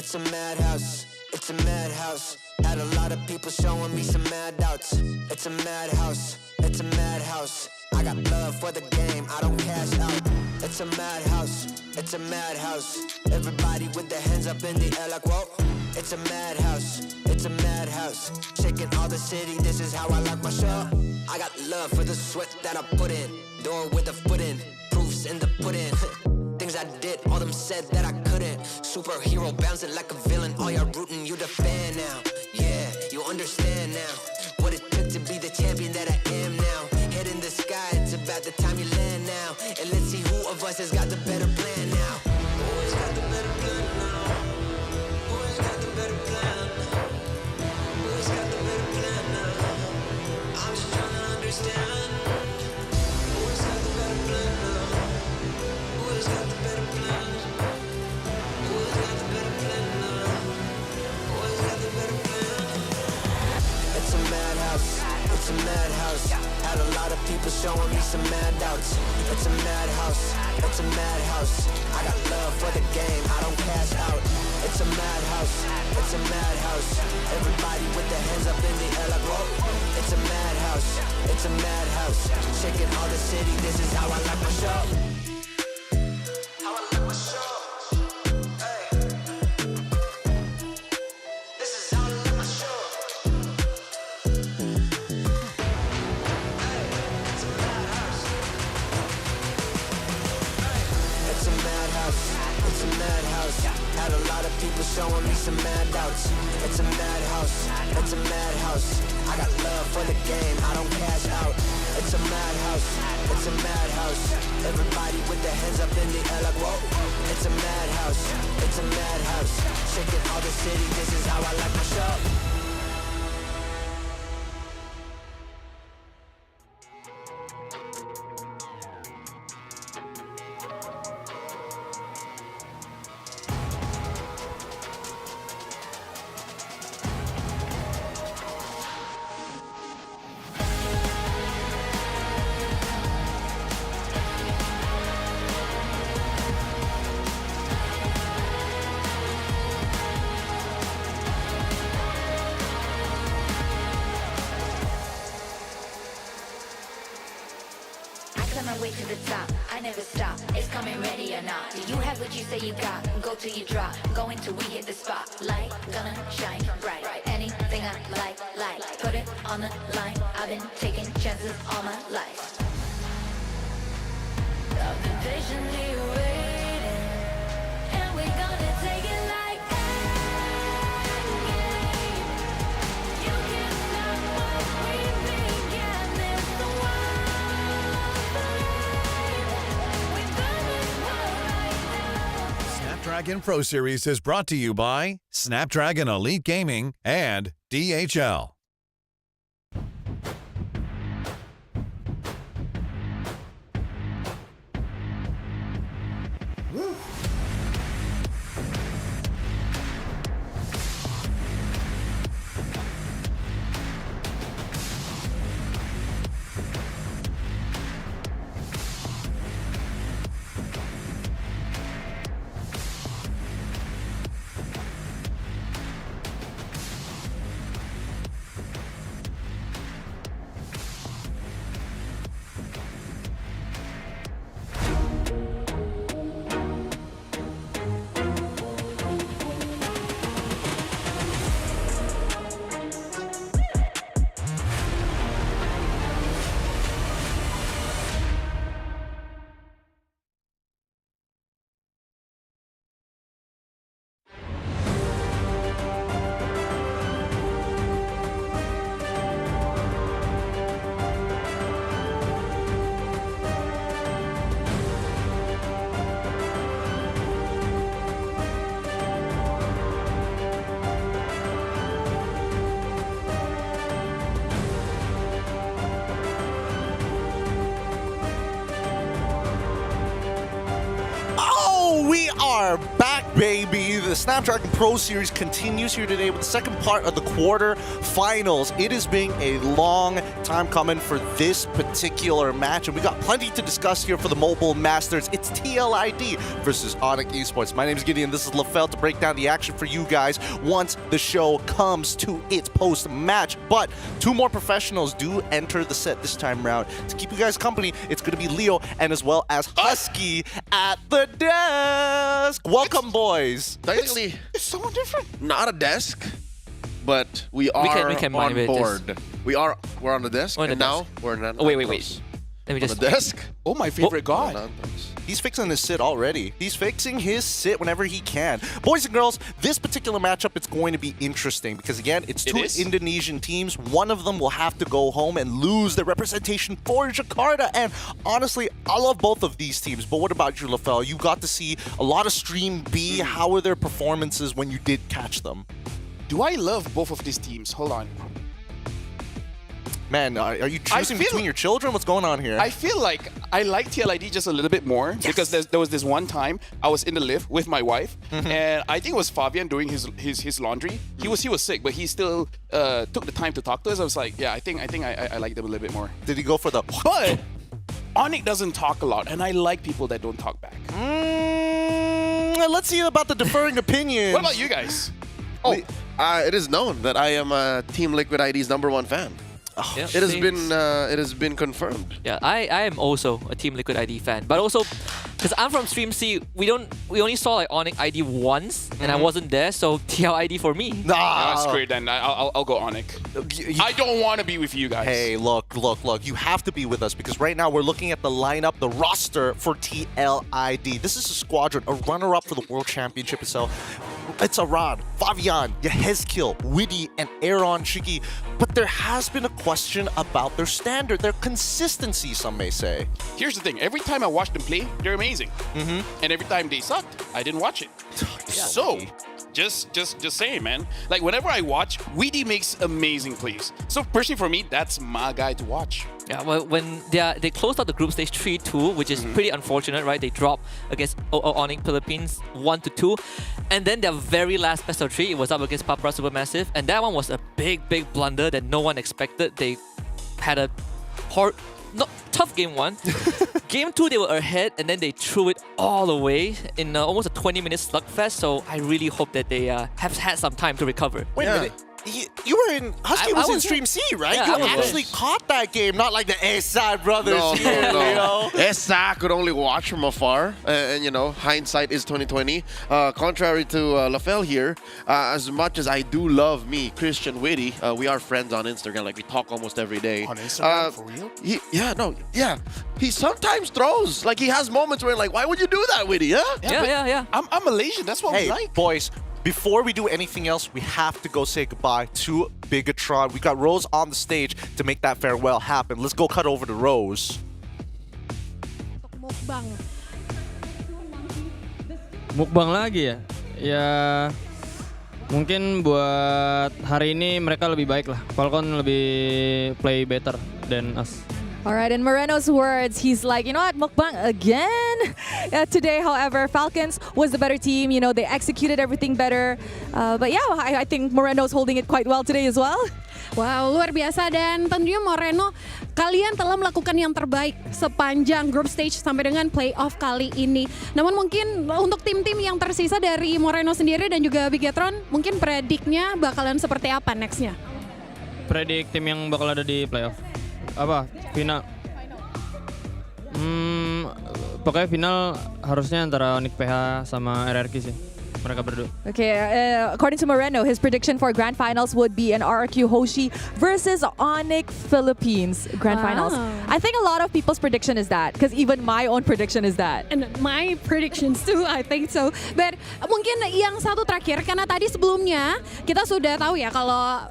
B: It's a madhouse, it's a madhouse. Had a lot of people showing me some mad doubts. It's a madhouse, it's a madhouse. I got love for the game, I don't cash out. It's a madhouse, it's a madhouse. Everybody with their hands up in the air like whoa. It's a madhouse, it's a madhouse. Shaking all the city, this is how I like my show. I got love for the sweat that I put in. Door with a foot in, proofs in the pudding. Things I did, all them said that I couldn't. Superhero bouncing like a villain, all y'all rooting, you the fan now. Yeah, you understand now what it took to be the champion that I am now. Head in the sky, it's about the time you land now. And let's see who of us has got the better plan now. Who has got the better plan now? Who has got the better plan? Who has got the better plan now? I'm just trying to understand. Who has got the better plan now? Who has got the better plan? Who has got the better plan now? Who has got the better plan? It's a madhouse, it's a madhouse. Had a lot of people showing me some mad doubts. It's a madhouse, it's a madhouse. I got love for the game, I don't cash out. It's a madhouse, it's a madhouse. Everybody with their hands up in the air like whoa. It's a madhouse, it's a madhouse. Shaking all the city, this is how I like my show. How I like my show. Hey. This is how I like my show. It's a madhouse. Had a lot of people showing me some mad doubts. It's a madhouse, it's a madhouse. I got love for the game, I don't cash out. It's a madhouse, it's a madhouse. Everybody with their hands up in the air like whoa. It's a madhouse, it's a madhouse. Shaking all the city, this is how I like my show.
A: My way to the top, I never stop. It's coming ready or not. Do you have what you say you got? Go till you drop. Going till we hit the spotlight. Gonna shine bright. Anything I like. Put it on the line. I've been taking chances all my life. I've been patiently waiting, and we're gonna take it like that. You can't stop what we began. It's the
C: Snapdragon Pro Series is brought to you by Snapdragon Elite Gaming and DHL.
K: We are back, baby. the Snapdragon Pro Series continues here today with the second part of the quarterfinals. It has been a long time coming for this particular match, and we got plenty to discuss here for the Mobile Masters. It's TLID versus Onyx Esports. My name is Gideon. This is LaFell to break down the action for you guys once the show comes to its post-match. But two more professionals do enter the set this time around. To keep you guys company, it's going to be Leo and as well as Husky at the desk. Welcome, boys.
G: Technically,
E: it's someone different.
G: Not a desk, but we are
O: we can
G: on
O: motivate
G: board.
O: this.
G: We're on the desk,
O: On the
G: and now
O: desk.
G: we're not.
O: Oh, wait. Let me
G: On
O: just.
G: the desk.
E: Oh, my favorite guy.
K: He's fixing his sit already. He's fixing his sit whenever he can. Boys and girls, this particular matchup, it's going to be interesting because, again, it's two Indonesian teams. One of them will have to go home and lose their representation for Jakarta. And honestly, I love both of these teams. But what about you, LaFell? You got to see a lot of Stream B. How were their performances when you did catch them?
E: Do I love both of these teams? Hold on.
K: Man, are you choosing between your children? What's going on here?
E: I feel like I like TLID just a little bit more because there was this one time I was in the lift with my wife, and I think it was Fabian doing his laundry. He was sick, but he still took the time to talk to us. I was like, yeah, I think I like them a little bit more.
K: Did he go for the?
E: But Onyx doesn't talk a lot, and I like people that don't talk back.
K: Let's see about the differing opinions.
E: What about you guys?
G: Oh, it is known that I am Team Liquid ID's #1 fan.
O: Yeah,
G: it has been confirmed.
O: Yeah, I am also a Team Liquid ID fan, but also because I'm from Stream C, we only saw like Onyx ID once, and I wasn't there, so TLID for me.
E: Nah, that's great. Then I'll go Onyx. I don't want to be with you guys.
K: Hey, look. You have to be with us because right now we're looking at the lineup, the roster for TLID. This is a squadron, a runner-up for the World Championship itself. It's Arad, Fabian, Yehezkiel, Witty, and Aaron Shiki. But there has been a question about their standard, their consistency, some may say.
E: Here's the thing. Every time I watch them play, they're amazing. And every time they sucked, I didn't watch it. So, just saying, man. Like, whenever I watch, Witty makes amazing plays. So, personally for me, that's my guy to watch.
O: Yeah, well, when they closed out the group stage 3-2, which is pretty unfortunate, right? They dropped against Onyx Philippines 1-2, and then their very last best of 3, it was up against Papra Supermassive, and that one was a big blunder that no one expected. They had a tough game 1. Game 2, they were ahead, and then they threw it all away in almost a 20-minute slugfest. So I really hope that they have had some time to recover.
K: Wait a minute. You were in Husky was in Stream C, right?
O: Yeah,
K: you actually caught that game, not like the A-Side brothers.
G: No.
K: Leo.
G: Esa could only watch from afar, and you know, hindsight is 2020. Contrary to LaFell here, as much as I do love me, Christian Witty, we are friends on Instagram. Like we talk almost every day.
E: On Instagram, for real?
G: He sometimes throws. Like he has moments where, like, why would you do that, Witty?
O: Yeah.
E: I'm Malaysian. That's what we like.
K: Boys. Before we do anything else, we have to go say goodbye to Bigatron. We got Rose on the stage to make that farewell happen. Let's go cut over to Rose.
P: Mukbang lagi ya? Ya mungkin buat hari ini mereka lebih baik lah. Falcon lebih play better than us.
R: All right, in Moreno's words, he's like, you know what, mukbang again? Today, however, Falcons was the better team. You know, they executed everything better. But yeah, I think Moreno's holding it quite well today as well.
Q: Wow, luar biasa. Dan tentunya Moreno, kalian telah melakukan yang terbaik sepanjang group stage sampai dengan playoff kali ini. Namun mungkin untuk tim-tim yang tersisa dari Moreno sendiri dan juga Bigatron, mungkin prediknya bakalan seperti apa nextnya?
P: Predik tim yang bakal ada di playoff. Apa? Final. Pokoknya final harusnya antara Onyx PH sama RRQ sih. Mereka berdua.
R: Okay, according to Moreno, his prediction for Grand Finals would be an RRQ Hoshi versus Onyx Philippines Grand Finals. I think a lot of people's prediction is that, because even my own prediction is that.
Q: And my predictions too, I think so. But mungkin yang satu terakhir, karena tadi sebelumnya kita sudah tahu ya kalau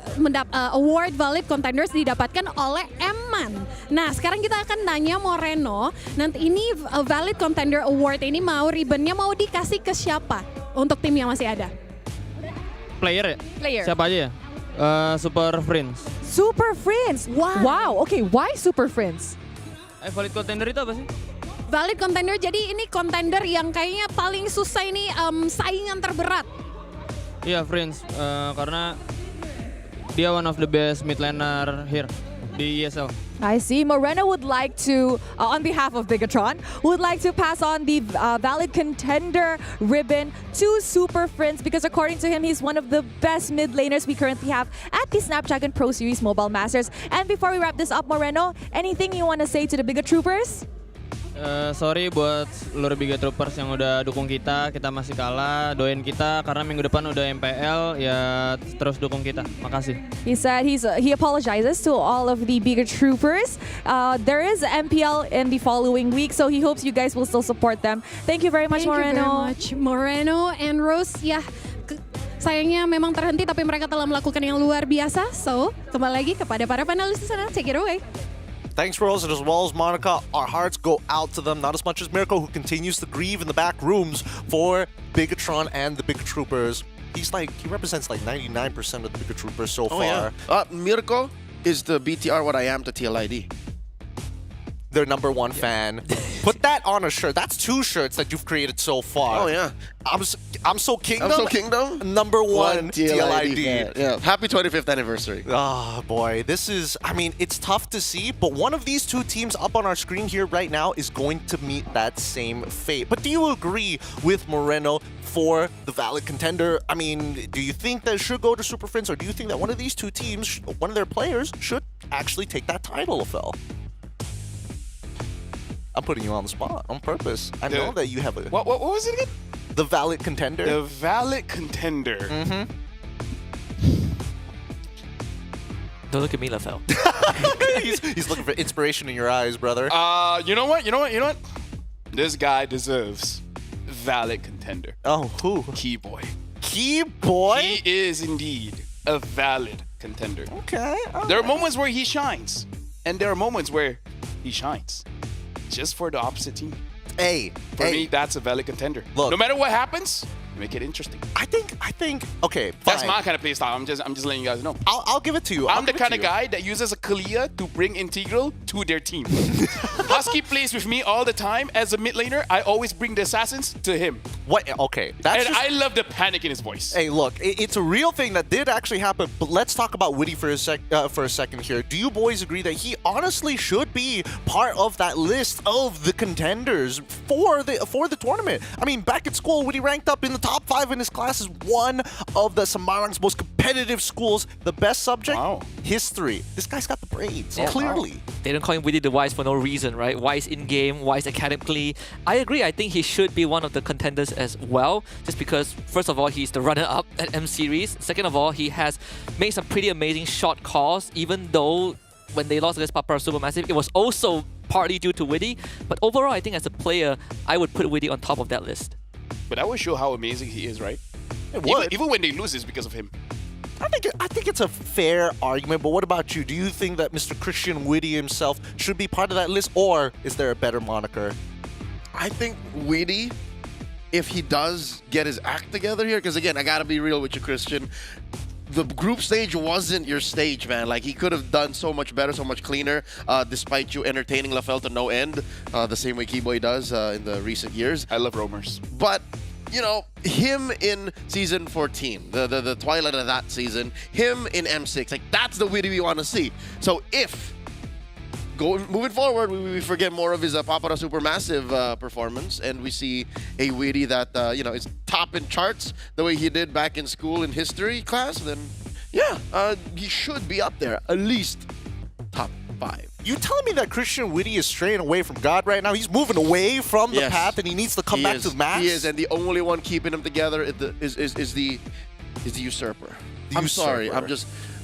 Q: award valid contenders didapatkan oleh Eman. Nah, sekarang kita akan tanya Moreno, nanti ini valid contender award ini ribbonnya mau dikasih ke siapa? Untuk tim yang masih ada.
P: Player ya?
R: Player.
P: Siapa aja ya? Super Friends.
R: Super Friends? Wow. Okay, why Super Friends?
P: Valid contender itu apa sih?
Q: Valid contender, jadi ini contender yang kayaknya paling susah ini saingan terberat
P: Iya, Prince. Karena dia one of the best mid laner here di ESL.
R: I see. Moreno would like to, on behalf of Bigatron, would like to pass on the valid contender ribbon to Super Prince because according to him, he's one of the best mid laners we currently have at the Snapdragon Pro Series Mobile Masters. And before we wrap this up, Moreno, anything you want to say to the Bigatroopers?
P: Sorry buat seluruh Biga Troopers yang udah dukung kita masih kalah, doain kita karena minggu depan udah MPL, ya terus dukung kita. Makasih.
R: He said he apologizes to all of the Bigatroopers. There is MPL in the following week, so he hopes you guys will still support them. Thank you very much, Moreno.
Q: Thank you very much, Moreno and Rose. Ya, sayangnya memang terhenti, tapi mereka telah melakukan yang luar biasa. So, kembali lagi kepada para panelis di sana. Take it away.
K: Thanks, Rose, and as well as Monica. Our hearts go out to them, not as much as Mirko, who continues to grieve in the back rooms for Bigatron and the Bigatroopers. He represents like 99% of the Bigatroopers so far.
G: Yeah. Mirko is the BTR what I am to TLID.
K: Their #1 fan. Put that on a shirt. That's 2 shirts that you've created so far.
G: Oh yeah.
K: I'm so Kingdom.
G: I'm so Kingdom.
K: #1 TLID.
G: Yeah. Happy 25th anniversary.
K: Oh boy, this is. I mean, it's tough to see, but one of these 2 teams up on our screen here right now is going to meet that same fate. But do you agree with Moreno for the valid contender? I mean, do you think that it should go to Super Friends, or do you think that one of these 2 teams, one of their players, should actually take that title, Phil? I'm putting you on the spot on purpose. I know that you have a...
E: What was it again?
K: The valid contender.
E: The valid contender.
K: Mm-hmm.
O: Don't look at me, LaFell.
K: he's looking for inspiration in your eyes, brother.
E: You know what? This guy deserves valid contender.
K: Oh, who?
E: Keyboy.
K: Keyboy?
E: He is indeed a valid contender.
K: Okay.
E: There are moments where he shines, and there are moments where he shines just for the opposite team. For me, that's a valid contender.
K: Look,
E: no matter what happens, make it interesting.
K: I think. Okay, fine.
E: That's my kind of play style. I'm just letting you guys know.
K: I'll give it to you.
E: I'm the kind of guy that uses a Kalia to bring Integral to their team. Husky plays with me all the time as a mid laner. I always bring the assassins to him.
K: What? Okay,
E: I love the panic in his voice.
K: Hey, look, it's a real thing that did actually happen. But let's talk about Witty for a second here. Do you boys agree that he honestly should be part of that list of the contenders for the tournament? I mean, back at school, Witty ranked up in the top 5 in his class as one of the Semarang's most competitive schools. The best subject, history. This guy's got the brains, clearly.
O: Wow. They don't call him Witty the Wise for no reason, right? Wise in-game, wise academically. I agree. I think he should be one of the contenders as well, just because, first of all, he's the runner-up at M-Series. Second of all, he has made some pretty amazing shot calls, even though when they lost against Papara Supermassive, it was also partly due to Witty. But overall, I think as a player, I would put Witty on top of that list.
E: But that would show how amazing he is, right?
K: It would.
E: Even when they lose, it's because of him.
K: I think it's a fair argument, but what about you? Do you think that Mr. Christian Witty himself should be part of that list, or is there a better moniker?
G: I think Witty, if he does get his act together here, because again, I gotta be real with you, Christian. The group stage wasn't your stage, man. Like, he could have done so much better, so much cleaner, despite you entertaining LaFell to no end, the same way Keyboy does in the recent years.
E: I love roamers.
G: But, you know, him in Season 14, the twilight of that season, him in M6, like, that's the Witty we want to see. So if, moving forward, we forget more of his Papara Supermassive performance, and we see a Witty that, you know, is top in charts the way he did back in school in history class, then, yeah, he should be up there, at least top 5.
K: You telling me that Christian Witty is straying away from God right now? He's moving away from the path, and he needs to come back to the max?
G: He is, and the only one keeping him together is the Usurper. I'm sorry,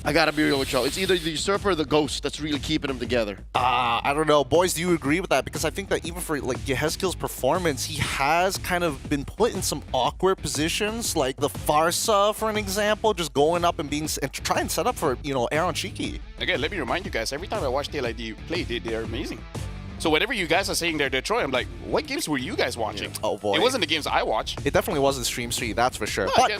G: I gotta be real with y'all. It's either the Usurper or the Ghost that's really keeping them together.
K: I don't know. Boys, do you agree with that? Because I think that even for like Yehezkiel's performance, he has kind of been put in some awkward positions, like the Farsa, for an example, just going up and try and set up for, you know, Aaron Shiki.
E: Again, let me remind you guys, every time I watch TLID play, they're amazing. So whatever you guys are saying they're Detroit, I'm like, what games were you guys watching?
K: Oh boy.
E: It wasn't the games I watched.
K: It definitely wasn't Stream Street, that's for sure.
E: No,
K: But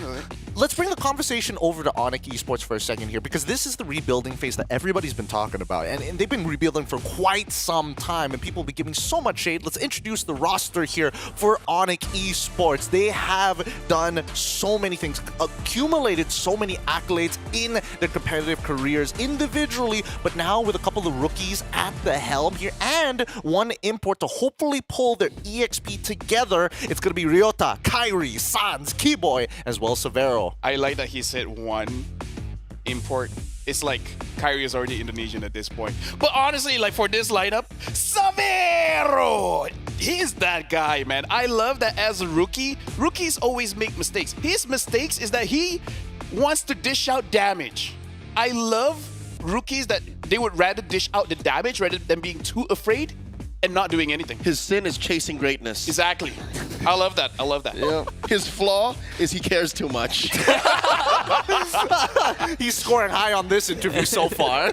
K: let's bring the conversation over to Onyx Esports for a second here, because this is the rebuilding phase that everybody's been talking about. And they've been rebuilding for quite some time, and people have been giving so much shade. Let's introduce the roster here for Onyx Esports. They have done so many things, accumulated so many accolades in their competitive careers individually, but now with a couple of rookies at the helm here and one import to hopefully pull their EXP together. It's going to be Ryota, Kairi, Sans, Keyboy, as well as Severo.
E: I like that he said one import. It's like Kairi is already Indonesian at this point. But honestly, like for this lineup, Severo! He's that guy, man. I love that as a rookie, rookies always make mistakes. His mistakes is that he wants to dish out damage. I love rookies that they would rather dish out the damage rather than being too afraid and not doing anything.
G: His sin is chasing greatness.
E: Exactly. I love that. I love that.
G: Yeah. His flaw is he cares too much.
K: He's scoring high on this interview so far.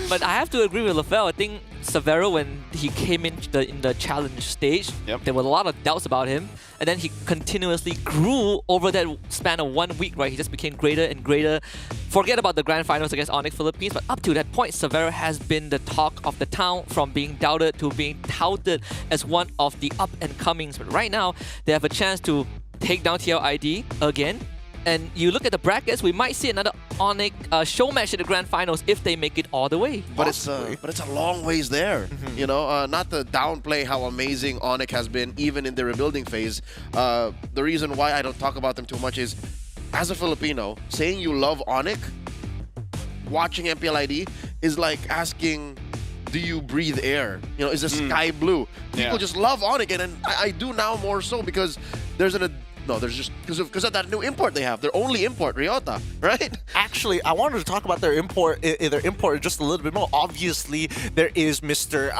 O: But I have to agree with LaFell. I think Severo, when he came in the challenge stage, there were a lot of doubts about him. And then he continuously grew over that span of 1 week, right? He just became greater and greater. Forget about the grand finals against Onyx Philippines, but up to that point, Severo has been the talk of the town, from being doubted to being touted as one of the up-and-comings. But right now, they have a chance to take down TLID again. And you look at the brackets, we might see another Onyx show match in the grand finals if they make it all the way.
G: But it's a long ways there. You know, not to downplay how amazing Onyx has been even in the rebuilding phase. The reason why I don't talk about them too much is, as a Filipino, saying you love Onyx, watching MPLID is like asking, do you breathe air? You know, is the sky blue? People just love Onyx, and I do now more so because there's just because of that new import they have. Their only import, Ryota, right?
K: Actually, I wanted to talk about their import just a little bit more. Obviously, there is Mr.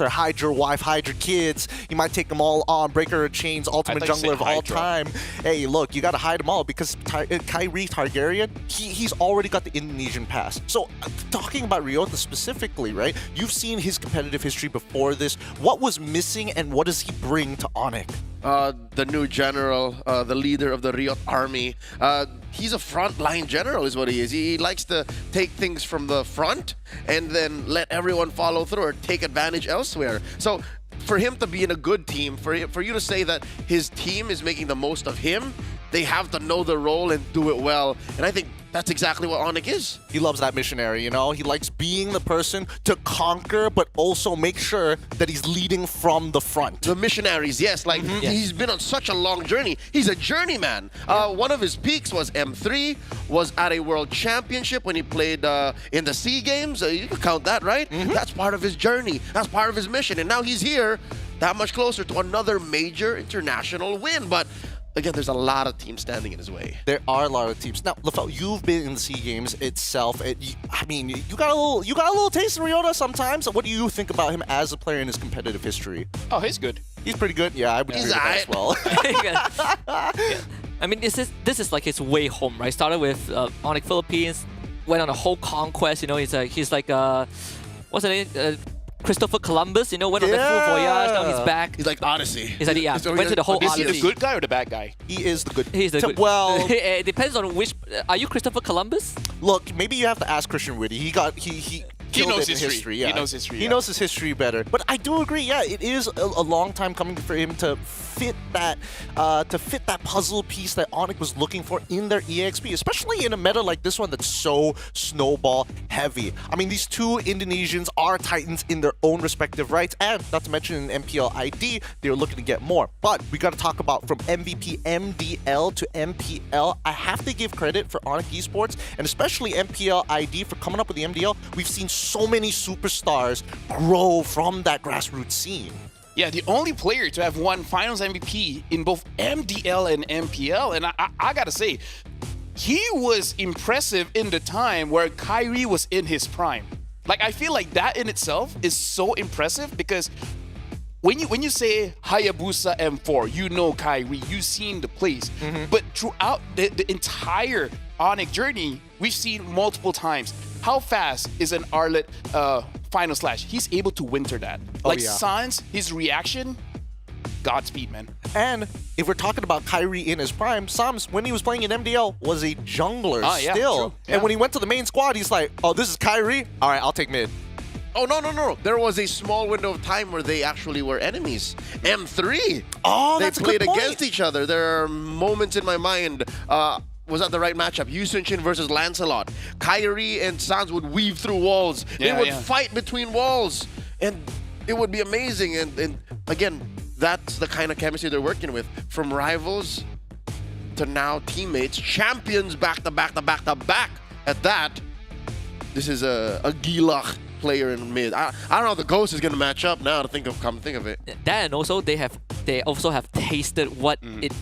K: Hydra wife, Hydra kids. You might take them all on. Breaker of Chains, ultimate jungler of all time. Hey, look, you got to hide them all because Kairi Targaryen, he's already got the Indonesian pass. So, talking about Ryota specifically, right? You've seen his competitive history before this. What was missing and what does he bring to Onyx?
G: The new general, the leader of the Riot army. He's a frontline general is what he is. He likes to take things from the front and then let everyone follow through or take advantage elsewhere. So for him to be in a good team, for you to say that his team is making the most of him, they have to know the role and do it well. And I think that's exactly what Onyx is.
K: He loves that missionary, you know? He likes being the person to conquer, but also make sure that he's leading from the front.
G: The missionaries, yes. Like, he's been on such a long journey. He's a journeyman. One of his peaks was M3, was at a world championship when he played in the SEA Games. You can count that, right? That's part of his journey. That's part of his mission. And now he's here, that much closer to another major international win. But again, there's a lot of teams standing in his way.
K: There are a lot of teams. Now, LaFell, you've been in the SEA Games itself. I mean, you got a little taste of Ryota sometimes. What do you think about him as a player in his competitive history?
E: Oh, he's good.
K: He's pretty good. Yeah, I would agree with that as well.
O: I mean, this is like his way home, right? Started with Onyx Philippines, went on a whole conquest. You know, he's like what's the name? Christopher Columbus, you know, went on the full voyage. Now he's back.
G: He's like Odyssey.
O: He's like, yeah, went to the whole Odyssey.
E: Is he the good guy or the bad guy?
K: He is the good.
O: He's the good.
K: Well,
O: it depends on which. Are you Christopher Columbus?
K: Look, maybe you have to ask Christian Whitty. He knows his history.
E: Yeah. He knows history.
K: He knows his history better. But I do agree. Yeah, it is a long time coming for him to fit that puzzle piece that Onyx was looking for in their EXP, especially in a meta like this one that's so snowball heavy. I mean, these two Indonesians are titans in their own respective rights, and not to mention in MPL ID, they're looking to get more. But we got to talk about from MVP MDL to MPL. I have to give credit for Onyx Esports and especially MPL ID for coming up with the MDL. We've seen so many superstars grow from that grassroots scene.
E: Yeah, the only player to have won Finals MVP in both MDL and MPL. And I gotta say, he was impressive in the time where Kairi was in his prime. Like, I feel like that in itself is so impressive because when you say Hayabusa M4, you know Kairi, you've seen the plays. But throughout the entire Onyx journey, we've seen multiple times how fast is an Arlet final slash. He's able to winter that. Like Sans, his reaction, Godspeed, man.
K: And if we're talking about Kyrie in his prime, Sams, when he was playing in MDL, was a jungler
E: Yeah,
K: still.
E: true. Yeah.
K: And when he went to the main squad, he's like, oh, this is Kyrie? All right, I'll take mid.
G: Oh, no. There was a small window of time where they actually were enemies. M3.
K: Oh,
G: they
K: that's a
G: played
K: good point.
G: against each other. There are moments in my mind. Was that the right matchup? Yu Sun-Chin versus Lancelot. Kyrie and Sans would weave through walls. They would fight between walls. And it would be amazing. And again, that's the kind of chemistry they're working with. From rivals to now teammates. Champions back to back to back to back. At that, this is a Gilach player in mid. I don't know how the Ghost is going to match up now to come think of it.
O: That, and also they also have tasted what it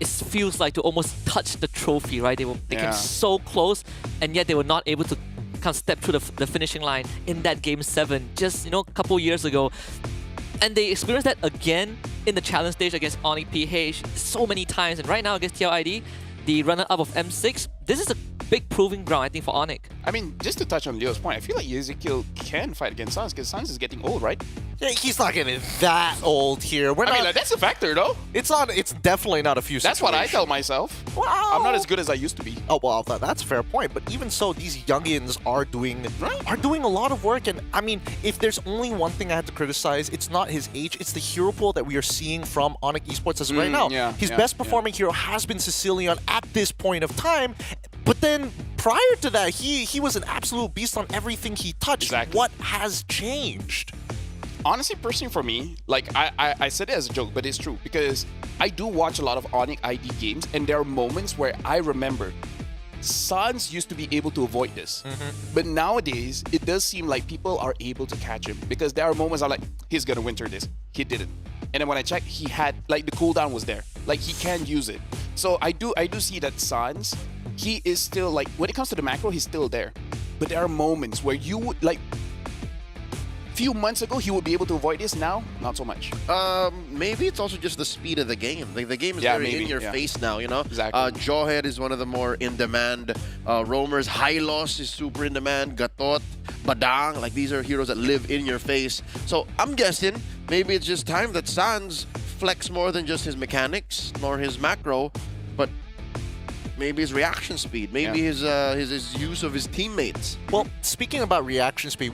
O: feels like to almost touch the trophy, right? They came so close, and yet they were not able to kind of step through the finishing line in that game 7 just a couple years ago. And they experienced that again in the challenge stage against Onyx PH so many times. And right now against TLID, the runner-up of M6, this is a big proving ground, I think, for Onyx.
E: I mean, just to touch on Leo's point, I feel like Ezekiel can fight against Sans because Sans is getting old, right?
K: Yeah, he's not getting that old here.
E: I mean, like, that's a factor, though.
K: It's definitely not a few
E: That's what I tell myself. I'm not as good as I used to be.
K: Oh, well, that's a fair point. But even so, these youngins are doing a lot of work. And I mean, if there's only one thing I had to criticize, it's not his age. It's the hero pool that we are seeing from Onyx Esports as of right now. His best performing hero has been Sicilian at this point of time. But then prior to that, he was an absolute beast on everything he touched.
E: Exactly.
K: What has changed?
E: Honestly, personally for me, like I said it as a joke, but it's true because I do watch a lot of Onyx ID games, and there are moments where I remember Sans used to be able to avoid this. But nowadays, it does seem like people are able to catch him because there are moments I'm like, he's gonna winter this. He didn't. And then when I checked, he had, like, the cooldown was there. Like, he can use it. So I do see that Sans, he is still, like, when it comes to the macro, he's still there. But there are moments where you would, like, few months ago, he would be able to avoid this. Now, not so much.
G: Maybe it's also just the speed of the game. Like, the game is very in your face now,
E: Exactly.
G: Jawhead is one of the more in-demand roamers. Hylos is super in demand. Gatot, Badang, like, these are heroes that live in your face. So I'm guessing maybe it's just time that Sans flex more than just his mechanics nor his macro, but maybe his reaction speed, maybe his use of his teammates.
K: Well, speaking about reaction speed,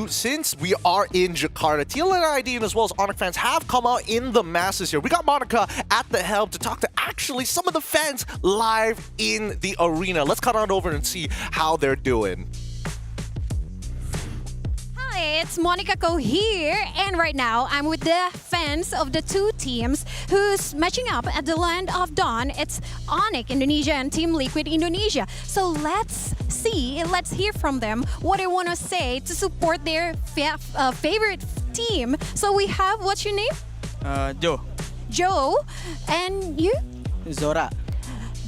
K: since we are in Jakarta, TLID and as well as Onyx fans have come out in the masses here. We got Monica at the helm to talk to actually some of the fans live in the arena. Let's cut on over and see how they're doing.
Q: Hi, it's Monica Ko here, and right now I'm with the fans of the two teams who's matching up at the Land of Dawn. It's Onyx Indonesia and Team Liquid Indonesia. So let's hear from them what they want to say to support their favorite team. So we have, what's your name?
L: Joe.
Q: Joe, and you?
L: Zora.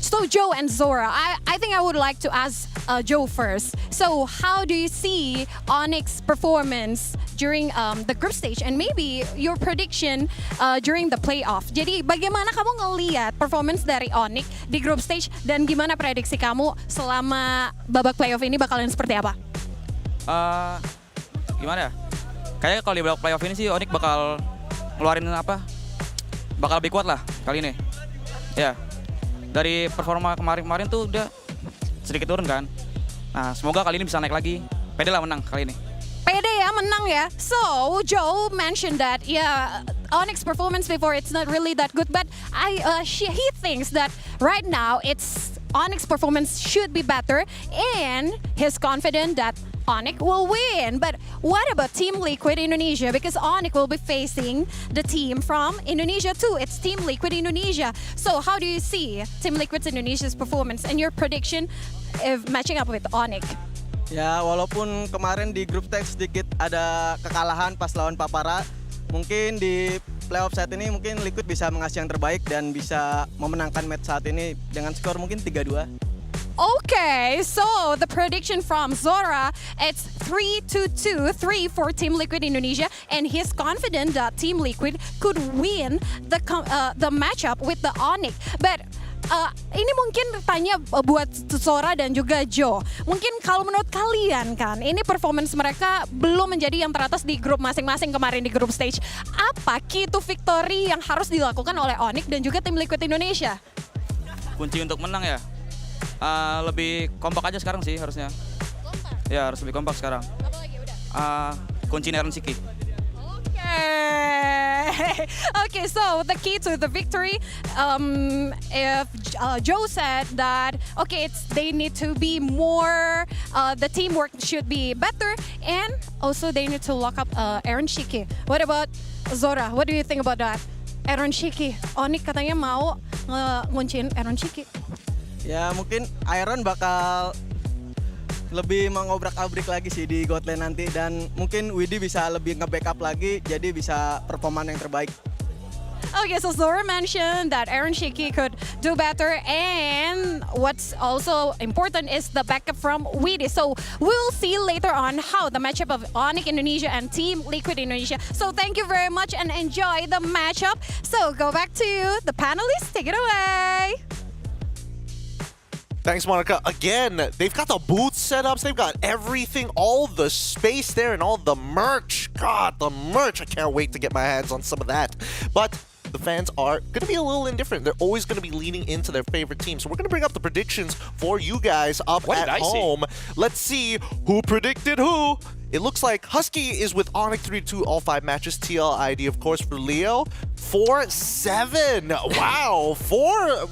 Q: So Joe and Zora, I think I would like to ask Joe first. So how do you see Onyx performance during the group stage and maybe your prediction during the playoff? Jadi bagaimana kamu ngelihat performance dari Onyx di group stage dan gimana prediksi kamu selama babak playoff ini bakalan seperti apa?
L: Gimana ya? Kayaknya kalau di babak playoff ini sih Onyx bakal ngeluarin bakal lebih kuat lah kali ini. Ya. Dari performa kemarin tuh udah sedikit turun kan. Nah, semoga kali ini bisa naik lagi. Pede lah menang kali ini.
Q: Pede ya, menang ya. So, Joe mentioned that, Onyx performance before it's not really that good, but he thinks that right now Onyx performance should be better, and he's confident that Onyx will win. But what about Team Liquid Indonesia? Because Onyx will be facing the team from Indonesia too. It's Team Liquid Indonesia. So how do you see Team Liquid Indonesia's performance and your prediction if matching up with Onyx?
L: Ya, walaupun kemarin di grup stage sedikit ada kekalahan pas lawan Papara, mungkin di playoff saat ini mungkin Liquid bisa mengasih yang terbaik dan bisa memenangkan match saat ini dengan skor mungkin 3-2.
Q: Okay, so the prediction from Zora, it's 3-2-2, 3 for Team Liquid Indonesia, and he's confident that Team Liquid could win the matchup with the Onyx. But Ini mungkin tanya buat Zora dan juga Joe. Mungkin kalau menurut kalian kan, ini performance mereka belum menjadi yang teratas di grup masing-masing kemarin di grup stage. Apa key to victory yang harus dilakukan oleh Onyx dan juga tim Liquid Indonesia?
L: Kunci untuk menang ya, lebih kompak aja sekarang sih harusnya. Ya harus lebih kompak sekarang. Kunci Iron Siki.
Q: Okay, so the key to the victory, if Joe said that, okay, they need to be more, the teamwork should be better, and also they need to lock up Aaron Shiki. What about Zora? What do you think about that? Aaron Shiki, Onyx katanya mau ngunciin Aaron Shiki.
M: Ya mungkin Iron bakal lebih mengobrak-abrik lagi sih di God Lane nanti, dan mungkin Widi bisa lebih nge-backup lagi jadi bisa performan yang terbaik.
Q: Okay, so Zora mentioned that Aaron Shiki could do better, and what's also important is the backup from Widi. So we'll see later on how the matchup of Onyx Indonesia and Team Liquid Indonesia. So thank you very much and enjoy the matchup. So go back to you, the panelists, take it away.
K: Thanks, Monica. Again, they've got the booth setups. They've got everything, all the space there and all the merch. God, the merch. I can't wait to get my hands on some of that. But the fans are going to be a little indifferent. They're always going to be leaning into their favorite team. So we're going to bring up the predictions for you guys up at home. Let's see who predicted who. It looks like Husky is with Onyx 3-2 all 5 matches. TLID, of course, for Leo. 4-7. Wow. For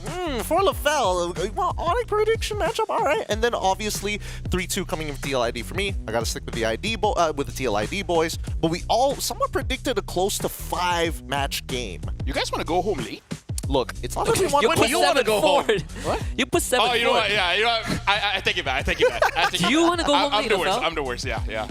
K: LaFell. Well, Onyx prediction matchup. All right. And then obviously 3-2 coming in with TLID for me. I got to stick with the with the TLID boys. But we all somewhat predicted a close to 5 match game.
E: You guys want to go home late?
K: Look, it's not that we want.
O: You
K: When
O: put
K: do you want to go
O: forward.
K: home? What?
O: You put 7
E: Oh, you know
O: forward.
E: what? Yeah, you know what? I take it back. I take it back.
O: Do you want to go home
E: I'm
O: late,
E: the worst.
O: LaFell?
E: I'm the worst. Yeah.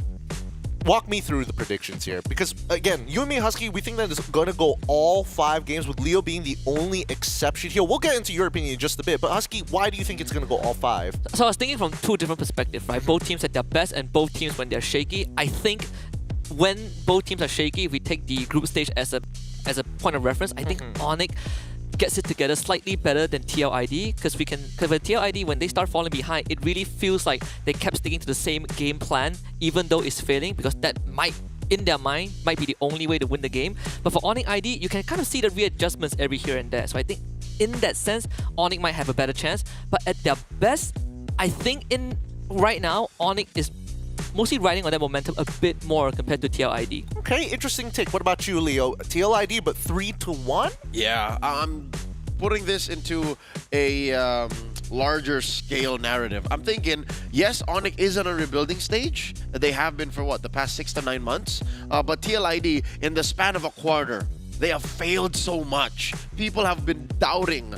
K: Walk me through the predictions here, because again, you and me, Husky, we think that it's gonna go all 5 games, with Leo being the only exception here. We'll get into your opinion in just a bit, but Husky, why do you think it's gonna go all 5?
O: So I was thinking from 2 different perspectives, right? Both teams at their best and both teams when they're shaky. I think when both teams are shaky, if we take the group stage as a point of reference, I think Onyx gets it together slightly better than TLID, because with TLID, when they start falling behind, it really feels like they kept sticking to the same game plan, even though it's failing, because that might, in their mind, might be the only way to win the game. But for Onyx ID, you can kind of see the readjustments every here and there. So I think in that sense, Onyx might have a better chance. But at their best, I think right now, Onyx is mostly riding on that momentum a bit more compared to TLID.
K: Okay, interesting take. What about you, Leo? TLID, but 3-1?
G: Yeah, I'm putting this into a larger scale narrative. I'm thinking, yes, Onyx is on a rebuilding stage. They have been for the past 6 to 9 months. But TLID, in the span of a quarter, they have failed so much. People have been doubting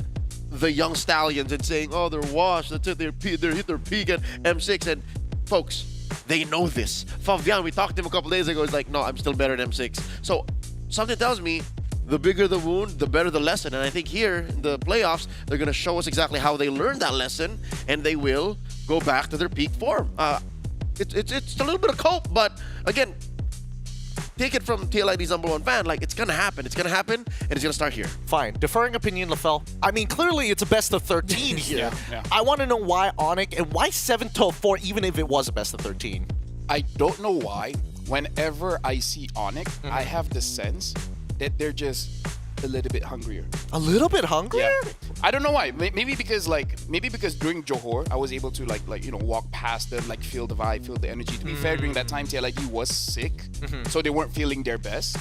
G: the young stallions and saying, oh, they're washed. That's it. They're hit their peak at M6. And folks, they know this. Fabian, we talked to him a couple days ago. He's like, no, I'm still better than M6. So something tells me the bigger the wound, the better the lesson. And I think here in the playoffs, they're going to show us exactly how they learned that lesson, and they will go back to their peak form. It's a little bit of cope, but again, take it from TLID's #1 fan, like, it's gonna happen. It's gonna happen, and it's gonna start here.
K: Fine. Deferring opinion, LaFell. I mean, clearly it's a best of 13 here.
E: Yeah.
K: I want to know why Onyx, and why 7-4, even if it was a best of 13.
E: I don't know why. Whenever I see Onyx, I have the sense that they're just a little bit hungrier.
K: A little bit hungrier?
E: Yeah. I don't know why. Maybe because during Johor, I was able to walk past them, feel the vibe, feel the energy. To be fair, during that time, TLID was sick, so they weren't feeling their best.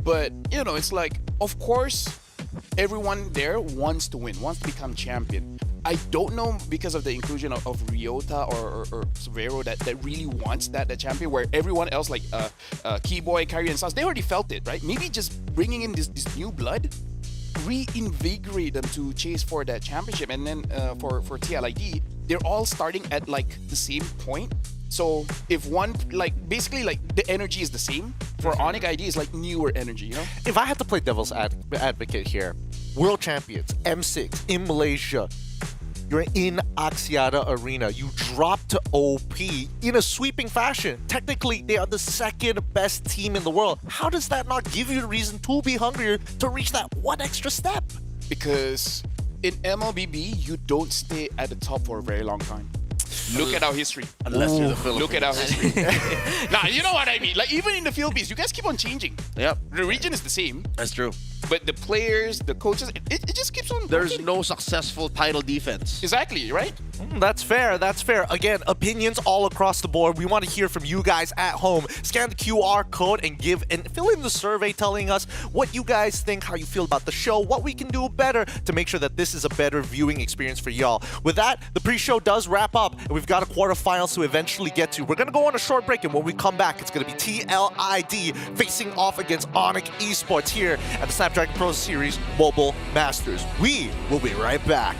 E: But it's like, of course, everyone there wants to win, wants to become champion. I don't know, because of the inclusion of Ryota or Severo that really wants that champion, where everyone else like Keyboy, Kyrie, and Sans, they already felt it, right? Maybe just bringing in this new blood reinvigorate them to chase for that championship. And then for TLID, they're all starting at the same point. So if one basically the energy is the same, for Onyx ID is newer energy,
K: If I had to play devil's advocate here, world champions, M6 in Malaysia, you're in Axiata Arena. You drop to OP in a sweeping fashion. Technically, they are the second best team in the world. How does that not give you a reason to be hungrier to reach that one extra step?
E: Because in MLBB, you don't stay at the top for a very long time. Look at our history.
G: Unless you're the Philippines.
E: Look at our history. Nah, you know what I mean. Like, even in the Philippines, you guys keep on changing.
G: Yep.
E: The region is the same.
G: That's true.
E: But the players, the coaches, it just keeps on.
G: There's no successful title defense.
E: Exactly, right?
K: That's fair. That's fair. Again, opinions all across the board. We want to hear from you guys at home. Scan the QR code and fill in the survey telling us what you guys think, how you feel about the show, what we can do better to make sure that this is a better viewing experience for y'all. With that, the pre-show does wrap up, and we've got a quarterfinals to eventually get to. We're going to go on a short break, and when we come back, it's going to be TLID facing off against Onyx Esports here at the Snapdragon Pro Series Mobile Masters. We will be right back.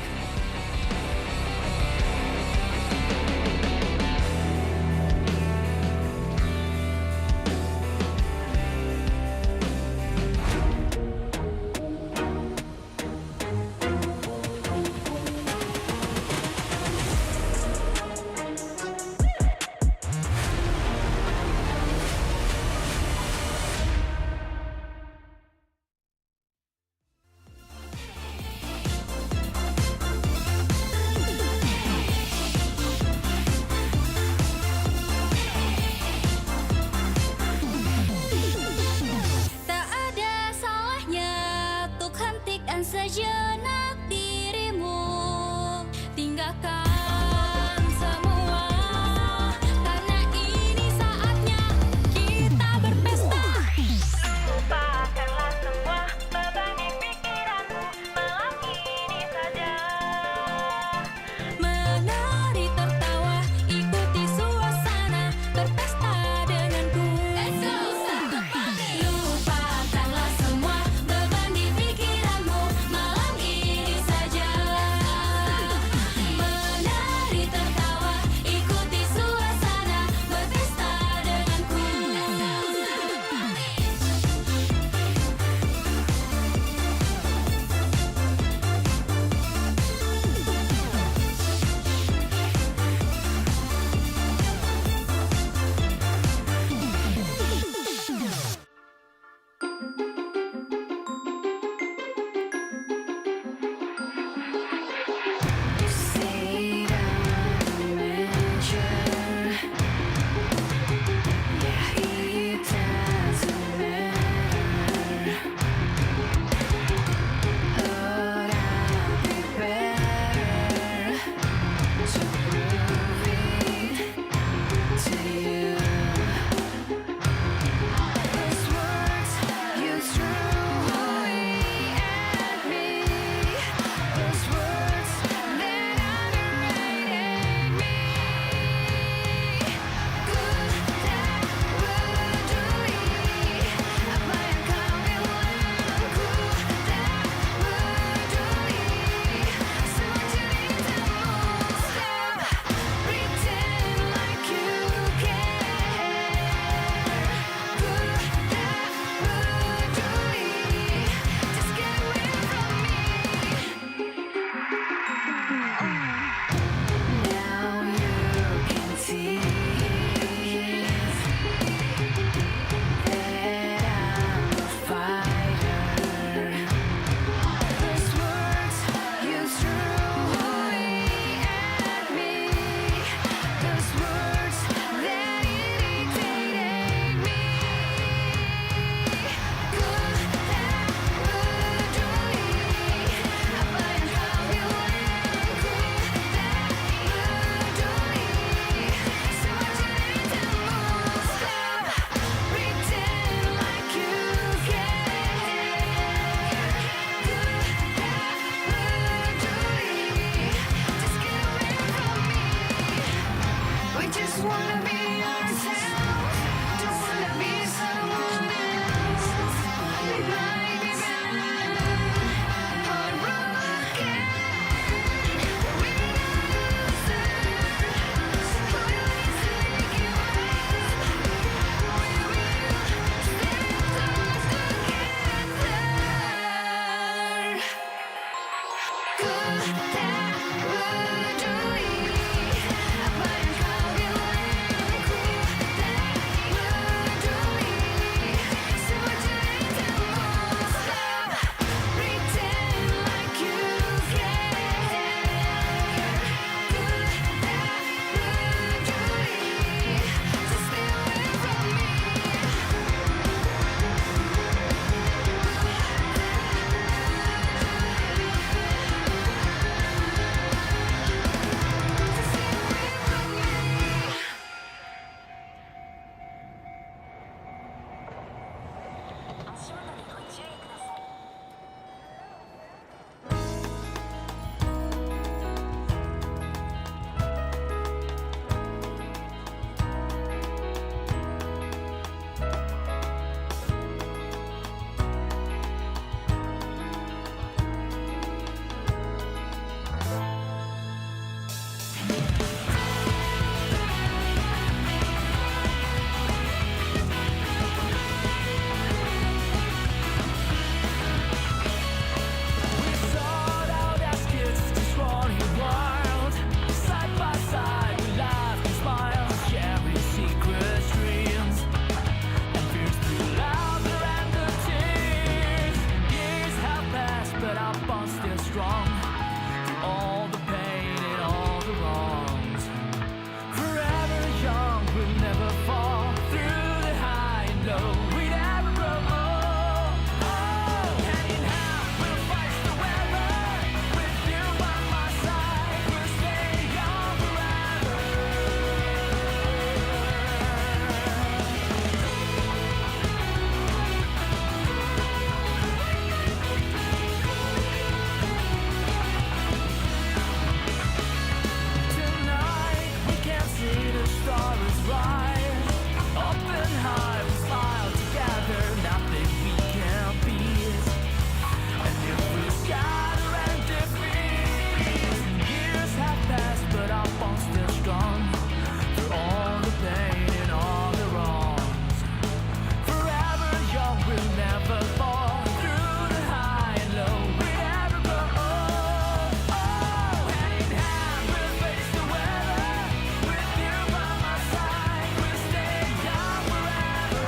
A: never fall through the high and low. We never grow old. Hand in hand, we'll face the weather. With you by my side, we'll stay young forever.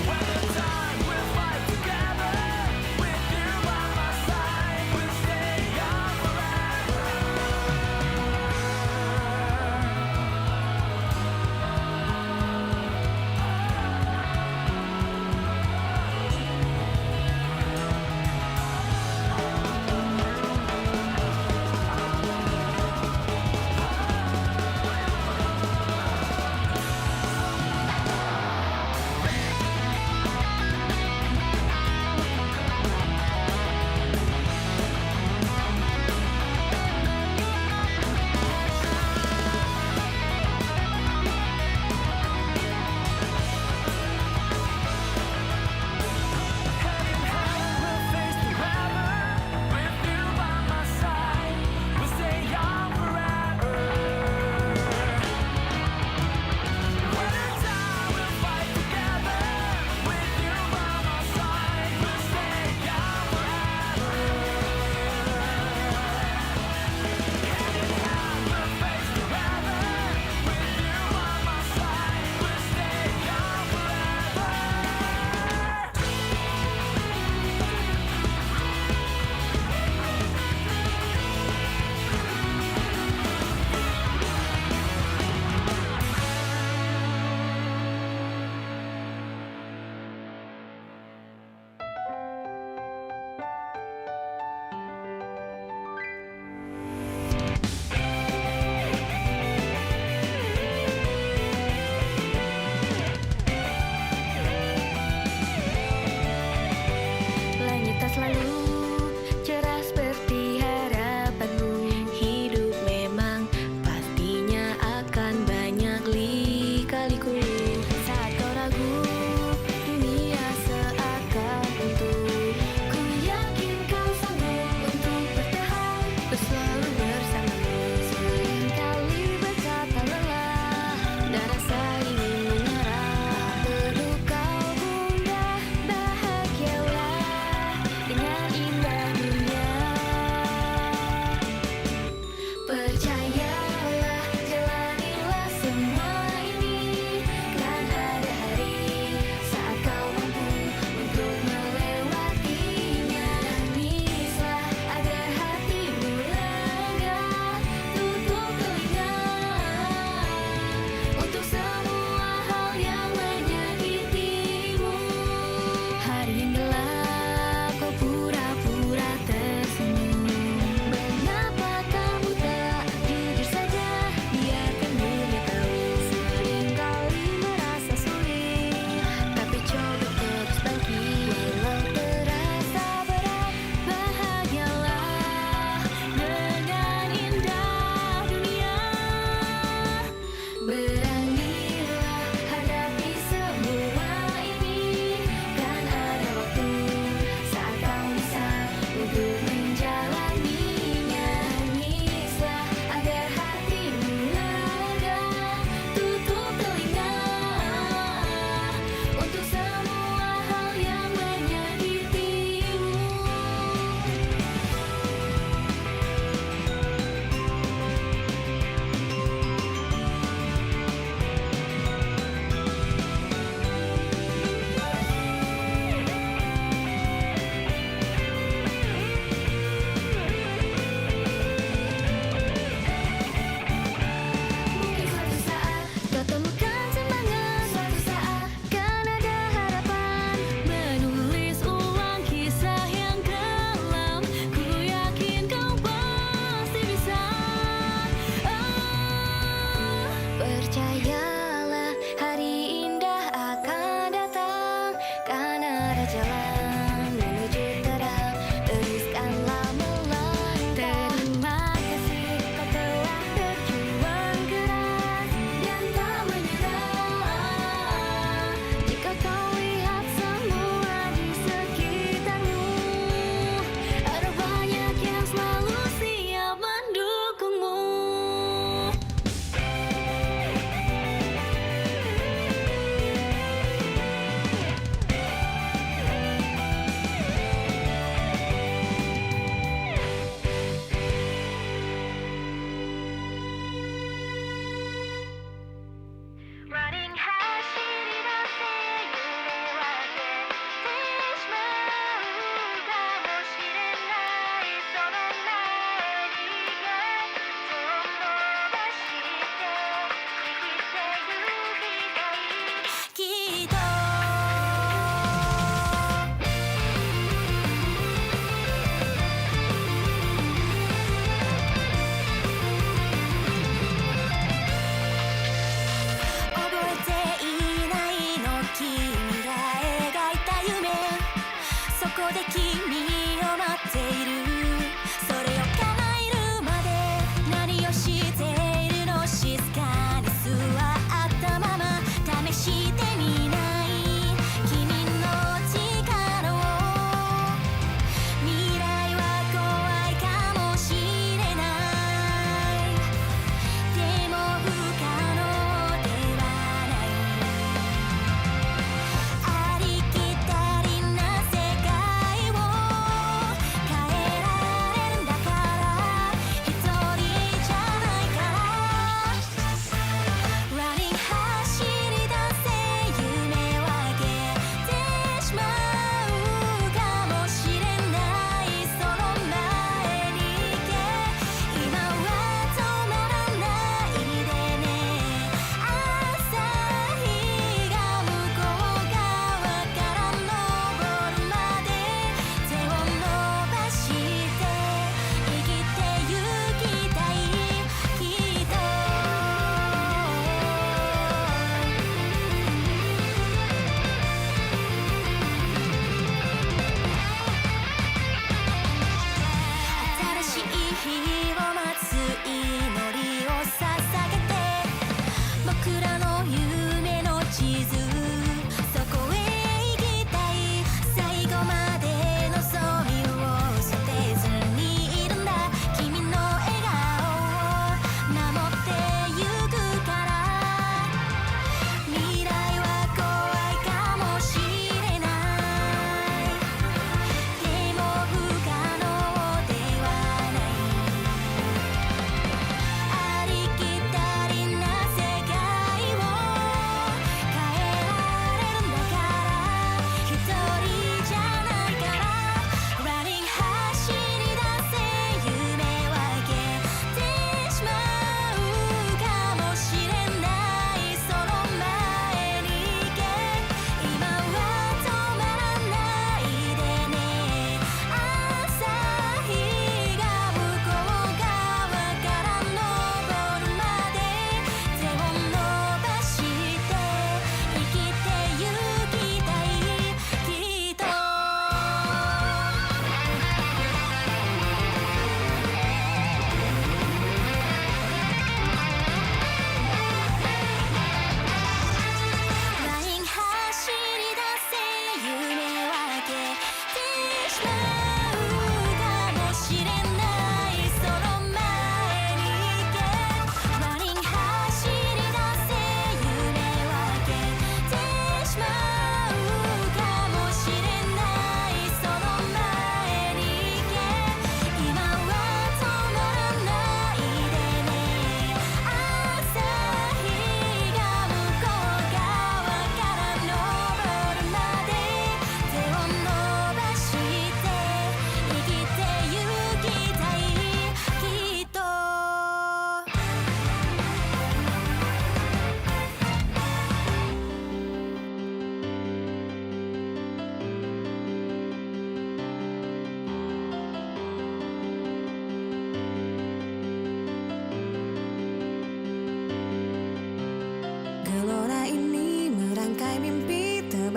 A: When the time we'll fight together. With you by my side, we'll stay young forever.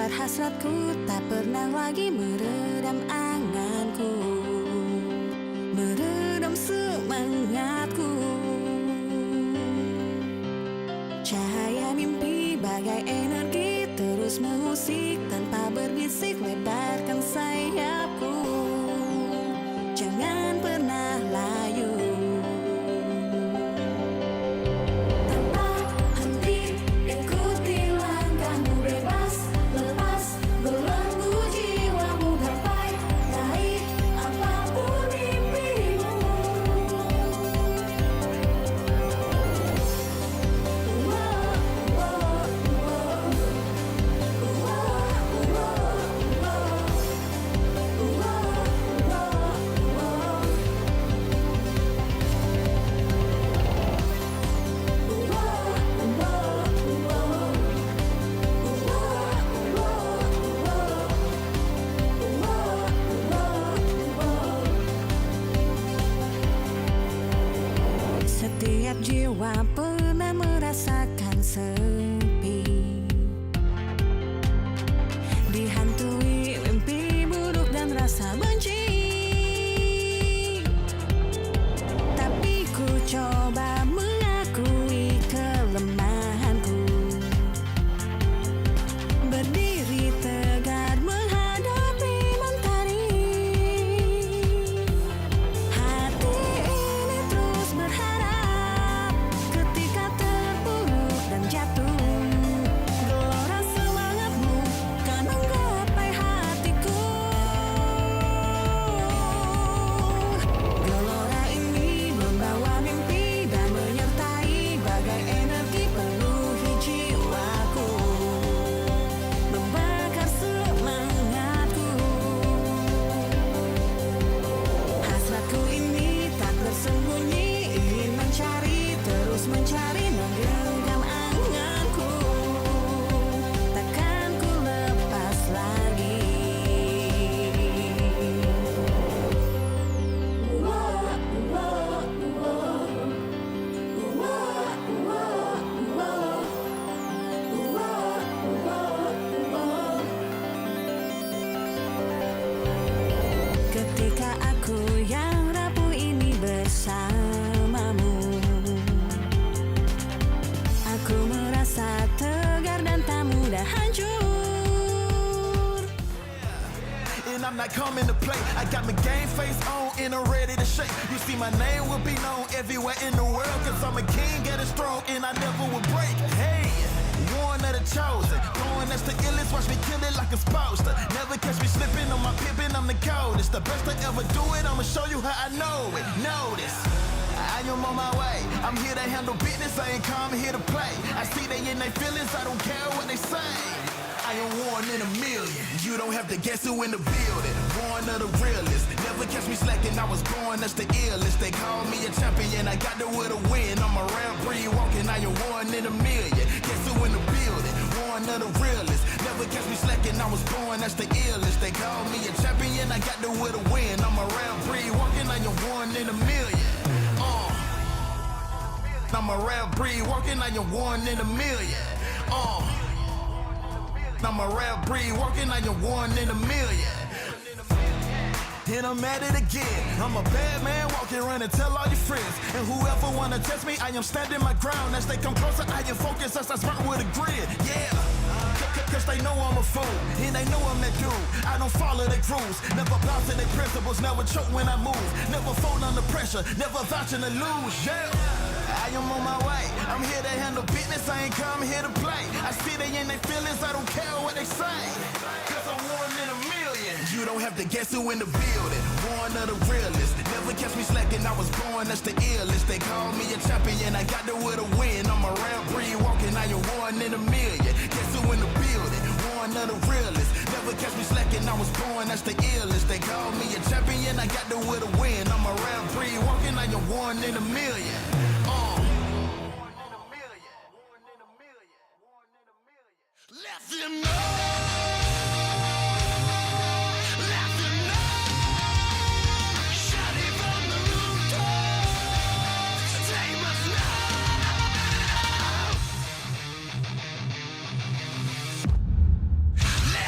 A: Biar hasratku tak pernah lagi meredam anganku, meredam semangatku. Cahaya mimpi bagai energi terus mengusik tanpa berbisik, lebarkan sayapku. Jangan pernah layu. Tanpa henti ikuti langkahmu, bebas lepas belenggu jiwamu, gapai raih apapun mimpimu. Setiap jiwa pernah merasakan sepi, dihantui mimpi buruk dan rasa benci. Tapi ku coba mengakui kelemahanku, berdiri tegar menghadapi mentari. Hati ini terus berharap ketika terpuruk dan jatuh. Gelora semangatmu kan menggapai hatiku. Gelora ini membawa mimpi dan menyertai bagai energi penuhi jiwaku, membakar semangatku. Hasratku ini tak bersembunyi, ingin mencari, terus mencari, menggenggam anganku. Takkan ku lepas lagi. Ketika aku yang rapuh ini bersamamu, aku merasa tegar dan tak mudah hancur.
F: And I'm not coming to play. I got my game face on and I'm ready to shake. You see my name will be known everywhere in the world, cause I'm a king, get it strong and I never will break. Hey, one of the chosen, going that's the illest, watch me kill it like a supposed to. Never catch me slipping on my pippin', I'm the coldest. The best to ever do it, I'ma show you how I know it. Notice, I am on my way. I'm here to handle business, I ain't come here to play. I see they in their feelings, I don't care what they say. I am one in a million. You don't have to guess who in the building. One of the realest. Never catch me slacking. I was born as the illest. They call me a champion. I got the will to win. I'm around free walking. I am one in a million. Guess who in the building? One of the realest. Never catch me slacking. I was born as the illest. They call me a champion. I got the will to win. I'm around free walking. I am one in a million. I'm around free walking. I am one in a million. I'm a rare breed, walking like you're one in a million. And I'm at it again. I'm a bad man, walking around and tell all your friends. And whoever wanna test me, I am standing my ground. As they come closer, I am focused as I smart with a grin. Yeah. Cause they know I'm a fool, and they know I'm that dude. I don't follow their rules, never bow to their principles, never choke when I move, never fold under pressure, never vouching to lose, yeah. I am on my way, I'm here to handle business, I ain't come here to play. I see they in their feelings, I don't care what they say. Cause I'm one in a million. You don't have to guess who in the building, one of the realest. Never catch me slacking, I was born as the illest. They call me a champion, I got the will to win. I'm around breed walking, I am one in a million. Guess who in the building, one of the realest. Never catch me slacking, I was born as the illest. They call me a champion, I got the will to win. I'm around breed walking, I am one in a million. Let them know. Let them know. Shout it from the rooftops. They must know. Let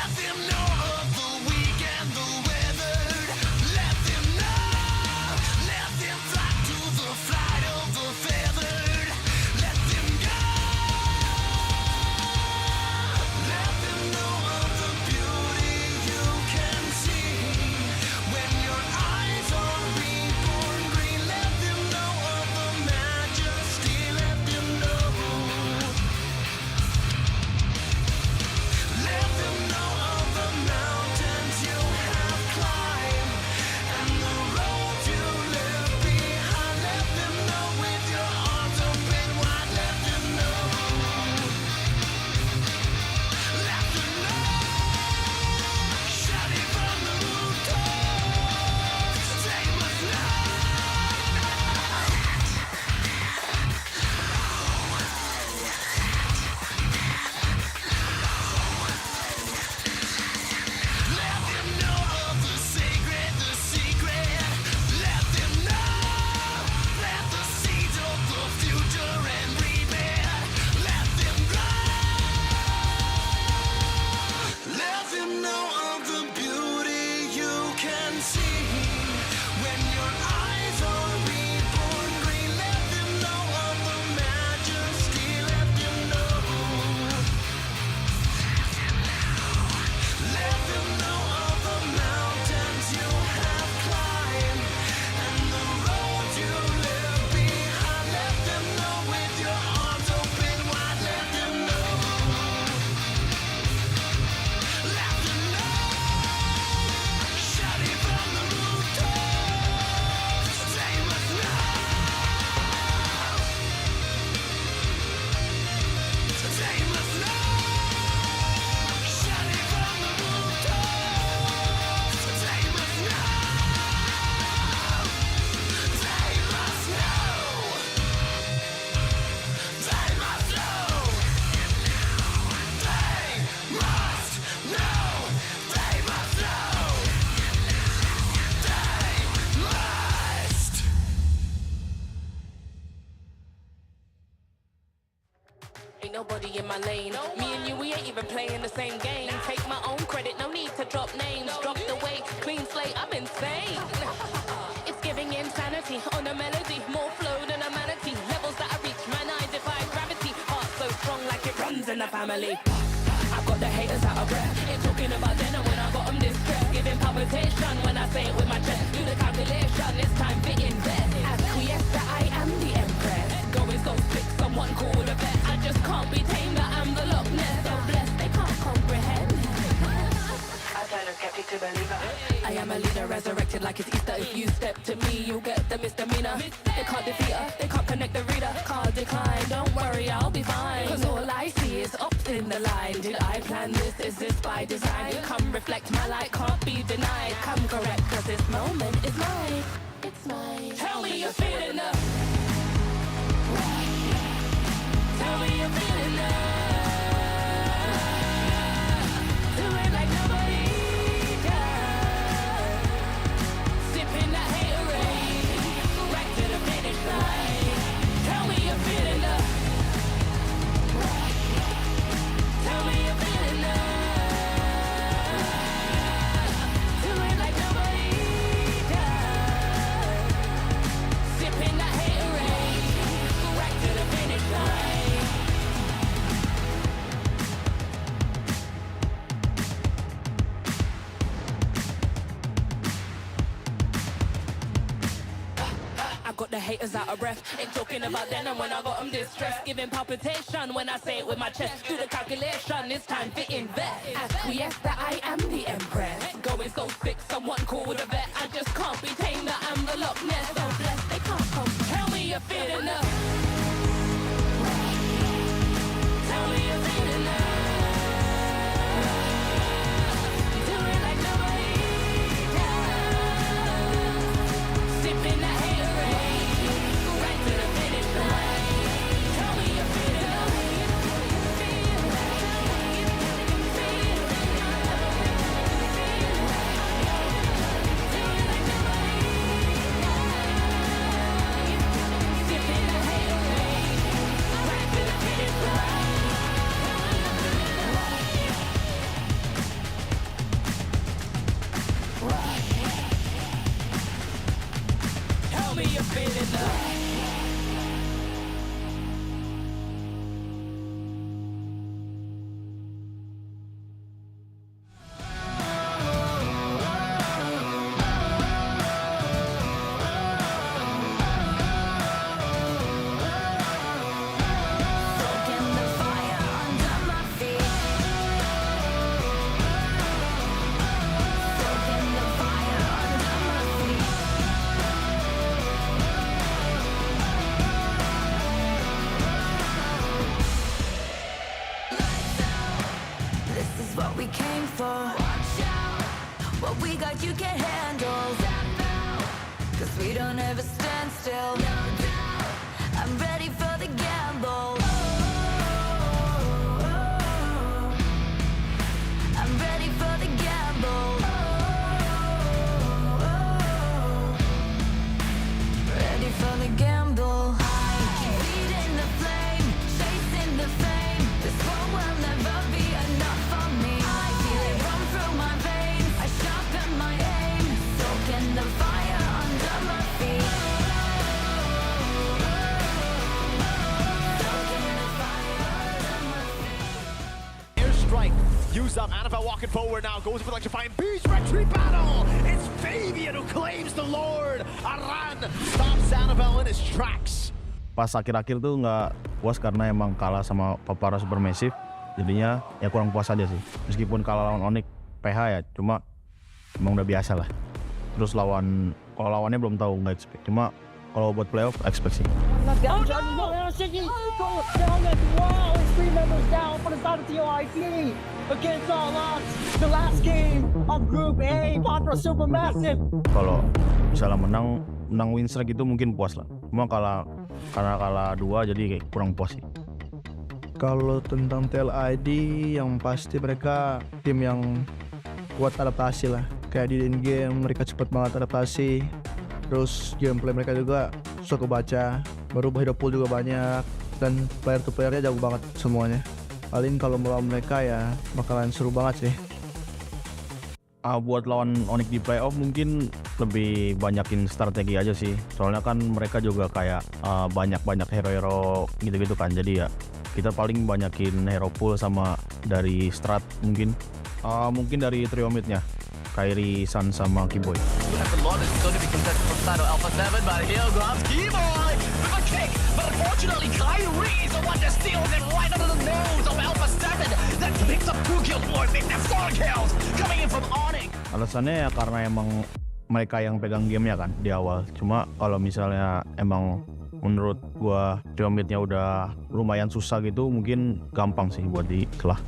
A: the same game. Take my own credit, no need to drop names. Drop the weight, clean slate, I'm insane. It's giving insanity on a melody. More flow than a manatee. Levels that I reach, man, I defy gravity. Heart so strong like it runs in the family. I've got the haters out of breath. Ain't talking about then and when I got them distressed. Giving palpitation when I say it with my chest. Do the calculation, it's time to invest. Acquiesce that I am the empress. Going so sick, someone call the vet. I just can't be tamed, I'm the Loch Ness. So blessed, they can't comprehend. I turn a skeptic to believer. I am a leader resurrected like it's Easter. If you step to me, you'll get the misdemeanor. They can't defeat her, they can't connect the reader. Can't decline, don't worry, I'll be fine. Cause all I see is ups in the line. Did I plan this? Is this by design? Come reflect, my light can't be denied. Come correct, cause this moment is mine. It's mine. Tell me you're feeling the. Tell me you're feeling the. Do it like nobody does. Sipping that haterade, right to the finish line. Tell me you're feeling the. Tell me you're feeling the. Do it like nobody does. Sipping that haterade, right to the finish line. I got the haters out of breath. Ain't talking about then and when I got them distressed. Giving palpitation when I say it with my chest. Do the calculation, it's time to invest. Acquiesce that I am the empress. Going so sick, someone call the vet. I just can't be tamed, I'm the Loch Ness. So blessed, they can't come. Tell me you're feeling the. Tell me you're feeling the. Do it like nobody does. Sipping that haterade, right to the finish line. Tell me you're feeling the. Sipping that haterade, right to the finish line. Tell me you're feeling the. This is what we came for. What we got you can't handle. Cause we don't ever stand still. I'm ready for the gamble. I'm ready for the gamble. Ready for the gamble. Keep feeding the flame, chasing the fame. This world will never be enough for me. I feel it run through my veins. I sharpen my aim, soaking the fire under my feet.
K: Airstrike. Use up. Annabelle walking forward now. Goes for electrifying beast retreat battle. It's Fabian who claims the Lord. Aran stops Annabelle in his tracks.
S: Pas akhir-akhir tuh nggak puas karena emang kalah sama Papara Supermassive. Jadinya ya kurang puas aja sih. Meskipun kalah lawan Onyx PH ya, cuma emang udah biasa lah. Terus kalau lawannya belum tahu, nggak expect. Cuma kalau buat playoff expect sih.
F: Down, wow, it's 3 members down for the side of TOIP against all odds. The last game of Group A, Contra Supermassive.
S: Kalau misalnya menang win streak itu mungkin puas lah. Cuma karena kalah 2 jadi kayak kurang puas sih.
T: Kalau tentang TLID yang pasti mereka tim yang kuat adaptasi lah. Kayak di in-game mereka cepat banget adaptasi. Terus gameplay mereka juga suka baca, merubah hero pool juga banyak, dan player to playernya jago banget semuanya. Paling kalau melawan mereka ya bakalan seru banget sih.
S: Buat lawan Onyx di playoff mungkin lebih banyakin strategi aja sih. Soalnya kan mereka juga kayak banyak hero-hero gitu-gitu kan. Jadi ya kita paling banyakin hero pool sama dari strat mungkin. Mungkin dari trio midnya. Kairi, Sun sama Keyboy. Alasannya ya karena emang mereka yang pegang gamenya kan di awal. Cuma kalau misalnya emang menurut gua trio midnya udah lumayan susah gitu, mungkin gampang sih buat dikelah.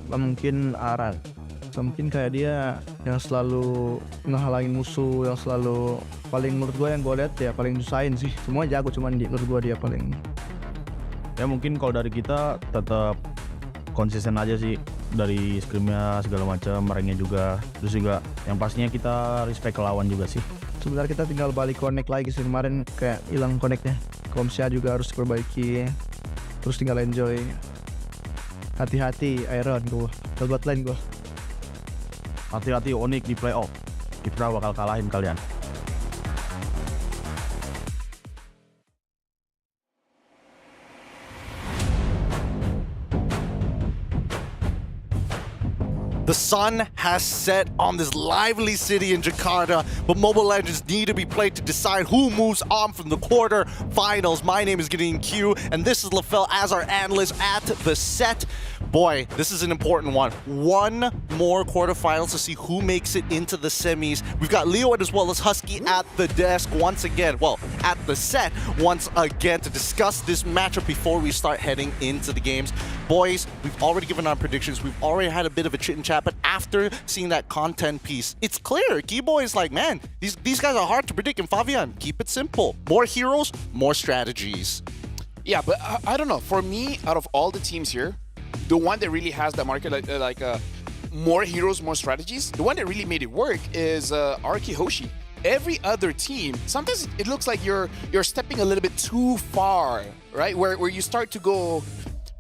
T: Mungkin Aran. Mungkin kayak dia yang selalu ngehalangin musuh, yang selalu paling menurut gue yang gue lihat ya paling nyusahin sih. Semua jago, cuman menurut gue dia paling.
S: Ya mungkin kalau dari kita tetap konsisten aja sih, dari scrimnya segala macam, ranknya juga. Terus juga yang pastinya kita respect ke lawan juga sih.
T: Sebenarnya kita tinggal balik connect lagi sih, kemarin kayak hilang connectnya. Komsnya juga harus diperbaiki. Terus tinggal enjoy. Hati-hati Iron gue, buat lain gue.
S: Hati-hati Onyx di playoff. Kita bakal kalahin kalian.
K: The sun has set on this lively city in Jakarta, but Mobile Legends need to be played to decide who moves on from the quarterfinals. My name is Gideon Q, and this is LaFell as our analyst at the set. Boy, this is an important one. One more quarterfinals to see who makes it into the semis. We've got Leo as well as Husky at the desk once again. Well, at the set once again to discuss this matchup before we start heading into the games. Boys, we've already given our predictions. We've already had a bit of a chit and chat, but after seeing that content piece, it's clear. Keyboy is like, man, these guys are hard to predict. And Fabian, keep it simple. More heroes, more strategies.
E: Yeah, but I don't know. For me, out of all the teams here, the one that really has that market, more heroes, more strategies, the one that really made it work is Arki Hoshi. Every other team, sometimes it looks like you're stepping a little bit too far, right? Where you start to go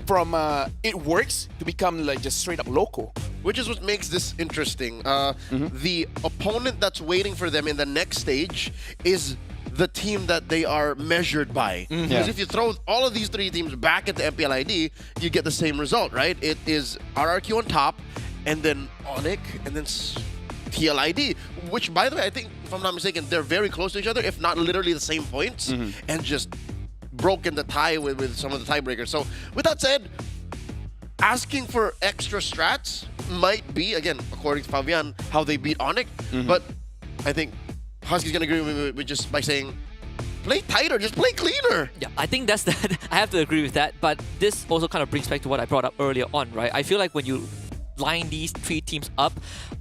E: from it works to become like just straight up local.
G: Which is what makes this interesting. The opponent that's waiting for them in the next stage is the team that they are measured by. Because if you throw all of these three teams back at the MPLID, you get the same result, right? It is RRQ on top, and then Onyx, and then TLID, which, by the way, I think, if I'm not mistaken, they're very close to each other, if not literally the same points, and just broken the tie with some of the tiebreakers. So, with that said, asking for extra strats might be, again, according to Fabian, how they beat Onyx, but I think Husky's gonna agree with me just by saying, play tighter, just play cleaner.
O: Yeah, I think that's that. I have to agree with that, but this also kind of brings back to what I brought up earlier on, right? I feel like when you line these three teams up,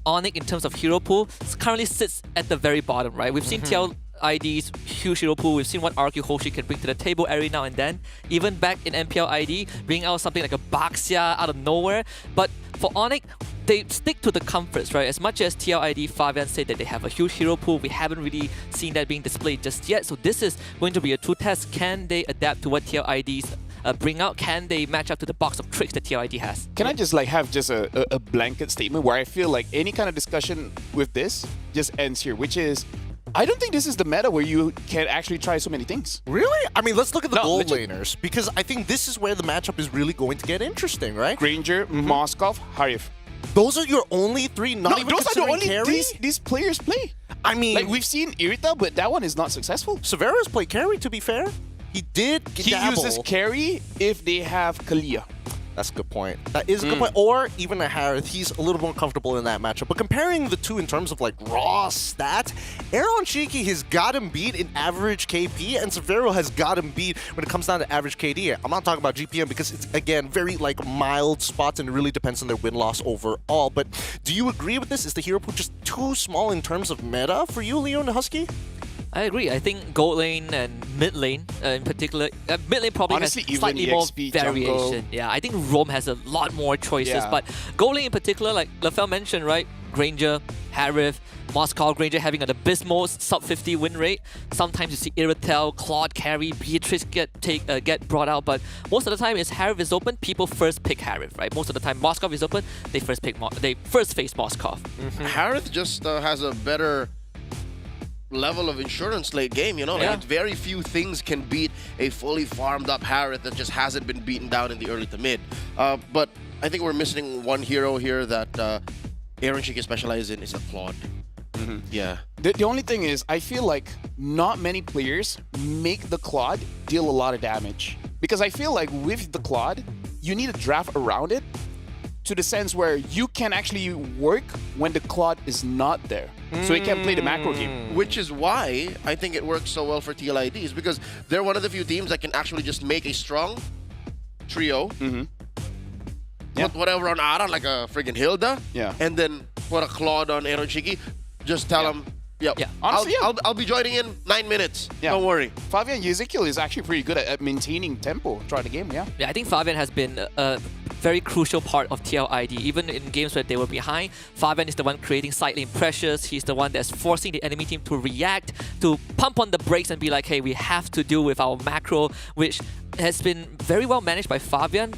O: Onyx in terms of hero pool currently sits at the very bottom, right? We've seen TLID's huge hero pool. We've seen what RQ Hoshi can bring to the table every now and then. Even back in MPLID, bringing out something like a Baxia out of nowhere. But for Onyx, they stick to the comforts, right? As much as TLID, Fabian said that they have a huge hero pool, we haven't really seen that being displayed just yet. So this is going to be a true test. Can they adapt to what TLID's bring out? Can they match up to the box of tricks that TLID has?
E: Can I just have just a blanket statement where I feel like any kind of discussion with this just ends here, which is, I don't think this is the meta where you can actually try so many things.
K: Really? I mean, let's look at the gold laners, because I think this is where the matchup is really going to get interesting, right?
E: Granger, Moskov, Harif.
K: Those are your only three, not even
E: those are the only
K: carry?
E: these players play.
K: I mean,
E: like, we've seen Irita, but that one is not successful.
K: Severus played carry, to be fair. He did dabble.
E: Uses carry if they have Kalia.
K: That's a good point. That is a good point. Or even a Harith, he's a little more comfortable in that matchup. But comparing the two in terms of like raw stats, Aaron Shiki has got him beat in average KP, and Severo has got him beat when it comes down to average KD. I'm not talking about GPM because it's, again, very like mild spots, and it really depends on their win-loss overall. But do you agree with this? Is the hero pool just too small in terms of meta for you, Leo and Husky?
O: I agree. I think gold lane and mid lane in particular, mid lane probably
E: Honestly,
O: has slightly more
E: EXP,
O: variation.
E: jungle.
O: Yeah, I think Rome has a lot more choices, but gold lane in particular, like LaFell mentioned, right? Granger, Harith, Moscow, Granger having an abysmal sub-50 win rate. Sometimes you see Iratel, Claude carry, Beatrice get brought out, but most of the time is Harith is open, people first pick Harith, right? Most of the time Moscow is open, they first face Moscow.
G: Harith just has a better level of insurance late game, you know? Like very few things can beat a fully farmed up Harith that just hasn't been beaten down in the early to mid. But I think we're missing one hero here that Aaron Shiki specializes in is a Claude. Yeah.
E: The only thing is, I feel like not many players make the Claude deal a lot of damage. Because I feel like with the Claude, you need a draft around it to the sense where you can actually work when the Claude is not there. So he can play the macro game.
G: Which is why I think it works so well for TLIDs, because they're one of the few teams that can actually just make a strong trio. Put whatever on Aran, like a friggin' Hilda. And then put a Claude on Aaron Shiki. Just tell him,
E: Honestly,
G: I'll be joining in 9 minutes. Don't worry.
E: Fabian Ezekiel is actually pretty good at maintaining tempo throughout the game, Yeah,
O: I think Fabian has been a very crucial part of TLID. Even in games where they were behind, Fabian is the one creating side lane pressures. He's the one that's forcing the enemy team to react, to pump on the brakes and be like, hey, we have to deal with our macro, which has been very well managed by Fabian.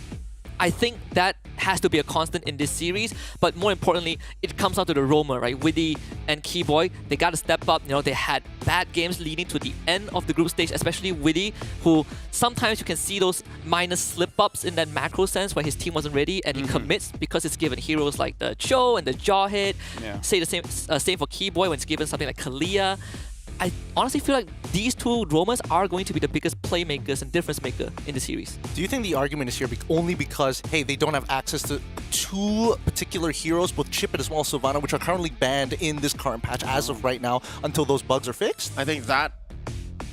O: I think that has to be a constant in this series, but more importantly, it comes down to the roamer, right? Widdy and Keyboy, they got to step up. You know, they had bad games leading to the end of the group stage, especially Widdy, who sometimes you can see those minor slip-ups in that macro sense where his team wasn't ready and he commits because it's given heroes like the Cho and the Jawhead. Say the same for Keyboy when it's given something like Kalia. I honestly feel like these two roamers are going to be the biggest playmakers and difference maker in the series.
K: Do you think the argument is here only because, hey, they don't have access to two particular heroes, both Chip and as well as Sylvana, which are currently banned in this current patch as of right now until those bugs are fixed?
G: I think that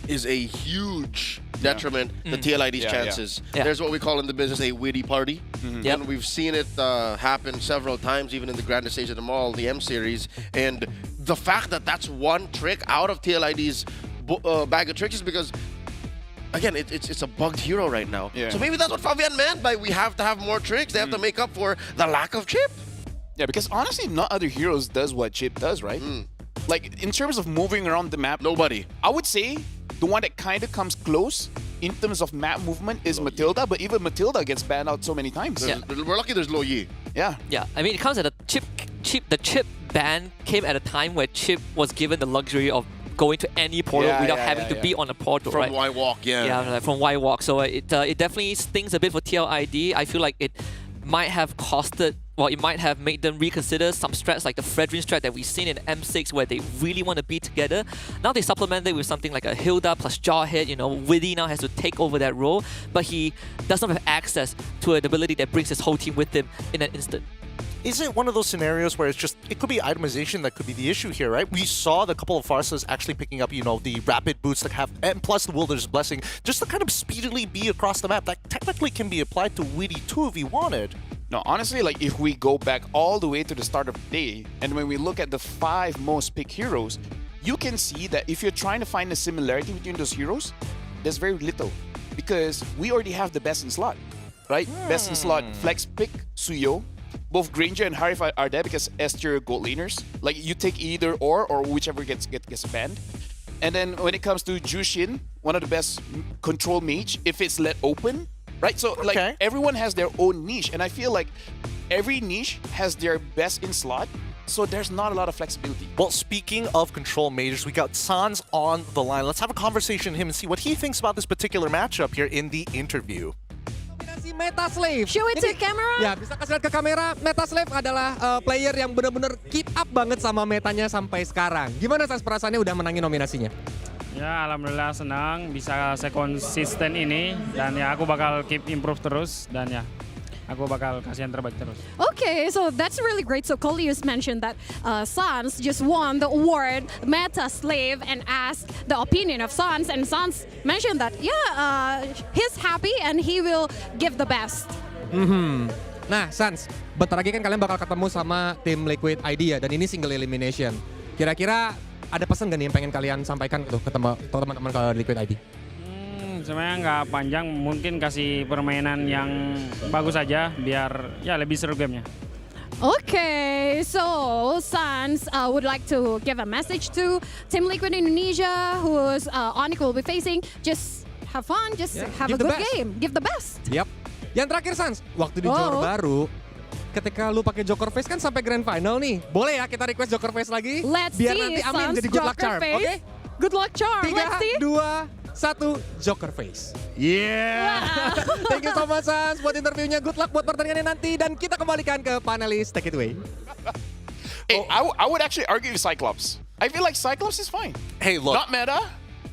G: is a huge detriment to TLID's chances. There's what we call in the business a witty party. And we've seen it happen several times, even in the grandest stage of them all, the M series. And the fact that that's one trick out of TLID's bag of tricks is because, again, it's a bugged hero right now. So maybe that's what Fabian meant by we have to have more tricks. They have to make up for the lack of Chip.
E: Yeah, because honestly, not other heroes does what Chip does, right? Like, in terms of moving around the map,
G: nobody.
E: I would say the one that kind of comes close in terms of map movement is Matilda, but even Matilda gets banned out so many times.
G: We're lucky there's Lo Yi.
E: Yeah.
O: I mean, it comes at a the Chip ban came at a time where Chip was given the luxury of going to any portal without having to be on a portal,
G: From
O: right?
G: Y-Walk,
O: Yeah, from Y-Walk. So it definitely stings a bit for TLID. I feel like it might have costed, well, it might have made them reconsider some strats like the Fredrin strat that we've seen in M6 where they really want to be together. Now they supplement it with something like a Hilda plus Jawhead. You know, Widdy now has to take over that role, but he does not have access to an ability that brings his whole team with him in an instant.
K: Is it one of those scenarios where it could be itemization that could be the issue here, right? We saw the couple of Farsas actually picking up, you know, the rapid boots that have, and plus the Wilderness Blessing, just to kind of speedily be across the map. That technically can be applied to Widdy too if he wanted.
E: No, honestly, like if we go back all the way to the start of the day, and when we look at the 5 most picked heroes, you can see that if you're trying to find a similarity between those heroes, there's very little. Because we already have the best in slot, right? Best in slot, flex pick, Suyo. Both Granger and Harif are there because Esther gold laners. Like you take either or whichever gets banned. And then when it comes to Jushin, one of the best control mage, if it's let open, right? So like everyone has their own niche, and I feel like every niche has their best in slot. So there's not a lot of flexibility.
K: Well, speaking of control mages, we got Sans on the line. Let's have a conversation with him and see what he thinks about this particular matchup here in the interview.
H: Meta Slave.
Q: Show it to camera.
H: Ya, bisa kasih lihat ke kamera. Meta Slave adalah player yang benar-benar keep up banget sama metanya sampai sekarang. Gimana Sans perasaannya udah menangin nominasinya?
U: Ya, alhamdulillah senang bisa sekonsisten ini dan ya aku bakal keep improve terus dan ya aku bakal kasih yang terbaik terus.
Q: Okay, so that's really great. So Coleus mentioned that Sans just won the award Meta Slave and asked the opinion of Sans, and Sans mentioned that he's happy and he will give the best.
H: Nah, Sans, bentar lagi kan kalian bakal ketemu sama tim Liquid ID ya, dan ini single elimination. Kira-kira ada pesan gak nih yang pengen kalian sampaikan gitu ke teman-teman ke Liquid ID?
U: Sebenarnya nggak panjang, mungkin kasih permainan yang bagus aja biar ya lebih seru gamenya.
Q: Okay, so Sans would like to give a message to Team Liquid Indonesia, who's Onyx will be facing. Just have fun, just have
H: give
Q: a
H: the
Q: good
H: best.
Q: game, give the best.
H: Yap. Yang terakhir Sans, waktu di Johor Baru, ketika lu pakai Joker Face kan sampai Grand Final nih. Boleh ya kita request Joker Face lagi?
Q: Let's
H: biar
Q: see
H: nanti Amin
Q: Sans
H: jadi good luck
Q: Joker
H: charm,
Q: Face.
H: oke?
Q: Good luck charm.
H: 3,
Q: Let's see.
H: 2, 1, Joker Face. Yeah. Thank you so much Sans buat interviewnya. Good luck buat pertandingannya nanti dan kita kembalikan ke panelis. Take it away.
E: Hey, I would actually argue with Cyclops. I feel like Cyclops is fine.
K: Hey, look.
E: Not meta,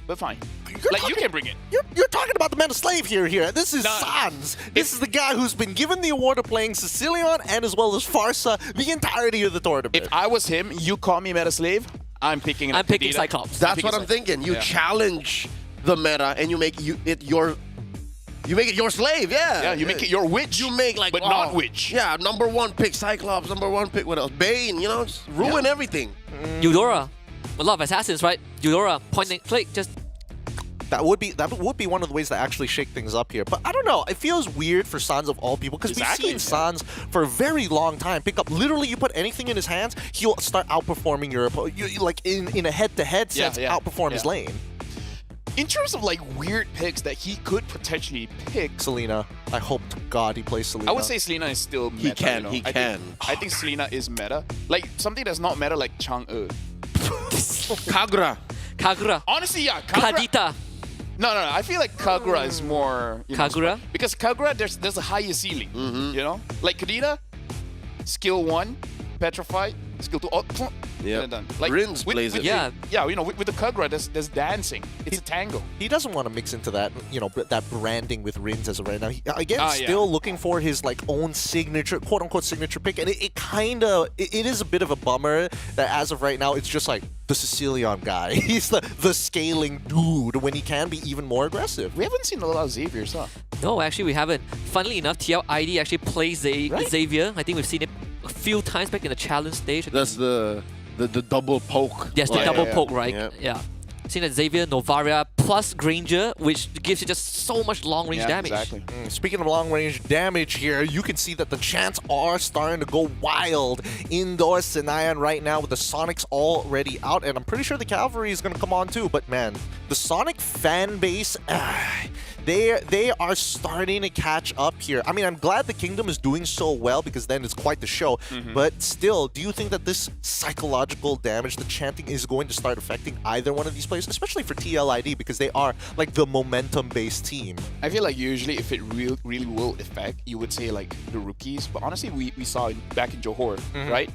E: but fine. You can bring it.
K: You're talking about the meta slave here. This is Sans. This is the guy who's been given the award of playing Sicilian and as well as Farsa the entirety of the tournament.
E: If I was him, you call me meta slave, I'm picking
O: Cyclops.
G: That's what I'm thinking. You challenge the meta and you make it your slave, yeah.
E: Yeah, you make it your witch.
G: You make like
E: but not witch.
G: Yeah, number 1 pick Cyclops, number 1 pick what else? Bane, you know, just ruin everything.
O: Eudora. A lot of assassins, right? Eudora, point and click, just
K: That would be one of the ways to actually shake things up here. But I don't know. It feels weird for Sans of all people because we've seen Sans for a very long time pick up. Literally, you put anything in his hands, he'll start outperforming your opponent. Like in a head-to-head sense, outperform his lane.
E: In terms of like weird picks that he could potentially pick,
K: Selena. I hope to God he plays Selena.
E: I would say Selena is still meta.
G: He can.
E: I think Selena is meta. Like something that's not meta, like Chang'e.
G: Kagura.
E: Honestly, yeah.
O: Kadita.
E: No. I feel like Kagura is more.
O: Kagura?
E: Because Kagura, there's a higher ceiling. You know, like Kadita, skill 1, petrified, skill 2.
G: Yeah,
E: done. Like
G: Rins plays it.
E: Yeah, you know, with the Kagura, there's dancing. It's a tango.
K: He doesn't want to mix into that, you know, that branding with Rins as of right now. Still looking for his like own signature, quote unquote signature pick, and it is a bit of a bummer that as of right now it's just like the Sicilian guy. He's the scaling dude when he can be even more aggressive.
E: We haven't seen a lot of Xavier's, huh?
O: No, actually we haven't. Funnily enough, TLID actually plays Xavier. I think we've seen it a few times back in the challenge stage.
G: That's the double poke.
O: Yes, the double poke, right? Yeah. Seen that Xavier, Novaria, plus Granger, which gives you just so much long-range damage.
E: Exactly.
K: Speaking of long-range damage here, you can see that the chants are starting to go wild indoor Senayan right now with the Sonics already out, and I'm pretty sure the Cavalry is going to come on too, but man, the Sonic fan base, they are starting to catch up here. I mean, I'm glad the Kingdom is doing so well because then it's quite the show, but still, do you think that this psychological damage, the chanting, is going to start affecting either one of these players, especially for TLID because they are like the momentum-based team?
E: I feel like usually if it really will affect, you would say like the rookies, but honestly we saw it back in Johor, right?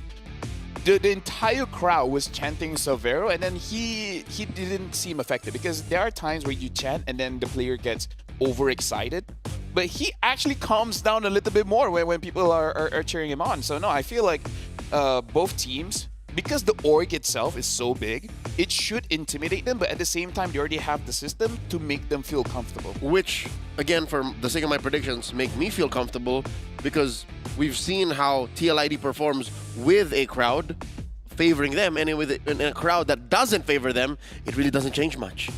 E: The entire crowd was chanting Silvero, and then he didn't seem affected because there are times where you chant and then the player gets overexcited, but he actually calms down a little bit more when people are cheering him on. So no, I feel like both teams, because the org itself is so big, it should intimidate them, but at the same time, they already have the system to make them feel comfortable.
G: Which, again, for the sake of my predictions, make me feel comfortable because we've seen how TLID performs with a crowd favoring them, and in a crowd that doesn't favor them, it really doesn't change much.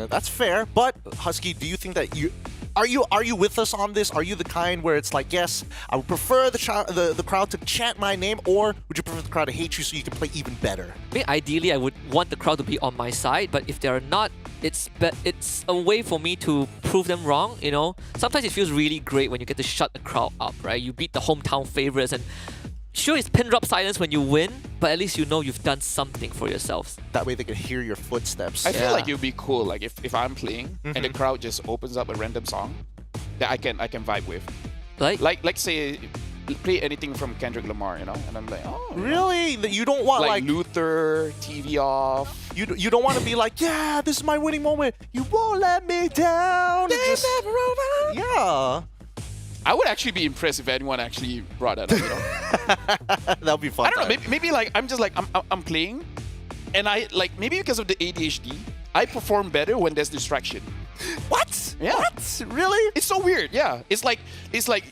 K: That's fair, but Husky, do you think that are you with us on this? Are you the kind where it's like, yes, I would prefer the crowd to chant my name, or would you prefer the crowd to hate you so you can play even better?
O: I mean, ideally, I would want the crowd to be on my side, but if they're not, it's a way for me to prove them wrong, you know? Sometimes it feels really great when you get to shut the crowd up, right? You beat the hometown favorites, and sure, it's pin drop silence when you win, but at least you know you've done something for yourselves.
K: That way they can hear your footsteps.
E: I feel like it would be cool, like if I'm playing and the crowd just opens up a random song that I can vibe with. Like say play anything from Kendrick Lamar, you know, and I'm like, oh,
K: really? You don't want like
E: Luther, TV off.
K: You don't want to be like, yeah, this is my winning moment. You won't let me down.
E: Never over.
K: Yeah.
E: I would actually be impressed if anyone actually brought that up, you know?
K: That would be fun.
E: I don't know, maybe like I'm just like I'm playing, and I like maybe because of the ADHD, I perform better when there's distraction.
K: What?
E: Yeah.
K: What? Really?
E: It's so weird. Yeah. It's like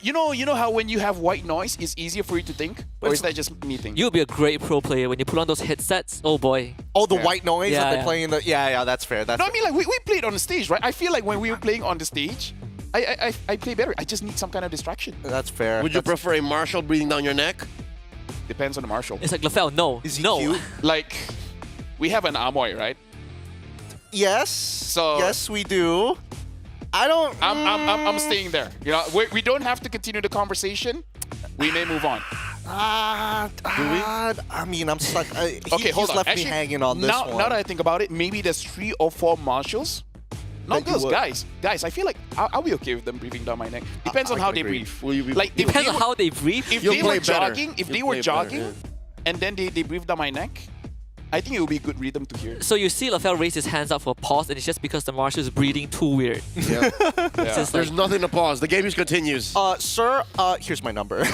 E: you know how when you have white noise, it's easier for you to think, or is that just me thinking?
O: You'll be a great pro player when you put on those headsets. Oh boy.
K: Oh, the white noise that they're playing. Yeah, that's fair.
E: I mean, like we played on the stage, right? I feel like when we were playing on the stage, I play better. I just need some kind of distraction.
K: That's fair.
G: Would you prefer a marshal breathing down your neck
E: Depends on the marshal.
O: It's like Lafelle, no,
K: Is he
O: no.
K: cute?
E: Like, we have an Amoy, right?
K: Yes.
E: So
K: yes, we do. I don't.
E: I'm staying there. You know, we don't have to continue the conversation. We may move on.
K: I mean, I'm stuck.
E: Okay, hold
K: he's
E: on.
K: left
E: Actually,
K: me hanging on this
E: now,
K: one.
E: Now that I think about it, maybe there's 3 or 4 marshals. Not
K: That you
E: girls,
K: would-
E: guys. I feel like I'll be okay with them breathing down my neck. Depends on
K: I
E: how
K: can
E: they
K: agree.
E: breathe.
G: Will you be-
E: Like if
O: Depends
E: they
O: on
E: were-
O: how they breathe.
E: If
G: You'll
E: they
G: play
E: were
G: better.
E: jogging, if
G: You'll
E: they were
G: play better,
E: jogging, and then they breathe down my neck, I think it would be good rhythm to hear.
O: So you see Lafelle raise his hands up for a pause, and it's just because the marshal is breathing too weird.
G: Yeah.
O: It's just
G: There's
O: like,
G: nothing to pause. The game just continues.
K: Sir, here's my number.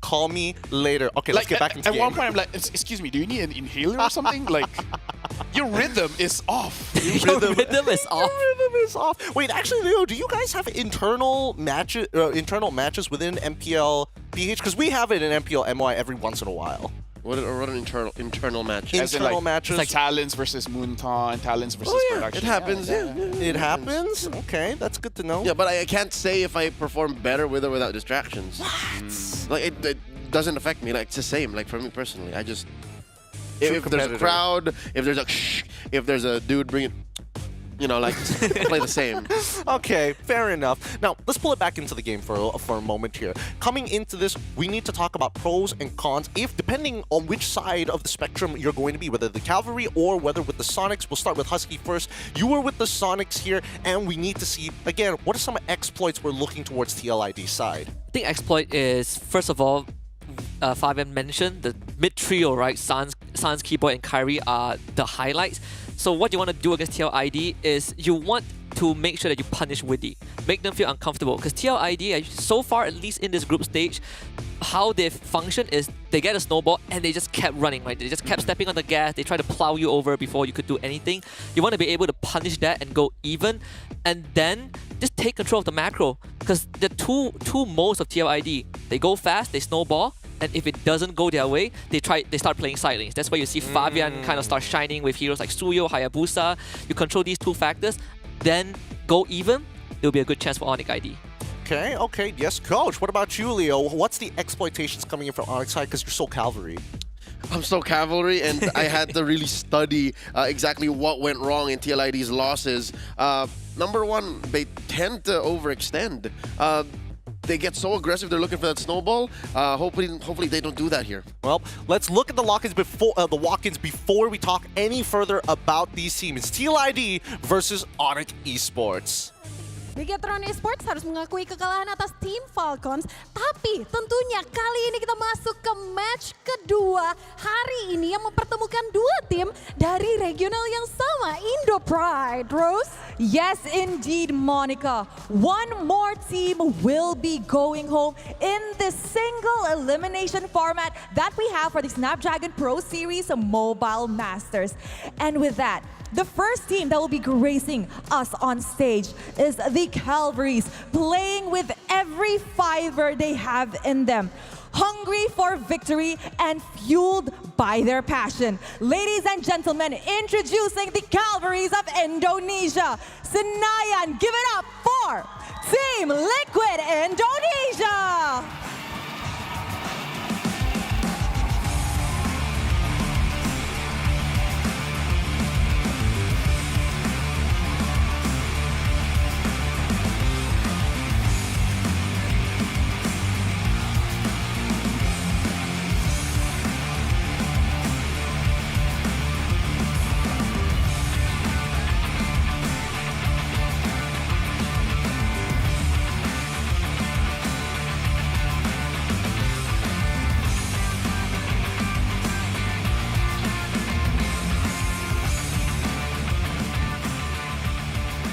K: Call me later. Okay, let's get back into
E: At
K: the
E: one
K: game.
E: point, I'm like, excuse me, do you need an inhaler or something? Like, your rhythm is off.
O: your rhythm is off.
K: Rhythm is off. Wait, actually, Leo, do you guys have internal matches within MPL PH? Because we have it in MPL MY every once in a while.
G: What an internal match.
E: As in,
K: Internal
E: like,
K: matches.
E: It's like Talons versus Moonton, Talons versus
G: Oh, yeah.
E: Production.
G: It happens, yeah.
K: It happens? Okay, that's good to know.
G: Yeah, but I can't say if I perform better with or without distractions. What? Like it doesn't affect me. Like it's the same. Like for me personally, I just if there's a
K: competitor.
G: crowd, if there's a if there's a dude bringing, you know, like play the same.
K: Okay, fair enough. Now, let's pull it back into the game for a moment here. Coming into this, we need to talk about pros and cons, if depending on which side of the spectrum you're going to be, whether the Cavalry or whether with the Sonics. We'll start with Husky first. You were with the Sonics here, and we need to see, again, what are some exploits we're looking towards TLID's side?
O: I think exploit is, first of all, Fabian mentioned, the mid trio, right? Sans, Keyboard, and Kyrie are the highlights. So what you want to do against TLID is you want to make sure that you punish Widdy. Make them feel uncomfortable. Because TLID, so far, at least in this group stage, how they function is they get a snowball and they just kept running, right? They just kept stepping on the gas. They try to plow you over before you could do anything. You want to be able to punish that and go even, and then just take control of the macro. Because the two modes of TLID, they go fast, they snowball, and if it doesn't go their way, they start playing side lanes. That's why you see Fabian kind of start shining with heroes like Suyo, Hayabusa. You control these 2 factors, then go even, there'll be a good chance for Onyx ID.
K: Okay, yes, coach. What about you, Leo? What's the exploitations coming in from Onyx side, because you're so Cavalry?
G: I'm so Cavalry, and I had to really study exactly what went wrong in TLID's losses. Number one, they tend to overextend. They get so aggressive, they're looking for that snowball. Hopefully they don't do that here.
K: Well, let's look at the lock-ins before we talk any further about these teams. TLID versus Onyx Esports.
Q: Bigatron Esports harus mengakui kekalahan atas tim Falcons, tapi tentunya kali ini kita masuk ke match kedua hari ini yang mempertemukan 2 tim dari regional yang sama, Indo Pride. Rose?
R: Yes, indeed, Monica. One more team will be going home in this single elimination format that we have for the Snapdragon Pro Series Mobile Masters. And with that, the first team that will be gracing us on stage is the Calvaries, playing with every fiber they have in them. Hungry for victory and fueled by their passion. Ladies and gentlemen, introducing the Calvaries of Indonesia. Senayan, give it up for Team Liquid Indonesia!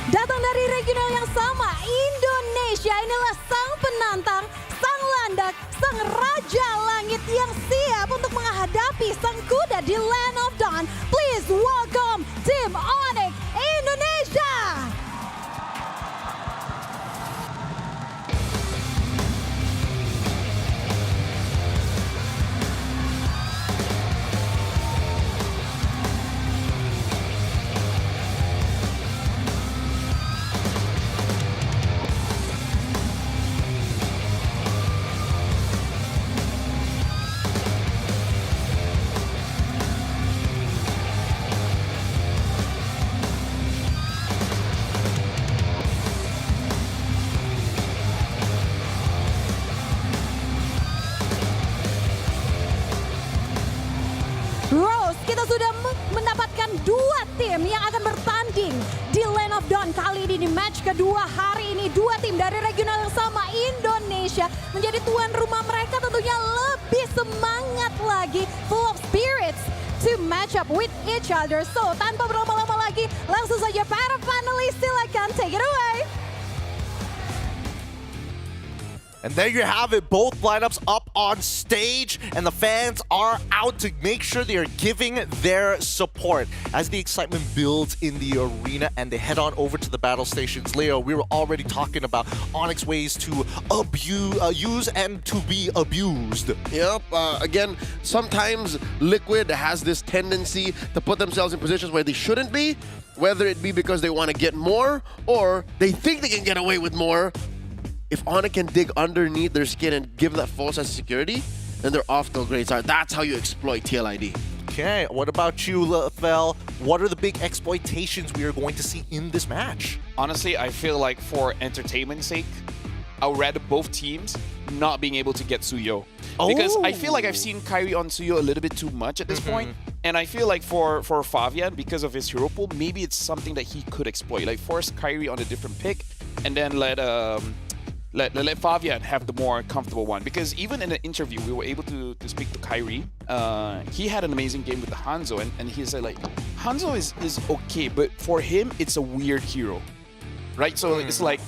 Q: Datang dari regional yang sama, Indonesia inilah sang penantang, sang landak, sang raja langit yang siap untuk menghadapi sang kuda di Land of Dawn. Please welcome Team Onyx Indonesia! Rose, kita sudah mendapatkan dua tim yang akan bertanding di Land of Dawn kali ini di match kedua hari ini. Dua tim dari regional yang sama, Indonesia menjadi tuan rumah, mereka tentunya lebih semangat lagi, full of spirits to match up with each other. So, tanpa berlama-lama lagi, langsung saja para panelis, silakan take it away.
K: And there you have it, both lineups up on stage, and the fans are out to make sure they are giving their support as the excitement builds in the arena and they head on over to the battle stations. Leo, we were already talking about Onyx ways to use and to be abused.
G: Yep, again, sometimes Liquid has this tendency to put themselves in positions where they shouldn't be, whether it be because they want to get more or they think they can get away with more. If Onyx can dig underneath their skin and give that false sense of security, then they're off to a great start. That's how you exploit TLID.
K: Okay, what about you, Lafel? What are the big exploitations we are going to see in this match?
E: Honestly, I feel like for entertainment's sake, I would rather both teams not being able to get Suyo. Because I feel like I've seen Kyrie on Suyo a little bit too much at this point. And I feel like for Favian, because of his hero pool, maybe it's something that he could exploit. Like force Kyrie on a different pick and then let Favian have the more comfortable one. Because even in an interview, we were able to speak to Kyrie. He had an amazing game with the Hanzo, and he said like, Hanzo is okay, but for him, it's a weird hero, right? So it's like,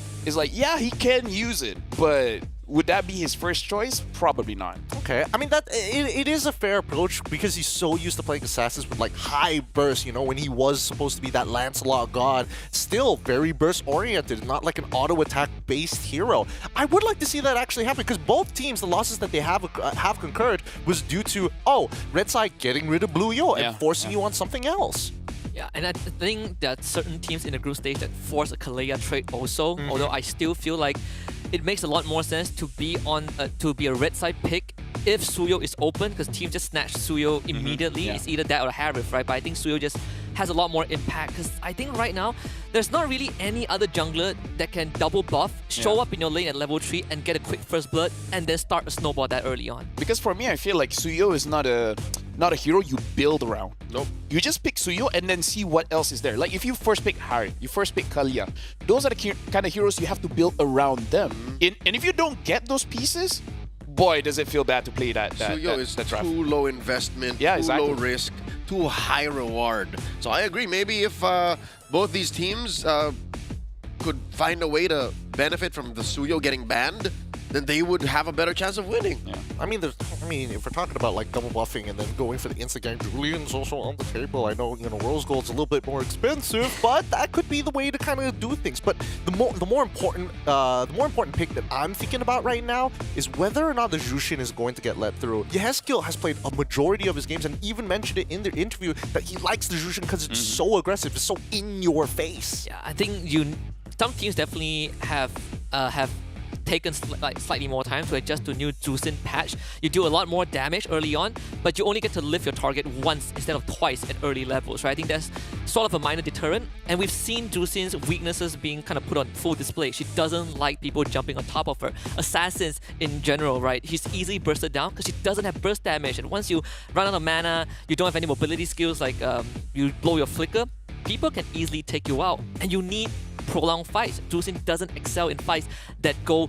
E: yeah, he can use it, but would that be his first choice? Probably not.
K: Okay, I mean, it is a fair approach because he's so used to playing assassins with like high burst, you know, when he was supposed to be that Lancelot god. Still very burst oriented, not like an auto attack based hero. I would like to see that actually happen because both teams, the losses that they have concurred was due to, red side getting rid of Blue Yo and forcing you on something else.
O: Yeah, and I think that certain teams in the group stage that force a Kalea trade also, although I still feel like it makes a lot more sense to be a red side pick if Suyo is open, because teams just snatch Suyo immediately. It's either that or Harif, right? But I think Suyo just has a lot more impact because I think right now there's not really any other jungler that can double buff, show up in your lane at level 3 and get a quick first blood and then start a snowball that early on.
E: Because for me, I feel like Suyo is not a hero you build around. Nope. You just pick Suyo and then see what else is there. Like if you first pick Harry, you first pick Kalia, those are the kind of heroes you have to build around them. And if you don't get those pieces, boy, does it feel bad to play that
G: Suyo is too low investment, too low risk, too high reward. So I agree. Maybe if both these teams could find a way to benefit from the Suyo getting banned, then they would have a better chance of winning.
K: Yeah. I mean, if we're talking about like double buffing and then going for the instant gang, Julian's also on the table. I know, Rose Gold's a little bit more expensive, but that could be the way to kind of do things. But the more important pick that I'm thinking about right now is whether or not the Jushin is going to get let through. Yehezkiel has played a majority of his games and even mentioned it in their interview that he likes the Jushin because it's so aggressive, it's so in your face.
O: Yeah, I think some teams definitely have taken slightly more time to adjust to new Jusin patch. You do a lot more damage early on, but you only get to lift your target once instead of twice at early levels, right? I think that's sort of a minor deterrent, and we've seen Jusin's weaknesses being kind of put on full display. She doesn't like people jumping on top of her. Assassins in general, right? She's easily bursted down because she doesn't have burst damage, and once you run out of mana, you don't have any mobility skills like you blow your flicker, people can easily take you out, and you need prolonged fights. Jusin doesn't excel in fights that go,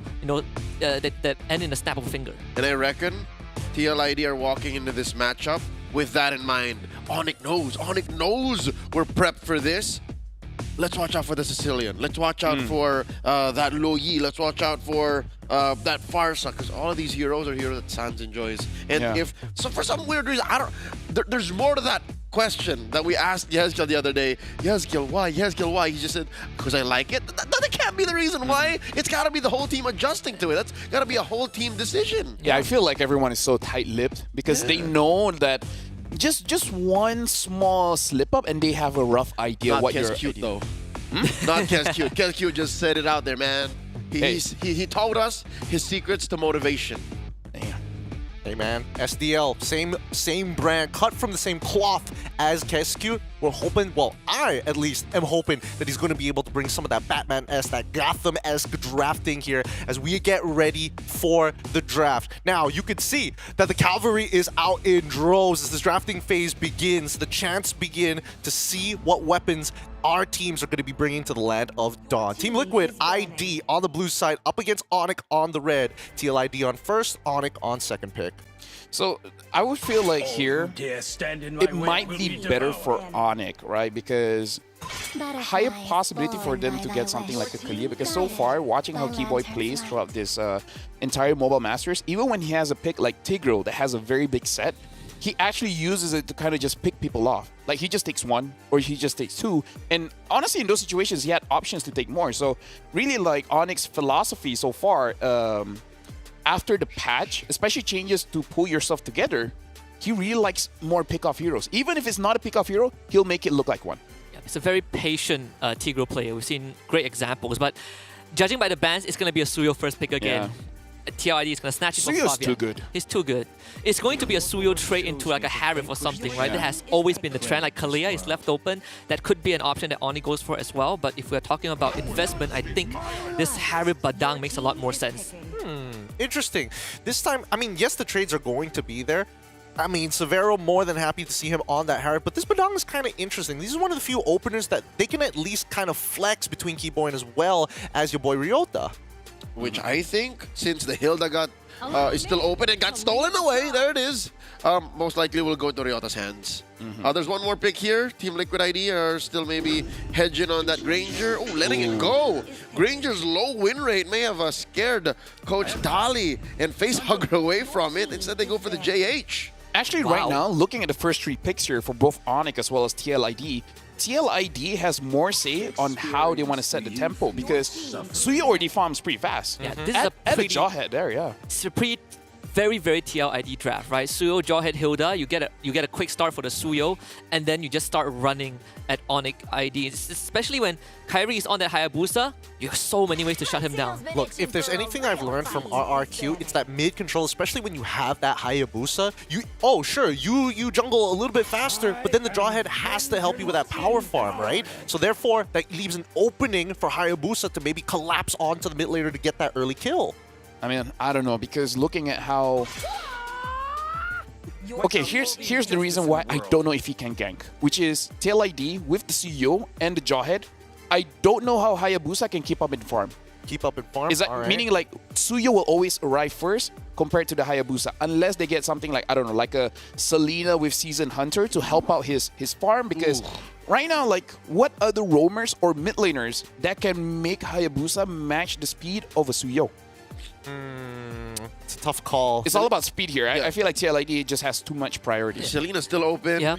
O: that end in a snap of a finger.
G: And I reckon TLID are walking into this matchup with that in mind. Onyx knows we're prepped for this. Let's watch out for the Sicilian. Let's watch out for that Lo Yi. Let's watch out for that Farsa, because all of these heroes are heroes that Sans enjoys. And for some weird reason, there's more to that question that we asked Yezkiel the other day. Yezkiel, why? Yezkiel, why? He just said, because I like it. That can't be the reason why. It's got to be the whole team adjusting to it. That's got to be a whole team decision.
E: Yeah, I feel like everyone is so tight-lipped because they know that just one small slip-up and they have a rough idea
G: Not
E: what
G: Kes
E: you're...
G: cute, though. Not Kes cute. Kes cute just said it out there, man. He told us his secrets to motivation.
K: Hey man, SDL, same brand, cut from the same cloth as Keskyu. we're hoping, well, I at least am hoping that he's going to be able to bring some of that Batman-esque, that Gotham-esque drafting here as we get ready for the draft. Now, you can see that the cavalry is out in droves as this drafting phase begins. The chants begin to see what weapons our teams are going to be bringing to the land of Dawn. Team Liquid, ID on the blue side, up against Onyx on the red. TLID on first, Onyx on second pick.
E: So I would feel like here, it might be better for Onyx, right? Because higher possibility for them to get something like a Kalia, because so far, watching how Keyboy plays throughout this entire Mobile Masters, even when he has a pick like Tigro that has a very big set, he actually uses it to kind of just pick people off. Like, he just takes one, or he just takes two. And honestly, in those situations, he had options to take more. So really, like, Onyx's philosophy so far, after the patch, especially changes to pull yourself together, he really likes more pick-off heroes. Even if it's not a pick-off hero, he'll make it look like one.
O: Yeah, it's a very patient Tigro player. We've seen great examples, but judging by the bans, it's going to be a Suyo first pick again.
E: Yeah.
O: TLID is going to snatch it from
E: Suyo's
O: Flavia.
E: too good.
O: He's too good. It's going to be a Suyo trade into like a Harif or something, right?
E: Yeah.
O: That has always been the trend. Like Kalia is left open. That could be an option that Oni goes for as well. But if we're talking about investment, I think this Harif Badang makes a lot more sense.
K: Interesting. This time, I mean, yes, the trades are going to be there. I mean, Severo more than happy to see him on that Harry, but this Badang is kind of interesting. This is one of the few openers that they can at least kind of flex between Keyboy as well as your boy Ryota.
G: Which I think, since the Hilda got is still open and got stolen away, there it is, most likely will go to Ryota's hands. There's one more pick here. Team Liquid ID are still maybe hedging on that Granger. Oh, letting it go. Granger's low win rate may have scared Coach Dali and Facehugger away from it. Instead, they go for the JH.
E: Actually, right now, looking at the first three picks here for both Onyx as well as TLID, TLID has more say on how they want to set the tempo because Suyo already farms pretty fast.
O: Yeah, this is
E: Add
O: a
E: a
O: pretty
E: Jawhead there, yeah.
O: It's a pretty very TLID draft, right? Suyo, Jawhead, Hilda, you get a quick start for the Suyo, and then you just start running at Onyx ID. Especially when Kyrie is on that Hayabusa, you have so many ways to shut him down.
K: Look, if there's anything I've learned from RRQ, it's that mid control, especially when you have that Hayabusa, you jungle a little bit faster, but then the Jawhead has to help you with that power farm, right? So therefore, that leaves an opening for Hayabusa to maybe collapse onto the mid laner to get that early kill.
E: I mean, I don't know, because looking at how... Okay, here's the reason why I don't know if he can gank, which is TLID with the CEO and the Jawhead. I don't know how Hayabusa can keep up in farm.
K: Keep up in farm?
E: Is that
K: All right.
E: meaning like Suyo will always arrive first compared to the Hayabusa, unless they get something like, I don't know, like a Selena with Season Hunter to help out his farm, because right now, like, what other roamers or mid laners that can make Hayabusa match the speed of a Suyo?
K: It's a tough call.
E: It's all about speed here. I feel like TLID just has too much priority.
G: Selena's still open.
O: Yeah.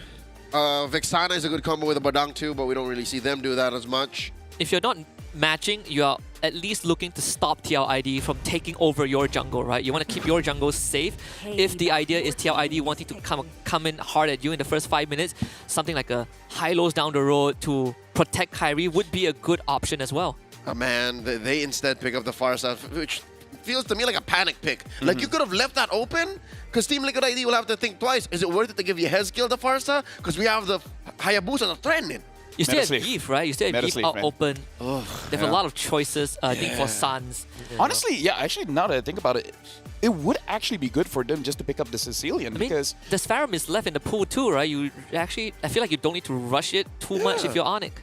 G: Vexana is a good combo with a Badang too, but we don't really see them do that as much.
O: If you're not matching, you are at least looking to stop TLID from taking over your jungle, right? You want to keep your jungle safe. If the idea is TLID wanting to come in hard at you in the first 5 minutes, something like a high-lows down the road to protect Kyrie would be a good option as well.
G: Oh man, they instead pick up the Farsa, which feels to me like a panic pick. Like, you could have left that open, because Team Liquid ID will have to think twice. Is it worth it to give you Hezkill the Farsa? Because we have the Hayabusa to threaten.
O: You still have Eve, right? You still have Eve out open. They have a lot of choices, I think, for Suns.
E: Honestly, yeah, actually, now that I think about it, it would actually be good for them just to pick up the Sicilian, because...
O: the Spharum is left in the pool too, right? You actually, I feel like you don't need to rush it too much if you're Onyx.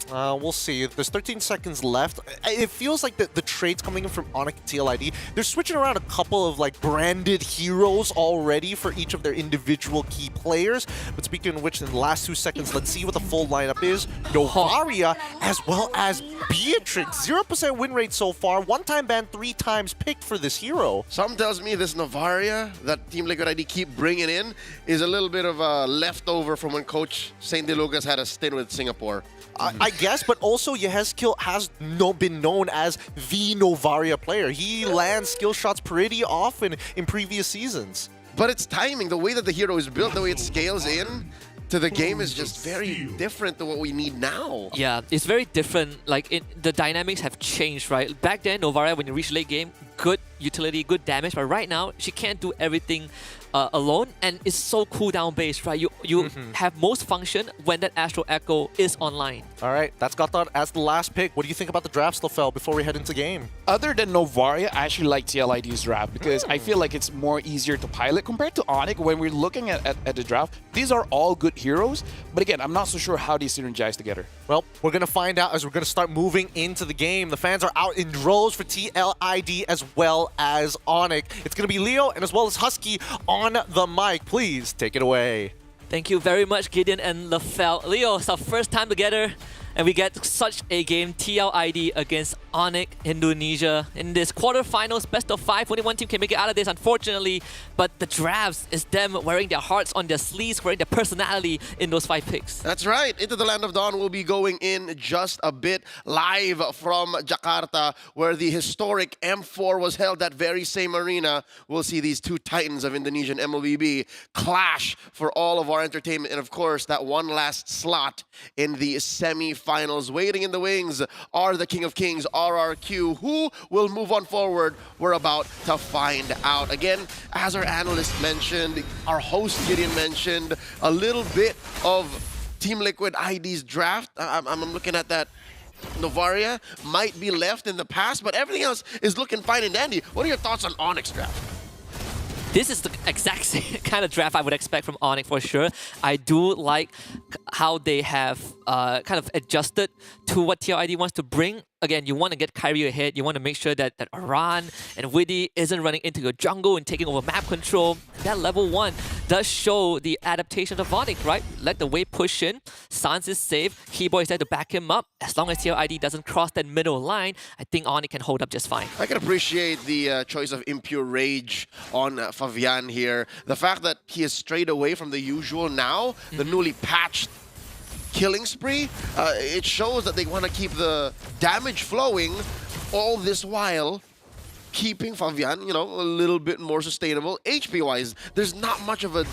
K: We'll see. There's 13 seconds left. It feels like the trades coming in from Onyx and TLID, they're switching around a couple of like branded heroes already for each of their individual key players. But speaking of which, in the last 2 seconds, let's see what the full lineup is. Novaria as well as Beatrix. 0% win rate so far. One-time ban, 3 times picked for this hero.
G: Something tells me this Novaria that Team Liquid ID keep bringing in is a little bit of a leftover from when Coach St. DeLucas had a stint with Singapore.
K: I guess, but also Yehezkiel has been known as the Novaria player. He lands skill shots pretty often in previous seasons.
G: But it's timing. The way that the hero is built, the way it scales in to the game is just very different to what we need now.
O: Yeah, it's very different. Like, the dynamics have changed, right? Back then, Novaria, when you reach late game, good utility, good damage. But right now, she can't do everything alone, and it's so cooldown based, right? You have most function when that Astro Echo is online.
K: All right, that's Qatar as the last pick. What do you think about the draft, Lafel, before we head into game?
E: Other than Novaria, I actually like TLID's draft because I feel like it's more easier to pilot compared to Onyx. When we're looking at the draft, these are all good heroes, but again, I'm not so sure how they synergize together.
K: Well, we're going to find out as we're going to start moving into the game. The fans are out in droves for TLID as well as Onyx. It's going to be Leo and as well as Husky on the mic. Please take it away.
O: Thank you very much, Gideon and Lafel. Leo, it's our first time together, and we get such a game, TLID against Onyx Indonesia. In this quarterfinals, best of 5, only one team can make it out of this, unfortunately. But the drafts is them wearing their hearts on their sleeves, wearing their personality in those 5 picks.
G: That's right. Into the Land of Dawn will be going in just a bit, live from Jakarta, where the historic M4 was held, that very same arena. We'll see these two titans of Indonesian MLBB clash for all of our entertainment. And of course, that one last slot in the semi-finals. Waiting in the wings are the King of Kings, RRQ. Who will move on forward? We're about to find out. Again, as our analyst mentioned, our host Gideon mentioned, a little bit of Team Liquid ID's draft. I'm looking at that. Novaria might be left in the past, but everything else is looking fine and dandy. What are your thoughts on Onyx draft?
O: This is the exact same kind of draft I would expect from Onyx for sure. I do like how they have kind of adjusted to what TLID wants to bring. Again, you want to get Kyrie ahead. You want to make sure that Aran and Widdy isn't running into your jungle and taking over map control. That level 1 does show the adaptation of Onyx, right? Let the wave push in. Sans is safe. Keyboy is there to back him up. As long as TLID doesn't cross that middle line, I think Onyx can hold up just fine.
G: I can appreciate the choice of Impure Rage on Favian here. The fact that he is strayed away from the usual now, the newly patched killing spree, it shows that they want to keep the damage flowing, all this while keeping Favian, you know, a little bit more sustainable. HP-wise, there's not much of a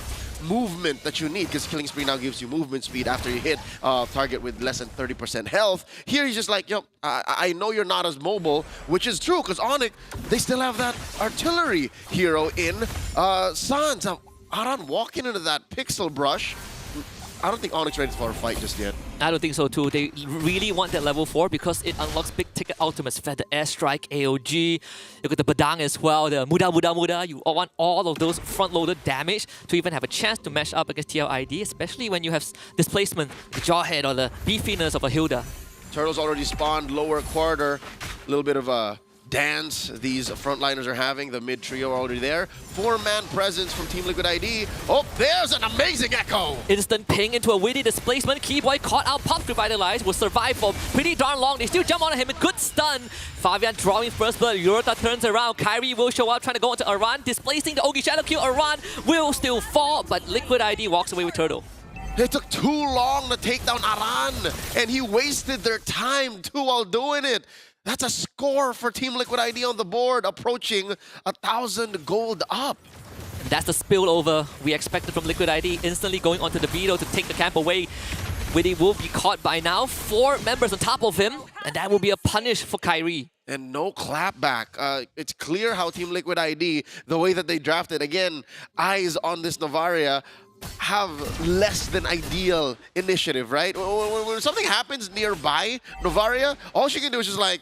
G: movement that you need because killing spree now gives you movement speed after you hit target with less than 30% health. Here he's just like, yo, I know you're not as mobile, which is true because Onyx, they still have that artillery hero in Sans. Aran walking into that pixel brush. I don't think Onyx ready for a fight just yet.
O: I don't think so too. They really want that level 4 because it unlocks big ticket ultimates. Fed the airstrike, AOG, you got the Badang as well, the Muda. You want all of those front-loaded damage to even have a chance to match up against TLID, especially when you have displacement, the Jawhead or the beefiness of a Hilda.
G: Turtles already spawned lower quarter. A little bit of a dance these frontliners are having. The mid trio are already there. 4-man presence from Team Liquid ID. Oh, there's an amazing echo.
O: Instant ping into a witty displacement. Keyboy caught out, popped revitalized, will survive for pretty darn long. They still jump on him, a good stun. Favian drawing first blood. Yorota turns around. Kyrie will show up, trying to go into Aran, displacing the Ogi Shadow Q. Aran will still fall, but Liquid ID walks away with Turtle.
G: It took too long to take down Aran, and he wasted their time too while doing it. That's a score for Team Liquid ID on the board, approaching 1,000 gold up.
O: And that's the spillover we expected from Liquid ID, instantly going onto the Beetle to take the camp away. Widdy will be caught by now. 4 members on top of him, and that will be a punish for Kyrie.
G: And no clapback. It's clear how Team Liquid ID, the way that they drafted, again, eyes on this Novaria, have less than ideal initiative, right? When something happens nearby Novaria, all she can do is just like,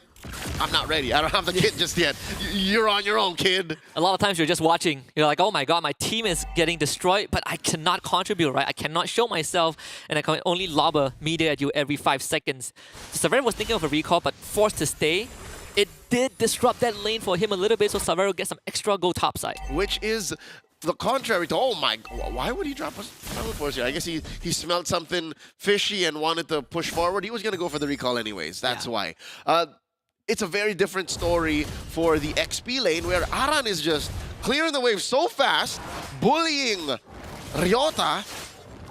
G: I'm not ready. I don't have the kit just yet. You're on your own, kid.
O: A lot of times you're just watching. You're like, oh my god, my team is getting destroyed, but I cannot contribute, right? I cannot show myself, and I can only lob a media at you every 5 seconds. Savero was thinking of a recall, but forced to stay. It did disrupt that lane for him a little bit, so Savero gets some extra go topside.
G: Which is the contrary to, oh my, why would he drop a force here? I guess he smelled something fishy and wanted to push forward. He was going to go for the recall anyways. That's why. It's a very different story for the XP lane where Aran is just clearing the wave so fast, bullying Ryota,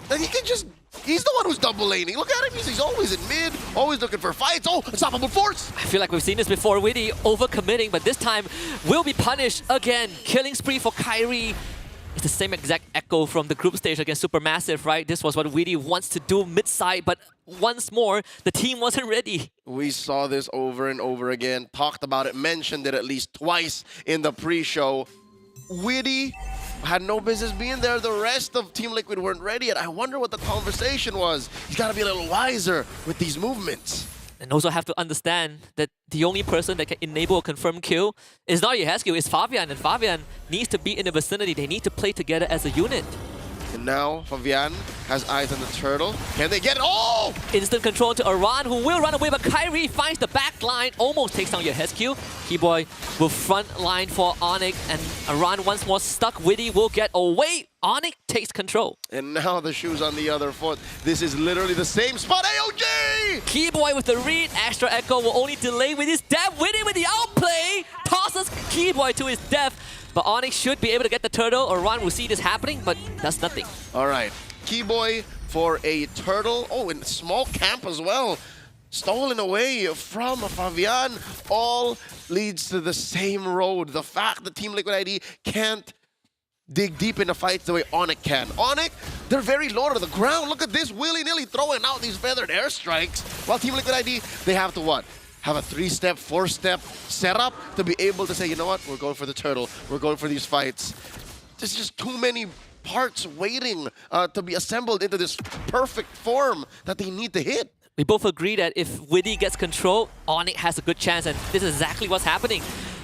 G: that he can just, he's the one who's double laning. Look at him, he's always in mid, always looking for fights. Oh, unstoppable force!
O: I feel like we've seen this before. Widdy overcommitting, but this time will be punished again. Killing spree for Kyrie. It's the same exact echo from the group stage against Supermassive, right? This was what Widdy wants to do mid-side, but once more, the team wasn't ready.
G: We saw this over and over again, talked about it, mentioned it at least twice in the pre-show. Widdy had no business being there. The rest of Team Liquid weren't ready yet. I wonder what the conversation was. He's got to be a little wiser with these movements.
O: And also have to understand that the only person that can enable a confirmed kill is not Yehezkiel, it's Fabian. And Fabian needs to be in the vicinity. They need to play together as a unit.
G: And now Fabian has eyes on the turtle. Can they get it? Oh!
O: Instant control to Aran, who will run away, but Kyrie finds the back line, almost takes down Yehezkiel. Keyboy will front line for Onyx, and Aran once more stuck. Witty will get away. Onyx takes control.
G: And now the shoe's on the other foot. This is literally the same spot. AOG!
O: Keyboy with the read. Extra Echo will only delay with his death. Witty with the outplay. Tosses Keyboy to his death. But Onyx should be able to get the turtle. Aran will see this happening, but does nothing.
G: All right. Keyboy for a turtle. Oh, and small camp as well. Stolen away from Fabian. All leads to the same road. The fact that Team Liquid ID can't dig deep into fights the way Onyx can. Onyx, they're very low to the ground. Look at this, willy-nilly throwing out these feathered airstrikes. While Team Liquid ID, they have to what? Have a 3-step, 4-step setup to be able to say, you know what, we're going for the turtle. We're going for these fights. There's just too many parts waiting to be assembled into this perfect form that they need to hit.
O: We both agree that if Witty gets control, Onyx has a good chance, and this is exactly what's happening.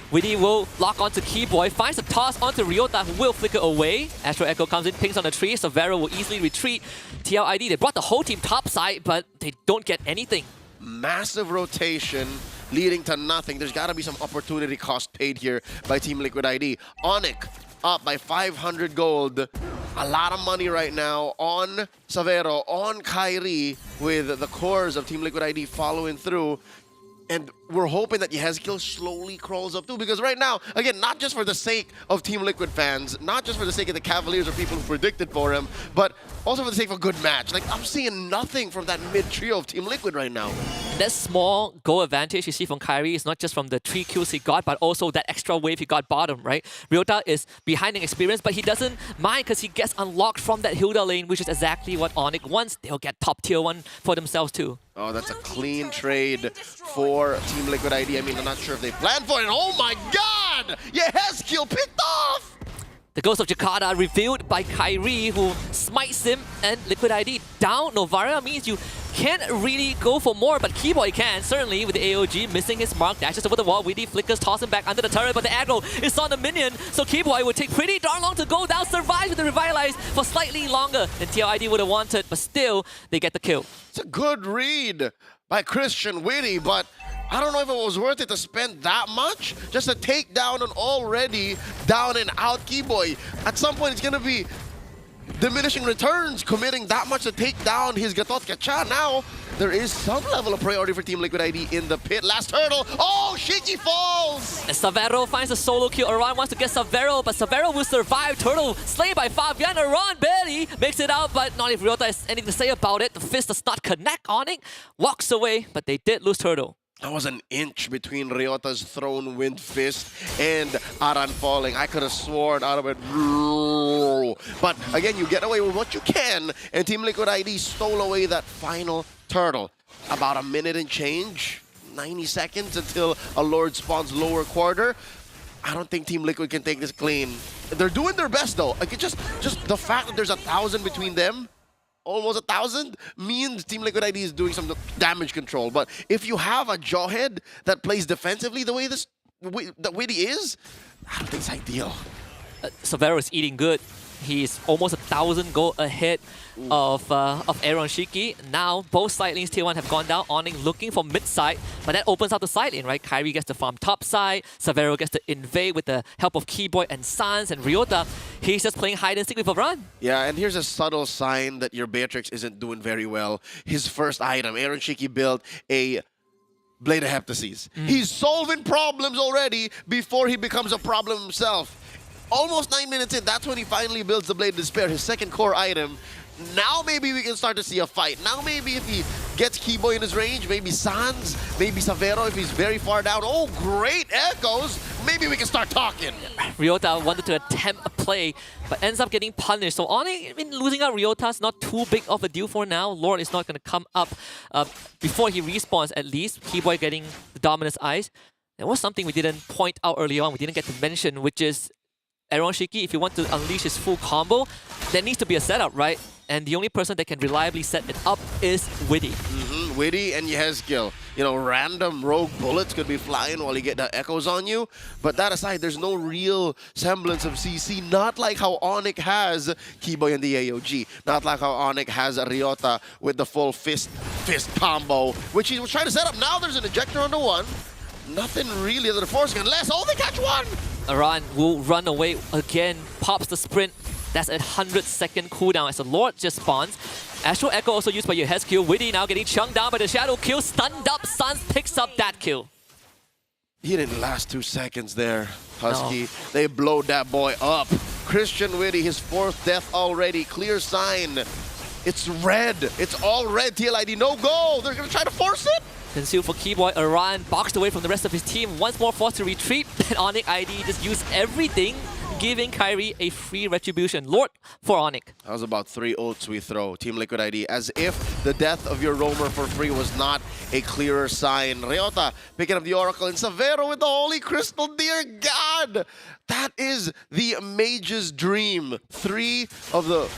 O: Witty will lock onto Keyboy, finds a toss onto Ryota, who will flicker away. Astro Echo comes in, pings on the tree, Severo will easily retreat. TLID, they brought the whole team topside, but they don't get anything.
G: Massive rotation leading to nothing. There's got to be some opportunity cost paid here by Team Liquid ID. Onyx up by 500 gold. A lot of money right now on Severo, on Kyrie, with the cores of Team Liquid ID following through. And we're hoping that Yehezkiel slowly crawls up too, because right now, again, not just for the sake of Team Liquid fans, not just for the sake of the Cavaliers or people who predicted for him, but also for the sake of a good match. Like, I'm seeing nothing from that mid-trio of Team Liquid right now.
O: That small goal advantage you see from Kyrie is not just from the 3 kills he got, but also that extra wave he got bottom, right? Ryota is behind in experience, but he doesn't mind because he gets unlocked from that Hilda lane, which is exactly what Onyx wants. They'll get top tier 1 for themselves too.
G: Oh, that's a clean trade for Team Liquid ID. I mean, I'm not sure if they planned for it. Oh my god! Yehezkiel picked off!
O: The Ghost of Jakarta revealed by Kyrie, who smites him, and Liquid ID down. Novaria means you can't really go for more, but Keyboy can, certainly, with the AOG missing his mark. Dashes over the wall, Witty flickers, toss him back under the turret, but the aggro is on the minion, so Keyboy would take pretty darn long to go down, survive with the Revitalize for slightly longer than TLID would have wanted, but still, they get the kill.
G: It's a good read by Christian Witty, but I don't know if it was worth it to spend that much just to take down an already down and out Keyboy. At some point, it's going to be diminishing returns, committing that much to take down his Gatot Kacha. Now, there is some level of priority for Team Liquid ID in the pit. Last hurdle. Oh, Shiki falls!
O: And Severo finds a solo kill. Aran wants to get Severo, but Severo will survive. Turtle slain by Fabian. Aran barely makes it out, but not if Ryota has anything to say about it. The fist does not connect on it. Walks away, but they did lose Turtle.
G: That was an inch between Ryota's thrown wind fist and Aran falling. I could have sworn out of it. But again, you get away with what you can, and Team Liquid ID stole away that final turtle. About a minute and change, 90 seconds until a Lord spawns lower quarter. I don't think Team Liquid can take this clean. They're doing their best though. Like, just the fact that there's 1,000 between them, almost 1,000, means Team Liquid ID is doing some damage control. But if you have a jawhead that plays defensively the way that Witty is, I don't think it's ideal.
O: Severo is eating good. He's almost 1,000 gold ahead of Aaron Shiki. Now, both side lanes tier 1 have gone down. Onyx looking for mid side, but that opens up the side lane, right? Kyrie gets to farm top side. Severo gets to invade with the help of Keyboy and Sans, and Ryota, he's just playing hide and seek with a run.
G: Yeah, and here's a subtle sign that your Beatrix isn't doing very well. His first item, Aaron Shiki built a Blade of Heptases. He's solving problems already before he becomes a problem himself. Almost 9 minutes in, that's when he finally builds the Blade of Despair, his second core item. Now maybe we can start to see a fight. Now maybe if he gets Keyboy in his range, maybe Sans, maybe Severo if he's very far down. Oh, great echoes. Maybe we can start talking.
O: Ryota wanted to attempt a play, but ends up getting punished. So Onyx, losing out Ryota's not too big of a deal for now. Lord is not going to come up before he respawns at least. Keyboy getting the Dominus Eyes. There was something we didn't point out early on, we didn't get to mention, which is Aaron Shiki, if you want to unleash his full combo, there needs to be a setup, right? And the only person that can reliably set it up is Witty.
G: Witty and Yezgil. You know, random rogue bullets could be flying while you get the echoes on you. But that aside, there's no real semblance of CC. Not like how Onyx has Keyboy and the AOG. Not like how Onyx has Ryota with the full fist combo, which he was trying to set up. Now there's an ejector on the one. Nothing really other than forcing unless, oh, they catch one!
O: Aran will run away again, pops the sprint. That's a 100-second cooldown as the Lord just spawns. Astral Echo also used by your Hezkill. Witty now getting chunked down by the Shadow kill. Stunned up, Suns picks up that kill.
G: He didn't last 2 seconds there, Husky. No. They blowed that boy up. Christian Witty, his 4th death already. Clear sign. It's red. It's all red, TLID. No go. They're going to try to force it.
O: Concealed for Keyboy. Aran boxed away from the rest of his team. Once more forced to retreat. And Onyx ID just used everything, giving Kyrie a free retribution. Lord for Onyx.
G: That was about 3 ults we throw. Team Liquid ID. As if the death of your roamer for free was not a clearer sign. Ryota picking up the Oracle. And Severo with the Holy Crystal. Dear God! That is the mage's dream. 3 of the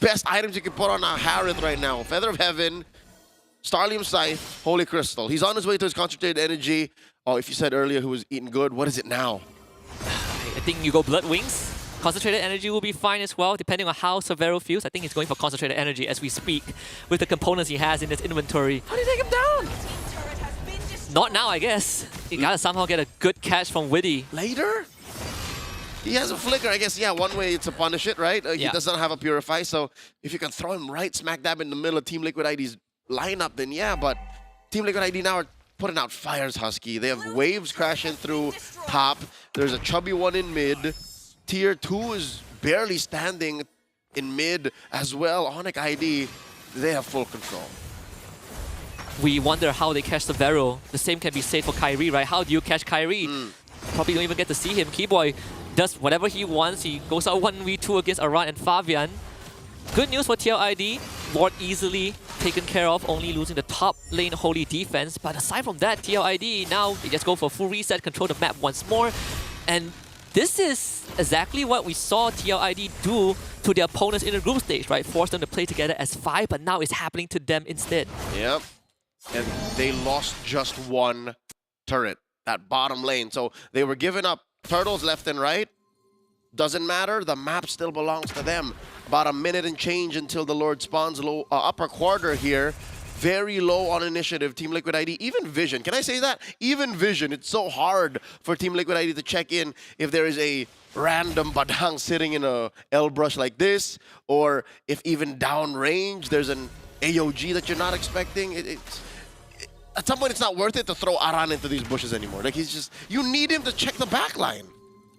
G: best items you can put on a Harith right now. Feather of Heaven, Starlium Scythe, Holy Crystal. He's on his way to his concentrated energy. Oh, if you said earlier he was eating good, what is it now?
O: I think you go Blood Wings. Concentrated energy will be fine as well, depending on how Severo feels. I think he's going for concentrated energy as we speak, with the components he has in his inventory.
G: How do you take him down?
O: Not now, I guess. You gotta somehow get a good catch from Witty.
G: Later? He has a flicker, I guess. Yeah, one way to punish it, right? He does not have a Purify, so if you can throw him right smack dab in the middle of Team Liquid ID's lineup, then yeah, but Team Liquid ID now are putting out fires, Husky. They have waves crashing through top. There's a chubby one in mid. Tier 2 is barely standing in mid as well. Onyx ID, they have full control.
O: We wonder how they catch Severo. The same can be said for Kyrie, right? How do you catch Kyrie? Probably don't even get to see him. Keyboy does whatever he wants. He goes out 1v2 against Aran and Fabian. Good news for TLID. Lord easily taken care of, only losing the top lane holy defense. But aside from that, TLID now they just go for full reset, control the map once more. And this is exactly what we saw TLID do to their opponents in the group stage, right? Force them to play together as 5, but now it's happening to them instead.
G: Yep. And they lost just one turret, that bottom lane. So they were giving up turtles left and right. Doesn't matter, the map still belongs to them. About a minute and change until the Lord spawns low, upper quarter here. Very low on initiative, Team Liquid ID. Even Vision, can I say that? Even Vision, it's so hard for Team Liquid ID to check in if there is a random Badang sitting in a L-brush like this, or if even downrange there's an AOG that you're not expecting. At some point, it's not worth it to throw Aran into these bushes anymore. Like, he's just, you need him to check the backline.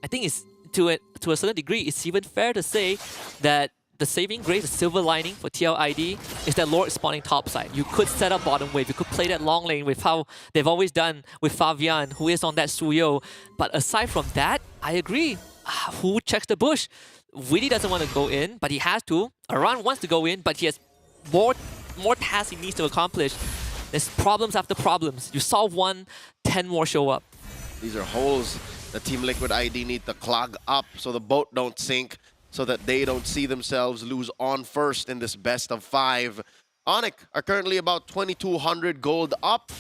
O: I think it's, to a certain degree, it's even fair to say that the saving grace, the silver lining for TLID is that Lord is spawning topside. You could set up bottom wave. You could play that long lane with how they've always done with Fabian, who is on that Suyo. But aside from that, I agree. Who checks the bush? Witty doesn't want to go in, but he has to. Aran wants to go in, but he has more tasks he needs to accomplish. There's problems after problems. You solve one, 10 more show up.
G: These are holes that Team Liquid ID need to clog up so the boat don't sink, so that they don't see themselves lose on first in this best of 5. Onyx are currently about 2,200 gold up.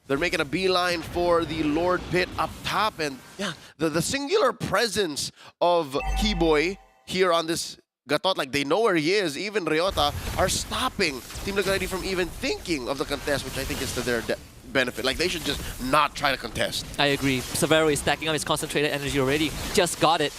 G: They're making a beeline for the Lord Pit up top. And yeah, the singular presence of Keyboy here on this Gatot, like they know where he is, even Ryota, are stopping Team Liquid ID from even thinking of the contest, which I think is to their benefit. Like, they should just not try to contest.
O: I agree. Severo is stacking up his concentrated energy already. Just got it.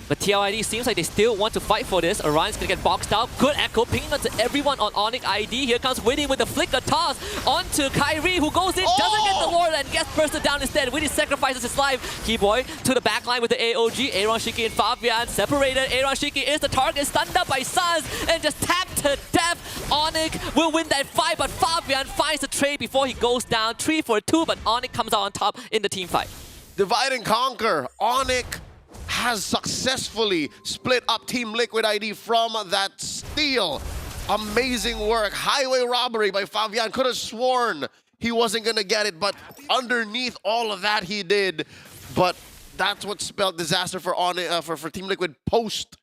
O: But TLID seems like they still want to fight for this. Orion's gonna get boxed out. Good echo pinging onto everyone on Onyx ID. Here comes Witty with the flicker toss onto Kyrie, who goes in, doesn't get the Lord, and gets bursted down instead. Witty sacrifices his life. Keyboy to the backline with the AOG. Aaron Shiki and Fabian separated. Aaron Shiki is the target, stunned up by Suns, and just tapped to death. Onyx will win that fight, but Fabian finds the trade before he goes down. 3 for 2, but Onyx comes out on top in the team fight.
G: Divide and conquer. Onyx has successfully split up Team Liquid ID from that steal. Amazing work. Highway robbery by Fabian. Could have sworn he wasn't going to get it, but underneath all of that he did. But that's what spelled disaster for for Team Liquid post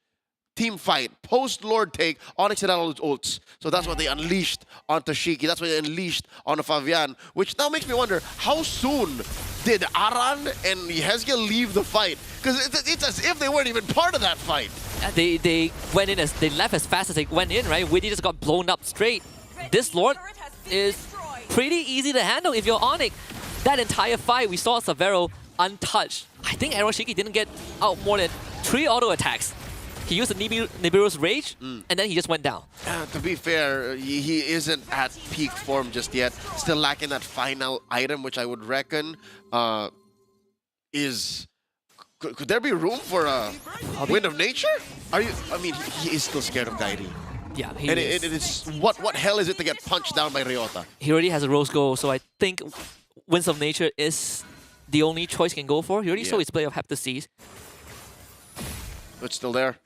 G: team fight, post Lord take. Onyx had all its ults, so that's what they unleashed onto Shiki. That's what they unleashed onto Fabian, which now makes me wonder how soon did Aran and Yehezkiel leave the fight? Because it's as if they weren't even part of that fight.
O: They went in they left as fast as they went in, right? Widdy just got blown up straight. This Lord is pretty easy to handle if you're Onyx. That entire fight, we saw Severo untouched. I think Aaron Shiki didn't get out more than 3 auto attacks. He used the Nibiru's Rage, and then he just went down.
G: To be fair, he isn't at peak form just yet. Still lacking that final item, which I would reckon is... Could there be room for a Wind of Nature? I mean, he is still scared of Kairi.
O: Yeah, he
G: and
O: is.
G: it is what hell is it to get punched down by Ryota?
O: He already has a Rose Gold, so I think Winds of Nature is the only choice he can go for. He already saw his play of Heptaseas.
G: It's still there.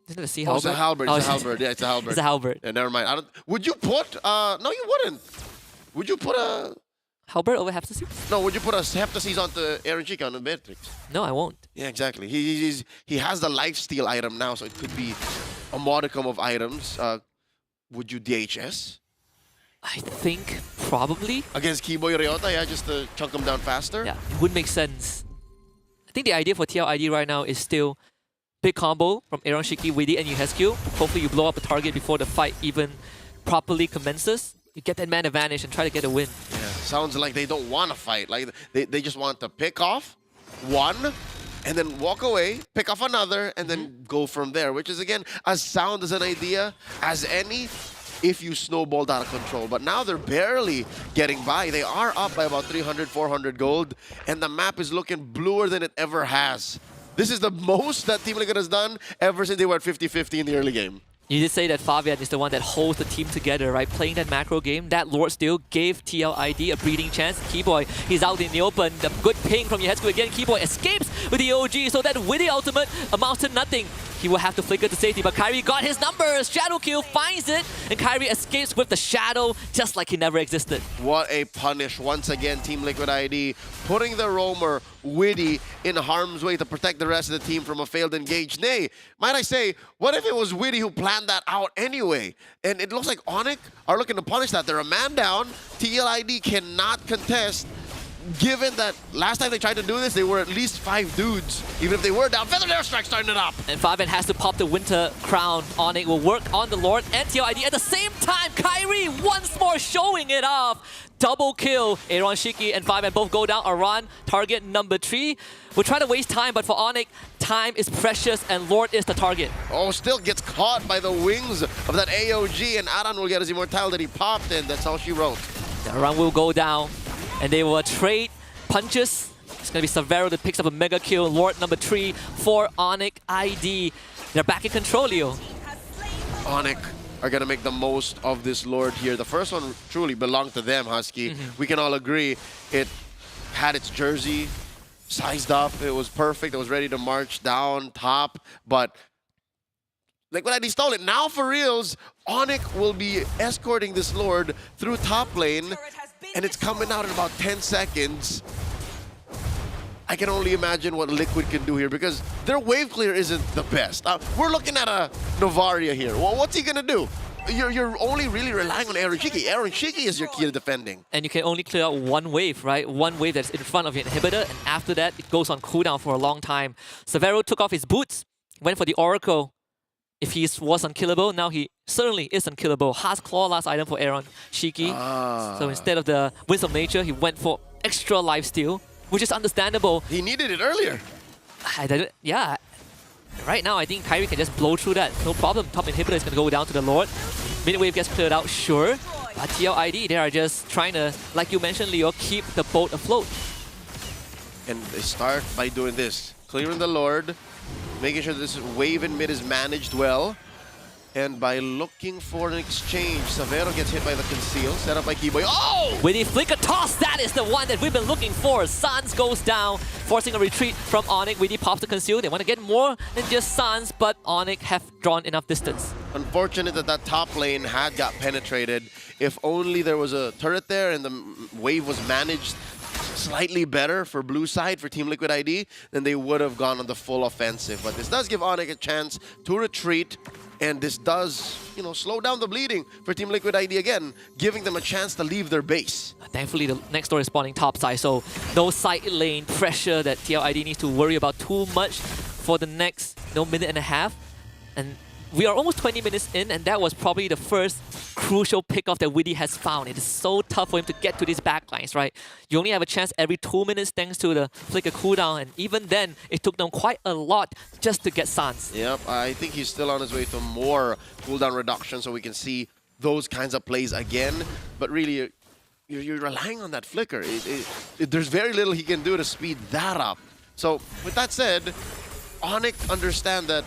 O: Isn't it a sea
G: halberd? It's a halberd.
O: Oh,
G: It's a halberd. Yeah, it's a halberd.
O: It's a halberd.
G: Yeah, never mind. Would you put... no, you wouldn't. Would you put a...
O: Halberd over Heptaseas?
G: No, would you put a Heptaseas onto Aaron Shiki on the Beatrix?
O: No, I won't.
G: Yeah, exactly. He has the lifesteal item now, so it could be a modicum of items. Would you DHS?
O: I think probably.
G: Against Keyboy Ryota, yeah, just to chunk him down faster?
O: Yeah, it would make sense. I think the idea for TLID right now is still big combo from Aaron Shiki, Widdy, and Yehezkiel. Hopefully you blow up a target before the fight even properly commences. You get that man advantage and try to get a win.
G: Yeah, sounds like they don't want to fight. Like they just want to pick off one and then walk away, pick off another, and then go from there, which is, again, as sound as an idea as any if you snowballed out of control. But now they're barely getting by. They are up by about 300, 400 gold, and the map is looking bluer than it ever has. This is the most that Team Liquid has done ever since they were at 50-50 in the early game.
O: You did say that Fabian is the one that holds the team together, right? Playing that macro game, that Lord still gave TLID a breathing chance. Keyboy, he's out in the open. The good ping from Yehezkiel again. Keyboy escapes with the OG, so that Widdy ultimate amounts to nothing. He will have to flicker to safety, but Kairi got his numbers. Shadow kill finds it, and Kairi escapes with the Shadow, just like he never existed.
G: What a punish. Once again, Team Liquid ID putting the roamer, Widdy, in harm's way to protect the rest of the team from a failed engage. Nay, might I say, what if it was Widdy who planned that out anyway? And it looks like Onyx are looking to punish that. They're a man down. TLID cannot contest. Given that last time they tried to do this, they were at least 5 dudes. Even if they were down, Feathered Airstrike starting it up.
O: And Fabian has to pop the Winter Crown. Onyx will work on the Lord and TLID at the same time. Kairi once more showing it off. Double kill. Aaron Shiki and Fabian both go down. Aran, target number 3. We're trying to waste time, but for Onyx, time is precious and Lord is the target.
G: Oh, still gets caught by the wings of that AOG, and Aran will get his immortality popped, and that's all she wrote.
O: Aran will go down. And they will trade punches. It's going to be Severo that picks up a mega kill. Lord number 3 for Onyx ID. They're back in control, Leo.
G: Onyx are going to make the most of this Lord here. The first one truly belonged to them, Husky. We can all agree it had its jersey sized up. It was perfect. It was ready to march down top. But like when I stole it, now for reals, Onyx will be escorting this Lord through top lane. And it's coming out in about 10 seconds. I can only imagine what Liquid can do here because their wave clear isn't the best. We're looking at a Novaria here. Well, what's he going to do? You're only really relying on Aaron Shiki. Aaron Shiki is your key to defending.
O: And you can only clear out one wave, right? One wave that's in front of your inhibitor. And after that, it goes on cooldown for a long time. Severo took off his boots, went for the Oracle. If he was unkillable, now he certainly is unkillable. Has Claw last item for Aaron Shiki. So instead of the Winds of Nature, he went for extra lifesteal, which is understandable.
G: He needed it earlier.
O: Yeah. Right now, I think Kairi can just blow through that. No problem. Top inhibitor is going to go down to the Lord. Mid wave gets cleared out, sure. But TLID, they are just trying to, like you mentioned, Leo, keep the boat afloat.
G: And they start by doing this. Clearing the Lord. Making sure this wave in mid is managed well. And by looking for an exchange, Severo gets hit by the conceal, set up by Keyboy. Oh!
O: With the flicker toss, that is the one that we've been looking for. Sans goes down, forcing a retreat from Onyx. Widdy pops the conceal. They want to get more than just Sans, but Onyx have drawn enough distance.
G: Unfortunate that that top lane had got penetrated. If only there was a turret there and the wave was managed slightly better for blue side, for Team Liquid ID, then they would have gone on the full offensive. But this does give Onyx a chance to retreat, and this does, slow down the bleeding for Team Liquid ID again, giving them a chance to leave their base.
O: Thankfully, the next door is spawning top side, so no side lane pressure that TLID needs to worry about too much for the next minute and a half. And we are almost 20 minutes in, and that was probably the first crucial pickoff that Widdy has found. It is so tough for him to get to these backlines, right? You only have a chance every 2 minutes thanks to the flicker cooldown, and even then, it took them quite a lot just to get Sans.
G: Yep, I think he's still on his way to more cooldown reduction, so we can see those kinds of plays again. But really, you're relying on that flicker. There's very little he can do to speed that up. So, with that said, Onyx understand that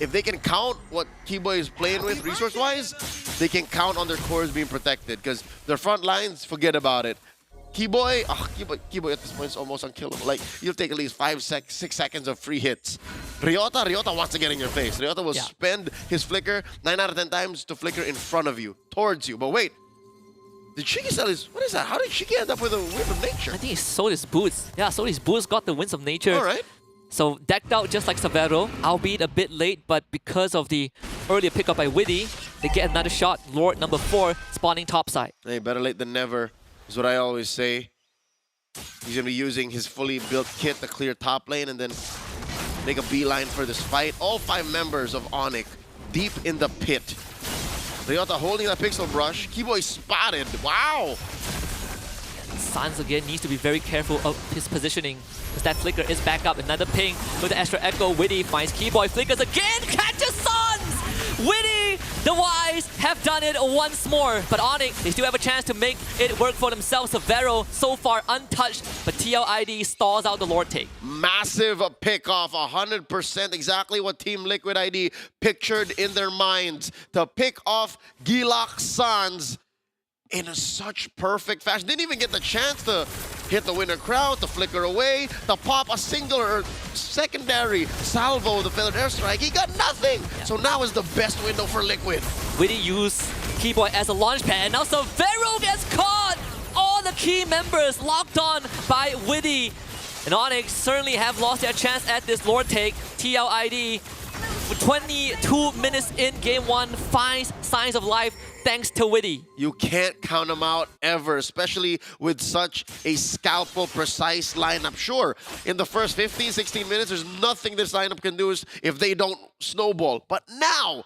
G: if they can count what Keyboy is playing with resource-wise, they can count on their cores being protected, because their front lines, forget about it. Keyboy at this point is almost unkillable. Like, you'll take at least 6 seconds of free hits. Ryota wants to get in your face. Ryota will spend his flicker 9 out of 10 times to flicker in front of you, towards you. But wait, did Shiki sell his... What is that? How did Shiki end up with a Wind of Nature?
O: I think he sold his boots. Yeah, so his boots got the Winds of Nature.
G: All right.
O: So decked out just like Severo, albeit a bit late, but because of the earlier pickup by Widdy, they get another shot. Lord number 4 spawning topside.
G: Hey, better late than never is what I always say. He's going to be using his fully built kit to clear top lane and then make a beeline for this fight. All 5 members of Onyx deep in the pit. Ryota holding that pixel brush. Keyboy spotted. Wow!
O: Sans again needs to be very careful of his positioning, because that flicker is back up. Another ping with the Astro Echo. Widdy finds Keyboy, flickers again, catches Sans! Widdy, the Wise, have done it once more. But Onyx, they still have a chance to make it work for themselves. Severo, so far untouched, but TLID stalls out the Lord take.
G: Massive pick off, 100%, exactly what Team Liquid ID pictured in their minds. To pick off Gilak Sans in such perfect fashion. Didn't even get the chance to hit the winner crowd, to flicker away, to pop a single or secondary salvo, the feathered airstrike. He got nothing. Yeah. So now is the best window for Liquid.
O: Widdy used Keyboy as a launch pad, and now Severo gets caught. All the key members locked on by Widdy. And Onyx certainly have lost their chance at this Lord take. TLID, 22 minutes in game 1, finds signs of life thanks to Widdy.
G: You can't count them out ever, especially with such a scalpel precise lineup. Sure, in the first 15, 16 minutes, there's nothing this lineup can do if they don't snowball. But now,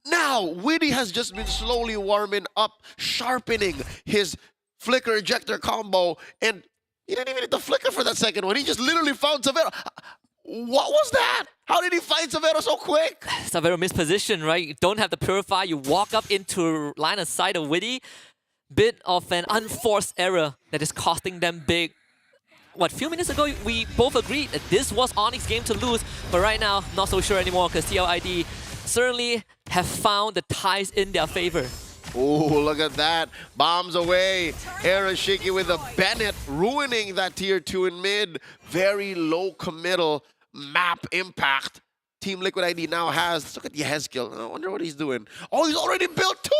G: Widdy has just been slowly warming up, sharpening his flicker ejector combo, and he didn't even hit the flicker for that second one. He just literally found Severo. What was that? How did he find Severo so quick?
O: Severo mispositioned, right? You don't have the Purify. You walk up into line of sight of Widdy. Bit of an unforced error that is costing them big. What, a few minutes ago, we both agreed that this was Onyx's game to lose. But right now, not so sure anymore, because TLID certainly have found the ties in their favor.
G: Oh, look at that. Bombs away. Aaron Shiki with a Bennett, ruining that tier 2 in mid. Very low committal map impact. Team Liquid ID now has. Let's look at Yehezkiel. I wonder what he's doing. Oh, he's already built 2!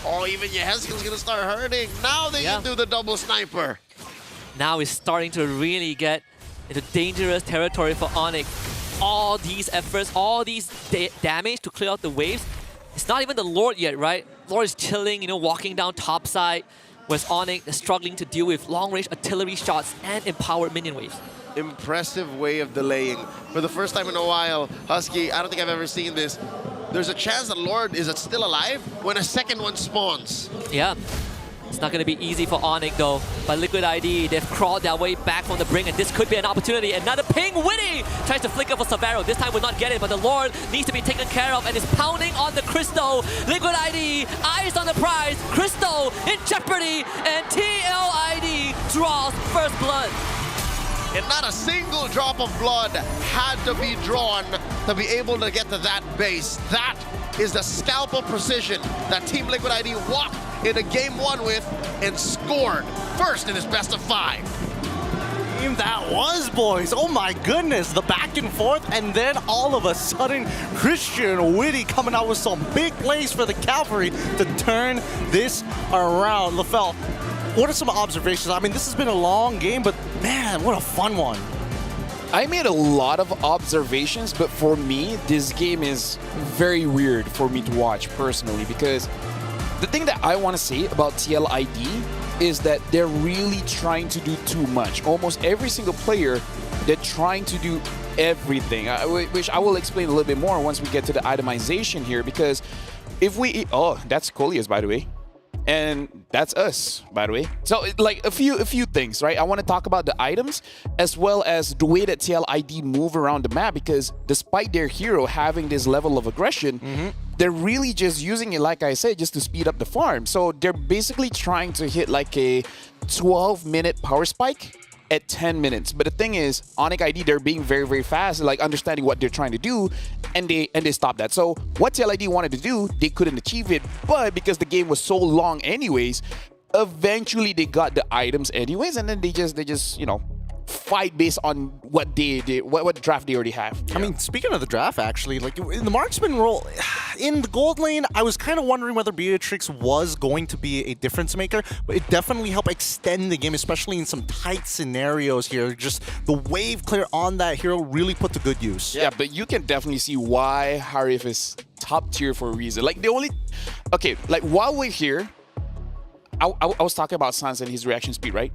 G: Oh, even Yehezkiel's gonna start hurting. Now they can do the double sniper.
O: Now it's starting to really get into dangerous territory for Onyx. All these efforts, all these damage to clear out the waves. It's not even the Lord yet, right? Lord is chilling, walking down top side, whereas Onyx is struggling to deal with long-range artillery shots and empowered minion waves.
G: Impressive way of delaying. For the first time in a while, Husky, I don't think I've ever seen this. There's a chance that Lord is still alive when a second one spawns.
O: Yeah. It's not going to be easy for Onyx though. But Liquid ID, they've crawled their way back from the brink, and this could be an opportunity. Another ping, Widdy tries to flicker for Severo. This time will not get it, but the Lord needs to be taken care of and is pounding on the Crystal. Liquid ID, eyes on the prize. Crystal in jeopardy, and TLID draws first blood.
G: And not a single drop of blood had to be drawn to be able to get to that base. That is the scalpel precision that Team Liquid ID walked into game 1 with and scored first in his best of 5.
K: That was, boys. Oh my goodness, the back and forth, and then all of a sudden, Christian Widdy coming out with some big plays for the Cavalry to turn this around. LaFell, what are some observations? I mean, this has been a long game, but man, what a fun one.
E: I made a lot of observations, but for me, this game is very weird for me to watch personally, because the thing that I want to say about TLID is that they're really trying to do too much. Almost every single player, they're trying to do everything, which I will explain a little bit more once we get to the itemization here, because if we... Oh, that's Colias, by the way. And that's us, by the way. So, like, a few things, right? I want to talk about the items as well as the way that TLID move around the map, because despite their hero having this level of aggression, they're really just using it, like I said, just to speed up the farm. So they're basically trying to hit like a 12-minute power spike at 10 minutes. But the thing is, Onyx ID, they're being very, very fast, like understanding what they're trying to do, and they stop that. So what TLID wanted to do, they couldn't achieve it, but because the game was so long anyways, eventually they got the items anyways, and then they just you know, fight based on what they did, what draft they already have.
K: I mean, speaking of the draft, actually, like in the marksman role, in the gold lane, I was kind of wondering whether Beatrix was going to be a difference maker, but it definitely helped extend the game, especially in some tight scenarios here. Just the wave clear on that hero really put to good use.
E: Yeah, but you can definitely see why Harif is top tier for a reason. Like, the only... Okay, like, while we're here, I was talking about Sans and his reaction speed, right?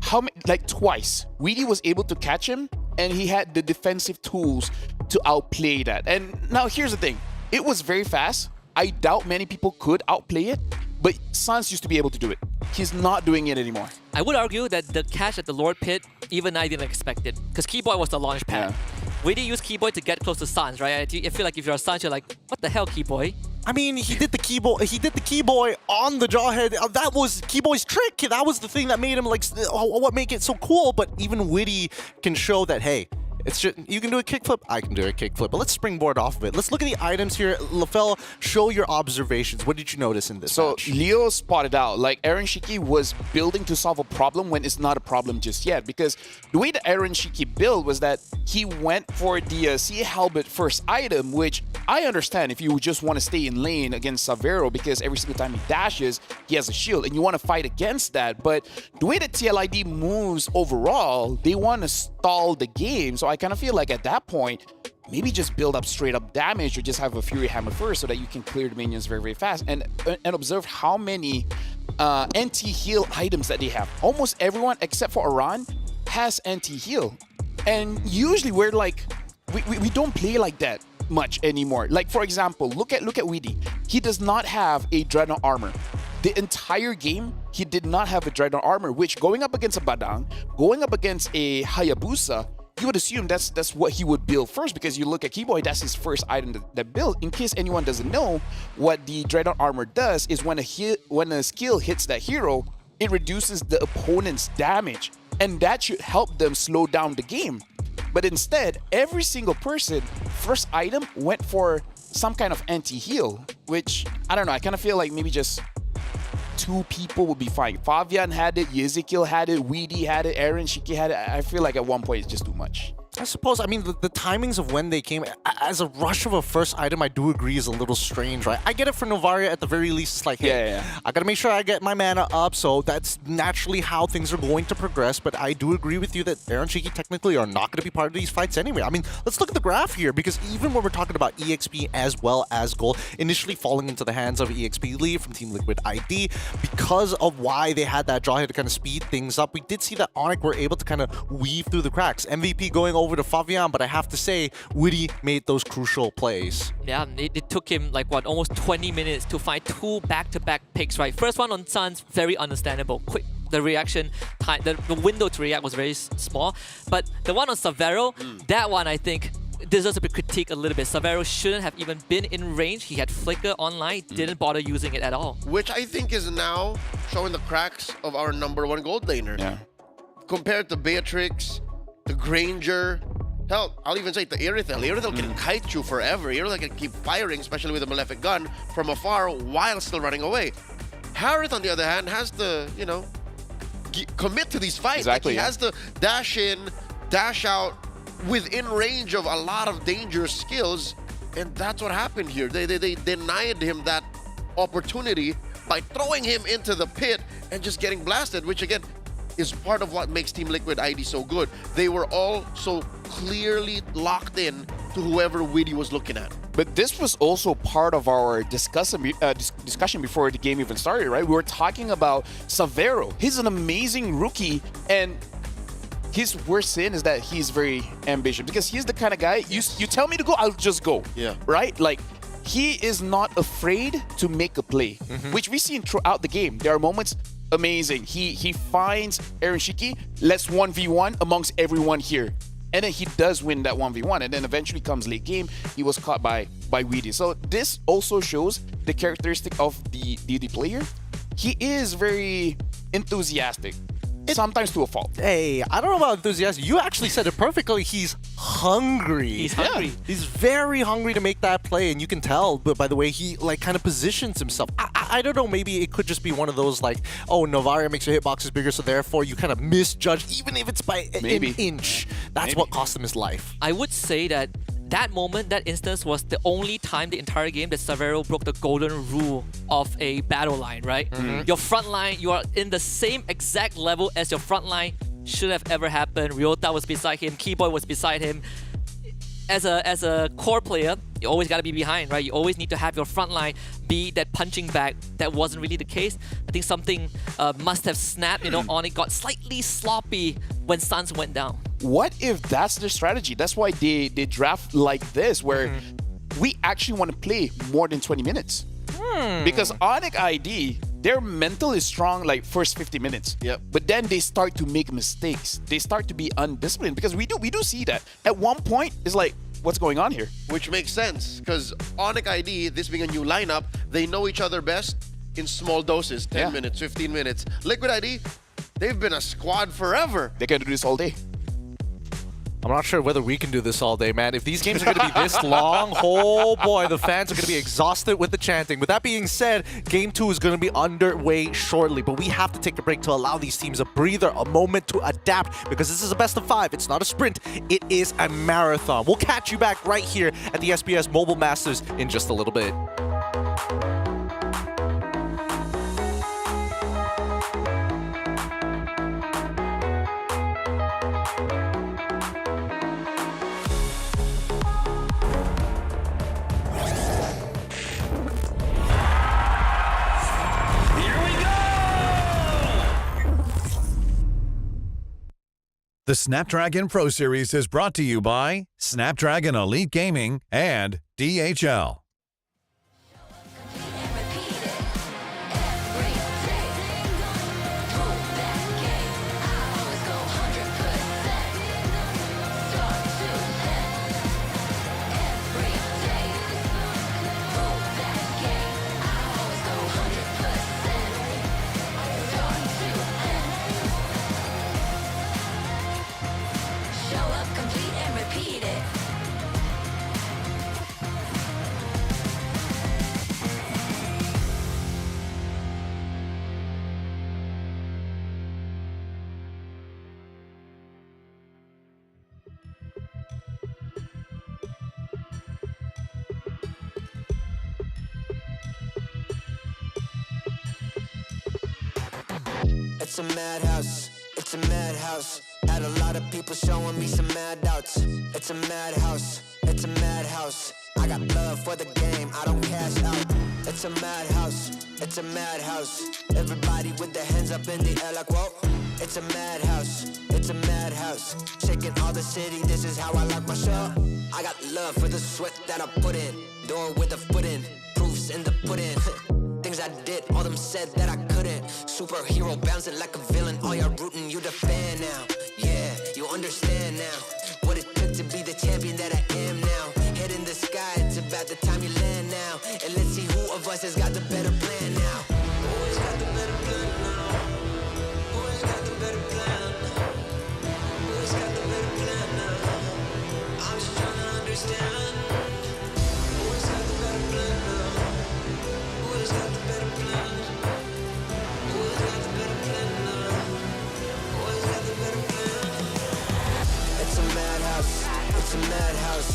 E: How many, like twice, Weedy was able to catch him, and he had the defensive tools to outplay that. And now here's the thing, it was very fast. I doubt many people could outplay it, but Sans used to be able to do it. He's not doing it anymore.
O: I would argue that the catch at the Lord Pit, even I didn't expect it, because Keyboy was the launch pad. Weedy used Keyboy to get close to Sans, right? I feel like if you're a Sans, you're like, what the hell, Keyboy?
K: I mean, he did the Keyboy on the Jawhead. That was Keyboy's trick. That was the thing that made him like, what make it so cool. But even Witty can show that, hey, it's just, you can do a kickflip, I can do a kickflip. But let's springboard off of it. Let's look at the items here. LaFell, show your observations. What did you notice in this match?
E: Leo spotted out, like, Aaron Shiki was building to solve a problem when it's not a problem just yet. Because the way the Aaron Shiki build was that he went for the Sea Halberd first item, which I understand if you just want to stay in lane against Savero, because every single time he dashes, he has a shield, and you want to fight against that. But the way that TLID moves overall, they want to stall the game. So I kind of feel like at that point, maybe just build up straight up damage or just have a Fury Hammer first so that you can clear the minions very, very fast. And observe how many anti-heal items that they have. Almost everyone except for Aran has anti-heal. And usually we're like, we don't play like that much anymore. Like, for example, look at Weedy. He does not have a Dreadnought armor. The entire game, he did not have a Dreadnought armor, which going up against a Badang, going up against a Hayabusa, you would assume that's what he would build first, because you look at Keyboy, that's his first item that build. In case anyone doesn't know, what the Dreadnought armor does is when a skill hits that hero, it reduces the opponent's damage, and that should help them slow down the game. But instead, every single person, first item went for some kind of anti-heal, which, I don't know, I kind of feel like maybe just 2 people would be fine. Fabian had it, Yezekiel had it, Weedy had it, Aaron Shiki had it. I feel like at one point it's just too much.
K: I suppose, I mean, the timings of when they came, as a rush of a first item, I do agree is a little strange, right? I get it for Novaria at the very least. It's like, hey, I gotta make sure I get my mana up, so that's naturally how things are going to progress. But I do agree with you that Aaron Shiki technically are not gonna be part of these fights anyway. I mean, let's look at the graph here, because even when we're talking about EXP as well as Gold, initially falling into the hands of EXP Lee from Team Liquid ID, because of why they had that draw here to kind of speed things up, we did see that Onyx were able to kind of weave through the cracks. MVP going over to Fabian, but I have to say, Witty made those crucial plays.
O: Yeah, it took him like what, almost 20 minutes to find 2 back-to-back picks, right? First one on Sans, very understandable. Quick, the reaction time, the window to react was very small. But the one on Savero, that one I think deserves to be critiqued a little bit. Savero shouldn't have even been in range. He had Flicker online, didn't bother using it at all.
G: Which I think is now showing the cracks of our #1 gold laner.
E: Yeah.
G: Compared to Beatrix, the Granger, hell, I'll even say the Irithel. Irithel can kite you forever. Irithel can keep firing, especially with a Malefic gun, from afar while still running away. Harith, on the other hand, has to, you know, commit to these fights.
E: Exactly,
G: like he has to dash in, dash out, within range of a lot of dangerous skills, and that's what happened here. They denied him that opportunity by throwing him into the pit and just getting blasted, which again is part of what makes Team Liquid ID so good. They were all so clearly locked in to whoever Witty was looking at.
E: But this was also part of our discussion before the game even started, right? We were talking about Savero. He's an amazing rookie, and his worst sin is that he's very ambitious, because he's the kind of guy, you tell me to go, I'll just go.
G: Yeah.
E: Right? Like, he is not afraid to make a play, which we've seen throughout the game. There are moments, amazing. He finds Aaron Shiki, let's 1v1 amongst everyone here. And then he does win that 1v1. And then eventually comes late game, he was caught by Weedy. So this also shows the characteristic of the player. He is very enthusiastic. Sometimes to a fault.
K: Hey, I don't know about enthusiasm. You actually said it perfectly. He's hungry.
O: He's hungry.
K: He's very hungry to make that play, and you can tell but by the way he like kind of positions himself. I don't know, maybe it could just be one of those like, oh, Novaria makes your hitboxes bigger, so therefore you kind of misjudge, even if it's by an inch. That's what cost him his life.
O: I would say that moment, that instance, was the only time the entire game that Savero broke the golden rule of a battle line, right? Your front line, you are in the same exact level as your front line should have ever happened. Ryota was beside him, Keyboy was beside him. As a core player, you always got to be behind, right? You always need to have your front line be that punching bag. That wasn't really the case. I think something must have snapped. Onyx got slightly sloppy when Suns went down.
E: What if that's their strategy? That's why they draft like this, where we actually want to play more than 20 minutes. Because Onyx ID, their mental is strong like first 50 minutes.
G: Yep.
E: But then they start to make mistakes. They start to be undisciplined, because we do see that. At one point, it's like, what's going on here?
G: Which makes sense, because Onyx ID, this being a new lineup, they know each other best in small doses, 10 minutes, 15 minutes. Liquid ID, they've been a squad forever.
E: They can do this all day.
K: I'm not sure whether we can do this all day, man. If these games are going to be this long, oh boy, the fans are going to be exhausted with the chanting. With that being said, Game 2 is going to be underway shortly, but we have to take a break to allow these teams a breather, a moment to adapt, because this is a best of 5. It's not a sprint. It is a marathon. We'll catch you back right here at the SBS Mobile Masters in just a little bit.
C: The Snapdragon Pro Series is brought to you by Snapdragon Elite Gaming and DHL.
B: It's a madhouse, it's a madhouse. Had a lot of people showing me some mad doubts. It's a madhouse, it's a madhouse. I got love for the game, I don't cash out. It's a madhouse, it's a madhouse. Everybody with their hands up in the air like whoa. It's a madhouse, it's a madhouse. Shaking all the city, this is how I like my show. I got love for the sweat that I put in. Door with a foot in, proofs in the pudding. Things I did, all them said that I couldn't. Superhero bouncing like a villain, all y'all rooting, you the fan now. Yeah, you understand now what it took to be the champion that I am now. Head in the sky, it's about the time you land now. And let's see who of us has got the better plan now. Who's got the better plan now? Who's got the better plan? Who's got the better plan now? I'm just trying to understand. Who's got the better plan now? Who's got the better plan? Who's got the better plan now? Who's got the better plan? It's a madhouse, it's a madhouse.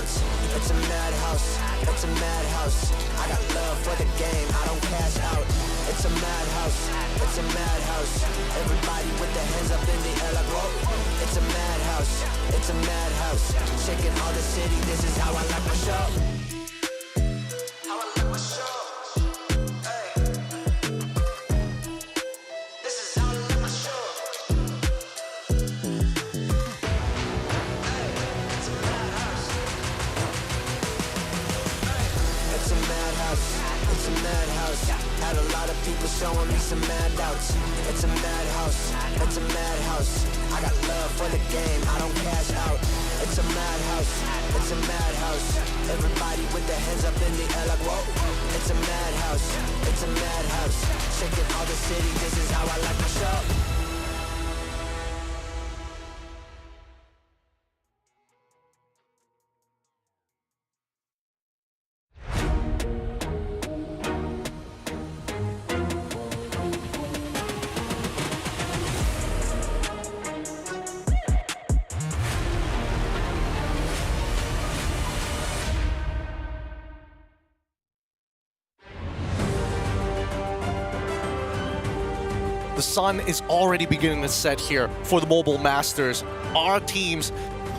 B: outs. It's a madhouse, it's a madhouse. I got love for the game, I don't cash out. It's a madhouse, it's a madhouse. Everybody with their hands up in the air like whoa. It's a madhouse, it's a madhouse. Shaking all the city, this is how I like my show. How I like my show. Hey. This is how I like my show. Hey. It's a madhouse. Hey. It's a madhouse, it's a madhouse. Had a lot of people showing me some mad doubts. It's a madhouse, it's a madhouse. I got love for the game, I don't cash out. It's a madhouse, it's a madhouse. Everybody with their hands up in the air like whoa. It's a madhouse, it's a madhouse. Shaking all the city, this is how I like my show.
K: The sun is already beginning to set here for the Mobile Masters. Our teams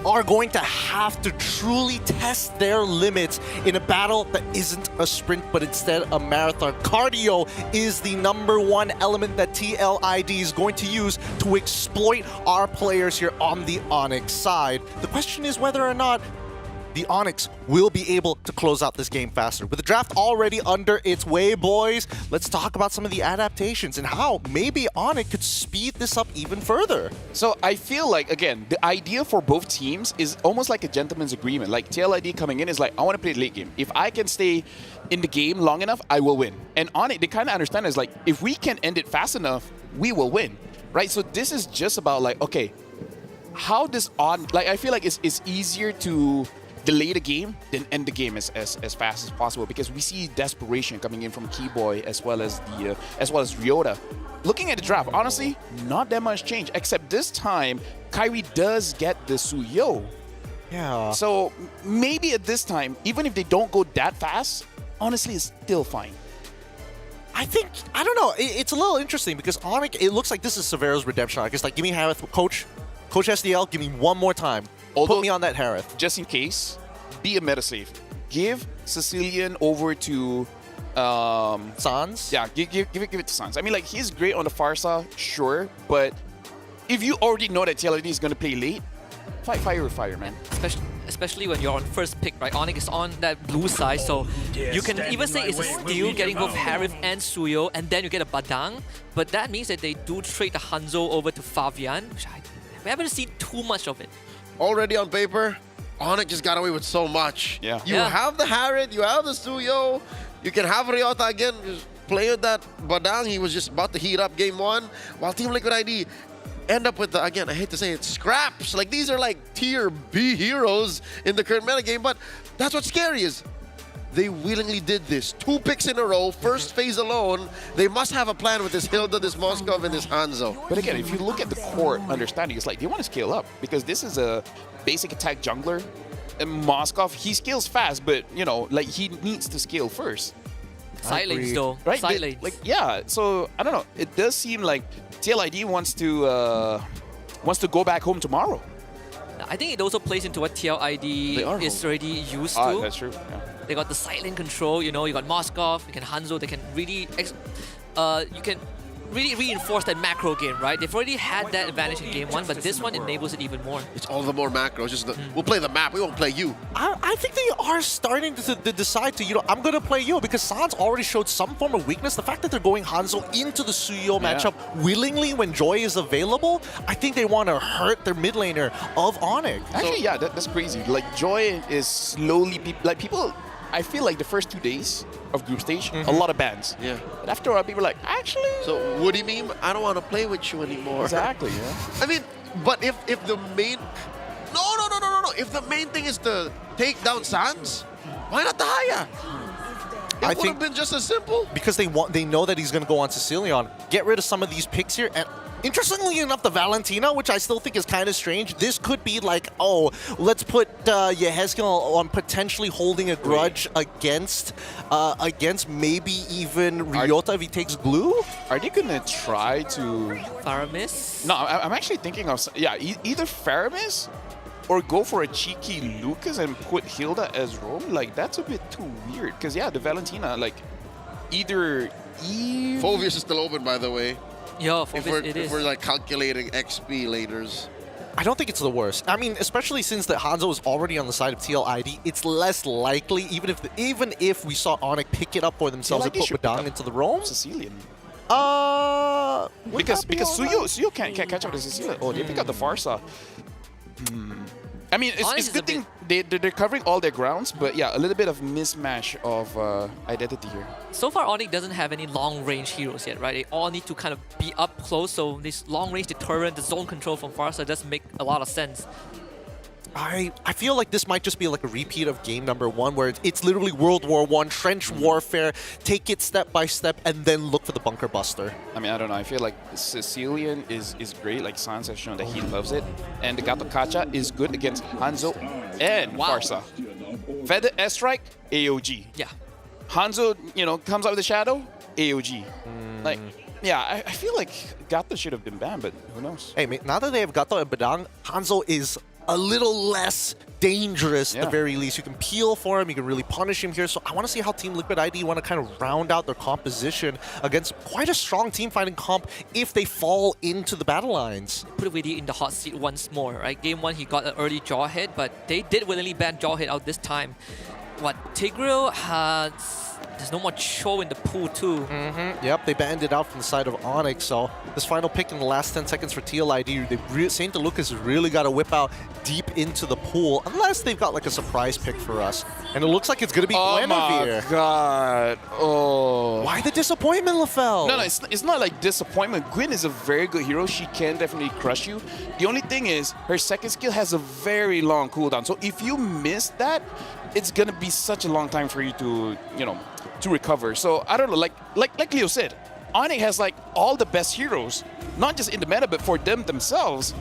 K: are going to have to truly test their limits in a battle that isn't a sprint, but instead a marathon. Cardio is the #1 element that TLID is going to use to exploit our players here on the Onyx side. The question is whether or not the Onyx will be able to close out this game faster. With the draft already under its way, boys, let's talk about some of the adaptations and how maybe Onyx could speed this up even further.
E: So I feel like, again, the idea for both teams is almost like a gentleman's agreement. Like TLID coming in is like, I want to play late game. If I can stay in the game long enough, I will win. And Onyx, they kind of understand is like, if we can end it fast enough, we will win, right? So this is just about like, okay, how does like, I feel like it's easier to delay the game, then end the game as fast as possible, because we see desperation coming in from Keyboy as well as Ryota. Looking at the draft, honestly, not that much change, except this time Kyrie does get the Suyo.
K: Yeah.
E: So maybe at this time, even if they don't go that fast, honestly, it's still fine.
K: I don't know, it's a little interesting because Onyx, it looks like this is Severo's redemption arc. It's like, give me Harith, Coach SDL, give me one more time. Put me on that Harith.
E: Just in case, be a meta save. Give Sicilian over to
K: Sans?
E: Yeah, give it to Sans. I mean, like, he's great on the Farsa, sure, but if you already know that TLID is going to play late, fight fire with fire, man.
O: Especially when you're on first pick, right? Onyx is on that blue side, so you can even say it's a steal getting both Harith and Suyo, and then you get a Badang, but that means that they do trade the Hanzo over to Favian, which we haven't seen too much of it.
G: Already on paper, Onyx just got away with so much.
E: Yeah.
G: You have the Harith, you have the Suyo, you can have Ryota again, just play with that Badang. He was just about to heat up game 1, while Team Liquid ID end up with the, again, I hate to say it, scraps. Like, these are like tier B heroes in the current metagame, but that's what's scary is they willingly did this. 2 picks in a row, first phase alone. They must have a plan with this Hilda, this Moskov, and this Hanzo.
E: But again, if you look at the core understanding, it's like they want to scale up because this is a basic attack jungler. And Moskov, he scales fast, but, you know, like, he needs to scale first.
O: Side lanes, though.
E: Right?
O: Side lanes.
E: Like, yeah, so, I don't know. It does seem like TLID wants to go back home tomorrow.
O: I think it also plays into what TLID is already used to.
E: That's true. Yeah.
O: They got the silent control, you know, you got Moskov, you can Hanzo, they can really, you can really reinforce that macro game, right? They've already had that advantage in game 1, but this one enables it even more.
G: It's all the more macros, just we'll play the map, we won't play you.
K: I think they are starting to decide to, you know, I'm going to play you because Sans already showed some form of weakness. The fact that they're going Hanzo into the Suyo matchup willingly when Joy is available, I think they want to hurt their mid laner of Onyx.
E: Actually, yeah, that's crazy. Like, Joy is slowly, people, I feel like the first 2 days of group stage, a lot of bans.
G: Yeah.
E: But after a while, people are like, actually...
G: So, Woody meme, I don't want to play with you anymore.
E: Exactly, yeah.
G: I mean, but if the main... No. If the main thing is to take down Sans, why not the Haya? It would have been just as simple.
K: Because they know that he's going to go on Sicilian. Get rid of some of these picks here, and Interestingly enough, the Valentina, which I still think is kind of strange, this could be like, oh, let's put Yehezkel on potentially holding a grudge against maybe even Ryota if he takes glue.
E: Are they gonna try to
O: Faramis?
E: No, I'm actually thinking of either Faramis or go for a cheeky Lucas and put Hilda as Rome. Like that's a bit too weird. Because the Valentina, like either Eve.
G: Phoveus is still open, by the way.
O: Yeah,
G: if we're like calculating XP laters.
K: I don't think it's the worst. I mean, especially since that Hanzo is already on the side of TLID, it's less likely, even if we saw Onyx pick it up for themselves and put Badang into the roam.
E: Sicilian.
K: Because
E: Suyo can't catch up to Sicilian. Oh, they pick up the Farsa. I mean, it's good thing they're covering all their grounds, but a little bit of mismatch of identity here.
O: So far, Onyx doesn't have any long-range heroes yet, right? They all need to kind of be up close, so this long-range deterrent, the zone control from Farsa does make a lot of sense.
K: I feel like this might just be like a repeat of game number 1, where it's literally World War I, trench warfare, take it step by step, and then look for the bunker buster.
E: I mean, I don't know. I feel like Sicilian is great. Like Sans has shown that he loves it. And the Gato Kacha is good against Hanzo and Farsa. Feather S-Strike, AOG.
O: Yeah.
E: Hanzo, comes out of the shadow, AOG. Like, I feel like Gato should have been banned, but who knows?
K: Hey, mate, now that they have Gato and Badang, Hanzo is a little less dangerous at the very least. You can peel for him, you can really punish him here. So I want to see how Team Liquid ID want to kind of round out their composition against quite a strong team fighting comp if they fall into the battle lines.
O: Put Witty in the hot seat once more, right? Game 1, he got an early jaw hit, but they did willingly ban jaw hit out this time. Tigreal has... There's no more Cho in the pool too.
K: Yep, they banned it out from the side of Onyx. So this final pick in the last 10 seconds for TLID, St. Lucas has really got to whip out deep into the pool, unless they've got like a surprise pick for us. And it looks like it's going to be Guinevere.
E: Oh my god. Oh.
K: Why the disappointment, LaFell?
E: No, it's not like disappointment. Gwyn is a very good hero. She can definitely crush you. The only thing is, her second skill has a very long cooldown. So if you miss that, it's going to be such a long time for you to, to recover. So I don't know, like Leo said, Onyx has like all the best heroes, not just in the meta, but for them themselves.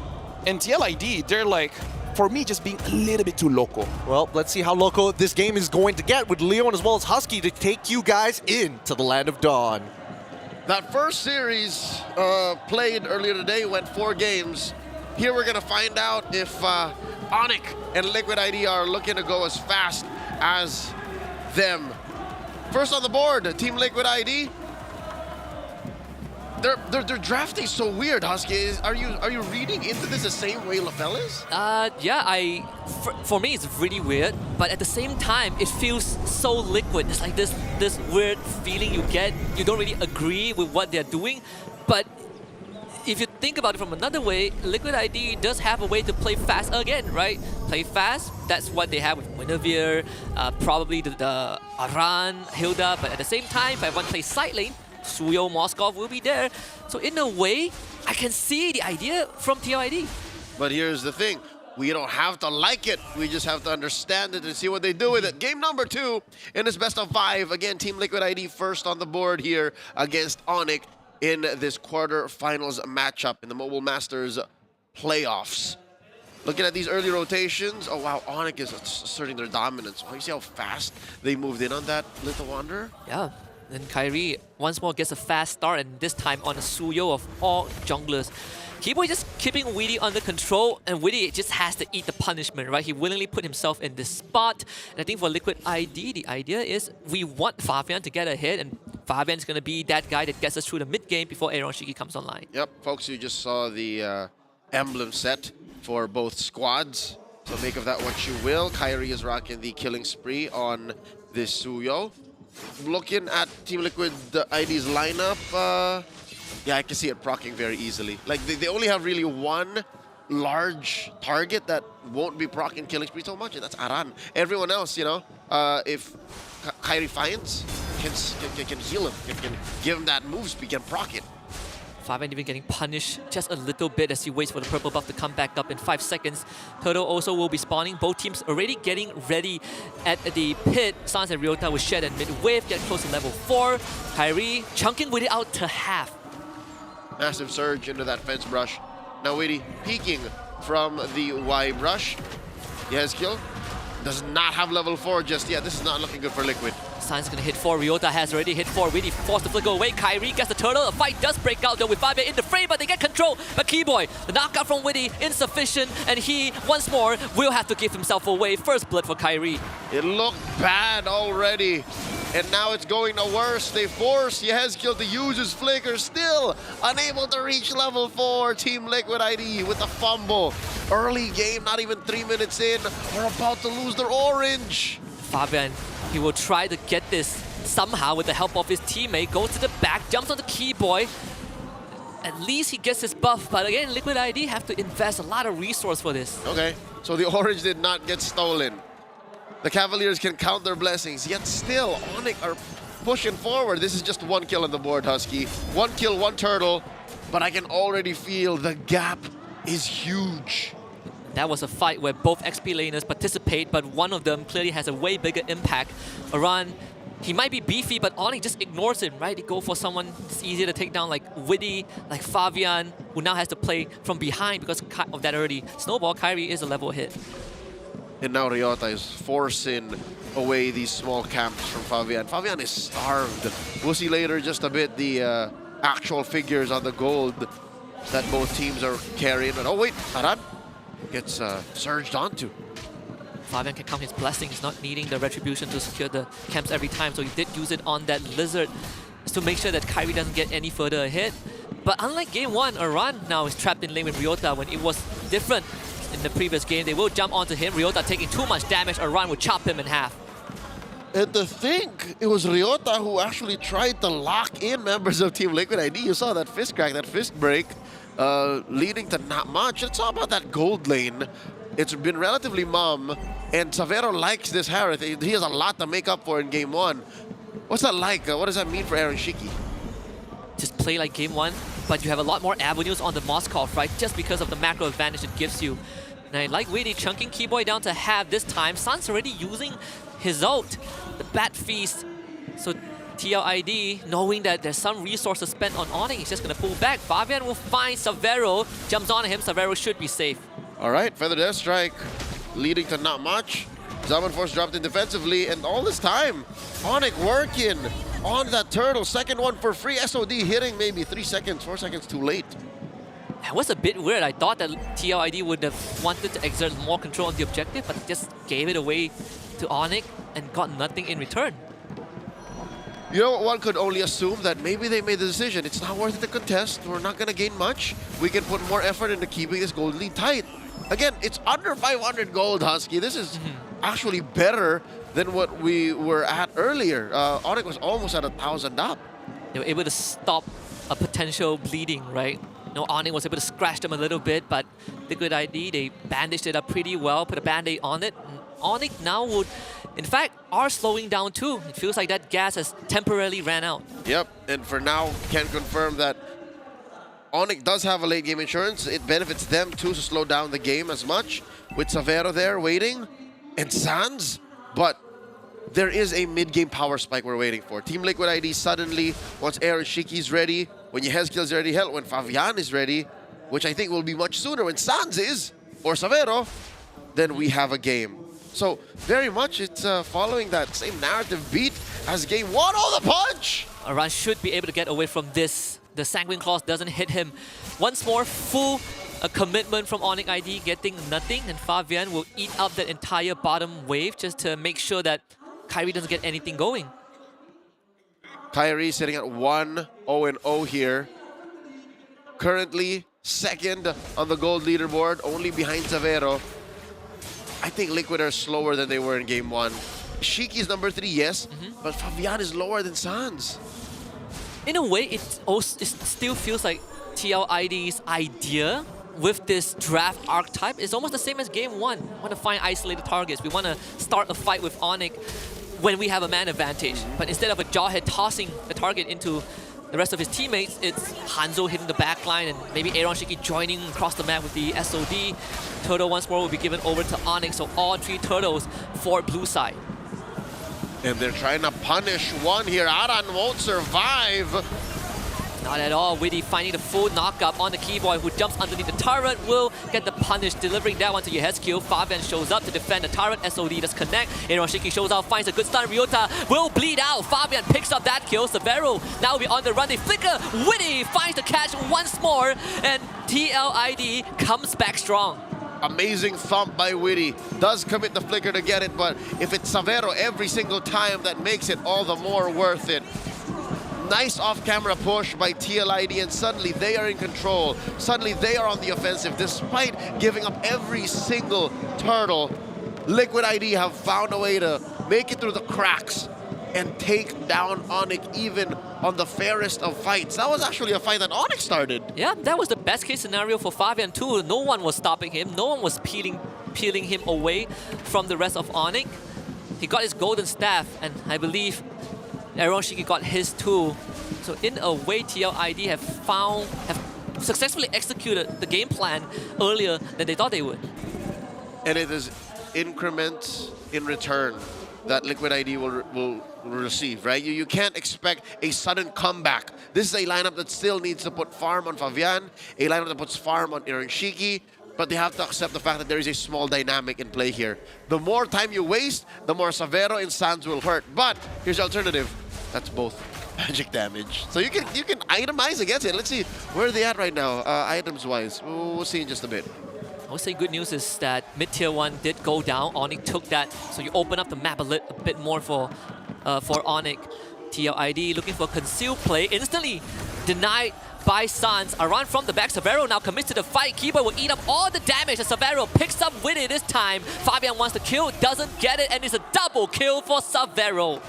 E: And TLID, they're like, for me, just being a little bit too loco.
K: Well, let's see how loco this game is going to get with Leon as well as Husky to take you guys into the Land of Dawn.
G: That first series played earlier today went 4 games. Here we're gonna find out if Onyx and Liquid ID are looking to go as fast as them. First on the board, Team Liquid ID. Their drafting so weird, Husky. Are you reading into this the same way LaFell is?
O: Yeah, for me it's really weird, but at the same time it feels so liquid. It's like this weird feeling you get. You don't really agree with what they're doing, but if you think about it from another way, Liquid ID does have a way to play fast again, right? Play fast, that's what they have with Guinevere, probably the Aran, Hilda, but at the same time, if everyone plays side lane, Suyo, Moskov will be there. So in a way, I can see the idea from TLID.
G: But here's the thing, we don't have to like it, we just have to understand it and see what they do with it. Game number 2 in this best of 5. Again, Team Liquid ID first on the board here against Onyx in this quarterfinals matchup in the Mobile Masters Playoffs. Looking at these early rotations, oh wow, Onyx is asserting their dominance. Oh, you see how fast they moved in on that Little Wanderer?
O: Yeah, and Kyrie once more gets a fast start, and this time on a Suyo of all junglers. Keyboy just keeping Witty under control, and Witty just has to eat the punishment, right? He willingly put himself in this spot. And I think for Liquid ID, the idea is we want Fabian to get ahead, and Fabian's going to be that guy that gets us through the mid game before Aaron Shiki comes online.
G: Yep, folks, you just saw the emblem set for both squads. So make of that what you will. Kyrie is rocking the killing spree on this Suyo. Looking at Team Liquid ID's lineup, yeah, I can see it proccing very easily. Like, they only have really one large target that won't be proccing killing spree so much, and that's Aran. Everyone else, if Kyrie finds, can heal him, can give him that move speed, can proc it.
O: Fabian even getting punished just a little bit as he waits for the purple buff to come back up in 5 seconds. Turtle also will be spawning. Both teams already getting ready at the pit. Sans and Ryota with Shed and mid-wave, get close to level 4. Kyrie chunking with it out to half.
G: Massive surge into that fence brush. Now Witty peeking from the Y brush. Yezkiel does not have level 4 just yet. This is not looking good for Liquid.
O: San's gonna hit 4. Ryota has already hit 4. Witty forced to flicker away. Kairi gets the turtle. The fight does break out though with Fabian in the frame, but they get control. But Keyboy, the knockout from Witty, insufficient, and he, once more, will have to give himself away. First blood for Kairi.
G: It looked bad already, and now it's going to worse. They force Yezkiel to use his flicker, still unable to reach level 4. Team Liquid ID with a fumble. Early game, not even 3 minutes in, we're about to lose their orange.
O: Fabian, he will try to get this somehow with the help of his teammate. Goes to the back, jumps on the Keyboy. At least he gets his buff, but again, Liquid ID have to invest a lot of resource for this.
G: Okay, so the orange did not get stolen. The Cavaliers can count their blessings, yet still, Onyx are pushing forward. This is just 1 kill on the board, Husky. 1 kill, 1 turtle, but I can already feel the gap is huge.
O: That was a fight where both XP laners participate, but one of them clearly has a way bigger impact. Aran, he might be beefy, but Onyx just ignores him, right? He go for someone that's easier to take down, like Witty, like Fabian, who now has to play from behind because of that early snowball. Kairi is a level hit.
G: And now Ryota is forcing away these small camps from Fabian. Fabian is starved. We'll see later just a bit the actual figures on the gold that both teams are carrying. And oh wait, Aran gets surged onto.
O: Fabian can count his blessings, not needing the retribution to secure the camps every time, so he did use it on that lizard just to make sure that Kairi doesn't get any further ahead. But unlike game 1, Aran now is trapped in lane with Ryota when it was different in the previous game. They will jump onto him. Ryota taking too much damage, Aran will chop him in half.
G: And to think it was Ryota who actually tried to lock in members of Team Liquid ID. You saw that fist crack, that fist break, leading to not much. It's all about that gold lane. It's been relatively mum, and Savero likes this Harith. He has a lot to make up for in game 1. What's that like? What does that mean for Aaron Shiki?
O: Just play like game 1, but you have a lot more avenues on the Moskov, right? Just because of the macro advantage it gives you. And I like Witty chunking Keyboy down to half this time. San's already using his ult, the Bat Feast. So TLID, knowing that there's some resources spent on Onyx, he's just gonna pull back. Fabian will find Savero, jumps on him, Savero should be safe.
G: All right, Feather Death Strike leading to not much. Zaman Force dropped in defensively, and all this time, Onyx working on that turtle. Second one for free. SOD hitting maybe 3 seconds, 4 seconds too late.
O: That was a bit weird. I thought that TLID would have wanted to exert more control on the objective, but just gave it away to Onyx and got nothing in return.
G: You know, one could only assume that maybe they made the decision. It's not worth it to contest. We're not going to gain much. We can put more effort into keeping this gold lead tight. Again, it's under 500 gold, Husky. This is actually better than what we were at earlier. Onyx was almost at 1,000 up.
O: They were able to stop a potential bleeding, right? You know, Onyx was able to scratch them a little bit, but Liquid ID, they bandaged it up pretty well, put a band-aid on it. And Onyx now would, in fact, are slowing down too. It feels like that gas has temporarily ran out.
G: Yep, and for now, can confirm that Onyx does have a late game insurance. It benefits them too to slow down the game as much. With Savero there waiting, and Sans, but there is a mid-game power spike we're waiting for. Team Liquid ID suddenly, once Aaron Shiki's ready, when Yezkiel's ready, hell, when Fabian is ready, which I think will be much sooner when Sans is, or Savero, then we have a game. So very much it's following that same narrative beat as game 1. Oh, the punch!
O: Aran should be able to get away from this. The Sanguine Claws doesn't hit him. Once more, full commitment from Onyx ID, getting nothing, and Fabian will eat up that entire bottom wave just to make sure that Kairi doesn't get anything going.
G: Kairi sitting at 1-0-0 here. Currently second on the gold leaderboard, only behind Savero. I think Liquid are slower than they were in game 1. Shiki's number 3, yes, but Fabian is lower than Sans.
O: In a way, it still feels like TLID's idea with this draft archetype is almost the same as game 1. We want to find isolated targets. We want to start a fight with Onyx when we have a man advantage. But instead of a Jawhead tossing the target into the rest of his teammates, it's Hanzo hitting the backline and maybe Aaron Shiki joining across the map with the SOD. Turtle once more will be given over to Onyx, so all 3 turtles for blue side.
G: And they're trying to punish one here. Aran won't survive.
O: Not at all. Witty finding the full knockup on the Keyboy, who jumps underneath the turret, will get the punish, delivering that one to Yehezkiel. Fabian shows up to defend the turret. SOD does connect. Shiki shows out, finds a good stun. Ryota will bleed out. Fabian picks up that kill. Severo now be on the run. They flicker. Witty finds the catch once more, and TLID comes back strong.
G: Amazing thump by Witty. Does commit the flicker to get it, but if it's Severo every single time, that makes it all the more worth it. Nice off-camera push by TLID, and suddenly they are in control. Suddenly they are on the offensive, despite giving up every single turtle. Liquid ID have found a way to make it through the cracks and take down Onyx even on the fairest of fights. That was actually a fight that Onyx started.
O: Yeah, that was the best case scenario for Fabian too. No one was stopping him. No one was peeling him away from the rest of Onyx. He got his golden staff, and I believe Shiki got his too. So in a way, TLID have successfully executed the game plan earlier than they thought they would.
G: And it is increments in return that Liquid ID will receive, right? You can't expect a sudden comeback. This is a lineup that still needs to put farm on Fabian, a lineup that puts farm on Shiki, but they have to accept the fact that there is a small dynamic in play here. The more time you waste, the more Severo and Sands will hurt. But here's the alternative. That's both magic damage. So you can itemize against it. Let's see where are they at right now, items-wise. We'll see in just a bit.
O: I would say good news is that mid-tier 1 did go down. Onyx took that, so you open up the map a bit more for Onyx. TLID looking for concealed play, instantly denied by Sans. A run from the back. Severo now commits to the fight. Keyboard will eat up all the damage as Severo picks up with it this time. Fabian wants to kill, doesn't get it, and it's a double kill for Severo.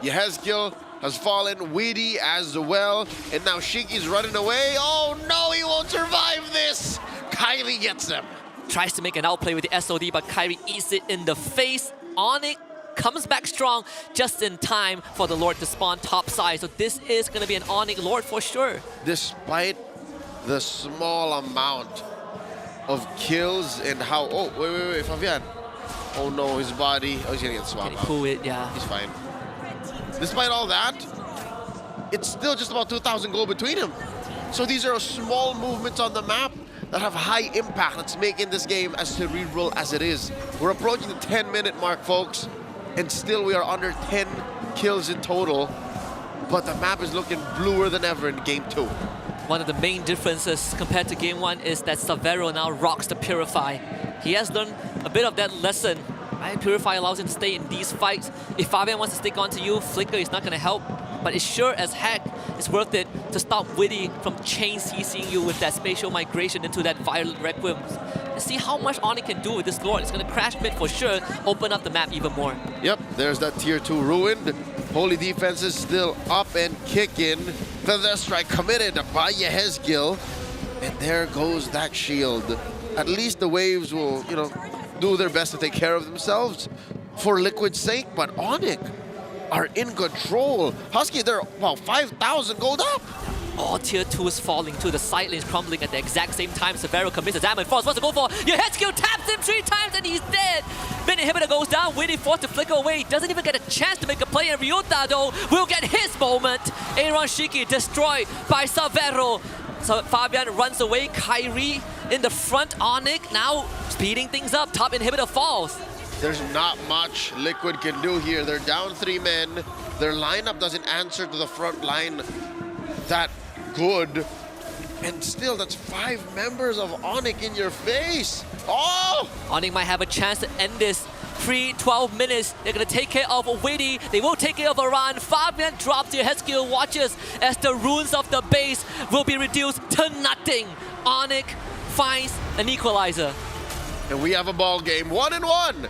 G: Yehezkiel has fallen, Witty as well, and now Shiki's running away. Oh no, he won't survive this! Kyrie gets him.
O: Tries to make an outplay with the SOD, but Kyrie eats it in the face. Onyx comes back strong just in time for the Lord to spawn top side. So this is going to be an Onyx Lord for sure.
G: Despite the small amount of kills and how... Oh, wait, Fabian. Oh no, his body... Oh, he's going to get swapped out.
O: Cool it, yeah.
G: He's fine. Despite all that, it's still just about 2,000 gold between him. So these are small movements on the map that have high impact. That's making this game as cerebral as it is. We're approaching the 10-minute mark, folks, and still we are under 10 kills in total. But the map is looking bluer than ever in Game 2.
O: One of the main differences compared to Game 1 is that Severo now rocks the Purify. He has learned a bit of that lesson. Right? Purify allows him to stay in these fights. If Fabian wants to stick onto you, Flicker is not going to help. But it's sure as heck it's worth it to stop Witty from chain CCing you with that spatial migration into that Violet Requiem. And see how much Onyx can do with this Lord. It's going to crash mid for sure, open up the map even more.
G: Yep, there's that tier 2 ruined. Holy defense is still up and kicking. Feather Strike committed by Yehezkiel. And there goes that shield. At least the Waves will, do their best to take care of themselves for Liquid's sake, but Onyx are in control. Husky, they're, 5,000 gold up.
O: All tier 2 is falling too. The side lane is crumbling at the exact same time. Severo commits a diamond force, wants to go for Yehezkiel, taps him 3 times and he's dead. Min inhibitor goes down, Witty forced to flicker away. Doesn't even get a chance to make a play, and Ryota though will get his moment. Shiki destroyed by Severo. So Fabian runs away, Kyrie in the front, Onyx now speeding things up, top inhibitor falls.
G: There's not much Liquid can do here. They're down 3 men. Their lineup doesn't answer to the front line that good. And still, that's 5 members of Onyx in your face. Oh!
O: Onyx might have a chance to end this. 12 minutes. They're going to take care of Witty. They will take care of Aran. Fabian drops the Yehezkiel, watches as the runes of the base will be reduced to nothing. Onyx finds an equalizer.
G: And we have a ball game. 1-1.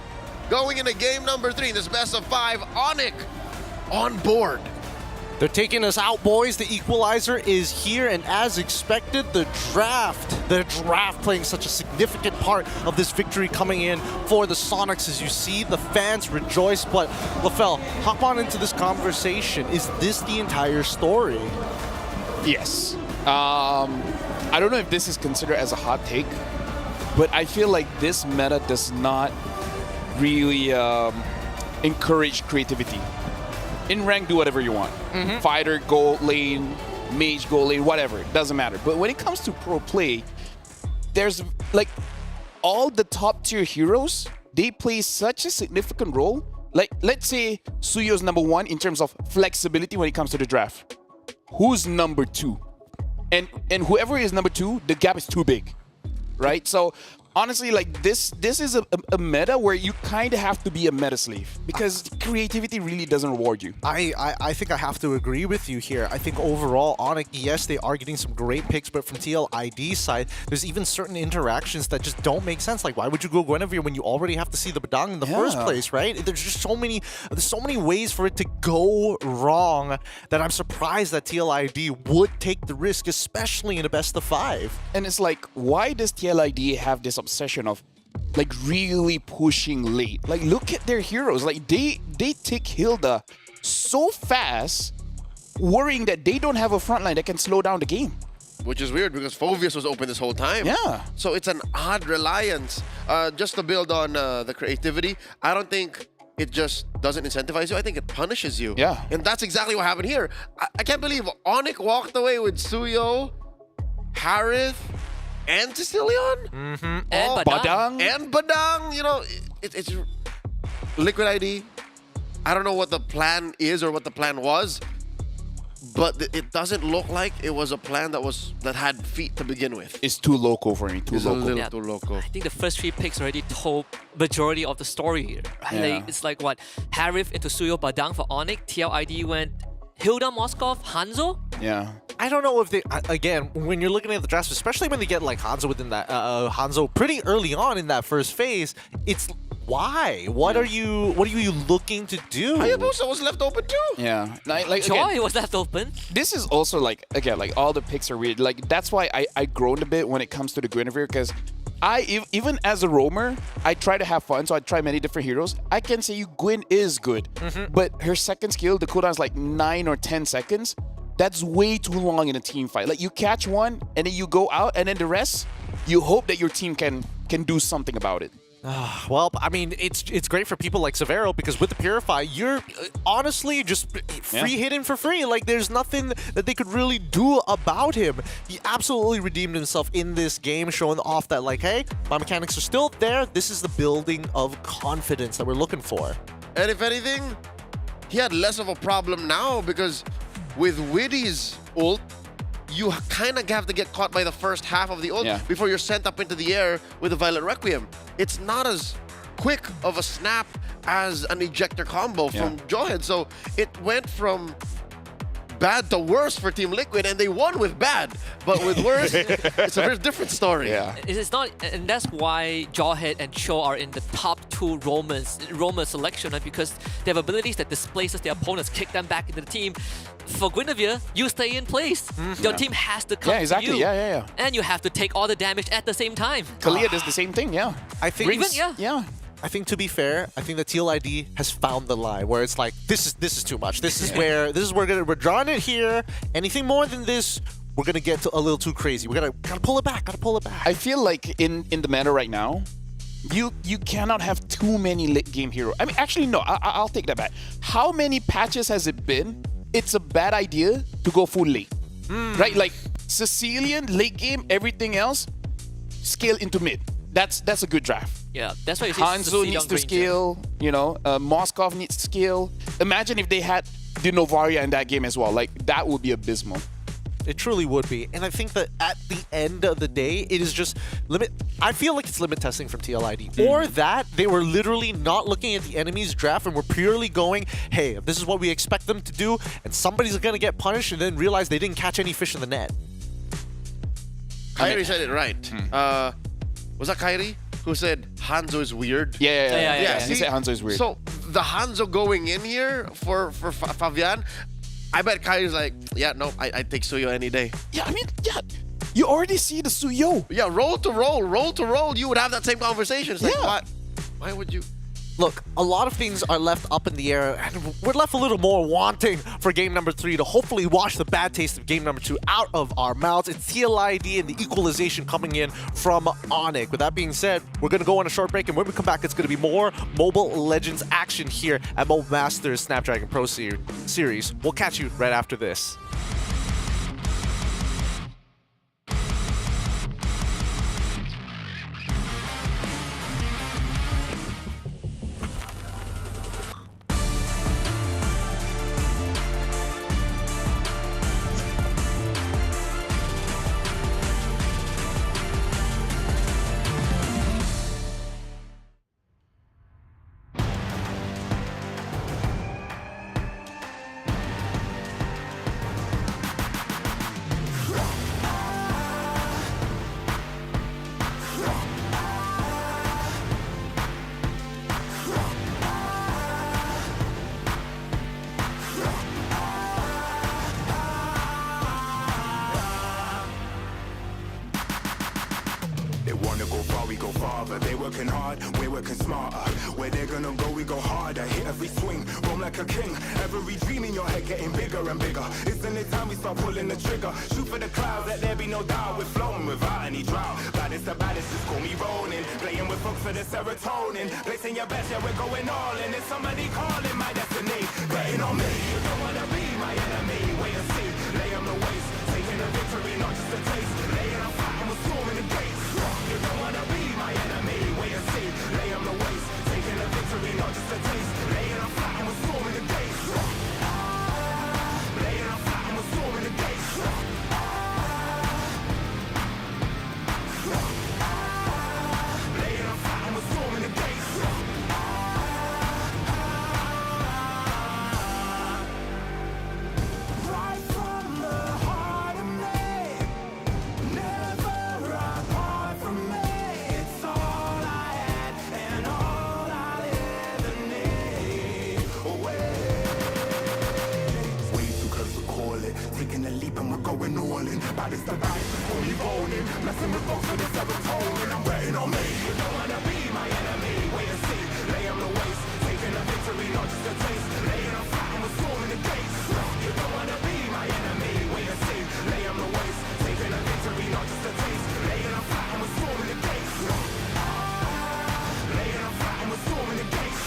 G: Going into game number 3. This best of 5. Onyx on board.
K: They're taking us out, boys. The equalizer is here, and as expected, the draft playing such a significant part of this victory coming in for the Sonics. As you see, the fans rejoice. But LaFell, hop on into this conversation. Is this the entire story?
E: Yes. I don't know if this is considered as a hot take, but I feel like this meta does not really encourage creativity. In rank, do whatever you want. Fighter, go lane, mage, goal lane, whatever. It doesn't matter. But when it comes to pro play, there's like all the top tier heroes, they play such a significant role. Like, let's say Suyo's number 1 in terms of flexibility when it comes to the draft. Who's number 2? And whoever is number 2, the gap is too big, right? So honestly, like this is a meta where you kind of have to be a meta slave because creativity really doesn't reward you.
K: I think I have to agree with you here. I think overall, Onyx, yes, they are getting some great picks, but from TLID's side, there's even certain interactions that just don't make sense. Like, why would you go Guinevere when you already have to see the Badang in the first place, right? There's just so many ways for it to go wrong that I'm surprised that TLID would take the risk, especially in a best of 5.
E: And it's like, why does TLID have this obsession of like really pushing late? Like, look at their heroes. Like they take Hilda so fast, worrying that they don't have a frontline that can slow down the game.
G: Which is weird because Phoveus was open this whole time.
E: Yeah.
G: So it's an odd reliance. Just to build on the creativity, I don't think it just doesn't incentivize you. I think it punishes you.
E: Yeah.
G: And that's exactly what happened here. I can't believe Onyx walked away with Suyo, Harith, and Cecilion.
O: And Badang.
G: And Badang. You know, it's Liquid ID. I don't know what the plan is or what the plan was, but it doesn't look like it was a plan that had feet to begin with.
E: It's too loco for me. Too
G: It's
E: loco.
G: a little too loco.
O: I think the first 3 picks already told majority of the story here, right?
E: Yeah.
O: Like, it's like what? Harith into Suyo Badang for Onyx. TLID went Hilda, Moskov, Hanzo.
E: Yeah.
K: I don't know if they, again, when you're looking at the drafts, especially when they get like Hanzo within that, Hanzo pretty early on in that first phase, it's why? What are you looking to do?
G: Hayabusa was left open too.
E: Yeah. Like
O: Joy
E: again,
O: was left open.
E: this is also like, again, like all the picks are weird. Like that's why I groaned a bit when it comes to the Guinevere, because even as a roamer, I try to have fun, so I try many different heroes. I can say Gwyn is good, but her second skill, the cooldown is like 9 or 10 seconds. That's way too long in a team fight. Like you catch one and then you go out, and then the rest, you hope that your team can do something about it.
K: Well, I mean, it's great for people like Severo because with the Purify, you're honestly just free hitting for free. Like, there's nothing that they could really do about him. He absolutely redeemed himself in this game, showing off that, like, hey, my mechanics are still there. This is the building of confidence that we're looking for.
G: And if anything, he had less of a problem now because with Widdy's ult, you kind of have to get caught by the first half of the ult before you're sent up into the air with a Violet Requiem. It's not as quick of a snap as an ejector combo from Jawhead. So it went from bad to worse for Team Liquid, and they won with bad. But with worse, it's a very different story.
E: Yeah.
O: It's not, and that's why Jawhead and Cho are in the top 2 roamer selection, right? Because they have abilities that displaces their opponents, kick them back into the team. For Guinevere, you stay in place. Your team has to come
E: exactly.
O: to you.
E: Yeah.
O: And you have to take all the damage at the same time.
E: Kalia does the same thing, yeah.
K: I think
O: Raven,
E: yeah.
K: I think, to be fair, I think the TLID has found the line where it's like, this is too much. This is where we're drawing it here. Anything more than this, we're gonna get a little too crazy. We're gotta pull it back. Gotta pull it back.
E: I feel like in the meta right now, you cannot have too many late game heroes. I mean, actually, no. I'll take that back. How many patches has it been? It's a bad idea to go full late, right? Like Cecilian late game, everything else scale into mid. That's a good draft.
O: Yeah, that's why you see
E: Hanzo needs to scale, you know, Moskov needs to scale. Imagine if they had the Novaria in that game as well. Like, that would be abysmal.
K: It truly would be. And I think that at the end of the day, it is just I feel like it's limit testing from TLID. Or that they were literally not looking at the enemy's draft and were purely going, hey, this is what we expect them to do, and somebody's going to get punished, and then realize they didn't catch any fish in the net.
G: Kairi said it right. Was that Kairi who said Hanzo is weird?
E: Yeah.
G: See,
E: He said Hanzo is weird.
G: So the Hanzo going in here for Fabian, I bet Kairi's like, yeah, no, I take Suyo any day.
E: Yeah, I mean, yeah. You already see the Suyo.
G: Yeah, roll to roll. You would have that same conversation. It's like, why would you?
K: Look, a lot of things are left up in the air, and we're left a little more wanting for game number 3 to hopefully wash the bad taste of game number 2 out of our mouths. It's TLID and the equalization coming in from Onyx. With that being said, we're going to go on a short break, and when we come back, it's going to be more Mobile Legends action here at Mobile Masters Snapdragon Pro Series. We'll catch you right after this.
I: together. They working hard, we're working smarter. Where they're gonna go, we go harder. Hit every swing, roam like a king. Every dream in your head getting bigger and bigger. Isn't it time we start pulling the trigger? Shoot for the clouds, let there be no doubt. We're flowing without any drought. Baddest the baddest, just call me rolling. Playing with folks for the serotonin. Placing your best, yeah, we're going all in. There's somebody calling my destiny. Betting on me, you don't wanna be my enemy. Wait and see, lay on the waist. Taking a victory, not just a taste. Laying on fire and we're storming the gates. You don't wanna be my enemy. Wait and see, lay on the waist. Taking a victory, not just a taste. Laying on fire and we're storming the gates. Laying on fire and we're storming the gates. Laying on fire and we're storming the gates. Right from the heart of me, never apart from me. It's all I had and all I'll ever need. Way too close to call it. Taking a leap and we're going all in. Baddest the baddest, before we rolling. Messing with folks for the serotonin. I'm waiting on me. You don't wanna be my enemy. Wait and see, lay on the waist. Taking a victory, not just a taste. Laying on fire and we're storming the gates. You don't wanna be my enemy. Wait and see, lay on the waist. Taking a victory, not just a taste. Laying on fire and we're storming the gates. Laying on fire and we're storming the gates.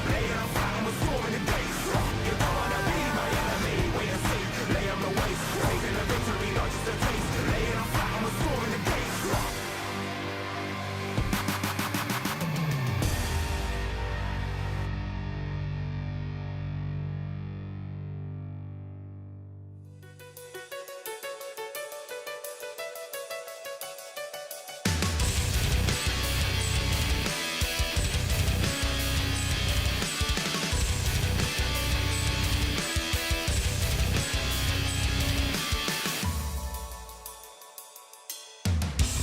I: Laying on fire and we're storming the gates. You don't wanna be my enemy. Wait and see, lay on the waist. Taking a victory, not just a taste. Laying on fire and we're storming the gates.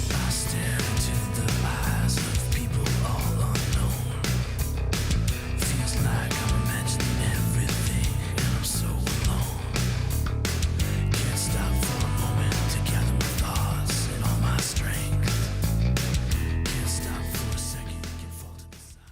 I: I stare into the eyes of people all unknown. Feels like I'm imagining everything and I'm so alone. Can't stop for a moment to gather my thoughts and all my strength. Can't stop for a second, can fall to the side.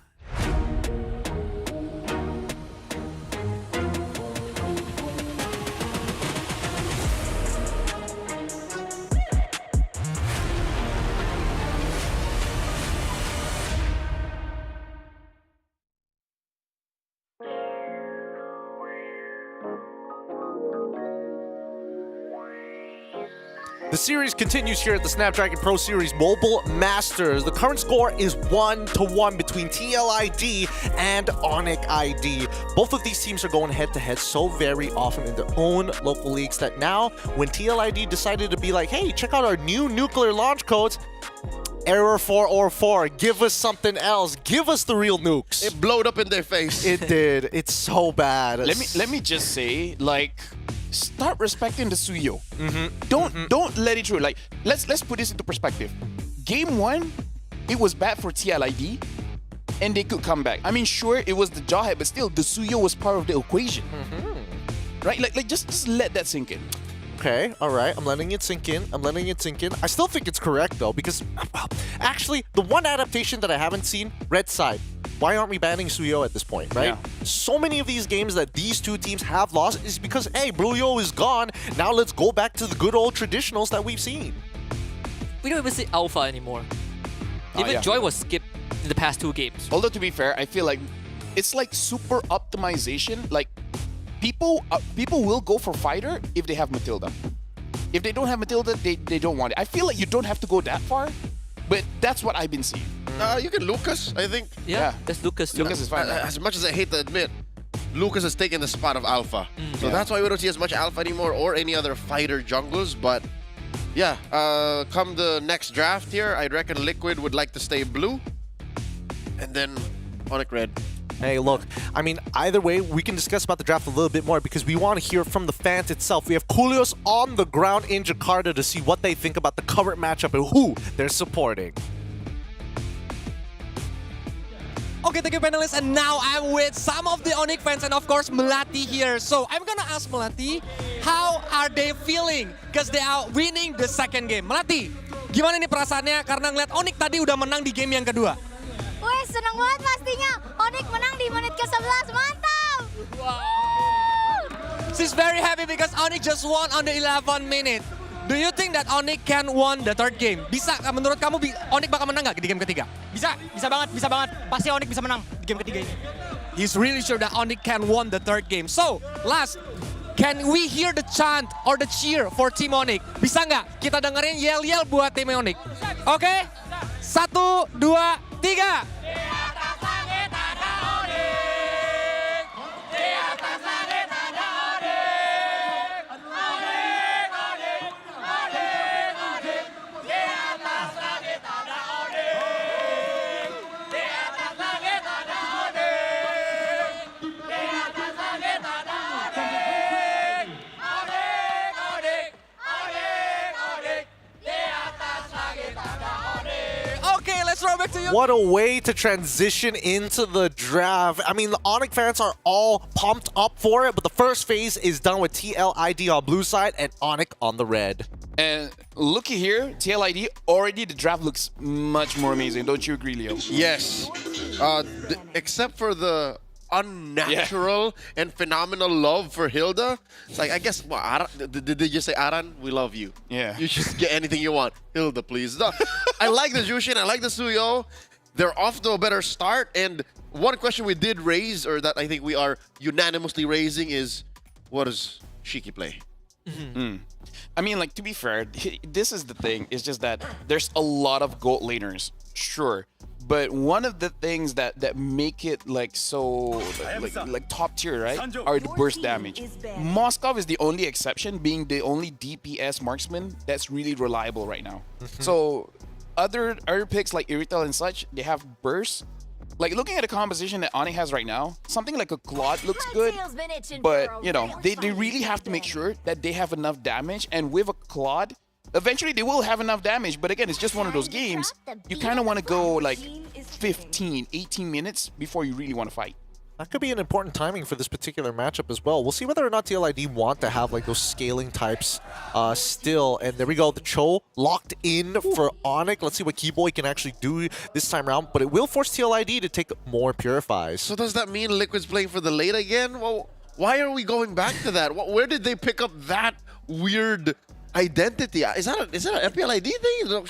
K: The series continues here at the Snapdragon Pro Series Mobile Masters. The current score is 1-1 between TLID and Onyx ID. Both of these teams are going head-to-head so very often in their own local leagues that now, when TLID decided to be like, hey, check out our new nuclear launch codes, Error 404, give us something else. Give us the real nukes.
G: It blowed up in their face.
K: It did. It's so bad.
E: Let me just say, like, start respecting the Suyo. Don't let it through. Like, let's put this into perspective. Game 1, it was bad for TLID, and they could come back. I mean, sure, it was the Jawhead, but still, the Suyo was part of the equation. Right? Like just let that sink in.
K: Okay, all right. I'm letting it sink in. I still think it's correct, though, because actually, the one adaptation that I haven't seen, Red Side. Why aren't we banning Suyo at this point, right?
E: Yeah.
K: So many of these games that these two teams have lost is because, hey, Bluyo is gone. Now let's go back to the good old traditionals that we've seen.
O: We don't even see Alpha anymore. Even
E: yeah.
O: Joy was skipped in the past 2 games.
E: Although, to be fair, I feel like it's like super optimization. Like, people will go for Fighter if they have Matilda. If they don't have Matilda, they don't want it. I feel like you don't have to go that far, but that's what I've been seeing.
G: You can Lucas, I think.
O: Yeah, that's Lucas too.
E: Lucas is fine.
G: As much as I hate to admit, Lucas has taken the spot of Alpha. So that's why we don't see as much Alpha anymore or any other fighter junglers. But yeah, come the next draft here, I reckon Liquid would like to stay blue. And then Onyx red.
K: Hey, look, I mean, either way, we can discuss about the draft a little bit more because we want to hear from the fans itself. We have Kulios on the ground in Jakarta to see what they think about the current matchup and who they're supporting. Okay, thank you, panelists. And now I'm with some of the Onyx fans and, of course, Melati here. So I'm going to ask Melati, how are they feeling? Because they are winning the second game. Melati,
H: Gimana nih perasaannya karena ngeliat Onyx tadi udah menang di game yang kedua?
D: Wih, seneng banget pastinya. Onyx menang di menit ke-11, mantap!
H: She's very happy because Onyx just won on the 11 minute. Do you think that Onyx can won the third game? Bisa, menurut kamu Onyx bakal menang nggak di game ketiga?
J: Bisa banget. Pasti Onyx bisa menang di game ketiga ini.
H: He's really sure that Onyx can won the third game. So, last, can we hear the chant or the cheer for Team Onyx? Bisa nggak kita dengerin yell-yell buat Team Onyx? Oke? 1, 2, 3.
K: What a way to transition into the draft. I mean, the Onyx fans are all pumped up for it, but the first phase is done with TLID on blue side and Onyx on the red.
E: And looky here, TLID, already the draft looks much more amazing. Don't you agree, Leo?
G: Yes. Except for the unnatural and phenomenal love for Hilda. It's like, I guess, well, did they just say, Aran, we love you?
E: Yeah.
G: You should get anything you want. Hilda, please. No, I like the Jushin, I like the Suyo. They're off to a better start. And one question we did raise, or that I think we are unanimously raising, is what does Shiki play?
E: I mean, like, to be fair, this is the thing. It's just that there's a lot of gold laners, sure. But one of the things that make it like so like top tier, right, are the burst damage. Moskov is the only exception, being the only DPS marksman that's really reliable right now. So other picks like Irital and such, they have burst. Like looking at the composition that Onyx has right now, something like a Claude looks good, but you know they really have to make sure that they have enough damage. And with a Claude, eventually they will have enough damage, but again, it's just one of those games. You kind of want to go like 15, 18 minutes before you really want to fight.
K: That could be an important timing for this particular matchup as well. We'll see whether or not TLID want to have like those scaling types still. And there we go, the Cho locked in for Onyx. Let's see what Keyboy can actually do this time around, but it will force TLID to take more Purifies.
G: So does that mean Liquid's playing for the late again? Well, why are we going back to that? Where did they pick up that weird identity? Is that an FPLID thing?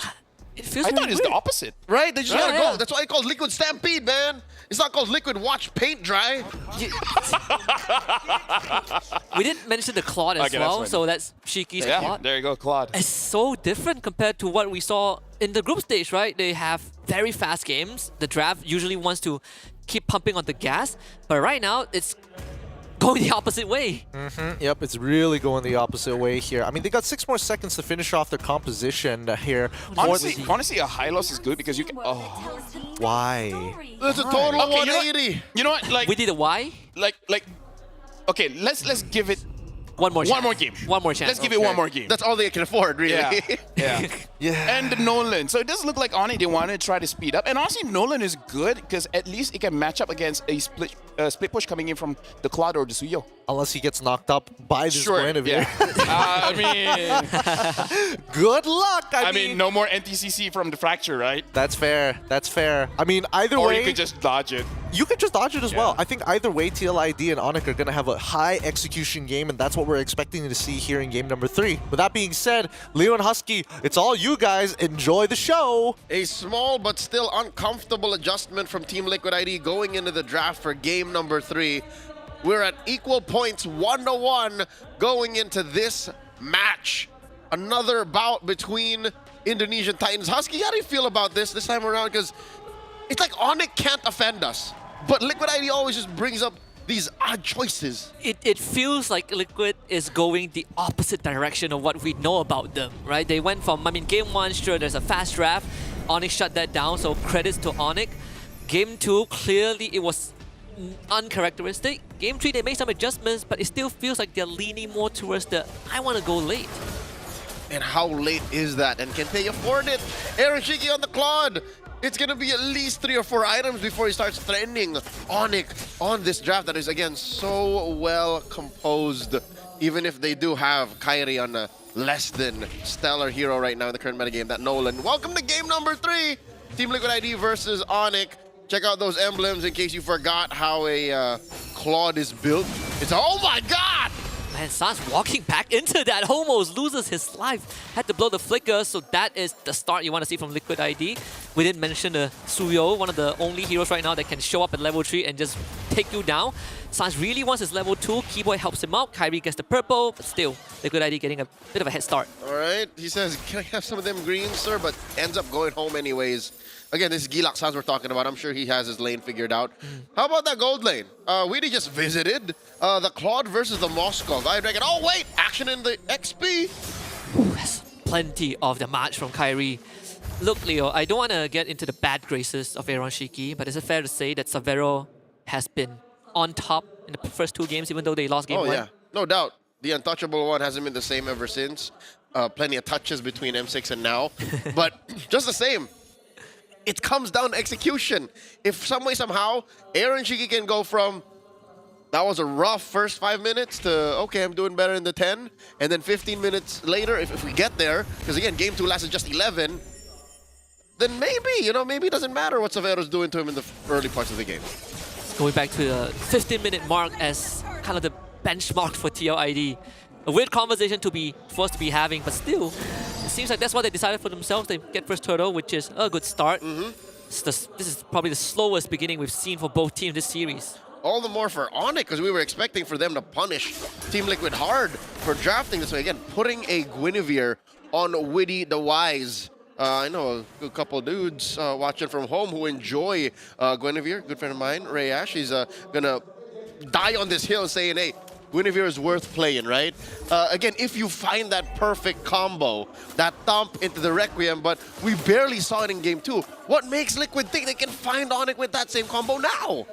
E: It feels I thought it's the opposite.
G: Right? They just gotta go. That's why it's called Liquid Stampede, man. It's not called Liquid Watch Paint Dry.
O: We didn't mention the Claude as well, so that's Shiki's Claude.
E: There you go, Claude.
O: It's so different compared to what we saw in the group stage, right? They have very fast games. The draft usually wants to keep pumping on the gas, but right now it's going the opposite way.
K: Yep, it's really going the opposite way here. I mean, they got 6 more seconds to finish off their composition here.
E: Honestly, a high loss is good because you can. Oh,
K: why?
G: There's a total of 180.
E: You know what? Like
O: we did a why?
E: Like. Okay, let's give it
O: one more chance.
E: One more chance. Let's give it one more game.
G: That's all they can afford, really.
E: Yeah. And Nolan. So it doesn't look like Onyx, they want to try to speed up. And honestly, Nolan is good because at least it can match up against a split push coming in from the Claude or the Suyo.
K: Unless he gets knocked up by this Guinevere.
E: I mean...
K: Good luck!
E: I mean, no more NTCC from the Fracture, right?
K: That's fair. That's fair. I mean, either way...
E: Or you could just dodge it.
K: You could just dodge it as well. I think either way, TLID and Onyx are going to have a high execution game, and that's what we're expecting to see here in game number 3. With that being said, Leo and Husky, it's all you guys. Enjoy the show.
G: A small but still uncomfortable adjustment from Team Liquid ID going into the draft for game number 3. We're at equal points, 1-1, going into this match. Another bout between Indonesian Titans. Husky, how do you feel about this time around? Because it's like Onyx can't offend us, but Liquid ID always just brings up these odd choices.
O: It feels like Liquid is going the opposite direction of what we know about them, right? They went from, I mean, game 1, sure, there's a fast draft. Onyx shut that down, so credits to Onyx. Game 2, clearly it was uncharacteristic. Game 3, they made some adjustments, but it still feels like they're leaning more towards the, I want to go late.
G: And how late is that? And can they afford it? Aaron Shiki on the Claude. It's going to be at least 3 or 4 items before he starts threatening Onyx on this draft that is, again, so well composed. Even if they do have Kairi on less than stellar hero right now in the current metagame, that Nolan. Welcome to game number 3. Team Liquid ID versus Onyx. Check out those emblems in case you forgot how a Claude is built. It's, oh my god!
O: Man, Sans walking back into that, almost loses his life. Had to blow the flicker, so that is the start you want to see from Liquid ID. We didn't mention the Suyo, one of the only heroes right now that can show up at level 3 and just take you down. Sans really wants his level 2, Keyboy helps him out, Kyrie gets the purple, but still, Liquid ID getting a bit of a head start.
G: Alright, he says, can I have some of them greens, sir? But ends up going home anyways. Again, this is Gilak Sans we're talking about. I'm sure he has his lane figured out. How about that gold lane? Weedy just visited the Claude versus the Moscow. I reckon, oh wait, action in the XP.
O: That's plenty of the match from Kyrie. Look, Leo, I don't want to get into the bad graces of Aaron Shiki, but is it fair to say that Savero has been on top in the first 2 games, even though they lost game 1?
G: Oh yeah, no doubt. The untouchable one hasn't been the same ever since. Plenty of touches between M6 and now. But just the same. It comes down to execution. If some way, somehow, Aaron Shiki can go from, that was a rough first 5 minutes, to, okay, I'm doing better in the 10. And then 15 minutes later, if we get there, because again, game 2 lasted just 11, then maybe, maybe it doesn't matter what Savero's doing to him in the early parts of the game.
O: Going back to the 15-minute mark as kind of the benchmark for TLID. A weird conversation to be forced to be having, but still, it seems like that's what they decided for themselves. They get first turtle, which is a good start. This is probably the slowest beginning we've seen for both teams this series.
G: All the more for Onyx, because we were expecting for them to punish Team Liquid hard for drafting this way. Again, putting a Guinevere on Witty the Wise. I know a couple dudes watching from home who enjoy Guinevere. Good friend of mine, Ray Ash. He's gonna die on this hill saying, hey, Guinevere is worth playing, right? Again, if you find that perfect combo, that thump into the Requiem, but we barely saw it in game 2. What makes Liquid think they can find Onyx with that same combo now?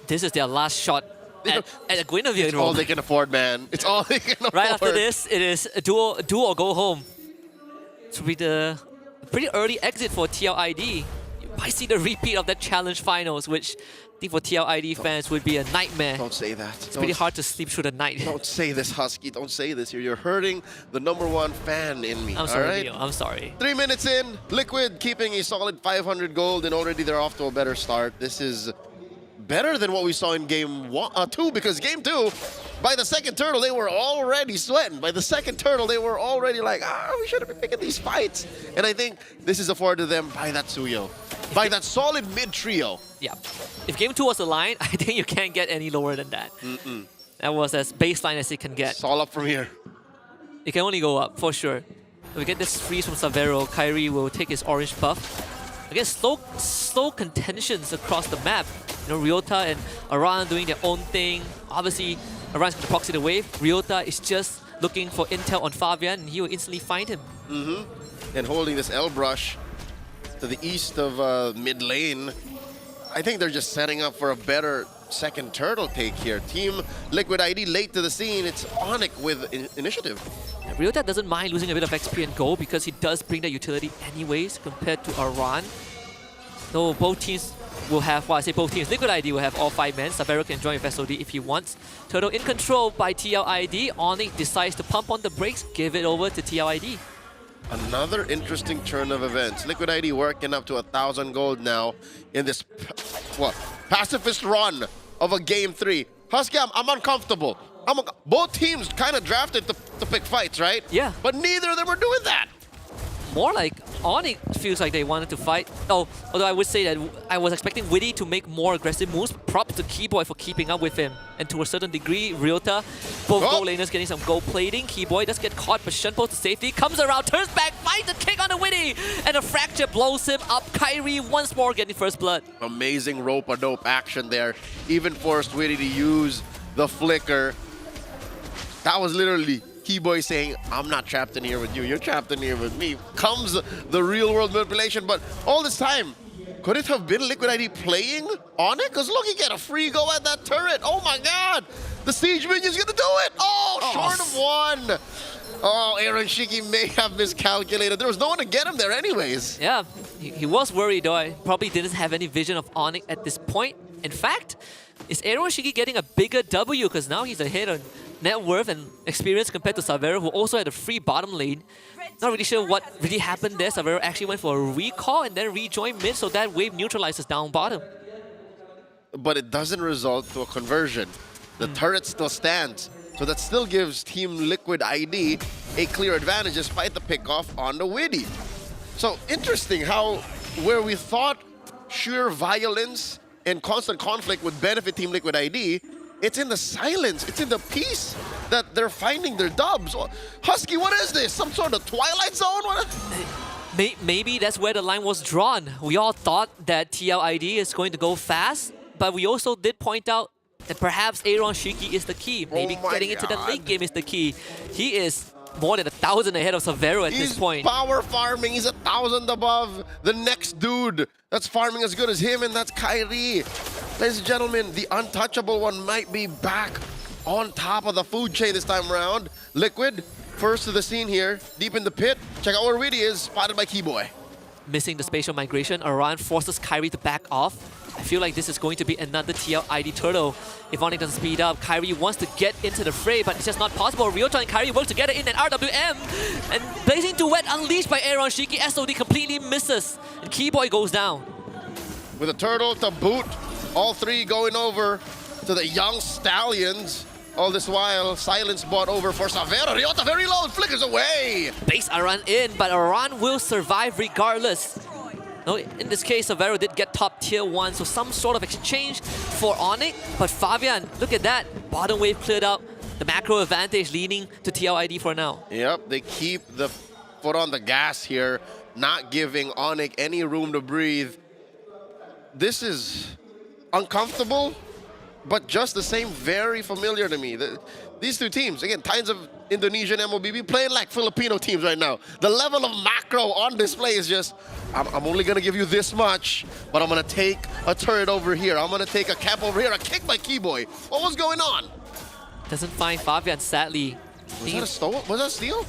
O: This is their last shot at a Guinevere.
G: It's all they can afford, man. It's all they can afford.
O: Right after this, it is a duo or go home. To be the pretty early exit for TLID. You might see the repeat of that challenge finals, which I think for TLID fans would be a nightmare.
G: Don't say that.
O: It's pretty hard to sleep through the night.
G: Don't say this, Husky. Don't say this. You're hurting the #1 fan in me.
O: I'm sorry,
G: all right?
O: Leo. I'm sorry.
G: 3 minutes in, Liquid keeping a solid 500 gold, and already they're off to a better start. This is better than what we saw in game 2, because game 2, by the second turtle, they were already sweating. By the second turtle, they were already like, we should have been picking these fights. And I think this is afforded to them by that Suyo, by that solid mid-trio.
O: Yeah. If game 2 was a line, I think you can't get any lower than that. That was as baseline as it can get.
G: It's all up from here.
O: It can only go up, for sure. If we get this freeze from Savero, Kyrie will take his orange buff. Again, slow contentions across the map. Ryota and Aran doing their own thing. Obviously, Aran's going to proxy the wave. Ryota is just looking for intel on Fabian, and he will instantly find him.
G: And holding this L-brush to the east of mid lane. I think they're just setting up for a better second turtle take here. Team Liquid ID late to the scene. It's Onyx with initiative.
O: Ryota doesn't mind losing a bit of XP and gold because he does bring that utility anyways compared to Aran. Though both teams will have, well, I say both teams, Liquid ID will have all 5 men. Savero can join with SOD if he wants. Turtle in control by TLID. Onyx decides to pump on the brakes, give it over to TLID.
G: Another interesting turn of events. Liquid ID working up to 1,000 gold now in this pacifist run of a game 3. Husky, I'm uncomfortable. Both teams kind of drafted to pick fights, right?
O: Yeah.
G: But neither of them are doing that.
O: More like Onyx feels like they wanted to fight. Although I would say that I was expecting Witty to make more aggressive moves. Props to Keyboy for keeping up with him. And to a certain degree, Ryota, both gold laners getting some gold plating. Keyboy does get caught, but Shenpo to safety. Comes around, turns back, finds a kick on the Witty. And a fracture blows him up. Kyrie once more getting first blood.
G: Amazing rope-a-dope action there. Even forced Witty to use the flicker. That was literally Keyboy saying, I'm not trapped in here with you, you're trapped in here with me. Comes the real world manipulation, but all this time, could it have been Liquid ID playing on it? Because look, he get a free go at that turret. Oh my god! The Siege Minion's gonna do it! Oh, short of 1! Oh, Aaron Shiki may have miscalculated. There was no one to get him there anyways.
O: Yeah, he was worried though. I probably didn't have any vision of Onyx at this point. In fact, is Aaron Shiki getting a bigger W? Because now he's ahead on net worth and experience compared to Savero, who also had a free bottom lane. Not really sure what really happened there. Savero actually went for a recall and then rejoined mid, so that wave neutralizes down bottom.
G: But it doesn't result to a conversion. The turret still stands. So that still gives Team Liquid ID a clear advantage despite the pickoff on the Widdy. So interesting how where we thought sheer violence and constant conflict would benefit Team Liquid ID, it's in the silence, it's in the peace that they're finding their dubs. Husky, what is this? Some sort of Twilight Zone?
O: Maybe that's where the line was drawn. We all thought that TLID is going to go fast, but we also did point out that perhaps Aaron Shiki is the key. Maybe getting into the late game is the key. He is more than 1,000 ahead of Savero at this point.
G: He's power farming. He's 1,000 above the next dude that's farming as good as him, and that's Kyrie. Ladies and gentlemen, the untouchable one might be back on top of the food chain this time around. Liquid, first to the scene here, deep in the pit. Check out where Widdy is, spotted by Keyboy.
O: Missing the spatial migration, Aran forces Kyrie to back off. I feel like this is going to be another TLID turtle. If Onyx doesn't speed up, Kyrie wants to get into the fray, but it's just not possible. Ryota and Kyrie work together in an RWM. And Blazing Duet unleashed by Aaron Shiki. SOD completely misses. And Keyboy goes down.
G: With a turtle to boot, all three going over to the young Stallions. All this while, silence bought over for Savero. Ryota very low, flickers away.
O: Base Aran in, but Aran will survive regardless. No, in this case, Savero did get top tier 1, so some sort of exchange for Onyx. But Fabian, look at that. Bottom wave cleared out. The macro advantage leaning to TLID for now.
G: Yep, they keep the foot on the gas here, not giving Onyx any room to breathe. This is uncomfortable, but just the same, very familiar to me. These two teams, again, tons of Indonesian MLBB playing like Filipino teams right now. The level of macro on display is just, I'm only going to give you this much, but I'm going to take a turret over here. I'm going to take a cap over here, a kick by Keyboy. What was going on?
O: Doesn't find Fabian, sadly.
G: Was that a steal? Was that a steal?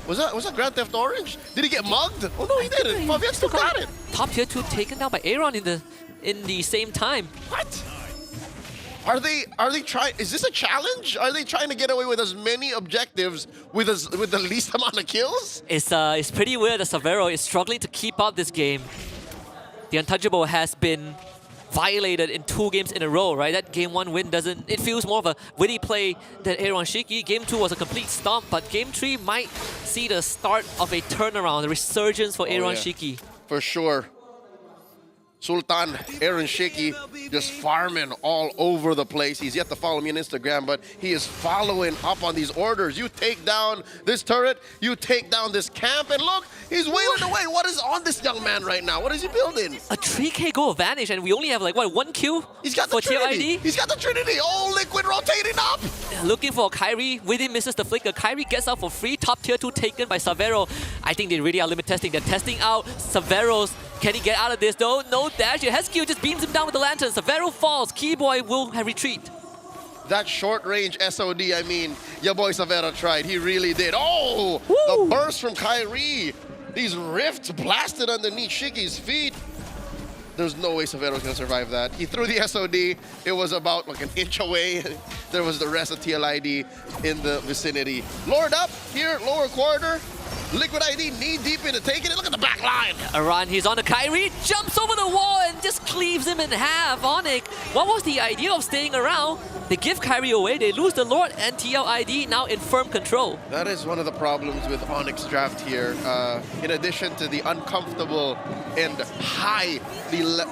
G: Was that Grand Theft Orange? Did he get mugged? Oh no, he didn't. Fabian still got it.
O: Top tier 2 taken down by Aaron in the same time.
G: What? Are they trying? Is this a challenge? Are they trying to get away with as many objectives with the least amount of kills?
O: It's pretty weird that Savero is struggling to keep up this game. The untouchable has been violated in 2 games in a row, right? That game 1 win doesn't. It feels more of a witty play than Aaron Shiki. Game 2 was a complete stomp, but game 3 might see the start of a turnaround, a resurgence for Aaron Shiki.
G: For sure. Sultan, Aaron Shiki, just farming all over the place. He's yet to follow me on Instagram, but he is following up on these orders. You take down this turret, you take down this camp, and look, he's wailing away. What is on this young man right now? What is he building?
O: A 3K goal advantage, and we only have like, what, 1 kill?
G: He's got the Trinity. He's got the Trinity. Oh, Liquid rotating up.
O: Looking for Kyrie. Widdy misses the flicker. Kyrie gets out for free. Top tier 2 taken by Savero. I think they really are limit testing. They're testing out Savero's. Can he get out of this though? No dash. Hesky just beams him down with the lantern. Savero falls. Keyboy will retreat.
G: That short range SOD, I mean, your boy Savero tried. He really did. Oh, the burst from Kyrie. These rifts blasted underneath Shiki's feet. There's no way Savero's gonna survive that. He threw the SOD. It was about like an inch away. There was the rest of TLID in the vicinity. Lord up here, lower quarter. Liquid ID knee deep into taking it. Look at the back line.
O: Aran, he's on the Kyrie, jumps over the wall and just cleaves him in half. Onyx, what was the idea of staying around? They give Kyrie away, they lose the Lord, and TLID now in firm control.
G: That is one of the problems with Onyx draft here. In addition to the uncomfortable and highly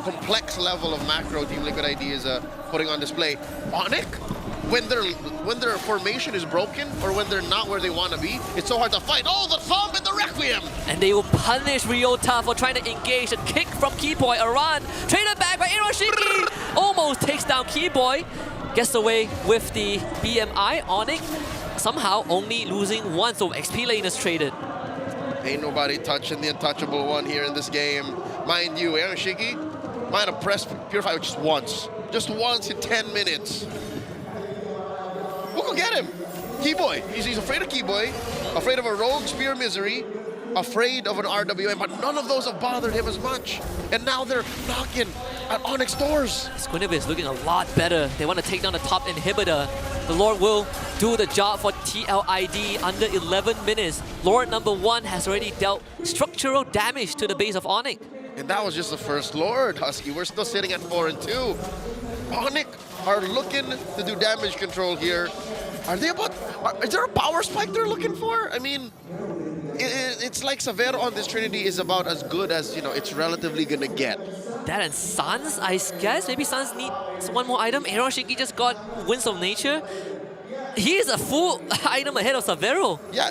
G: complex level of macro Team Liquid ID is putting on display, Onyx, when their formation is broken or when they're not where they want to be, it's so hard to fight. Oh, the thumb and the Requiem!
O: And they will punish Ryota for trying to engage and kick from Keyboy. Aran, traded back by Hiroshiki, almost takes down Keyboy. Gets away with the BMI. Onyx somehow only losing 1, so XP lane is traded.
G: Ain't nobody touching the untouchable one here in this game. Mind you, Aaron Shiki might have pressed Purify just once. Just once in 10 minutes. Who can get him? Keyboy. He's afraid of Keyboy, afraid of a rogue Spear Misery, afraid of an RWM, but none of those have bothered him as much. And now they're knocking at Onyx doors.
O: Squinibit is looking a lot better. They want to take down the top inhibitor. The Lord will do the job for TLID under 11 minutes. Lord number 1 has already dealt structural damage to the base of Onyx.
G: And that was just the first Lord, Husky. We're still sitting at 4 and 2. Onyx are looking to do damage control here. Are they about... is there a power spike they're looking for? I mean, it's like Severo on this Trinity is about as good as, you know, it's relatively gonna get.
O: That and Suns, I guess. Maybe Suns needs one more item. Aaron Shiki just got Winds of Nature. He is a full item ahead of Severo.
G: Yeah,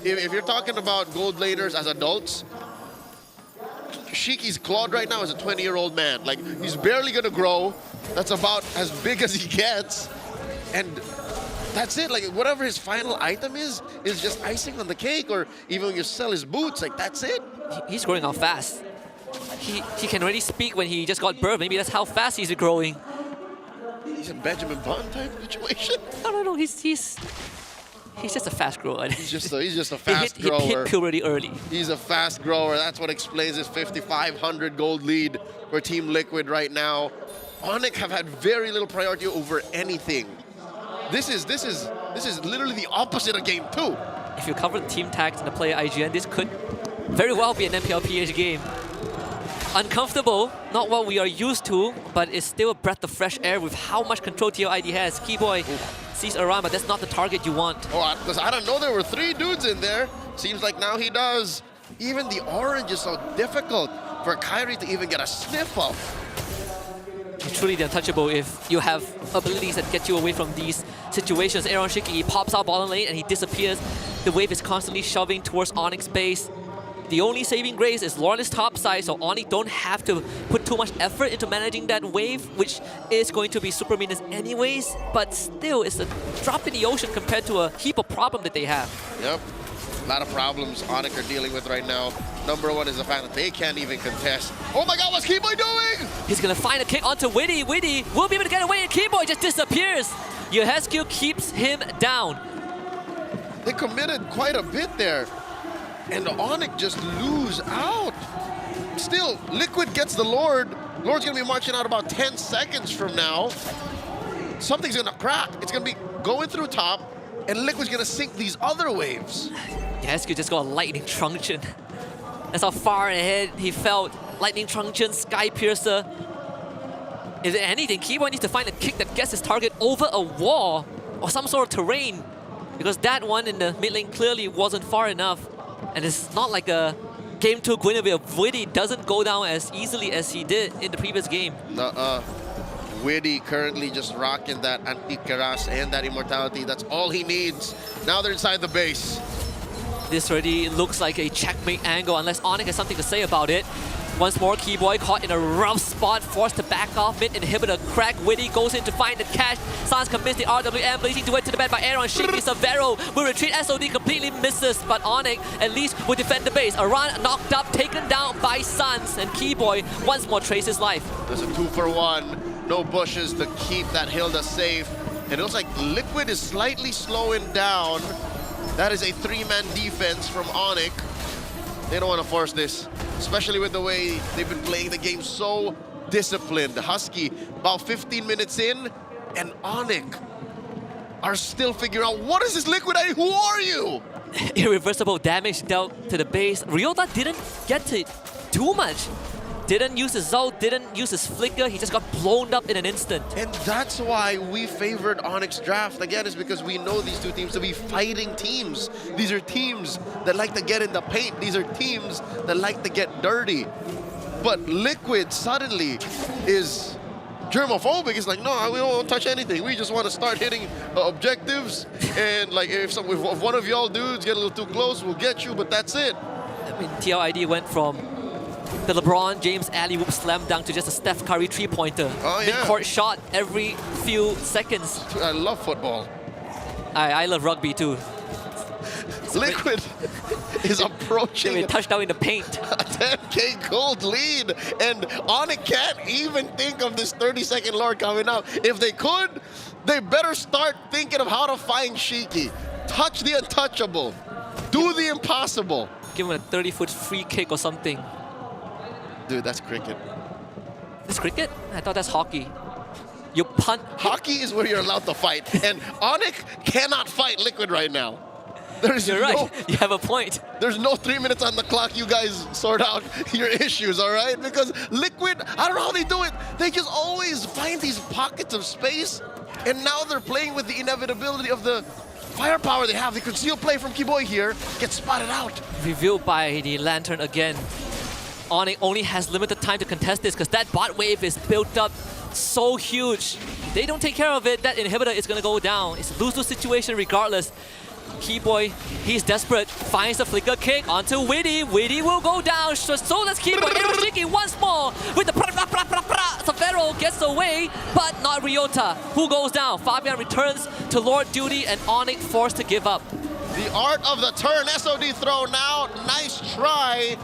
G: if you're talking about gold laders as adults, Shiki's Claude right now is a 20-year-old man. Like, he's barely gonna grow. That's about as big as he gets. And that's it. Like, whatever his final item is just icing on the cake. Or even when you sell his boots, like, that's it.
O: He's growing out fast. He can already speak when he just got birth. Maybe that's how fast he's growing.
G: He's a Benjamin Button type situation.
O: No. He's just a fast grower.
G: He's just a fast grower.
O: He hit puberty early.
G: He's a fast grower. That's what explains his 5,500 gold lead for Team Liquid right now. Onyx have had very little priority over anything. This is literally the opposite of game 2.
O: If you cover the team tags and the player IGN, this could very well be an MPLPH game. Uncomfortable, not what we are used to, but it's still a breath of fresh air with how much control TLID has. Keyboy sees around, but that's not the target you want.
G: Oh, I don't know, there were 3 dudes in there. Seems like now he does. Even the orange is so difficult for Kyrie to even get a sniff of.
O: Truly the untouchable if you have abilities that get you away from these situations. Aaron Shiki, he pops out bottom lane and he disappears. The wave is constantly shoving towards Onyx base. The only saving grace is Lawless topside, so Onyx don't have to put too much effort into managing that wave, which is going to be super menace anyways, but still, it's a drop in the ocean compared to a heap of problem that they have.
G: Yep, a lot of problems Onyx are dealing with right now. Number 1 is the fact that they can't even contest. Oh my god, what's Keyboy doing?
O: He's gonna find a kick onto Witty. Witty will be able to get away, and Keyboy just disappears. Yehescu keeps him down.
G: They committed quite a bit there. And Onyx just lose out. Still, Liquid gets the Lord. Lord's gonna be marching out about 10 seconds from now. Something's gonna crack. It's gonna be going through top, and Liquid's gonna sink these other waves.
O: Yehescu just got a Lightning Truncheon. That's how far ahead he felt. Lightning Truncheon, Sky Piercer. If anything, Keyboy needs to find a kick that gets his target over a wall or some sort of terrain, because that one in the mid lane clearly wasn't far enough. And it's not like a game 2 Guinevere. Witty doesn't go down as easily as he did in the previous game.
G: Witty currently just rocking that anti-Keras and that immortality. That's all he needs. Now they're inside the base.
O: This already looks like a checkmate angle unless Onyx has something to say about it. Once more, Keyboy caught in a rough spot, forced to back off. Mid inhibitor crack. Witty goes in to find the cash. Sans commits the RWM, blazing to it to the bed by Aaron. Shiki Severo will retreat. SOD completely misses, but Onyx at least will defend the base. Aran knocked up, taken down by Sans, and Keyboy once more traces his life.
G: There's a 2-for-1. No bushes to keep that Hilda safe. And it looks like Liquid is slightly slowing down. That is a 3-man defense from Onyx. They don't want to force this, especially with the way they've been playing the game so disciplined. Husky, about 15 minutes in, and Onyx are still figuring out, what is this Liquid ID? Who are you?
O: Irreversible damage dealt to the base. Ryota didn't get to too much. Didn't use his ult, didn't use his flicker, he just got blown up in an instant.
G: And that's why we favored Onyx draft. Again, is because we know these two teams to be fighting teams. These are teams that like to get in the paint. These are teams that like to get dirty. But Liquid suddenly is germophobic. It's like, no, we don't touch anything. We just want to start hitting objectives. And like, if one of y'all dudes get a little too close, we'll get you, but that's it.
O: I mean, TLID went from the LeBron James alley-oop slam dunk to just a Steph Curry three-pointer.
G: Oh, yeah.
O: Mid-court shot every few seconds.
G: I love football.
O: I love rugby too.
G: Liquid is approaching
O: a touchdown in the paint.
G: A 10K gold lead, and Onyx can't even think of this 30-second lore coming out. If they could, they better start thinking of how to find Shiki. Touch the untouchable. Do the impossible.
O: Give him a 30-foot free kick or something.
G: Dude, that's cricket.
O: This cricket? I thought that's hockey. You punt.
G: Hockey is where you're allowed to fight, and Onyx cannot fight Liquid right now.
O: You're right. You have a point.
G: There's no 3 minutes on the clock. You guys sort out your issues, all right? Because Liquid, I don't know how they do it. They just always find these pockets of space, and now they're playing with the inevitability of the firepower they have. They could still play from Kiboy here, get spotted out.
O: Revealed by the Lantern again. Onyx only has limited time to contest this because that bot wave is built up so huge. If they don't take care of it, that inhibitor is going to go down. It's a lose-lose situation regardless. Keyboy, he's desperate, finds the flicker kick onto Witty. Witty will go down, so does Keyboy. Eroshiki once more with the Savero gets away, but not Ryota, who goes down. Fabian returns to Lord Duty and Onyx forced to give up.
G: The art of the turn, SOD throw now, nice try.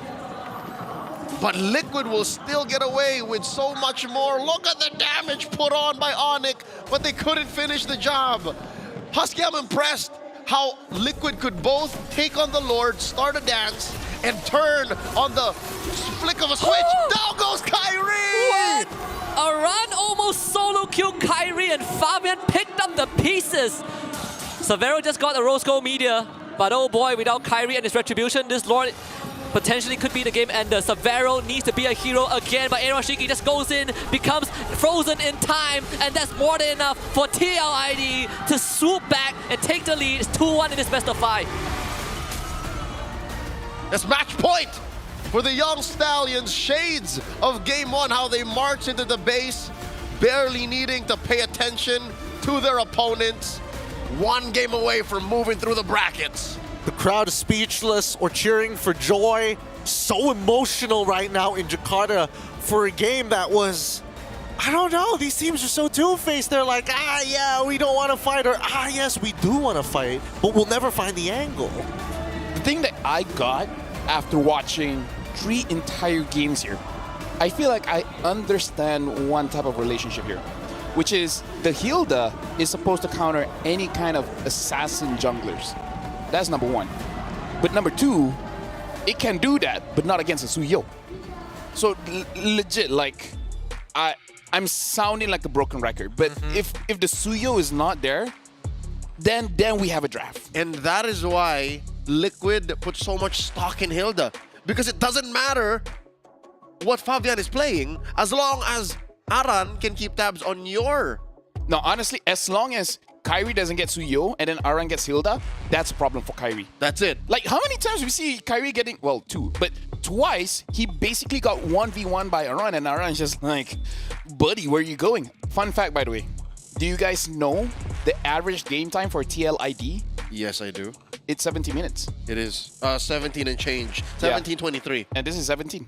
G: But Liquid will still get away with so much more. Look at the damage put on by Onyx, but they couldn't finish the job. Husky, I'm impressed how Liquid could both take on the Lord, start a dance, and turn on the flick of a switch. Down goes Kyrie!
O: What? A run almost solo killed Kyrie and Fabian picked up the pieces. Savero just got a rose gold media, but oh boy, without Kyrie and his retribution, this Lord potentially could be the game ender. Savero needs to be a hero again, but Eroshiki just goes in, becomes frozen in time, and that's more than enough for TLID to swoop back and take the lead. It's 2-1 in this best of 5.
G: That's match point for the young Stallions. Shades of Game 1, how they march into the base, barely needing to pay attention to their opponents. One game away from moving through the brackets.
K: The crowd is speechless or cheering for joy. So emotional right now in Jakarta for a game that was, I don't know, these teams are so two-faced. They're like, yeah, we don't want to fight, or yes, we do want to fight, but we'll never find the angle.
E: The thing that I got after watching 3 entire games here, I feel like I understand one type of relationship here, which is the Hilda is supposed to counter any kind of assassin junglers. That's number 1. But number 2, it can do that, but not against a Suyo. So legit, like, I'm sounding like a broken record. But if the Suyo is not there, then we have a draft.
G: And that is why Liquid puts so much stock in Hilda. Because it doesn't matter what Fabian is playing, as long as Aran can keep tabs on your...
E: No, honestly, as long as Kyrie doesn't get Suyo and then Aran gets Hilda, that's a problem for Kyrie.
G: That's it.
E: Like, how many times we see Kyrie getting, well, 2, but twice he basically got 1v1 by Aran, and Aran's just like, buddy, where are you going? Fun fact, by the way, do you guys know the average game time for TLID?
G: Yes, I do.
E: It's 17 minutes.
G: It is 17 and change. 17:23.
E: And this is 17.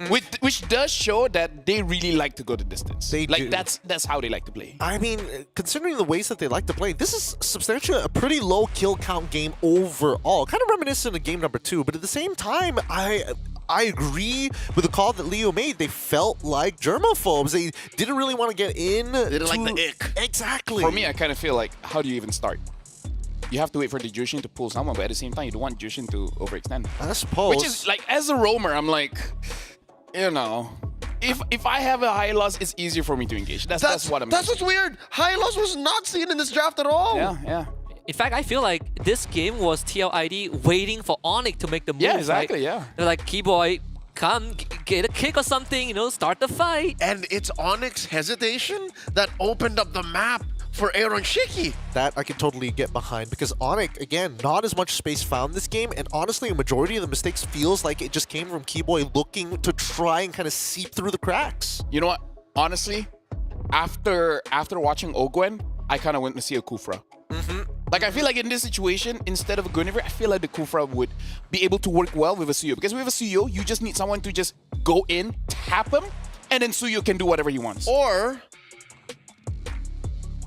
E: Which does show that they really like to go the distance.
K: They
E: like
K: do.
E: That's how they like to play.
K: I mean, considering the ways that they like to play, this is substantially a pretty low kill count game overall. Kind of reminiscent of game number 2, but at the same time, I agree with the call that Leo made. They felt like germaphobes. They didn't really want to get in. They
G: didn't like the ick.
K: Exactly.
E: For me, I kind of feel like, how do you even start? You have to wait for the Jushin to pull someone, but at the same time, you don't want Jushin to overextend.
K: I suppose.
E: Which is, like, as a roamer, I'm like, you know, if I have a high loss, it's easier for me to engage. That's what I'm.
G: That's what's weird. High loss was not seen in this draft at all.
E: Yeah.
O: In fact, I feel like this game was TLID waiting for Onyx to make the move.
E: Yeah, exactly,
O: right?
E: yeah.
O: They're like, Keyboy, come, get a kick or something, start the fight.
G: And it's Onyx hesitation that opened up the map for Aaron Shiki.
K: That I can totally get behind, because Onyx, again, not as much space found this game, and honestly, a majority of the mistakes feels like it just came from Keyboy looking to try and kind of seep through the cracks.
E: You know what? Honestly, after watching Ogwen, I kind of went to see a Kufra. Like, I feel like in this situation, instead of a Guinevere, I feel like the Kufra would be able to work well with a Suyo. Because with a Suyo, you just need someone to just go in, tap him, and then Suyo can do whatever he wants.
G: Or,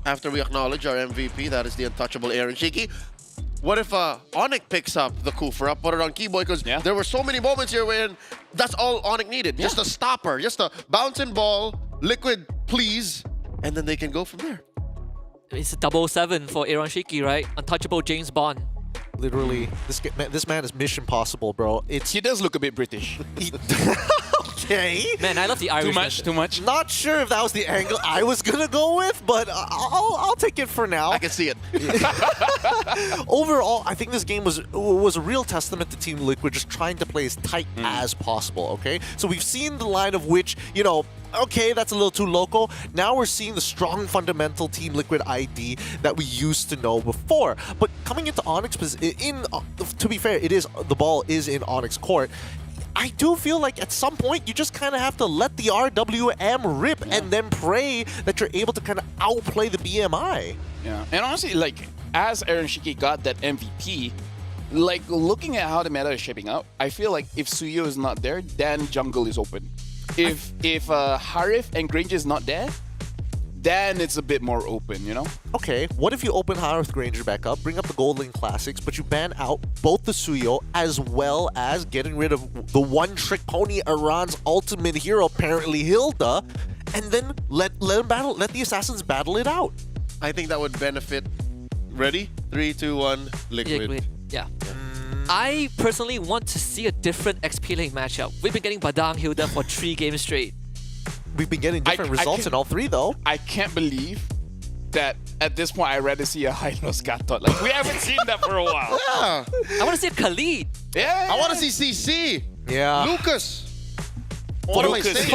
G: after we acknowledge our MVP, that is the untouchable Aaron Shiki, what if Onyx picks up the Kufra, put it on Keyboy? Because there were so many moments here when that's all Onyx needed. Just a stopper, just a bouncing ball, Liquid, please, and then they can go from there.
O: It's a 007 for Aaron Shiki, right? Untouchable James Bond.
K: Literally, this man is Mission Possible, bro.
E: He does look a bit British.
K: Okay.
O: Man, I love the Irish.
E: Too much.
K: Not sure if that was the angle I was gonna go with, but I'll take it for now.
G: I can see it.
K: Overall, I think this game was a real testament to Team Liquid just trying to play as tight as possible, okay? So we've seen the line of which, you know, okay, that's a little too local. Now we're seeing the strong fundamental Team Liquid ID that we used to know before. But coming into Onyx, to be fair, the ball is in Onyx court. I do feel like at some point you just kind of have to let the RWM rip and then pray that you're able to kind of outplay the BMI.
E: Yeah, and honestly, like, as Aaron Shiki got that MVP, like, looking at how the meta is shaping out, I feel like if Suyo is not there, then jungle is open. If Harif and Granger is not there, then it's a bit more open, you know?
K: Okay, what if you open Harif Granger back up, bring up the Gold Lane Classics, but you ban out both the Suyo as well as getting rid of the one-trick pony Iran's ultimate hero, apparently Hilda, and then let the assassins battle it out?
G: I think that would benefit. Ready? 3, 2, 1, Liquid.
O: Yeah. I personally want to see a different XP lane matchup. We've been getting Badang Hilda for 3 games straight.
K: We've been getting different results in all 3 though.
E: I can't believe that at this point I'd rather see a Hylos Gatot. Like, we haven't seen that for a while.
G: Yeah.
O: I want to see a Khalid.
E: Yeah.
G: I want to see CC.
K: Yeah.
G: Lucas. What am I saying?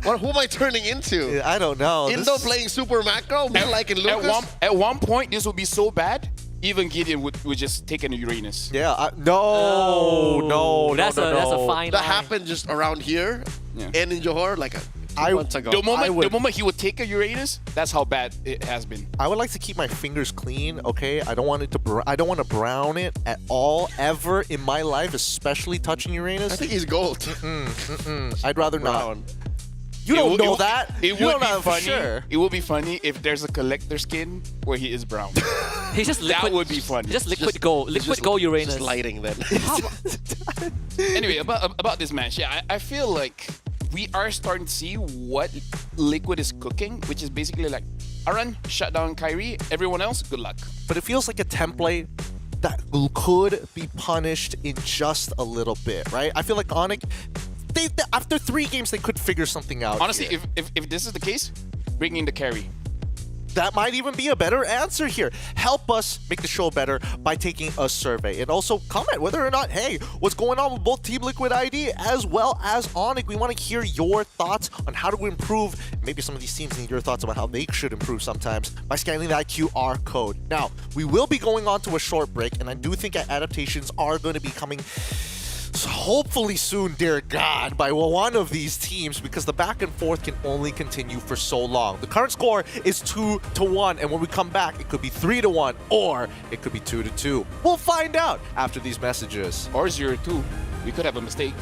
G: Who am I turning into?
K: I don't know.
G: Indo playing super macro? Me liking Lucas?
E: At one point, this would be so bad, even Gideon would just take an Uranus.
K: Yeah, no.
O: That's a fine
G: That
O: line.
G: happened just around here and in Johor like 2 months ago.
E: The moment he would take a Uranus, that's how bad it has been.
K: I would like to keep my fingers clean, okay? I don't want to brown it at all ever in my life, especially touching Uranus.
G: I think he's gold.
K: I'd rather
G: Brown.
K: not. You don't know that.
E: It
K: You
E: would
K: don't
E: be
K: know for
E: funny.
K: sure.
E: It would be funny if there's a collector skin where he is brown.
O: He's just liquid.
E: That would be funny.
O: Just liquid gold. Liquid gold Uranus.
G: Just lighting then.
E: Anyway, about this match, yeah, I feel like we are starting to see what Liquid is cooking, which is basically like, Aran, shut down Kyrie, everyone else, good luck.
K: But it feels like a template that could be punished in just a little bit, right? I feel like Onyx, after 3 games, they could figure something out.
E: Honestly,
K: here.
E: if this is the case, bring in the carry.
K: That might even be a better answer here. Help us make the show better by taking a survey. And also comment whether or not, hey, what's going on with both Team Liquid ID as well as Onyx. We want to hear your thoughts on how to improve. Maybe some of these teams need your thoughts about how they should improve sometimes by scanning that QR code. Now, we will be going on to a short break, and I do think adaptations are going to be coming hopefully soon, dear God, by one of these teams, because the back and forth can only continue for so long. The current score is 2-1, and when we come back, it could be 3-1, or it could be 2-2. We'll find out after these messages.
E: Or 0-2. We could have a mistake.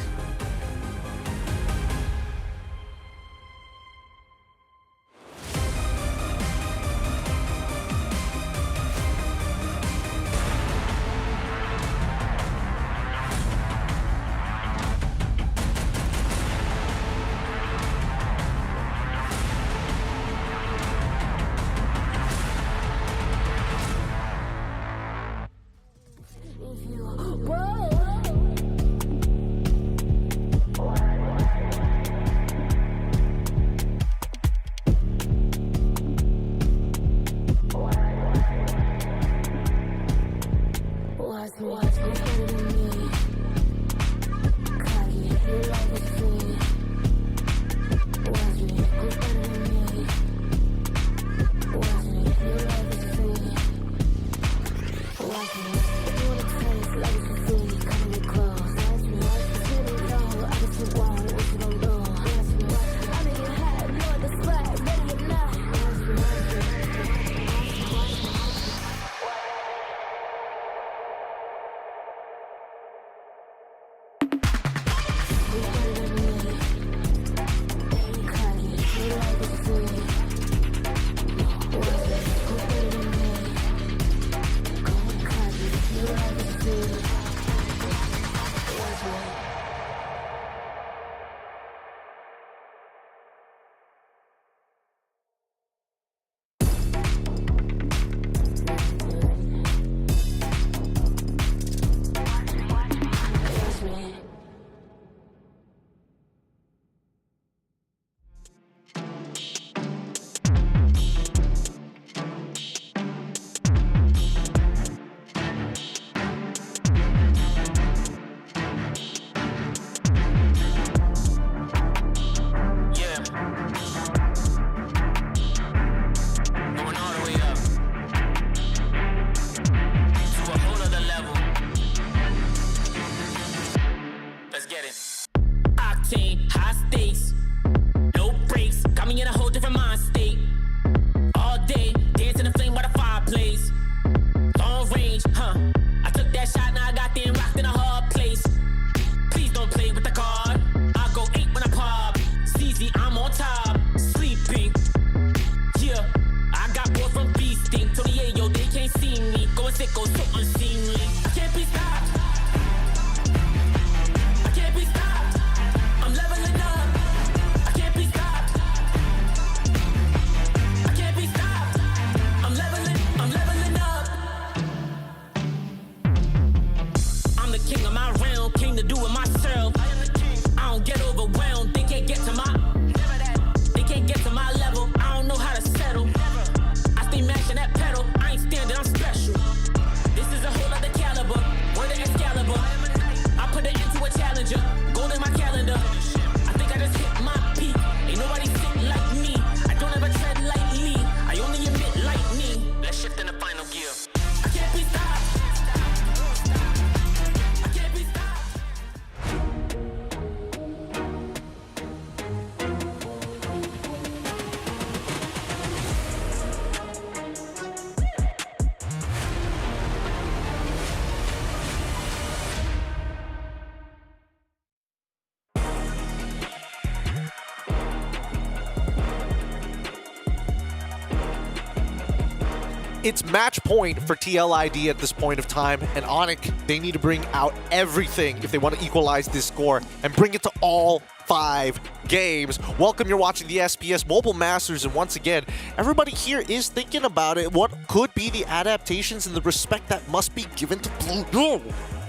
K: It's match point for TLID at this point of time, and Onyx, they need to bring out everything if they want to equalize this score and bring it to all 5 games. Welcome, you're watching the SPS Mobile Masters, and once again, everybody here is thinking about it. What could be the adaptations and the respect that must be given to Blue?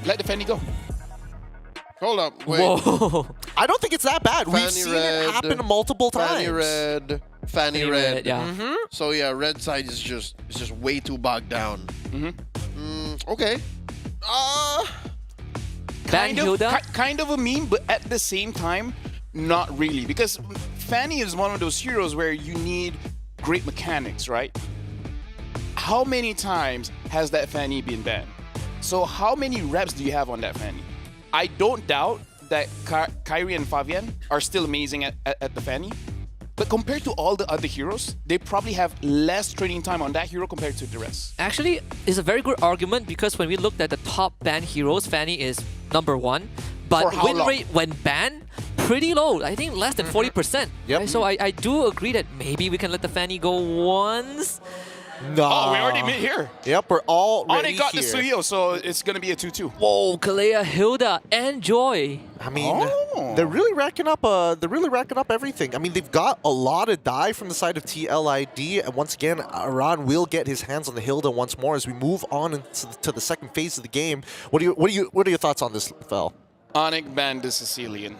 E: Let the Fanny go.
G: Hold up, wait.
K: Whoa. I don't think it's that bad. We've seen it happen multiple times.
G: Fanny red.
O: Yeah.
G: So yeah, red side is just way too bogged down. Okay.
E: Kind of a meme, but at the same time, not really. Because Fanny is one of those heroes where you need great mechanics, right? How many times has that Fanny been banned? So how many reps do you have on that Fanny? I don't doubt that Kyrie and Fabian are still amazing at the Fanny. But compared to all the other heroes, they probably have less training time on that hero compared to the rest.
O: Actually, it's a very good argument because when we looked at the top banned heroes, Fanny is #1. But win rate when banned, pretty low. I think less than 40%.
K: Yep.
O: Right? So I do agree that maybe we can let the Fanny go once.
K: No.
E: Oh, we already made here.
K: Yep, we're all ready
E: Onyx got
K: here.
E: the Suyo, so it's going to be a 2-2.
O: Whoa, Kalea, Hilda, and Joy.
K: I mean, they're really racking up. Everything. I mean, they've got a lot of die from the side of TLID, and once again, Aran will get his hands on the Hilda once more as we move on to the second phase of the game. What are your thoughts on this, Fel?
E: Onyx banned the Sicilian.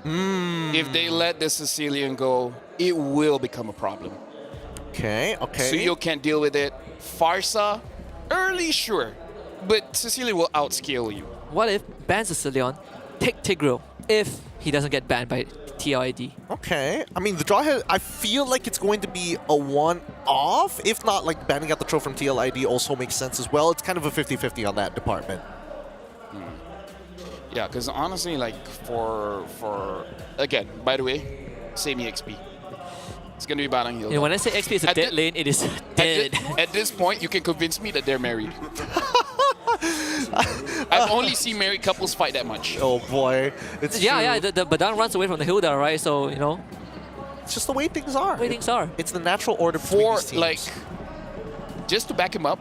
E: If they let the Sicilian go, it will become a problem.
K: Okay.
E: Suyo can't deal with it. Farsa, early sure, but Sicilian will outscale you.
O: What if ban Sicilian, take Tigreal if he doesn't get banned by TLID?
K: Okay. I mean, the draw has, I feel like it's going to be a one-off. If not, like, banning out the troll from TLID also makes sense as well. It's kind of a 50-50 on that department.
E: Yeah, because honestly, like, for again, by the way, same EXP. It's going to be Barang Hill.
O: You know, when I say XP is a dead lane, it is dead.
E: At this point, you can convince me that they're married. I've only seen married couples fight that much.
K: Oh boy. It's true.
O: The Badang runs away from the Hilda, right? So, you know.
K: It's just the way things are. It's the natural order
E: for
K: these teams.
E: Like, just to back him up,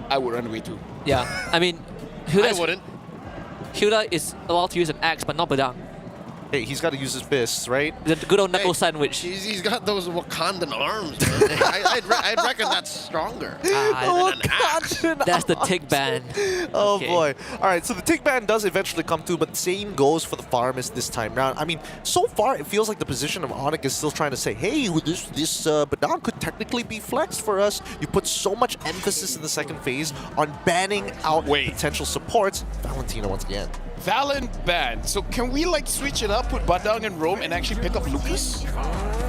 E: I would run away too.
O: Yeah, I mean,
G: I wouldn't.
O: Hilda is allowed to use an axe, but not Badang.
K: Hey, he's got to use his fists, right?
O: The good old knuckle sandwich.
G: He's got those Wakandan arms, man. I'd reckon that's stronger.
O: That's the tick ban.
K: Oh boy. All right, so the tick ban does eventually come through, but same goes for the Farmist this time round. I mean, so far it feels like the position of Onyx is still trying to say, hey, this Badang could technically be flexed for us. You put so much emphasis in the second phase on banning out potential supports. Valentina once again.
E: Valen banned. So can we like switch it up, put Badang and Rome, and actually pick up Lucas?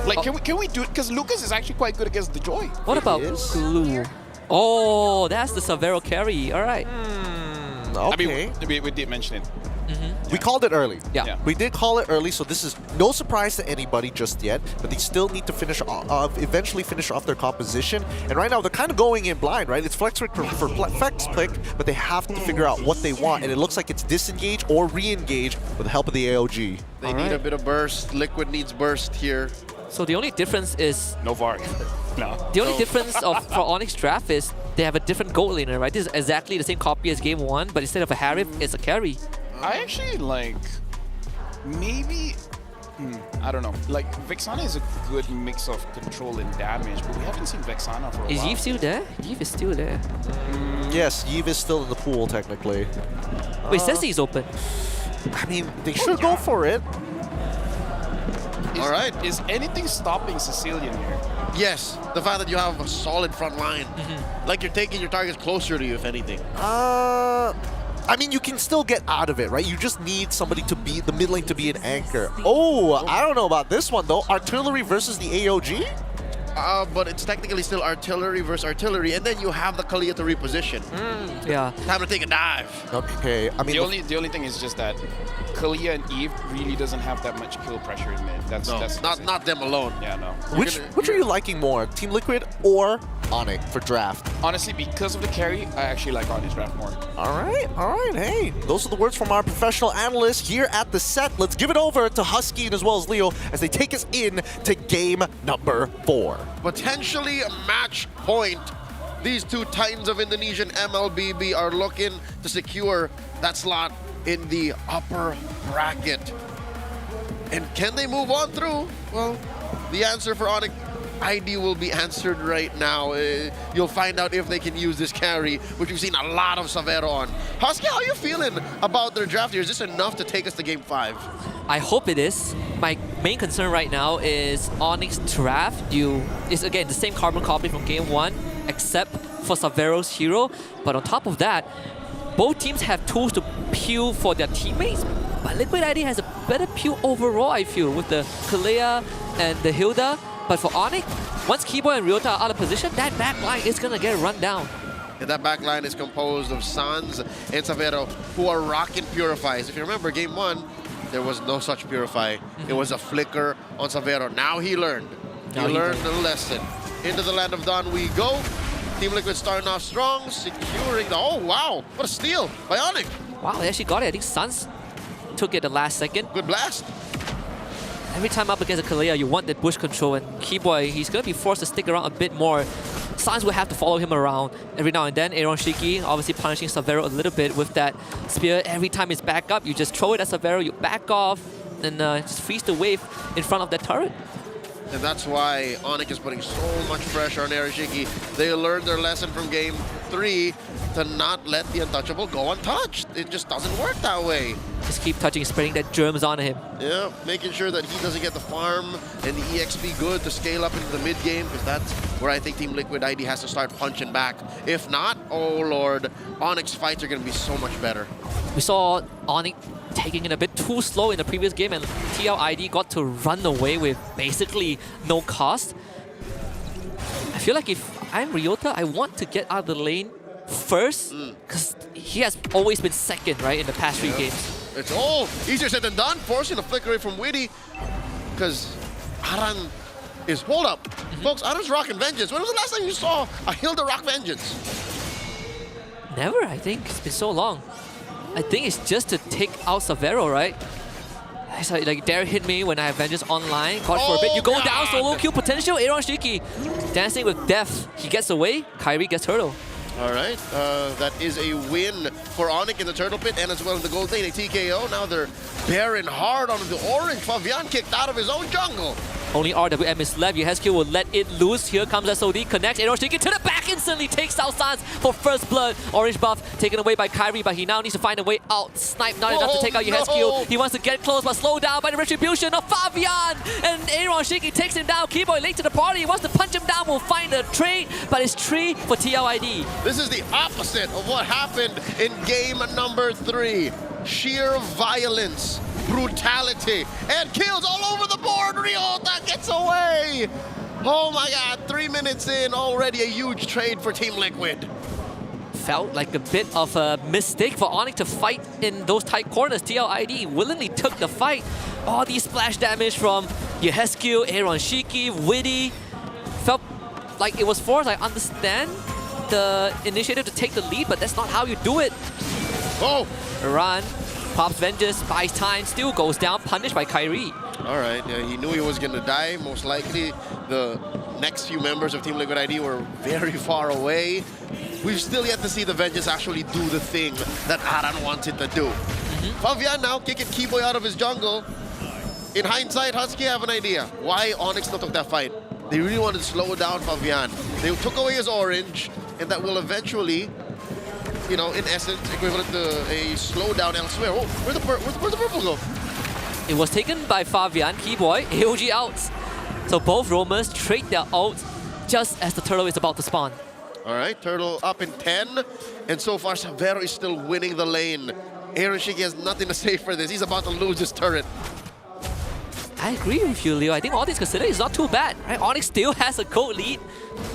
E: Like, can we do it? Because Lucas is actually quite good against the Joy.
O: What about Glue? Oh, that's the Savero carry. All right.
K: Okay.
E: I mean, we did mention it.
K: We called it early.
O: Yeah.
K: We did call it early, so this is no surprise to anybody just yet, but they still need to finish eventually finish off their composition. And right now, they're kind of going in blind, right? It's flex click for flex click, but they have to figure out what they want, and it looks like it's disengage or re-engage with the help of the AOG.
G: They need a bit of burst. Liquid needs burst here.
O: So the only difference is...
E: No VAR. No.
O: The only difference for Onyx draft is they have a different gold laner, right? This is exactly the same copy as game 1, but instead of a Harif, it's a carry.
E: I actually like, maybe, I don't know. Like, Vexana is a good mix of control and damage, but we haven't seen Vexana for a while.
O: Is Yves still there? Yves is still there.
K: Yes, Yves is still in the pool, technically.
O: Wait, Sensi is open.
K: I mean, they should go for it.
G: All right.
E: Is anything stopping Sicilian here?
G: Yes, the fact that you have a solid front line. Like you're taking your targets closer to you, if anything.
K: I mean, you can still get out of it, right? You just need somebody to be, the mid lane to be an anchor. Oh, I don't know about this one, though. Artillery versus the AOG?
G: But it's technically still artillery versus artillery, and then you have the Kalia to reposition.
O: Yeah.
G: Time to take a dive.
K: Okay, I mean...
E: The only thing is just that Kalia and Eve really doesn't have that much kill pressure in mid. That's
G: not them alone.
E: Yeah, no.
K: Which are you liking more, Team Liquid or Onyx for draft?
E: Honestly, because of the carry, I actually like Onyx draft more.
K: All right. Hey, those are the words from our professional analyst here at the set. Let's give it over to Husky and as well as Leo as they take us in to game number 4.
G: Potentially a match point these two titans of Indonesian MLBB are looking to secure that slot in the upper bracket. And can they move on through? Well, the answer for Onyx ID will be answered right now. You'll find out if they can use this carry, which we've seen a lot of Savero on. Husky, how are you feeling about their draft here? Is this enough to take us to Game 5?
O: I hope it is. My main concern right now is Onyx draft. Is again the same carbon copy from Game 1, except for Savero's hero. But on top of that, both teams have tools to peel for their teammates. But Liquid ID has a better peel overall, I feel, with the Kalea and the Hilda. But for Onyx, once Keyboy and Ryota are out of position, that back line is going to get run down.
G: And that back line is composed of Sans and Savero, who are rocking Purifies. If you remember, Game 1, there was no such Purify. It was a flicker on Savero. Now he learned. He learned the lesson. Into the land of Dawn we go. Team Liquid starting off strong, securing the... Oh, wow. What a steal by Onyx.
O: Wow, they actually got it. I think Sans took it the last second.
G: Good blast.
O: Every time up against a Kalea, you want that bush control, and Keyboy, he's going to be forced to stick around a bit more. Sans will have to follow him around every now and then. Aaron Shiki obviously punishing Savero a little bit with that spear. Every time it's back up, you just throw it at Savero, you back off, and just freeze the wave in front of that turret.
G: And that's why Onyx is putting so much pressure on Ereshiki. They learned their lesson from Game 3 to not let the untouchable go untouched. It just doesn't work that way.
O: Just keep touching, spreading that germs on him.
G: Yeah, making sure that he doesn't get the farm and the EXP good to scale up into the mid game, because that's where I think Team Liquid ID has to start punching back. If not, oh lord, Onyx fights are going to be so much better.
O: We saw Onyx taking it a bit too slow in the previous game, and TLID got to run away with basically no cost. I feel like if I'm Ryota, I want to get out of the lane first, because he has always been second, right, in the past 3 games.
G: It's all easier said than done, forcing a flicker away from Witty, because Aran is... Hold up. Folks, Aran's rocking Vengeance. When was the last time you saw a Hilda rock Vengeance?
O: Never, I think. It's been so long. I think it's just to take out Savero, right? It's like Dare hit me when I have Vengeance online. Caught for a bit. You go down, solo kill potential. Aaron Shiki dancing with death. He gets away. Kyrie gets turtle.
G: All right, that is a win for Onyx in the Turtle Pit and as well in the Gold Lane, a TKO. Now they're bearing hard on the orange. Fabian kicked out of his own jungle.
O: Only RWM is left. Yehesky will let it loose. Here comes SOD. Connects. Aaron Shiki to the back instantly. Takes out Sans for first blood. Orange buff taken away by Kyrie, but he now needs to find a way out. Snipe not enough to take out Yehesky. No. He wants to get close, but slowed down by the retribution of Fabian. And Aaron Shiki takes him down. Keyboy late to the party. He wants to punch him down. Will find a trade, but it's 3 for TLID.
G: This is the opposite of what happened in game number 3. Sheer violence, brutality, and kills all over the board. Ryota gets away. Oh my god, 3 minutes in, already a huge trade for Team Liquid.
O: Felt like a bit of a mistake for Onyx to fight in those tight corners. TLID willingly took the fight. All these splash damage from Yehesky, Aaron Shiki, Witty. Felt like it was forced. I understand the initiative to take the lead, but that's not how you do it.
G: Oh!
O: Run, pops Vengeance, buys time, still goes down, punished by Kyrie.
G: All right, yeah, he knew he was going to die. Most likely, the next few members of Team Liquid ID were very far away. We've still yet to see the Vengeance actually do the thing that Aran wanted to do. Fabian now kicking Keyboy out of his jungle. In hindsight, Husky have an idea why Onyx still took that fight. They really wanted to slow down Fabian. They took away his orange, and that will eventually, you know, in essence, equivalent to a slowdown elsewhere. Oh, where'd the purple go?
O: It was taken by Fabian, Keyboy, AOG out. So both roamers trade their ult just as the turtle is about to spawn.
G: All right, turtle up in 10, and so far Savero is still winning the lane. Aaron Shiki has nothing to say for this. He's about to lose his turret.
O: I agree with you, Leo. I think all things considered is not too bad. Right? Onyx still has a gold lead,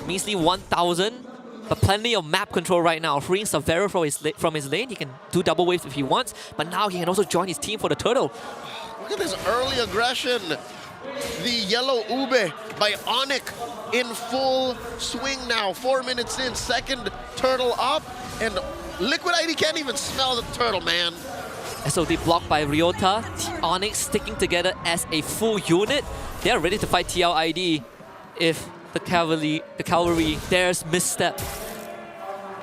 O: measly 1,000. But plenty of map control right now, freeing Savero from his lane. He can do double waves if he wants, but now he can also join his team for the turtle.
G: Look at this early aggression. The yellow Ube by Onyx in full swing now. 4 minutes in, second turtle up, and Liquid ID can't even smell the turtle, man.
O: SOD blocked by Ryota. Onyx sticking together as a full unit. They're ready to fight TLID if the cavalry dares misstep.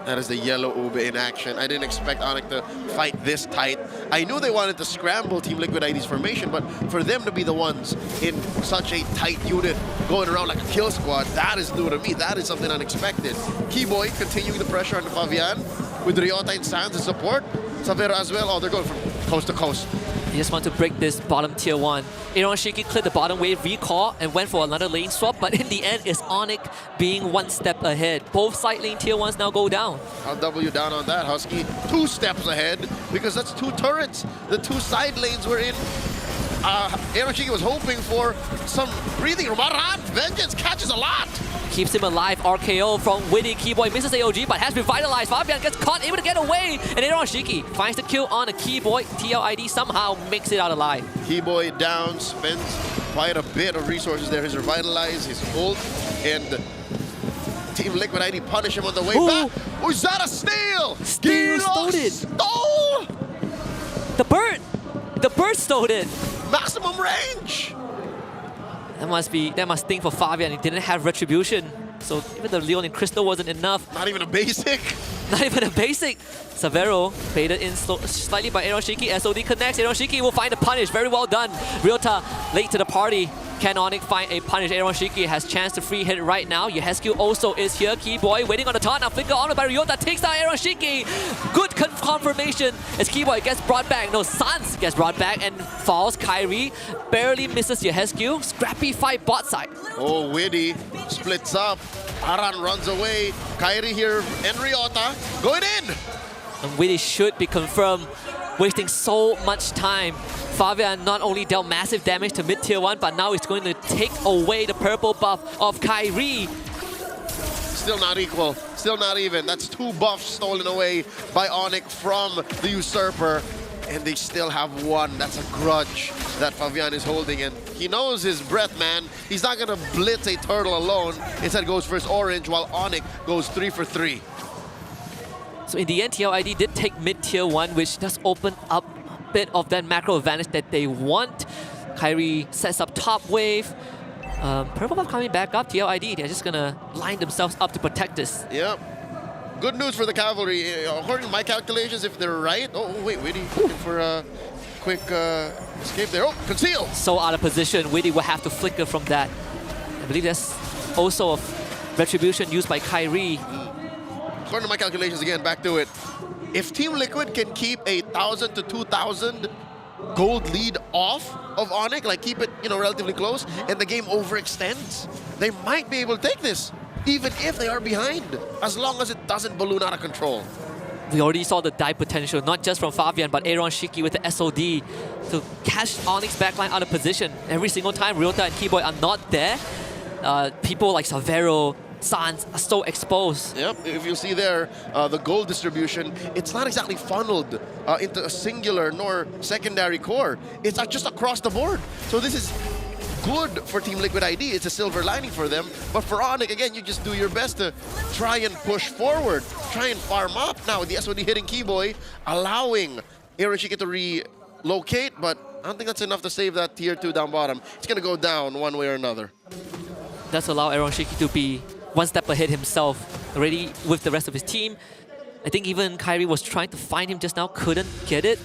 G: That is the yellow Ube in action. I didn't expect Onyx to fight this tight. I knew they wanted to scramble Team Liquid ID's formation, but for them to be the ones in such a tight unit going around like a kill squad, that is new to me. That is something unexpected. Keyboy continuing the pressure on the Fabian with Ryota and Sans as support. Savero as well. Oh, they're going from coast to coast.
O: They just want to break this bottom tier 1. Aaron Shiki cleared the bottom wave, recall, and went for another lane swap, but in the end, it's Onyx being one step ahead. Both side lane tier 1s now go down.
G: I'll double you down on that, Husky. 2 steps ahead, because that's 2 turrets. The 2 side lanes were in. Aaron Shiki was hoping for some breathing room. Vengeance catches a lot.
O: Keeps him alive. RKO from Witty. Keyboy misses AOG, but has revitalized. Fabian gets caught, able to get away. And Aaron Shiki finds the kill on a Keyboy. TLID somehow makes it out alive.
G: Keyboy down, spends quite a bit of resources there. His revitalize, his ult, and Team Liquid ID punish him on the way back. Oh, is that a steal?
O: Steal stole it.
G: Stole!
O: The bird! The bird stole it.
G: Maximum range.
O: That must sting for Fabian. He didn't have retribution. So even the Leon and Crystal wasn't enough.
G: Not even a basic.
O: Not even a basic. Savero baited in slightly by Aaron Shiki. SOD connects. Aaron Shiki will find a punish. Very well done. Ryota late to the party. Can Onyx find a punish? Aaron Shiki has chance to free hit right now. Yehescu also is here. Keyboy waiting on the taunt. Now flicker on by Ryota. Takes down Aaron Shiki. Good confirmation as Keyboy gets brought back. No, Sans gets brought back and falls. Kyrie barely misses Yehescu. Scrappy fight bot side.
G: Oh, Witty splits up. Aran runs away. Kyrie here and Ryota going in.
O: And Witty should be confirmed. Wasting so much time. Fabian not only dealt massive damage to mid-tier 1, but now he's going to take away the purple buff of Kyrie.
G: Still not equal, still not even. That's 2 buffs stolen away by Onyx from the Usurper. And they still have 1. That's a grudge that Fabian is holding. And he knows his breath, man. He's not going to blitz a turtle alone. Instead goes for his orange, while Onyx goes 3 for 3.
O: So in the end, TLID did take mid-tier 1, which does open up a bit of that macro advantage that they want. Kyrie sets up top wave. Purple buff coming back up. TLID, they're just going to line themselves up to protect this.
G: Yep. Good news for the Cavalry. According to my calculations, if they're right... Oh, wait, Witty looking for a quick escape there. Oh, conceal!
O: So out of position, Witty will have to flicker from that. I believe that's also a retribution used by Kyrie.
G: According to my calculations, again, back to it. If Team Liquid can keep a 1,000 to 2,000 gold lead off of Onyx, like keep it, relatively close, and the game overextends, they might be able to take this, even if they are behind, as long as it doesn't balloon out of control.
O: We already saw the dive potential, not just from Fabian, but Aaron Shiki with the SOD to catch Onyx backline out of position. Every single time Ryota and Keyboy are not there, people like Savero, Sans are so exposed.
G: Yep, if you see there, the gold distribution, it's not exactly funneled into a singular nor secondary core. It's just across the board. So this is good for Team Liquid ID. It's a silver lining for them. But for Onyx, again, you just do your best to try and push forward, try and farm up. Now with the SOD hitting Keyboy, allowing Aaron Shiki to relocate, but I don't think that's enough to save that tier 2 down bottom. It's going to go down one way or another.
O: Does allow Aaron Shiki to be one step ahead himself, already with the rest of his team. I think even Kyrie was trying to find him just now, couldn't get it.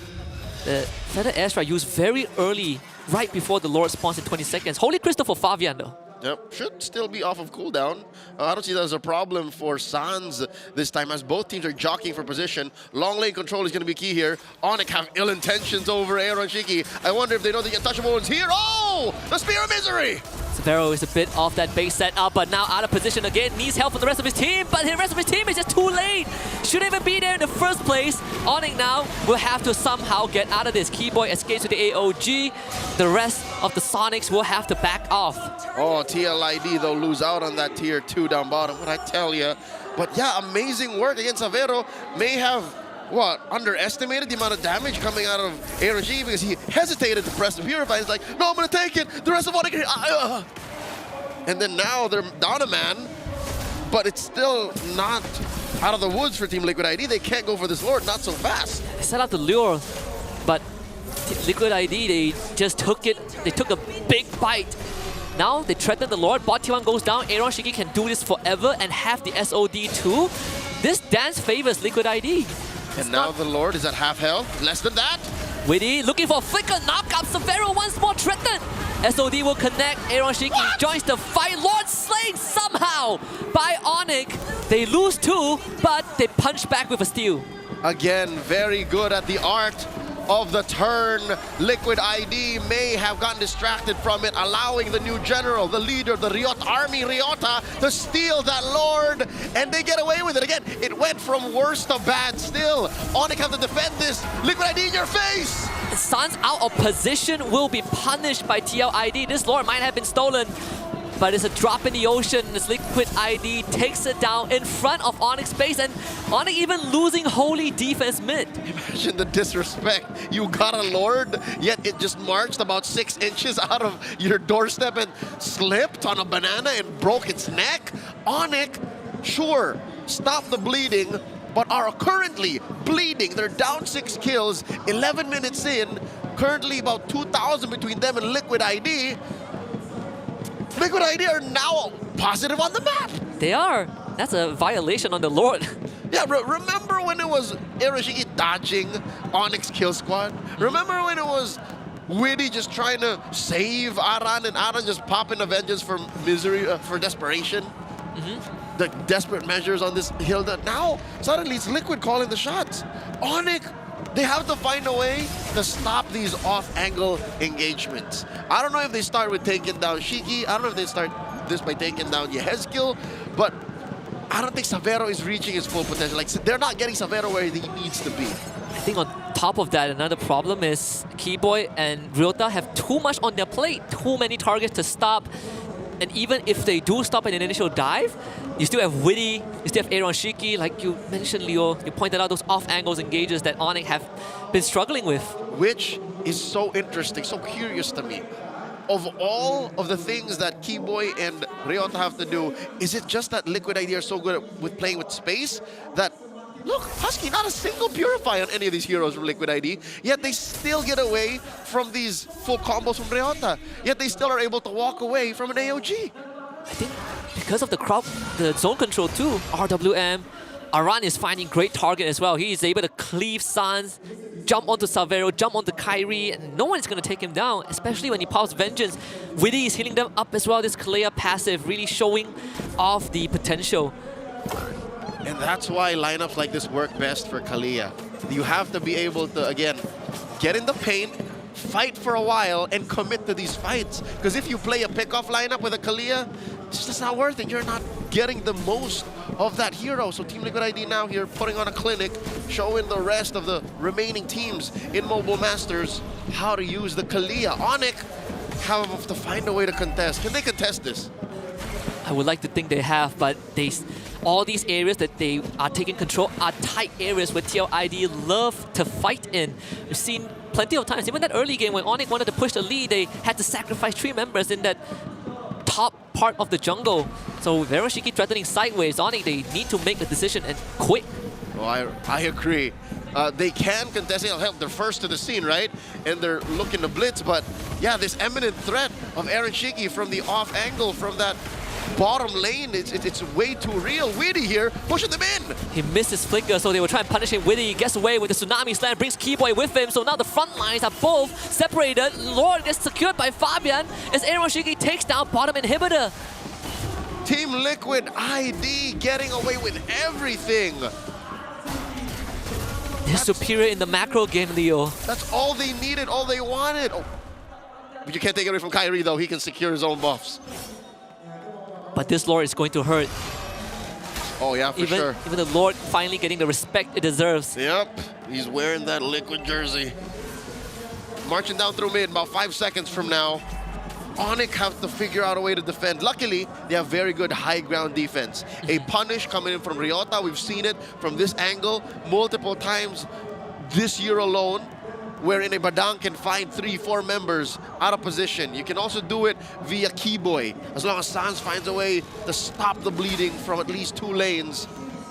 O: The Feather Airstrike used very early, right before the Lord spawns in 20 seconds. Holy Crystal for Fabian though.
G: Yep, should still be off of cooldown. I don't see that as a problem for Sans this time, as both teams are jockeying for position. Long lane control is going to be key here. Onyx have ill intentions over Aaron Shiki. I wonder if they know the untouchable is here. Oh, the Spear of Misery!
O: Savero is a bit off that base setup, but now out of position again. Needs help from the rest of his team, but the rest of his team is just too late. Shouldn't even be there in the first place. Onyx now will have to somehow get out of this. Keyboy escapes with the AOG. The rest of the Sonics will have to back off.
G: Oh, TLID though lose out on that tier 2 down bottom. What I tell you. But yeah, amazing work against Savero. May have, underestimated the amount of damage coming out of Aaron Shiki because he hesitated to press the Purify. He's like, no, I'm going to take it. The rest of Onyx. And then now they're down a man, but it's still not out of the woods for Team Liquid ID. They can't go for this Lord, not so fast.
O: They set out the lure, but Liquid ID, they just took it. They took a big bite. Now they threaten the Lord. Bot T1 goes down. Aaron Shiki can do this forever and have the SOD too. This dance favors Liquid ID.
G: And now the Lord is at half health, less than that.
O: Witty looking for a flicker, knock up, Severo once more threatened. SOD will connect, Aaron Shiki joins the fight, Lord slain somehow by Onyx. They lose 2, but they punch back with a steal.
G: Again, very good at the art of the turn. Liquid ID may have gotten distracted from it, allowing the new general, the leader, the Ryota army, Ryota, to steal that Lord, and they get away with it. Again, it went from worse to bad still. Onyx have to defend this. Liquid ID in your face!
O: Suns out of position will be punished by TLID. This Lord might have been stolen, but it's a drop in the ocean as Liquid ID takes it down in front of Onyx base, and Onyx even losing holy defense mid.
G: Imagine the disrespect. You got a Lord, yet it just marched about 6 inches out of your doorstep and slipped on a banana and broke its neck. Onyx, sure, stop the bleeding, but are currently bleeding. They're down 6 kills, 11 minutes in, currently about 2,000 between them and Liquid ID. Liquid ID are now positive on the map.
O: They are. That's a violation on the Lord.
G: Yeah, remember when it was Eroshiki dodging Onyx kill squad? Remember when it was Witty just trying to save Aran and Aran just popping Avengers for misery, for desperation? The desperate measures on this Hilda. Now, suddenly it's Liquid calling the shots. Onyx, they have to find a way to stop these off-angle engagements. I don't know if they start with taking down Shiki. I don't know if they start this by taking down Yehezkiel, but I don't think Severo is reaching his full potential. Like, they're not getting Severo where he needs to be.
O: I think on top of that, another problem is Keyboy and Ryota have too much on their plate, too many targets to stop. And even if they do stop an initial dive, you still have Witty, you still have Aaron Shiki, like you mentioned, Leo. You pointed out those off-angles engages that Onyx have been struggling with.
G: Which is so interesting, so curious to me. Of all of the things that Keyboy and Ryota have to do, is it just that Liquid ID are so good with playing with space that, look, Husky, not a single Purify on any of these heroes from Liquid ID, yet they still get away from these full combos from Ryota, yet they still are able to walk away from an AOG.
O: I think because of the crowd, the zone control too, RWM, Aran is finding great target as well. He is able to cleave Sans, jump onto Severo, jump onto Kyrie, and no one is going to take him down, especially when he pops Vengeance. Witty is healing them up as well. This Kalea passive really showing off the potential.
G: And that's why lineups like this work best for Kalea. You have to be able to, again, get in the paint, fight for a while, and commit to these fights. Because if you play a pickoff lineup with a Kalea, it's just not worth it. You're not getting the most of that hero. So Team Liquid ID now here putting on a clinic, showing the rest of the remaining teams in Mobile Masters how to use the Kalea. Onyx have to find a way to contest. Can they contest this?
O: I would like to think they have, but all these areas that they are taking control are tight areas where TLID love to fight in. We've seen plenty of times, even that early game when Onyx wanted to push the lead, they had to sacrifice 3 members in that top part of the jungle. So Veroshiki threatening sideways, Onyx, they need to make a decision and quick.
G: Oh, I agree. They can contest it. Help, they're first to the scene, right? And they're looking to blitz, but yeah, this imminent threat of Aaron Shiki from the off angle from that bottom lane, it's way too real. Witty here, pushing them in.
O: He missed his flicker, so they were trying to punish him. Witty gets away with the Tsunami Slam, brings Keyboy with him, so now the front lines are both separated. Lord gets secured by Fabian as Aaron Shiki takes down bottom inhibitor.
G: Team Liquid ID getting away with everything.
O: They're superior in the macro game, Leo.
G: That's all they needed, all they wanted. Oh. But you can't take it away from Kyrie, though. He can secure his own buffs.
O: But this Lord is going to hurt.
G: Oh, yeah, for sure.
O: Even the Lord finally getting the respect it deserves.
G: Yep, he's wearing that Liquid jersey. Marching down through mid, about 5 seconds from now. Onyx have to figure out a way to defend. Luckily, they have very good high ground defense. A punish coming in from Ryota. We've seen it from this angle multiple times this year alone, wherein a Badang can find 3-4 members out of position. You can also do it via Keyboy. As long as Sans finds a way to stop the bleeding from at least 2 lanes,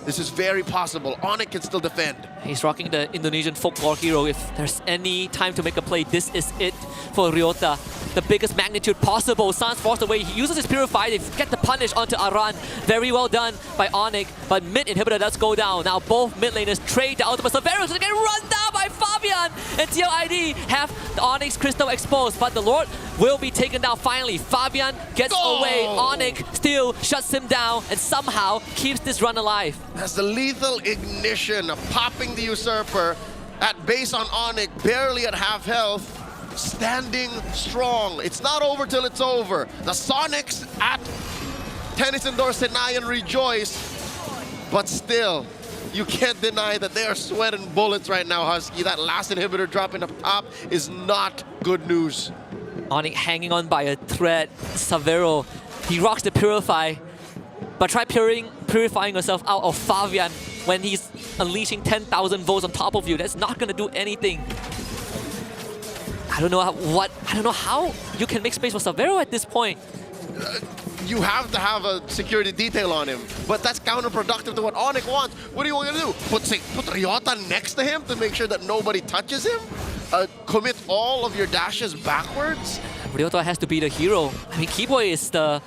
G: this is very possible. Onyx can still defend.
O: He's rocking the Indonesian folklore hero. If there's any time to make a play, this is it for Ryota. the biggest magnitude possible. Sans forced away. He uses his Purify to get the punish onto Aran. Very well done by Onyx, but mid inhibitor does go down. Now both mid laners trade the ultimate. Severo's gonna get run down by Fabian, and TLID have the Onyx Crystal exposed, but the Lord will be taken down finally. Fabian gets away. Onyx still shuts him down and somehow keeps this run alive.
G: Has the lethal ignition, popping the Usurper at base on Onyx, barely at half health, standing strong. It's not over till it's over. The Sonics at Tennis Indoor Senayan rejoice, but still, you can't deny that they are sweating bullets right now, Husky. That last inhibitor dropping up top is not good news.
O: Onyx hanging on by a thread. Savero, he rocks the Purify, but try purifying yourself out of Fabian when he's unleashing 10,000 volts on top of you. That's not gonna do anything. I don't know how you can make space for Savero at this point.
G: You have to have a security detail on him, but that's counterproductive to what Onyx wants. What do you want to do? Put Ryota next to him to make sure that nobody touches him? Commit all of your dashes backwards?
O: Ryota has to be the hero. I mean, Keyboy is the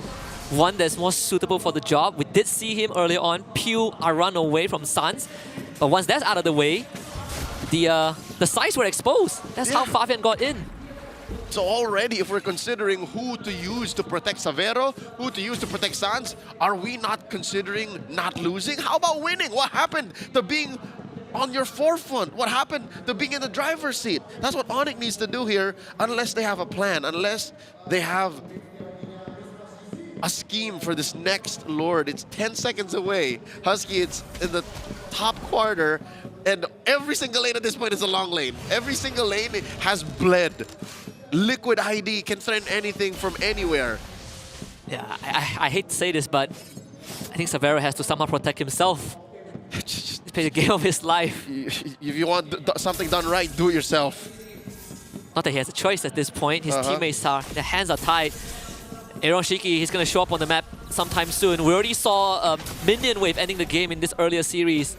O: one that's more suitable for the job. We did see him earlier on peel a run away from Sans, but once that's out of the way, the sides were exposed. That's how Fabian got in.
G: So already, if we're considering who to use to protect Savero, who to use to protect Sans, are we not considering not losing? How about winning? What happened to being on your forefront? What happened to being in the driver's seat? That's what Onyx needs to do here, unless they have a plan, unless they have a scheme for this next Lord. It's 10 seconds away. Husky, it's in the top quarter, and every single lane at this point is a long lane. Every single lane has bled. Liquid ID can threaten anything from anywhere.
O: Yeah, I hate to say this, but I think Savero has to somehow protect himself. He's played the game of his life.
G: If you want something done right, do it yourself.
O: Not that he has a choice at this point. His teammates are, their hands are tied. Aaron Shiki, he's going to show up on the map sometime soon. We already saw Minion Wave ending the game in this earlier series.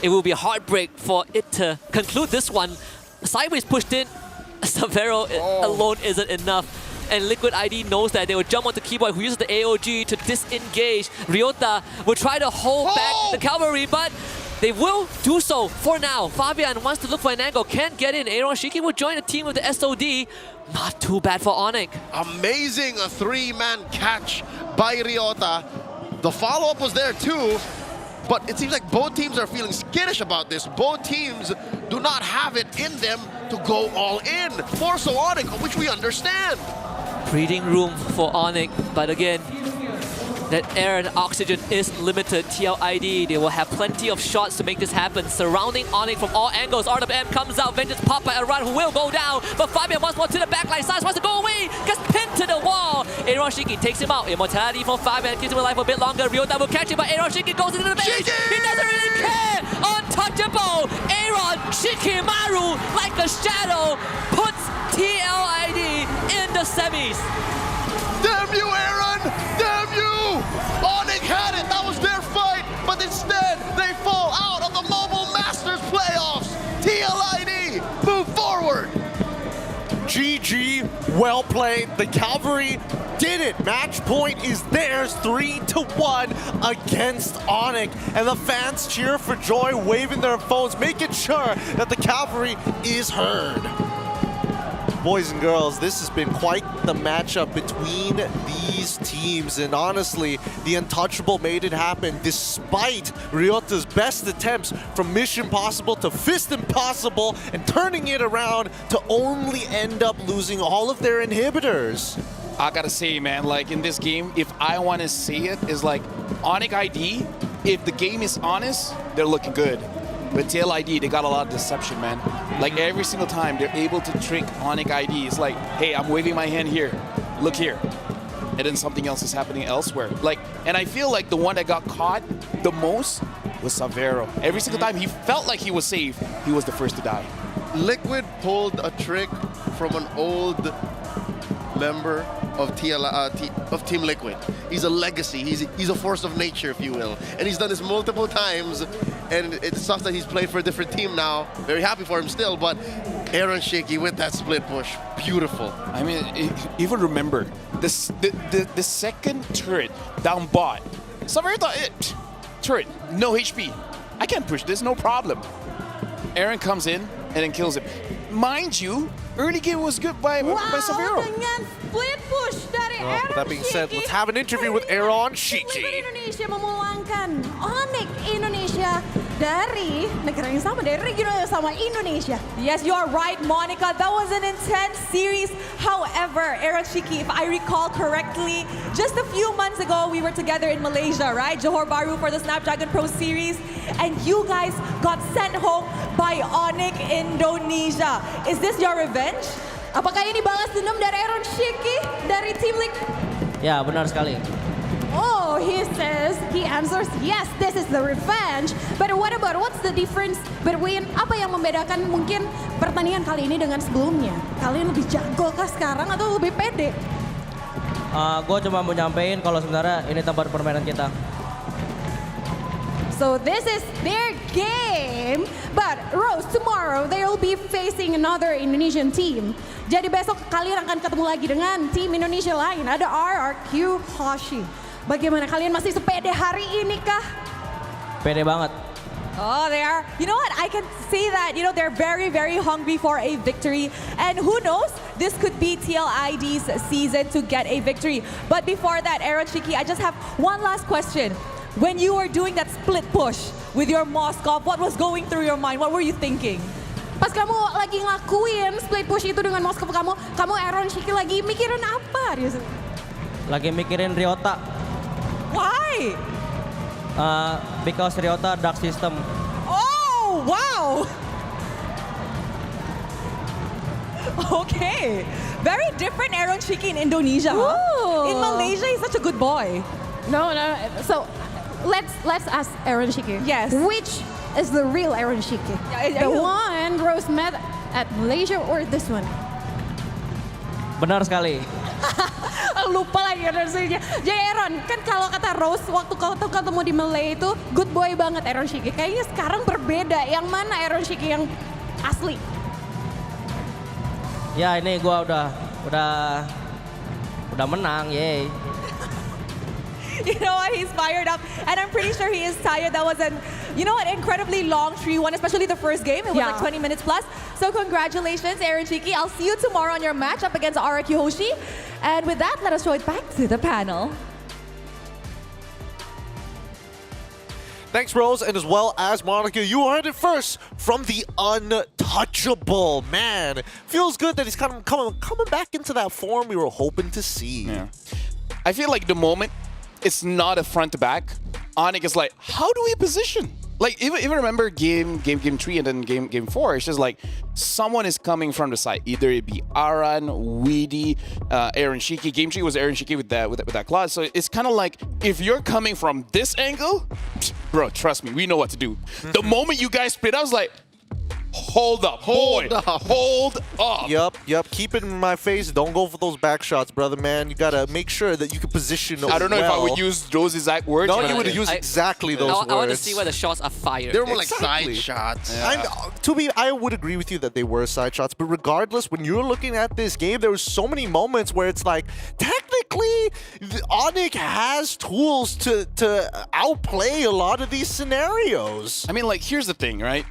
O: It will be a heartbreak for it to conclude this one. Sideways pushed in. Savero alone isn't enough. And Liquid ID knows that. They will jump onto Keyboy, who uses the AOG to disengage. Ryota will try to hold back the cavalry, but they will do so for now. Fabian wants to look for an angle, can't get in. Aaron Shiki will join the team with the SOD. Not too bad for Onyx.
G: Amazing, a three-man catch by Ryota. The follow-up was there too, but it seems like both teams are feeling skittish about this. Both teams do not have it in them to go all in. More so Onyx, which we understand.
O: Breathing room for Onyx, but again, that air and oxygen is limited. TLID, they will have plenty of shots to make this happen. Surrounding Onyx from all angles. RWM comes out, Vengeance pop by Aran, who will go down, but Fabian once more to the backline. Sans wants to go away, gets pinned to the wall. Aaron Shiki takes him out. Immortality from Fabian, keeps him alive a bit longer. Ryota will catch him, but Aaron Shiki goes into the base. He doesn't really care. Untouchable. Aaron Shikimaru, like a shadow, puts TLID in the semis.
G: Damn you, Aaron! Damn you! Onyx had it, that was their fight, but instead they fall out of the Mobile Masters Playoffs. TLID, move forward!
K: GG, well played. The Cavalry did it. Match point is theirs, 3-1 against Onyx. And the fans cheer for joy, waving their phones, making sure that the Cavalry is heard. Boys and girls, this has been quite the matchup between these teams, and honestly, the Untouchable made it happen despite Ryota's best attempts from Mission Impossible to Fist Impossible and turning it around to only end up losing all of their inhibitors.
E: I gotta say, man, like in this game, if I want to say it, is like Onyx ID, if the game is honest, they're looking good. With TLID, they got a lot of deception, man. Like every single time, they're able to trick Onyx ID. It's like, hey, I'm waving my hand here. Look here. And then something else is happening elsewhere. Like, and I feel like the one that got caught the most was Savero. Every single time he felt like he was safe, he was the first to die.
G: Liquid pulled a trick from an old member of Team Liquid. He's a legacy. He's a force of nature, if you will. And he's done this multiple times. And it sucks that he's played for a different team now. Very happy for him still, but Aaron Shiki with that split push. Beautiful.
E: I mean, even remember, the second turret down bot. Savero thought, turret, no HP. I can push this, no problem. Aaron comes in and then kills him. Mind you, early game was good by Savero.
R: Dengan split push dari
K: Well,
R: Aaron
K: with that being said,
R: Shiki.
K: let's have an interview with Aaron
R: Liga
K: Shiki.
R: Indonesia memulangkan Onyx Indonesia dari negara yang sama, dari regional yang sama, Indonesia. Yes, you are right, Monica. That was an intense series. However, Aaron Shiki, if I recall correctly, just a few months ago, we were together in Malaysia, right? Johor Bahru for the Snapdragon Pro Series. And you guys got sent home by Onyx Indonesia. Is this your revenge? Apakah ini balas dendam dari Aaron Shiki dari Team League?
J: Ya, benar sekali.
Q: Oh, he answers, yes, this is the revenge. But what's the difference between apa yang membedakan mungkin pertandingan kali ini dengan sebelumnya? Kalian lebih jago kah sekarang atau lebih pede?
J: Gue cuma mau nyampein kalau sebenarnya ini tempat permainan kita.
Q: So this is their game. But Rose, tomorrow they will be facing another Indonesian team. Jadi besok kalian akan ketemu lagi dengan tim Indonesia lain. Ada RRQ Hoshi. Bagaimana kalian masih sepede hari ini kah?
J: Pede banget.
R: Oh, they are. You know what? I can say that, they're very, very hungry for a victory. And who knows? This could be TLID's season to get a victory. But before that, Aaron Shiki, I just have one last question. When you were doing that split push with your Moskov, what was going through your mind? What were you thinking?
Q: Pas kamu lagi ngelakuin split push itu dengan Moskov kamu Aaron Shiki lagi mikirin apa?
J: Lagi mikirin Ryota.
R: Why?
J: Because Ryota dark system.
R: Oh, wow. Okay. Very different Aaron Shiki in Indonesia, huh?
Q: Ooh.
R: In Malaysia, he's such a good boy.
Q: No. So let's ask Aaron Shiki.
R: Yes.
Q: Which is the real Aaron Shiki? The one Rose met at Malaysia or this one?
J: Benar sekali.
Q: Lupa lagi Aaron. Jadi Aaron, kan kalau kata Rose waktu ketemu di Malay itu good boy banget Aaron Shiki. Kayaknya sekarang berbeda. Yang mana Aaron Shiki yang asli?
J: Ya ini gue udah menang, yay.
R: You know what? He's fired up, and I'm pretty sure he is tired. That was an, incredibly long 3-1, especially the first game. It was like 20 minutes plus. So congratulations, Aaron Shiki. I'll see you tomorrow on your match up against RRQ Hoshi. And with that, let us throw it back to the panel.
K: Thanks, Rose, and as well as Monica, you heard it first from the untouchable. Man, feels good that he's kind of coming back into that form we were hoping to see.
E: Yeah. I feel like the moment it's not a front to back, Onyx is like, how do we position? Like even remember game 3 and then game 4, it's just like someone is coming from the side. Either it be Aran, Weedy, Aaron Shiki. Game 3 was Aaron Shiki with that clause. So it's kind of like if you're coming from this angle, bro, trust me, we know what to do. The moment you guys split, I was like, hold up. Hold up.
K: Yup. Keep it in my face. Don't go for those back shots, brother, man. You gotta make sure that you can position
E: I don't know if I would use those exact words.
K: No, you would use exactly those words.
O: I want to see where the shots are fired.
G: They were more like side shots.
K: Yeah. I would agree with you that they were side shots, but regardless, when you're looking at this game, there were so many moments where it's like, technically, Onyx has tools to outplay a lot of these scenarios.
E: I mean, like, here's the thing, right?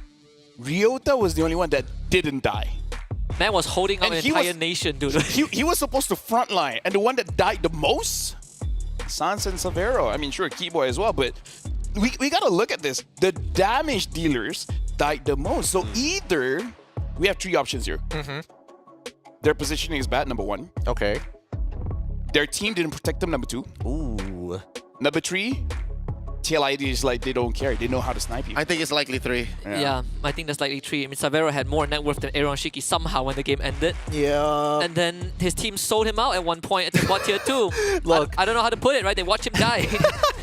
E: Ryota was the only one that didn't die.
O: Man was holding out an entire nation, dude.
E: he was supposed to frontline, and the one that died the most? Sans and Savero. I mean, sure, Keyboy as well, but we gotta look at this. The damage dealers died the most. So either, we have 3 options here. Their positioning is bad, number 1.
K: Okay.
E: Their team didn't protect them, number 2.
K: Ooh.
E: Number 3, TLID is like, they don't care. They know how to snipe you.
G: I think it's likely 3.
O: Yeah, I think that's likely 3. I mean, Savero had more net worth than Aaron Shiki somehow when the game ended.
K: Yeah.
O: And then his team sold him out at one point at bot tier 2.
K: Look.
O: I don't know how to put it, right? They watch him die.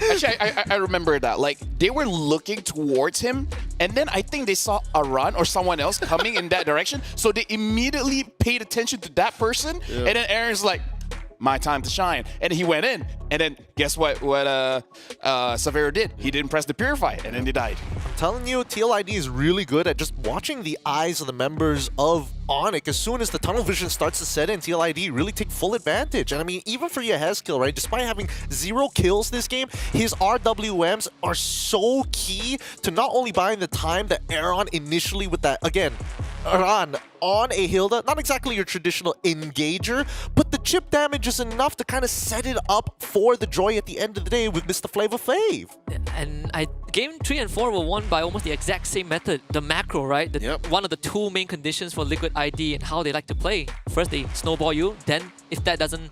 E: Actually, I remember that. Like, they were looking towards him, and then I think they saw Aran or someone else coming in that direction, so they immediately paid attention to that person, and then Aaron's like, my time to shine. And he went in. And then guess what Severo did? He didn't press the purify, and then he died.
K: I'm telling you, TLID is really good at just watching the eyes of the members of Onyx. As soon as the tunnel vision starts to set in, TLID really take full advantage. And I mean, even for Yehezkiel, right, despite having 0 kills this game, his RWMs are so key to not only buying the time that Aaron initially with that, again, Aaron on a Hilda, not exactly your traditional engager, but the chip damage is enough to kind of set it up for the Joy at the end of the day with Mr. Flavor Flav.
O: And game 3 and 4 were won by almost the exact same method. The macro, right? One of the 2 main conditions for Liquid ID and how they like to play. First, they snowball you. Then, if that doesn't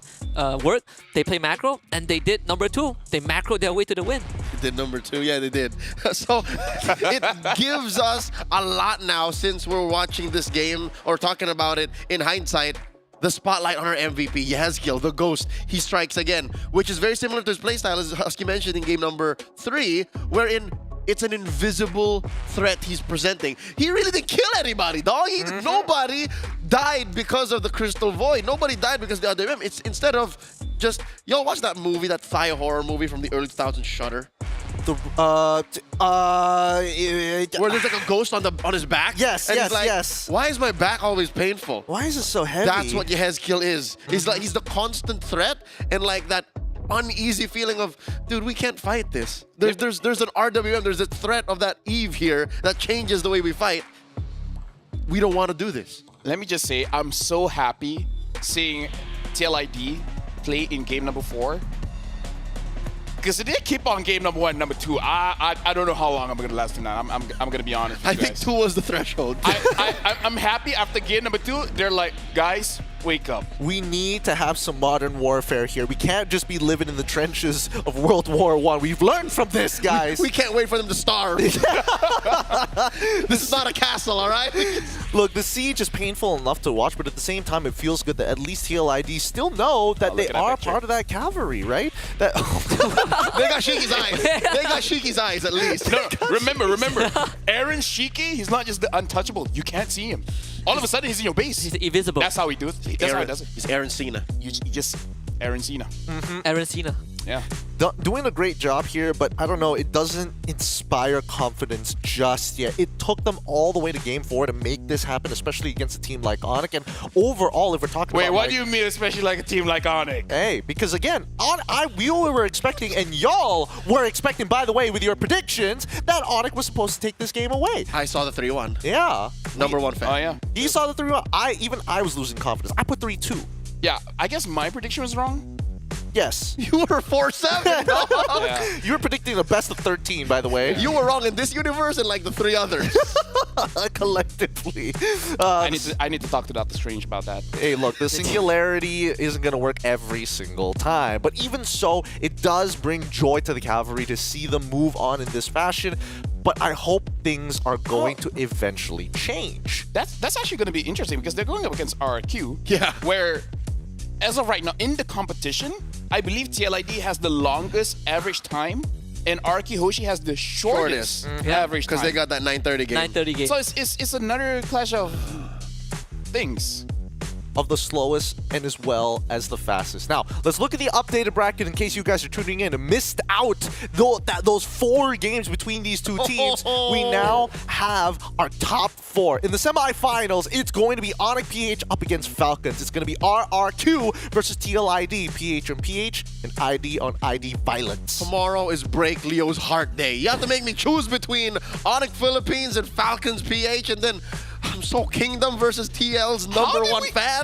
O: work, they play macro. And they did number 2. They macroed their way to the win.
G: They did number 2. Yeah, they did. So it gives us a lot now since we're watching this game or talking about it in hindsight. The spotlight on our MVP, Yehezkiel, the Ghost. He strikes again, which is very similar to his playstyle, as Husky mentioned in game number 3, wherein it's an invisible threat he's presenting. He really didn't kill anybody, dog. Nobody died because of the Crystal Void. Nobody died because of the other. It's instead of just, y'all watch that movie, that Thai horror movie from the early 2000s, Shudder? Where there's like a ghost on his back.
K: Yes,
G: and
K: yes,
G: he's like,
K: yes.
G: Why is my back always painful?
K: Why is it so heavy?
G: That's what Yehezkiel is. He's like, he's the constant threat and like that uneasy feeling of, dude, we can't fight this. There's an RWM, there's a threat of that Eve here that changes the way we fight. We don't want to do this.
E: Let me just say, I'm so happy seeing TLID play in game number 4. Because if they keep on game number 1, number 2, I don't know how long I'm going to last in that. I'm going to be honest with you
G: I think 2 was the threshold.
E: I'm happy after game number 2, they're like, guys, wake up.
K: We need to have some modern warfare here. We can't just be living in the trenches of World War I. We've learned from this, guys.
G: We can't wait for them to starve. This is not a castle, all right?
K: Look, the siege is painful enough to watch, but at the same time, it feels good that at least TLID still know that they are part of that cavalry, right? That
G: they got Shiki's eyes. They got Shiki's eyes, at least.
E: No, remember, Aaron Shiki, he's not just the untouchable. You can't see him. All of a sudden, he's in your base.
O: He's invisible.
E: That's how he does it. That's how he does it.
G: He's Aaron Cena.
E: You just Aaron Cena.
O: Aaron Cena.
E: Yeah.
K: Doing a great job here, but I don't know, it doesn't inspire confidence just yet. It took them all the way to game 4 to make this happen, especially against a team like Onyx. And overall, if we're talking about...
E: Wait, what do you mean, especially like a team like Onyx?
K: Hey, because again, we were expecting, and y'all were expecting, by the way, with your predictions, that Onyx was supposed to take this game away.
G: I saw the 3-1.
K: Yeah.
G: Number 1 fan.
E: Oh, yeah.
K: He saw the 3-1. I was losing confidence. I put 3-2.
E: Yeah, I guess my prediction was wrong.
K: Yes.
G: You were 4-7, dog.
K: Yeah. You were predicting the best of 13, by the way.
G: You were wrong in this universe and like the 3 others.
K: Collectively.
E: I need to talk to Dr. Strange about that.
K: Hey, look, the singularity isn't going to work every single time. But even so, it does bring joy to the cavalry to see them move on in this fashion. But I hope things are going to eventually change.
E: That's actually going to be interesting because they're going up against RQ.
G: Yeah.
E: Where, as of right now, in the competition, I believe TLID has the longest average time, and RQ Hoshi has the shortest average time.
G: Because they got that 9:30 game.
O: 9:30 game.
E: So it's another clash of things.
K: Of the slowest and as well as the fastest. Now, let's look at the updated bracket in case you guys are tuning in and missed out those 4 games between these 2 teams. We now have our top 4. In the semifinals, it's going to be Onyx PH up against Falcons. It's going to be RRQ versus TLID, PH on PH, and ID on ID Violence.
G: Tomorrow is Break Leo's Heart Day. You have to make me choose between Onyx Philippines and Falcons PH, and then I'm so Kingdom versus TL's number 1 fan.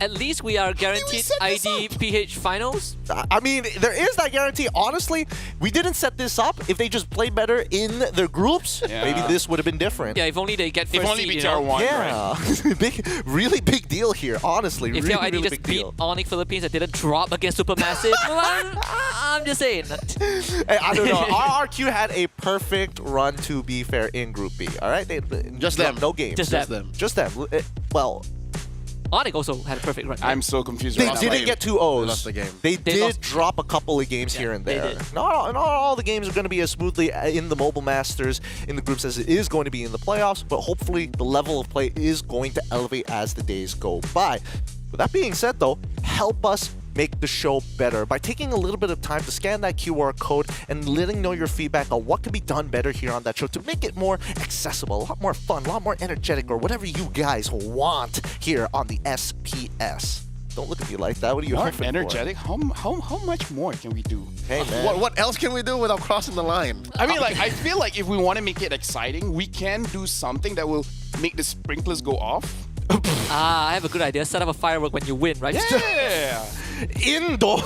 O: At least we are guaranteed ID PH finals.
K: I mean, there is that guarantee. Honestly, we didn't set this up. If they just played better in their groups, maybe this would have been different.
O: Yeah, if only they get first
E: If only
O: seed,
E: BTR1,
K: yeah,
E: right?
K: really big deal here, honestly.
O: If
K: really,
O: TLID
K: really
O: just
K: big
O: beat
K: deal.
O: Onyx Philippines and didn't drop against Supermassive, I'm just saying.
K: Hey, I don't know. RRQ had a perfect run, to be fair, in Group B. All right,
G: Just them.
K: No games.
O: Just them.
K: Just them. Well,
O: Onyx also had a perfect run.
E: I'm so confused.
K: they
E: right now.
K: didn't get 2
G: They
K: O's.
G: lost the game.
K: They
O: They
K: did
O: lost.
K: drop a couple of games here and
O: they
K: there.
O: did.
K: Not all the games are going to be as smoothly in the Mobile Masters in the groups as it is going to be in the playoffs, but hopefully the level of play is going to elevate as the days go by. With that being said, though, help us make the show better by taking a little bit of time to scan that QR code and letting know your feedback on what could be done better here on that show to make it more accessible, a lot more fun, a lot more energetic, or whatever you guys want here on the SPS. Don't look at me like that. What are you
E: More
K: hoping
E: energetic? How much more can we do?
K: Hey, man.
G: What else can we do without crossing the line?
E: I mean, like, I feel like if we want to make it exciting, we can do something that will make the sprinklers go off.
O: I have a good idea. Set up a firework when you win, right?
E: Yeah.
K: Indoors.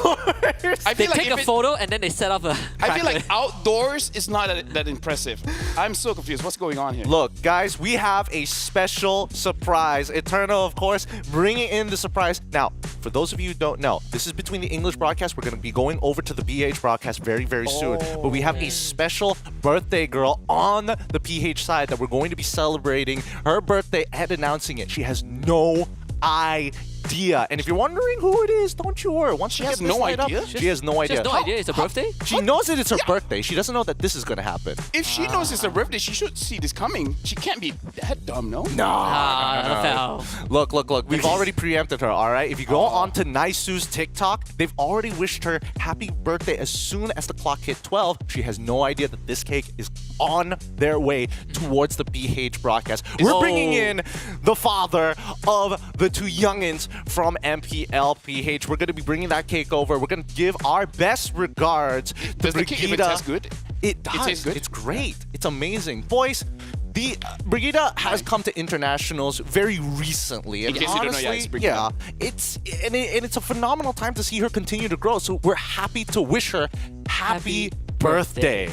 E: I
O: They
E: feel like
O: take a photo and then they set up a.
E: I feel like outdoors is not that impressive. I'm so confused. What's going on here?
K: Look, guys, we have a special surprise. Eternal, of course, bringing in the surprise. Now, for those of you who don't know, this is between the English broadcast. We're going to be going over to the BH broadcast very, very soon. But we have a special birthday girl on the PH side that we're going to be celebrating her birthday and announcing it. She has no idea. And if you're wondering who it is, don't you worry. Once
E: She
K: we
E: has
K: get this
E: no
K: lined
E: idea?
K: Up, she has no idea.
O: She has no idea it's a birthday?
K: She knows that it's her birthday. She doesn't know that this is going to happen.
E: If she knows it's her birthday, she should see this coming. She can't be that dumb, no?
K: No. Look. We've already preempted her, all right? If you go on to Naisu's TikTok, they've already wished her happy birthday as soon as the clock hit 12. She has no idea that this cake is on their way towards the BH broadcast. We're bringing in the father of the two youngins from MPL PH. We're going to be bringing that cake over. We're going to give our best regards to
E: Does the cake even
K: Brigida.
E: taste good?
K: It does.
E: tastes good?
K: It's great. It's amazing. Boys, the Brigida has come to internationals very recently, and
E: In case you don't know,
K: honestly,
E: yeah, it's Brigida.
K: it's a phenomenal time to see her continue to grow. So we're happy to wish her happy birthday.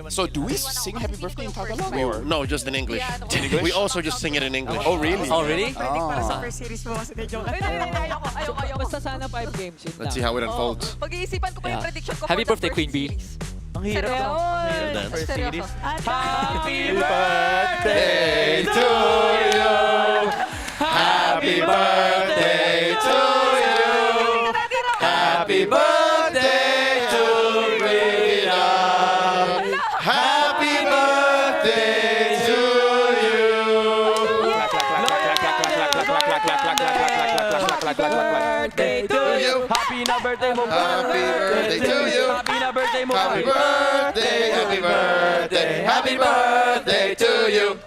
E: So do we sing happy birthday in Tagalog? Or?
G: No, just in English.
E: In English?
G: We also just sing it in English.
E: Oh, really?
O: Oh, really?
N: First series mo kasi joke.
F: Basta sana 5 games. Yun
G: Let's see how it unfolds.
N: Pag-iisipan ko pa yung prediction ko
O: Happy
N: for the
O: birthday,
N: first
O: Queen Bee.
N: series.
F: Ang hirap
N: Seryoso.
F: First series.
N: Happy
K: birthday to you. Happy birthday to you. Happy birthday to Brigida. Happy birthday to
F: Birthday to you. Happy na birthday mo.
G: Happy birthday to you.
F: Happy na birthday mo.
G: Happy birthday, happy birthday, happy birthday to you.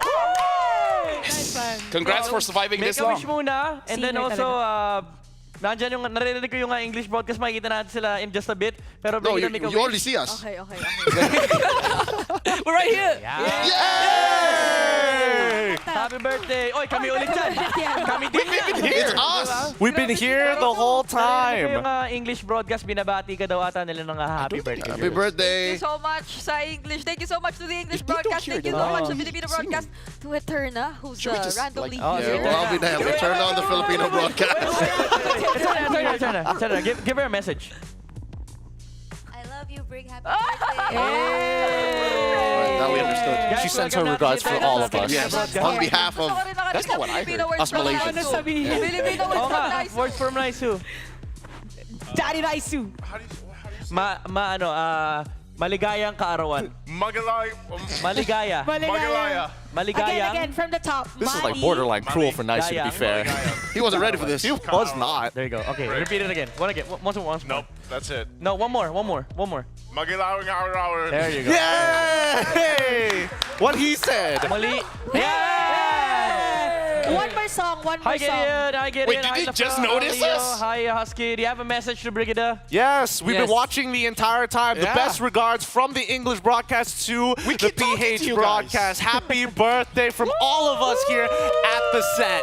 E: Congrats for surviving
F: Make
E: this
F: a
E: long.
F: wish muna. And then also, nandyan yung, narinig ko yung English broadcast, makikita natin sila in just a bit. Pero
G: No,
F: bigyan
G: you,
F: make a
G: you
F: wish.
G: already see us.
N: Okay.
O: We're right here.
F: Happy birthday. Oy, kami ulit dyan. Kami din yan.
G: It's us.
K: We've been here the whole
F: Narinig ko
K: time.
F: yung English broadcast, binabati ka daw ata nila ng happy birthday.
G: Happy birthday.
N: Thank you so much sa English. Thank you so much to the English
E: If they don't
N: broadcast.
E: hear
N: Thank you
E: the
N: so much to
E: singing.
N: Filipino broadcast. To Eterna, who's
E: Should we just,
N: randomly
E: like,
N: here.
G: Well, I'll be damned. We turned on the Filipino broadcast.
F: Eterna, give her a message.
D: I love you, Brig. Happy
G: Right, now we understood.
K: She sends her regards for all of us.
G: Yes, on behalf of
E: That's not what I heard.
G: us Malaysians.
N: Filipino words
F: Oo
N: from
F: nga,
N: Naisu.
F: words from Naisu.
N: Daddy Naisu.
F: Maligayang kaarawan. Maligaya.
N: Again, from the top.
K: This is like borderline cruel for Nice, to be fair.
G: He wasn't ready for this.
K: He was not.
F: There you go. Okay, repeat it again. Once more.
I: Nope, that's it.
F: No, one more. There you go.
K: Yay! What he said.
F: Mali.
N: One more song.
F: Hi, Gideon.
E: Wait, did
F: Hi,
E: you just
F: Lafel.
E: notice
F: Leo.
E: us?
F: Hi, Husky. Do you have a message to Brigida?
K: Yes, we've been
O: Yes.
K: watching the entire time. The
E: Yeah.
K: best regards from the English broadcast to the
E: keep talking to
K: PH
E: you
K: broadcast. Happy birthday from all of us here at the set.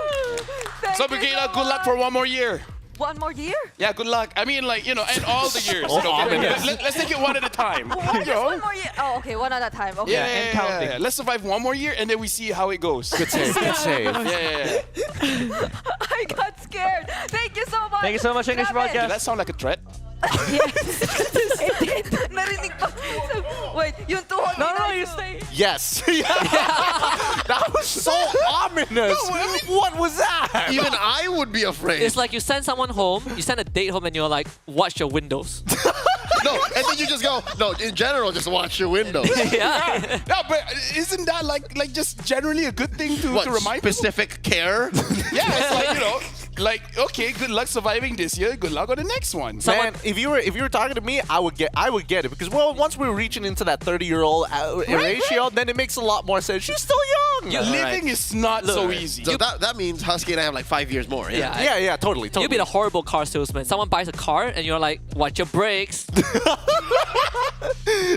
E: So, Brigida, good luck for one more year.
N: One more year?
E: Yeah, good luck. I mean, like, and all the years.
K: Oh, ominous.
E: Let's take it one at a time.
N: One more year? Oh, okay. One at a time. Okay.
E: Yeah, counting. Let's survive one more year, and then we see how it goes.
K: Good save, good save.
E: Yeah.
N: I got scared. Thank you so much.
F: Thank you so much, English
E: Did
F: broadcast.
E: that sound like a threat?
N: It did. Narinig pa. Wait, yung tuhod ni
F: No,
N: Naisu.
F: you stay.
K: Yes. That was so ominous. What was that?
G: Even I would be afraid.
O: It's like you send someone home, you send a date home, and you're like, watch your windows.
G: No, and then you just go, no, in general, just watch your windows.
O: Yeah.
E: No, but isn't that like just generally a good thing to
G: What,
E: remind people?
G: specific care?
E: Yeah, it's like, Like, okay, good luck surviving this year. Good luck on the next one.
K: Man, if you were talking to me, I would get it because once we're reaching into that 30-year-old ratio, then it makes a lot more sense. She's still young.
E: Living is not so easy.
G: So that means Husky and I have like 5 years more.
K: Yeah, totally.
O: You'd be the horrible car salesman. Someone buys a car and you're like, watch your brakes.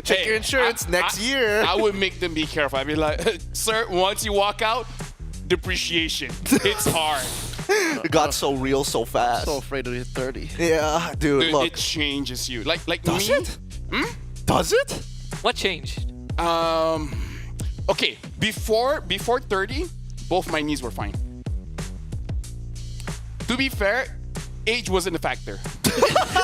K: Check your insurance next year.
E: I would make them be careful. I'd be like, sir, once you walk out, depreciation. It's hard.
K: It got so real so fast.
G: So afraid to hit 30.
K: Yeah, dude, look.
E: It changes you. Like
K: Does
E: me.
K: it? Does it?
O: What changed?
E: Okay, before 30, both my knees were fine. To be fair, age wasn't a factor.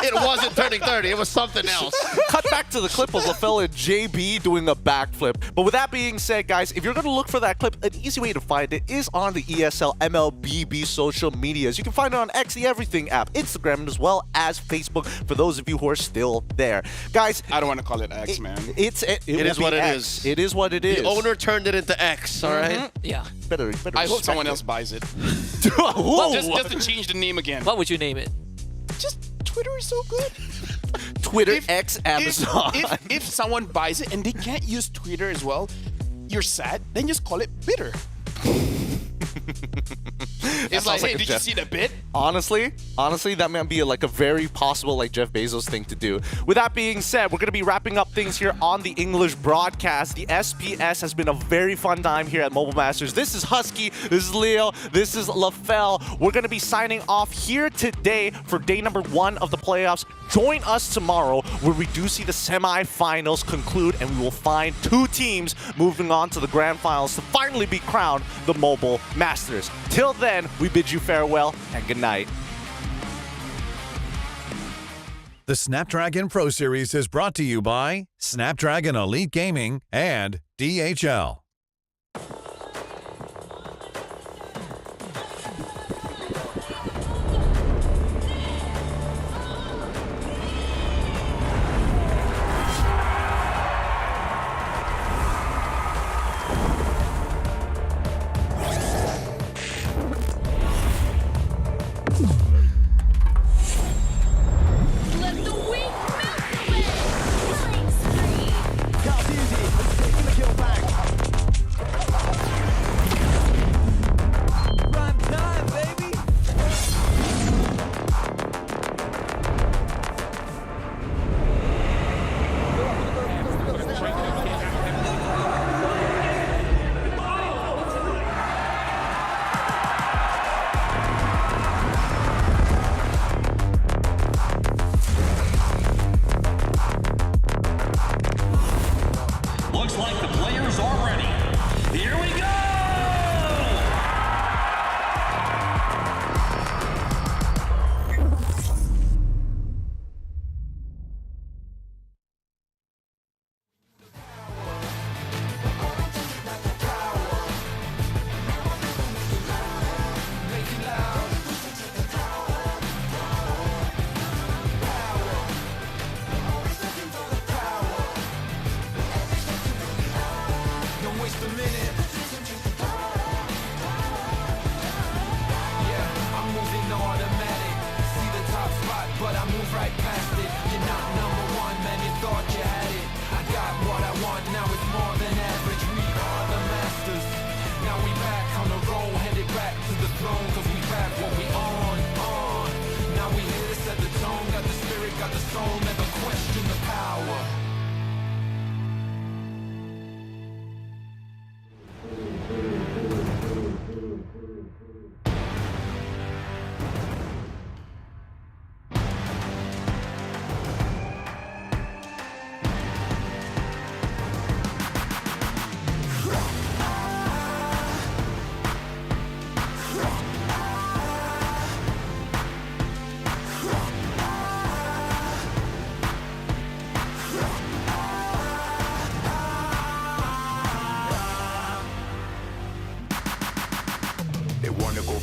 G: It wasn't turning 30. It was something else.
K: Cut back to the clip of LaFell and JB doing a backflip. But with that being said, guys, if you're going to look for that clip, an easy way to find it is on the ESL MLBB social medias. You can find it on X, the Everything app, Instagram, as well as Facebook for those of you who are still there. Guys,
E: I don't want to call it X, man.
K: It
G: is what it is.
K: It is what it is.
G: The owner turned it into X, all right?
O: Yeah.
K: Better
E: I hope
K: respect
E: someone
K: it.
E: else buys it.
K: Whoa.
E: Just to change the name again.
O: What would you name it?
E: Just Twitter is so good.
K: Twitter X Amazon.
E: If someone buys it and they can't use Twitter as well, you're sad, then just call it bitter. It's like, hey, did you see the bit?
K: Honestly, that might be like a very possible like Jeff Bezos thing to do. With that being said, we're going to be wrapping up things here on the English broadcast. The SPS has been a very fun time here at Mobile Masters. This is Husky, this is Leo, this is LaFell. We're going to be signing off here today for day number 1 of the playoffs. Join us tomorrow where we do see the semifinals conclude and we will find 2 teams moving on to the grand finals to finally be crowned the Mobile Masters. Till then, we bid you farewell and good night.
C: The Snapdragon Pro Series is brought to you by Snapdragon Elite Gaming and DHL.
A: Let the weak melt away. Killing spree.
F: Call Duty, taking the kill back.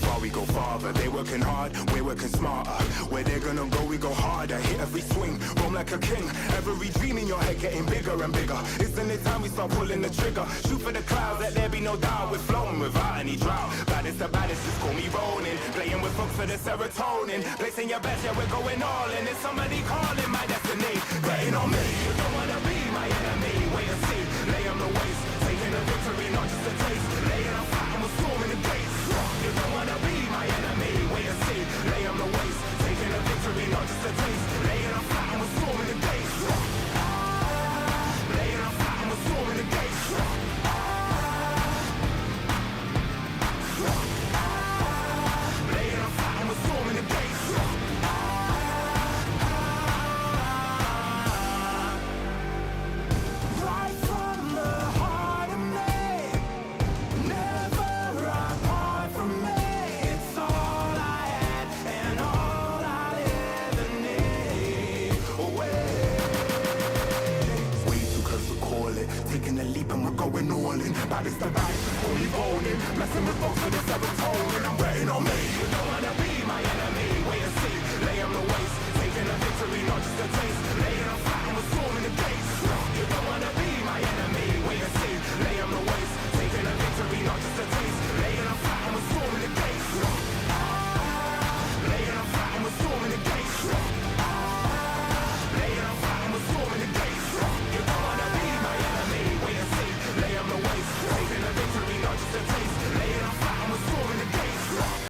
I: far, we go farther. They working hard, we're working smarter. Where they're gonna go, we go harder. Hit every swing, roam like a king. Every dream in your head getting bigger and bigger. Isn't it time we start pulling the trigger? Shoot for the clouds, let there be no doubt. We're flowing without any drought. Baddest the baddest, just call me rolling. Playing with folks for the serotonin. Placing your bets, yeah, we're going all in. It's somebody calling my destiny. Betting on me, you don't wanna be my enemy. Wait and see, lay on the waist. Taking a victory, not just a taste. Laying on fire, we're storming the gates. You don't wanna be my enemy. Wait and see, lay on the waist. Taking a victory, not just a taste. Laying on fire, we're storming the gates. Laying on fire, we're storming the gates. Laying on fire, we're storming the gates. Right from the heart of me, never apart from me. It's all I had and all I ever need. Way too close to call it. Taking a leap and we're going all in. Baddest the baddest, just call me rolling. Blessing with folks for the serotonin. I'm betting on me. You don't wanna be my enemy. Wait and see, lay on the waist. Taking a victory, not just a taste.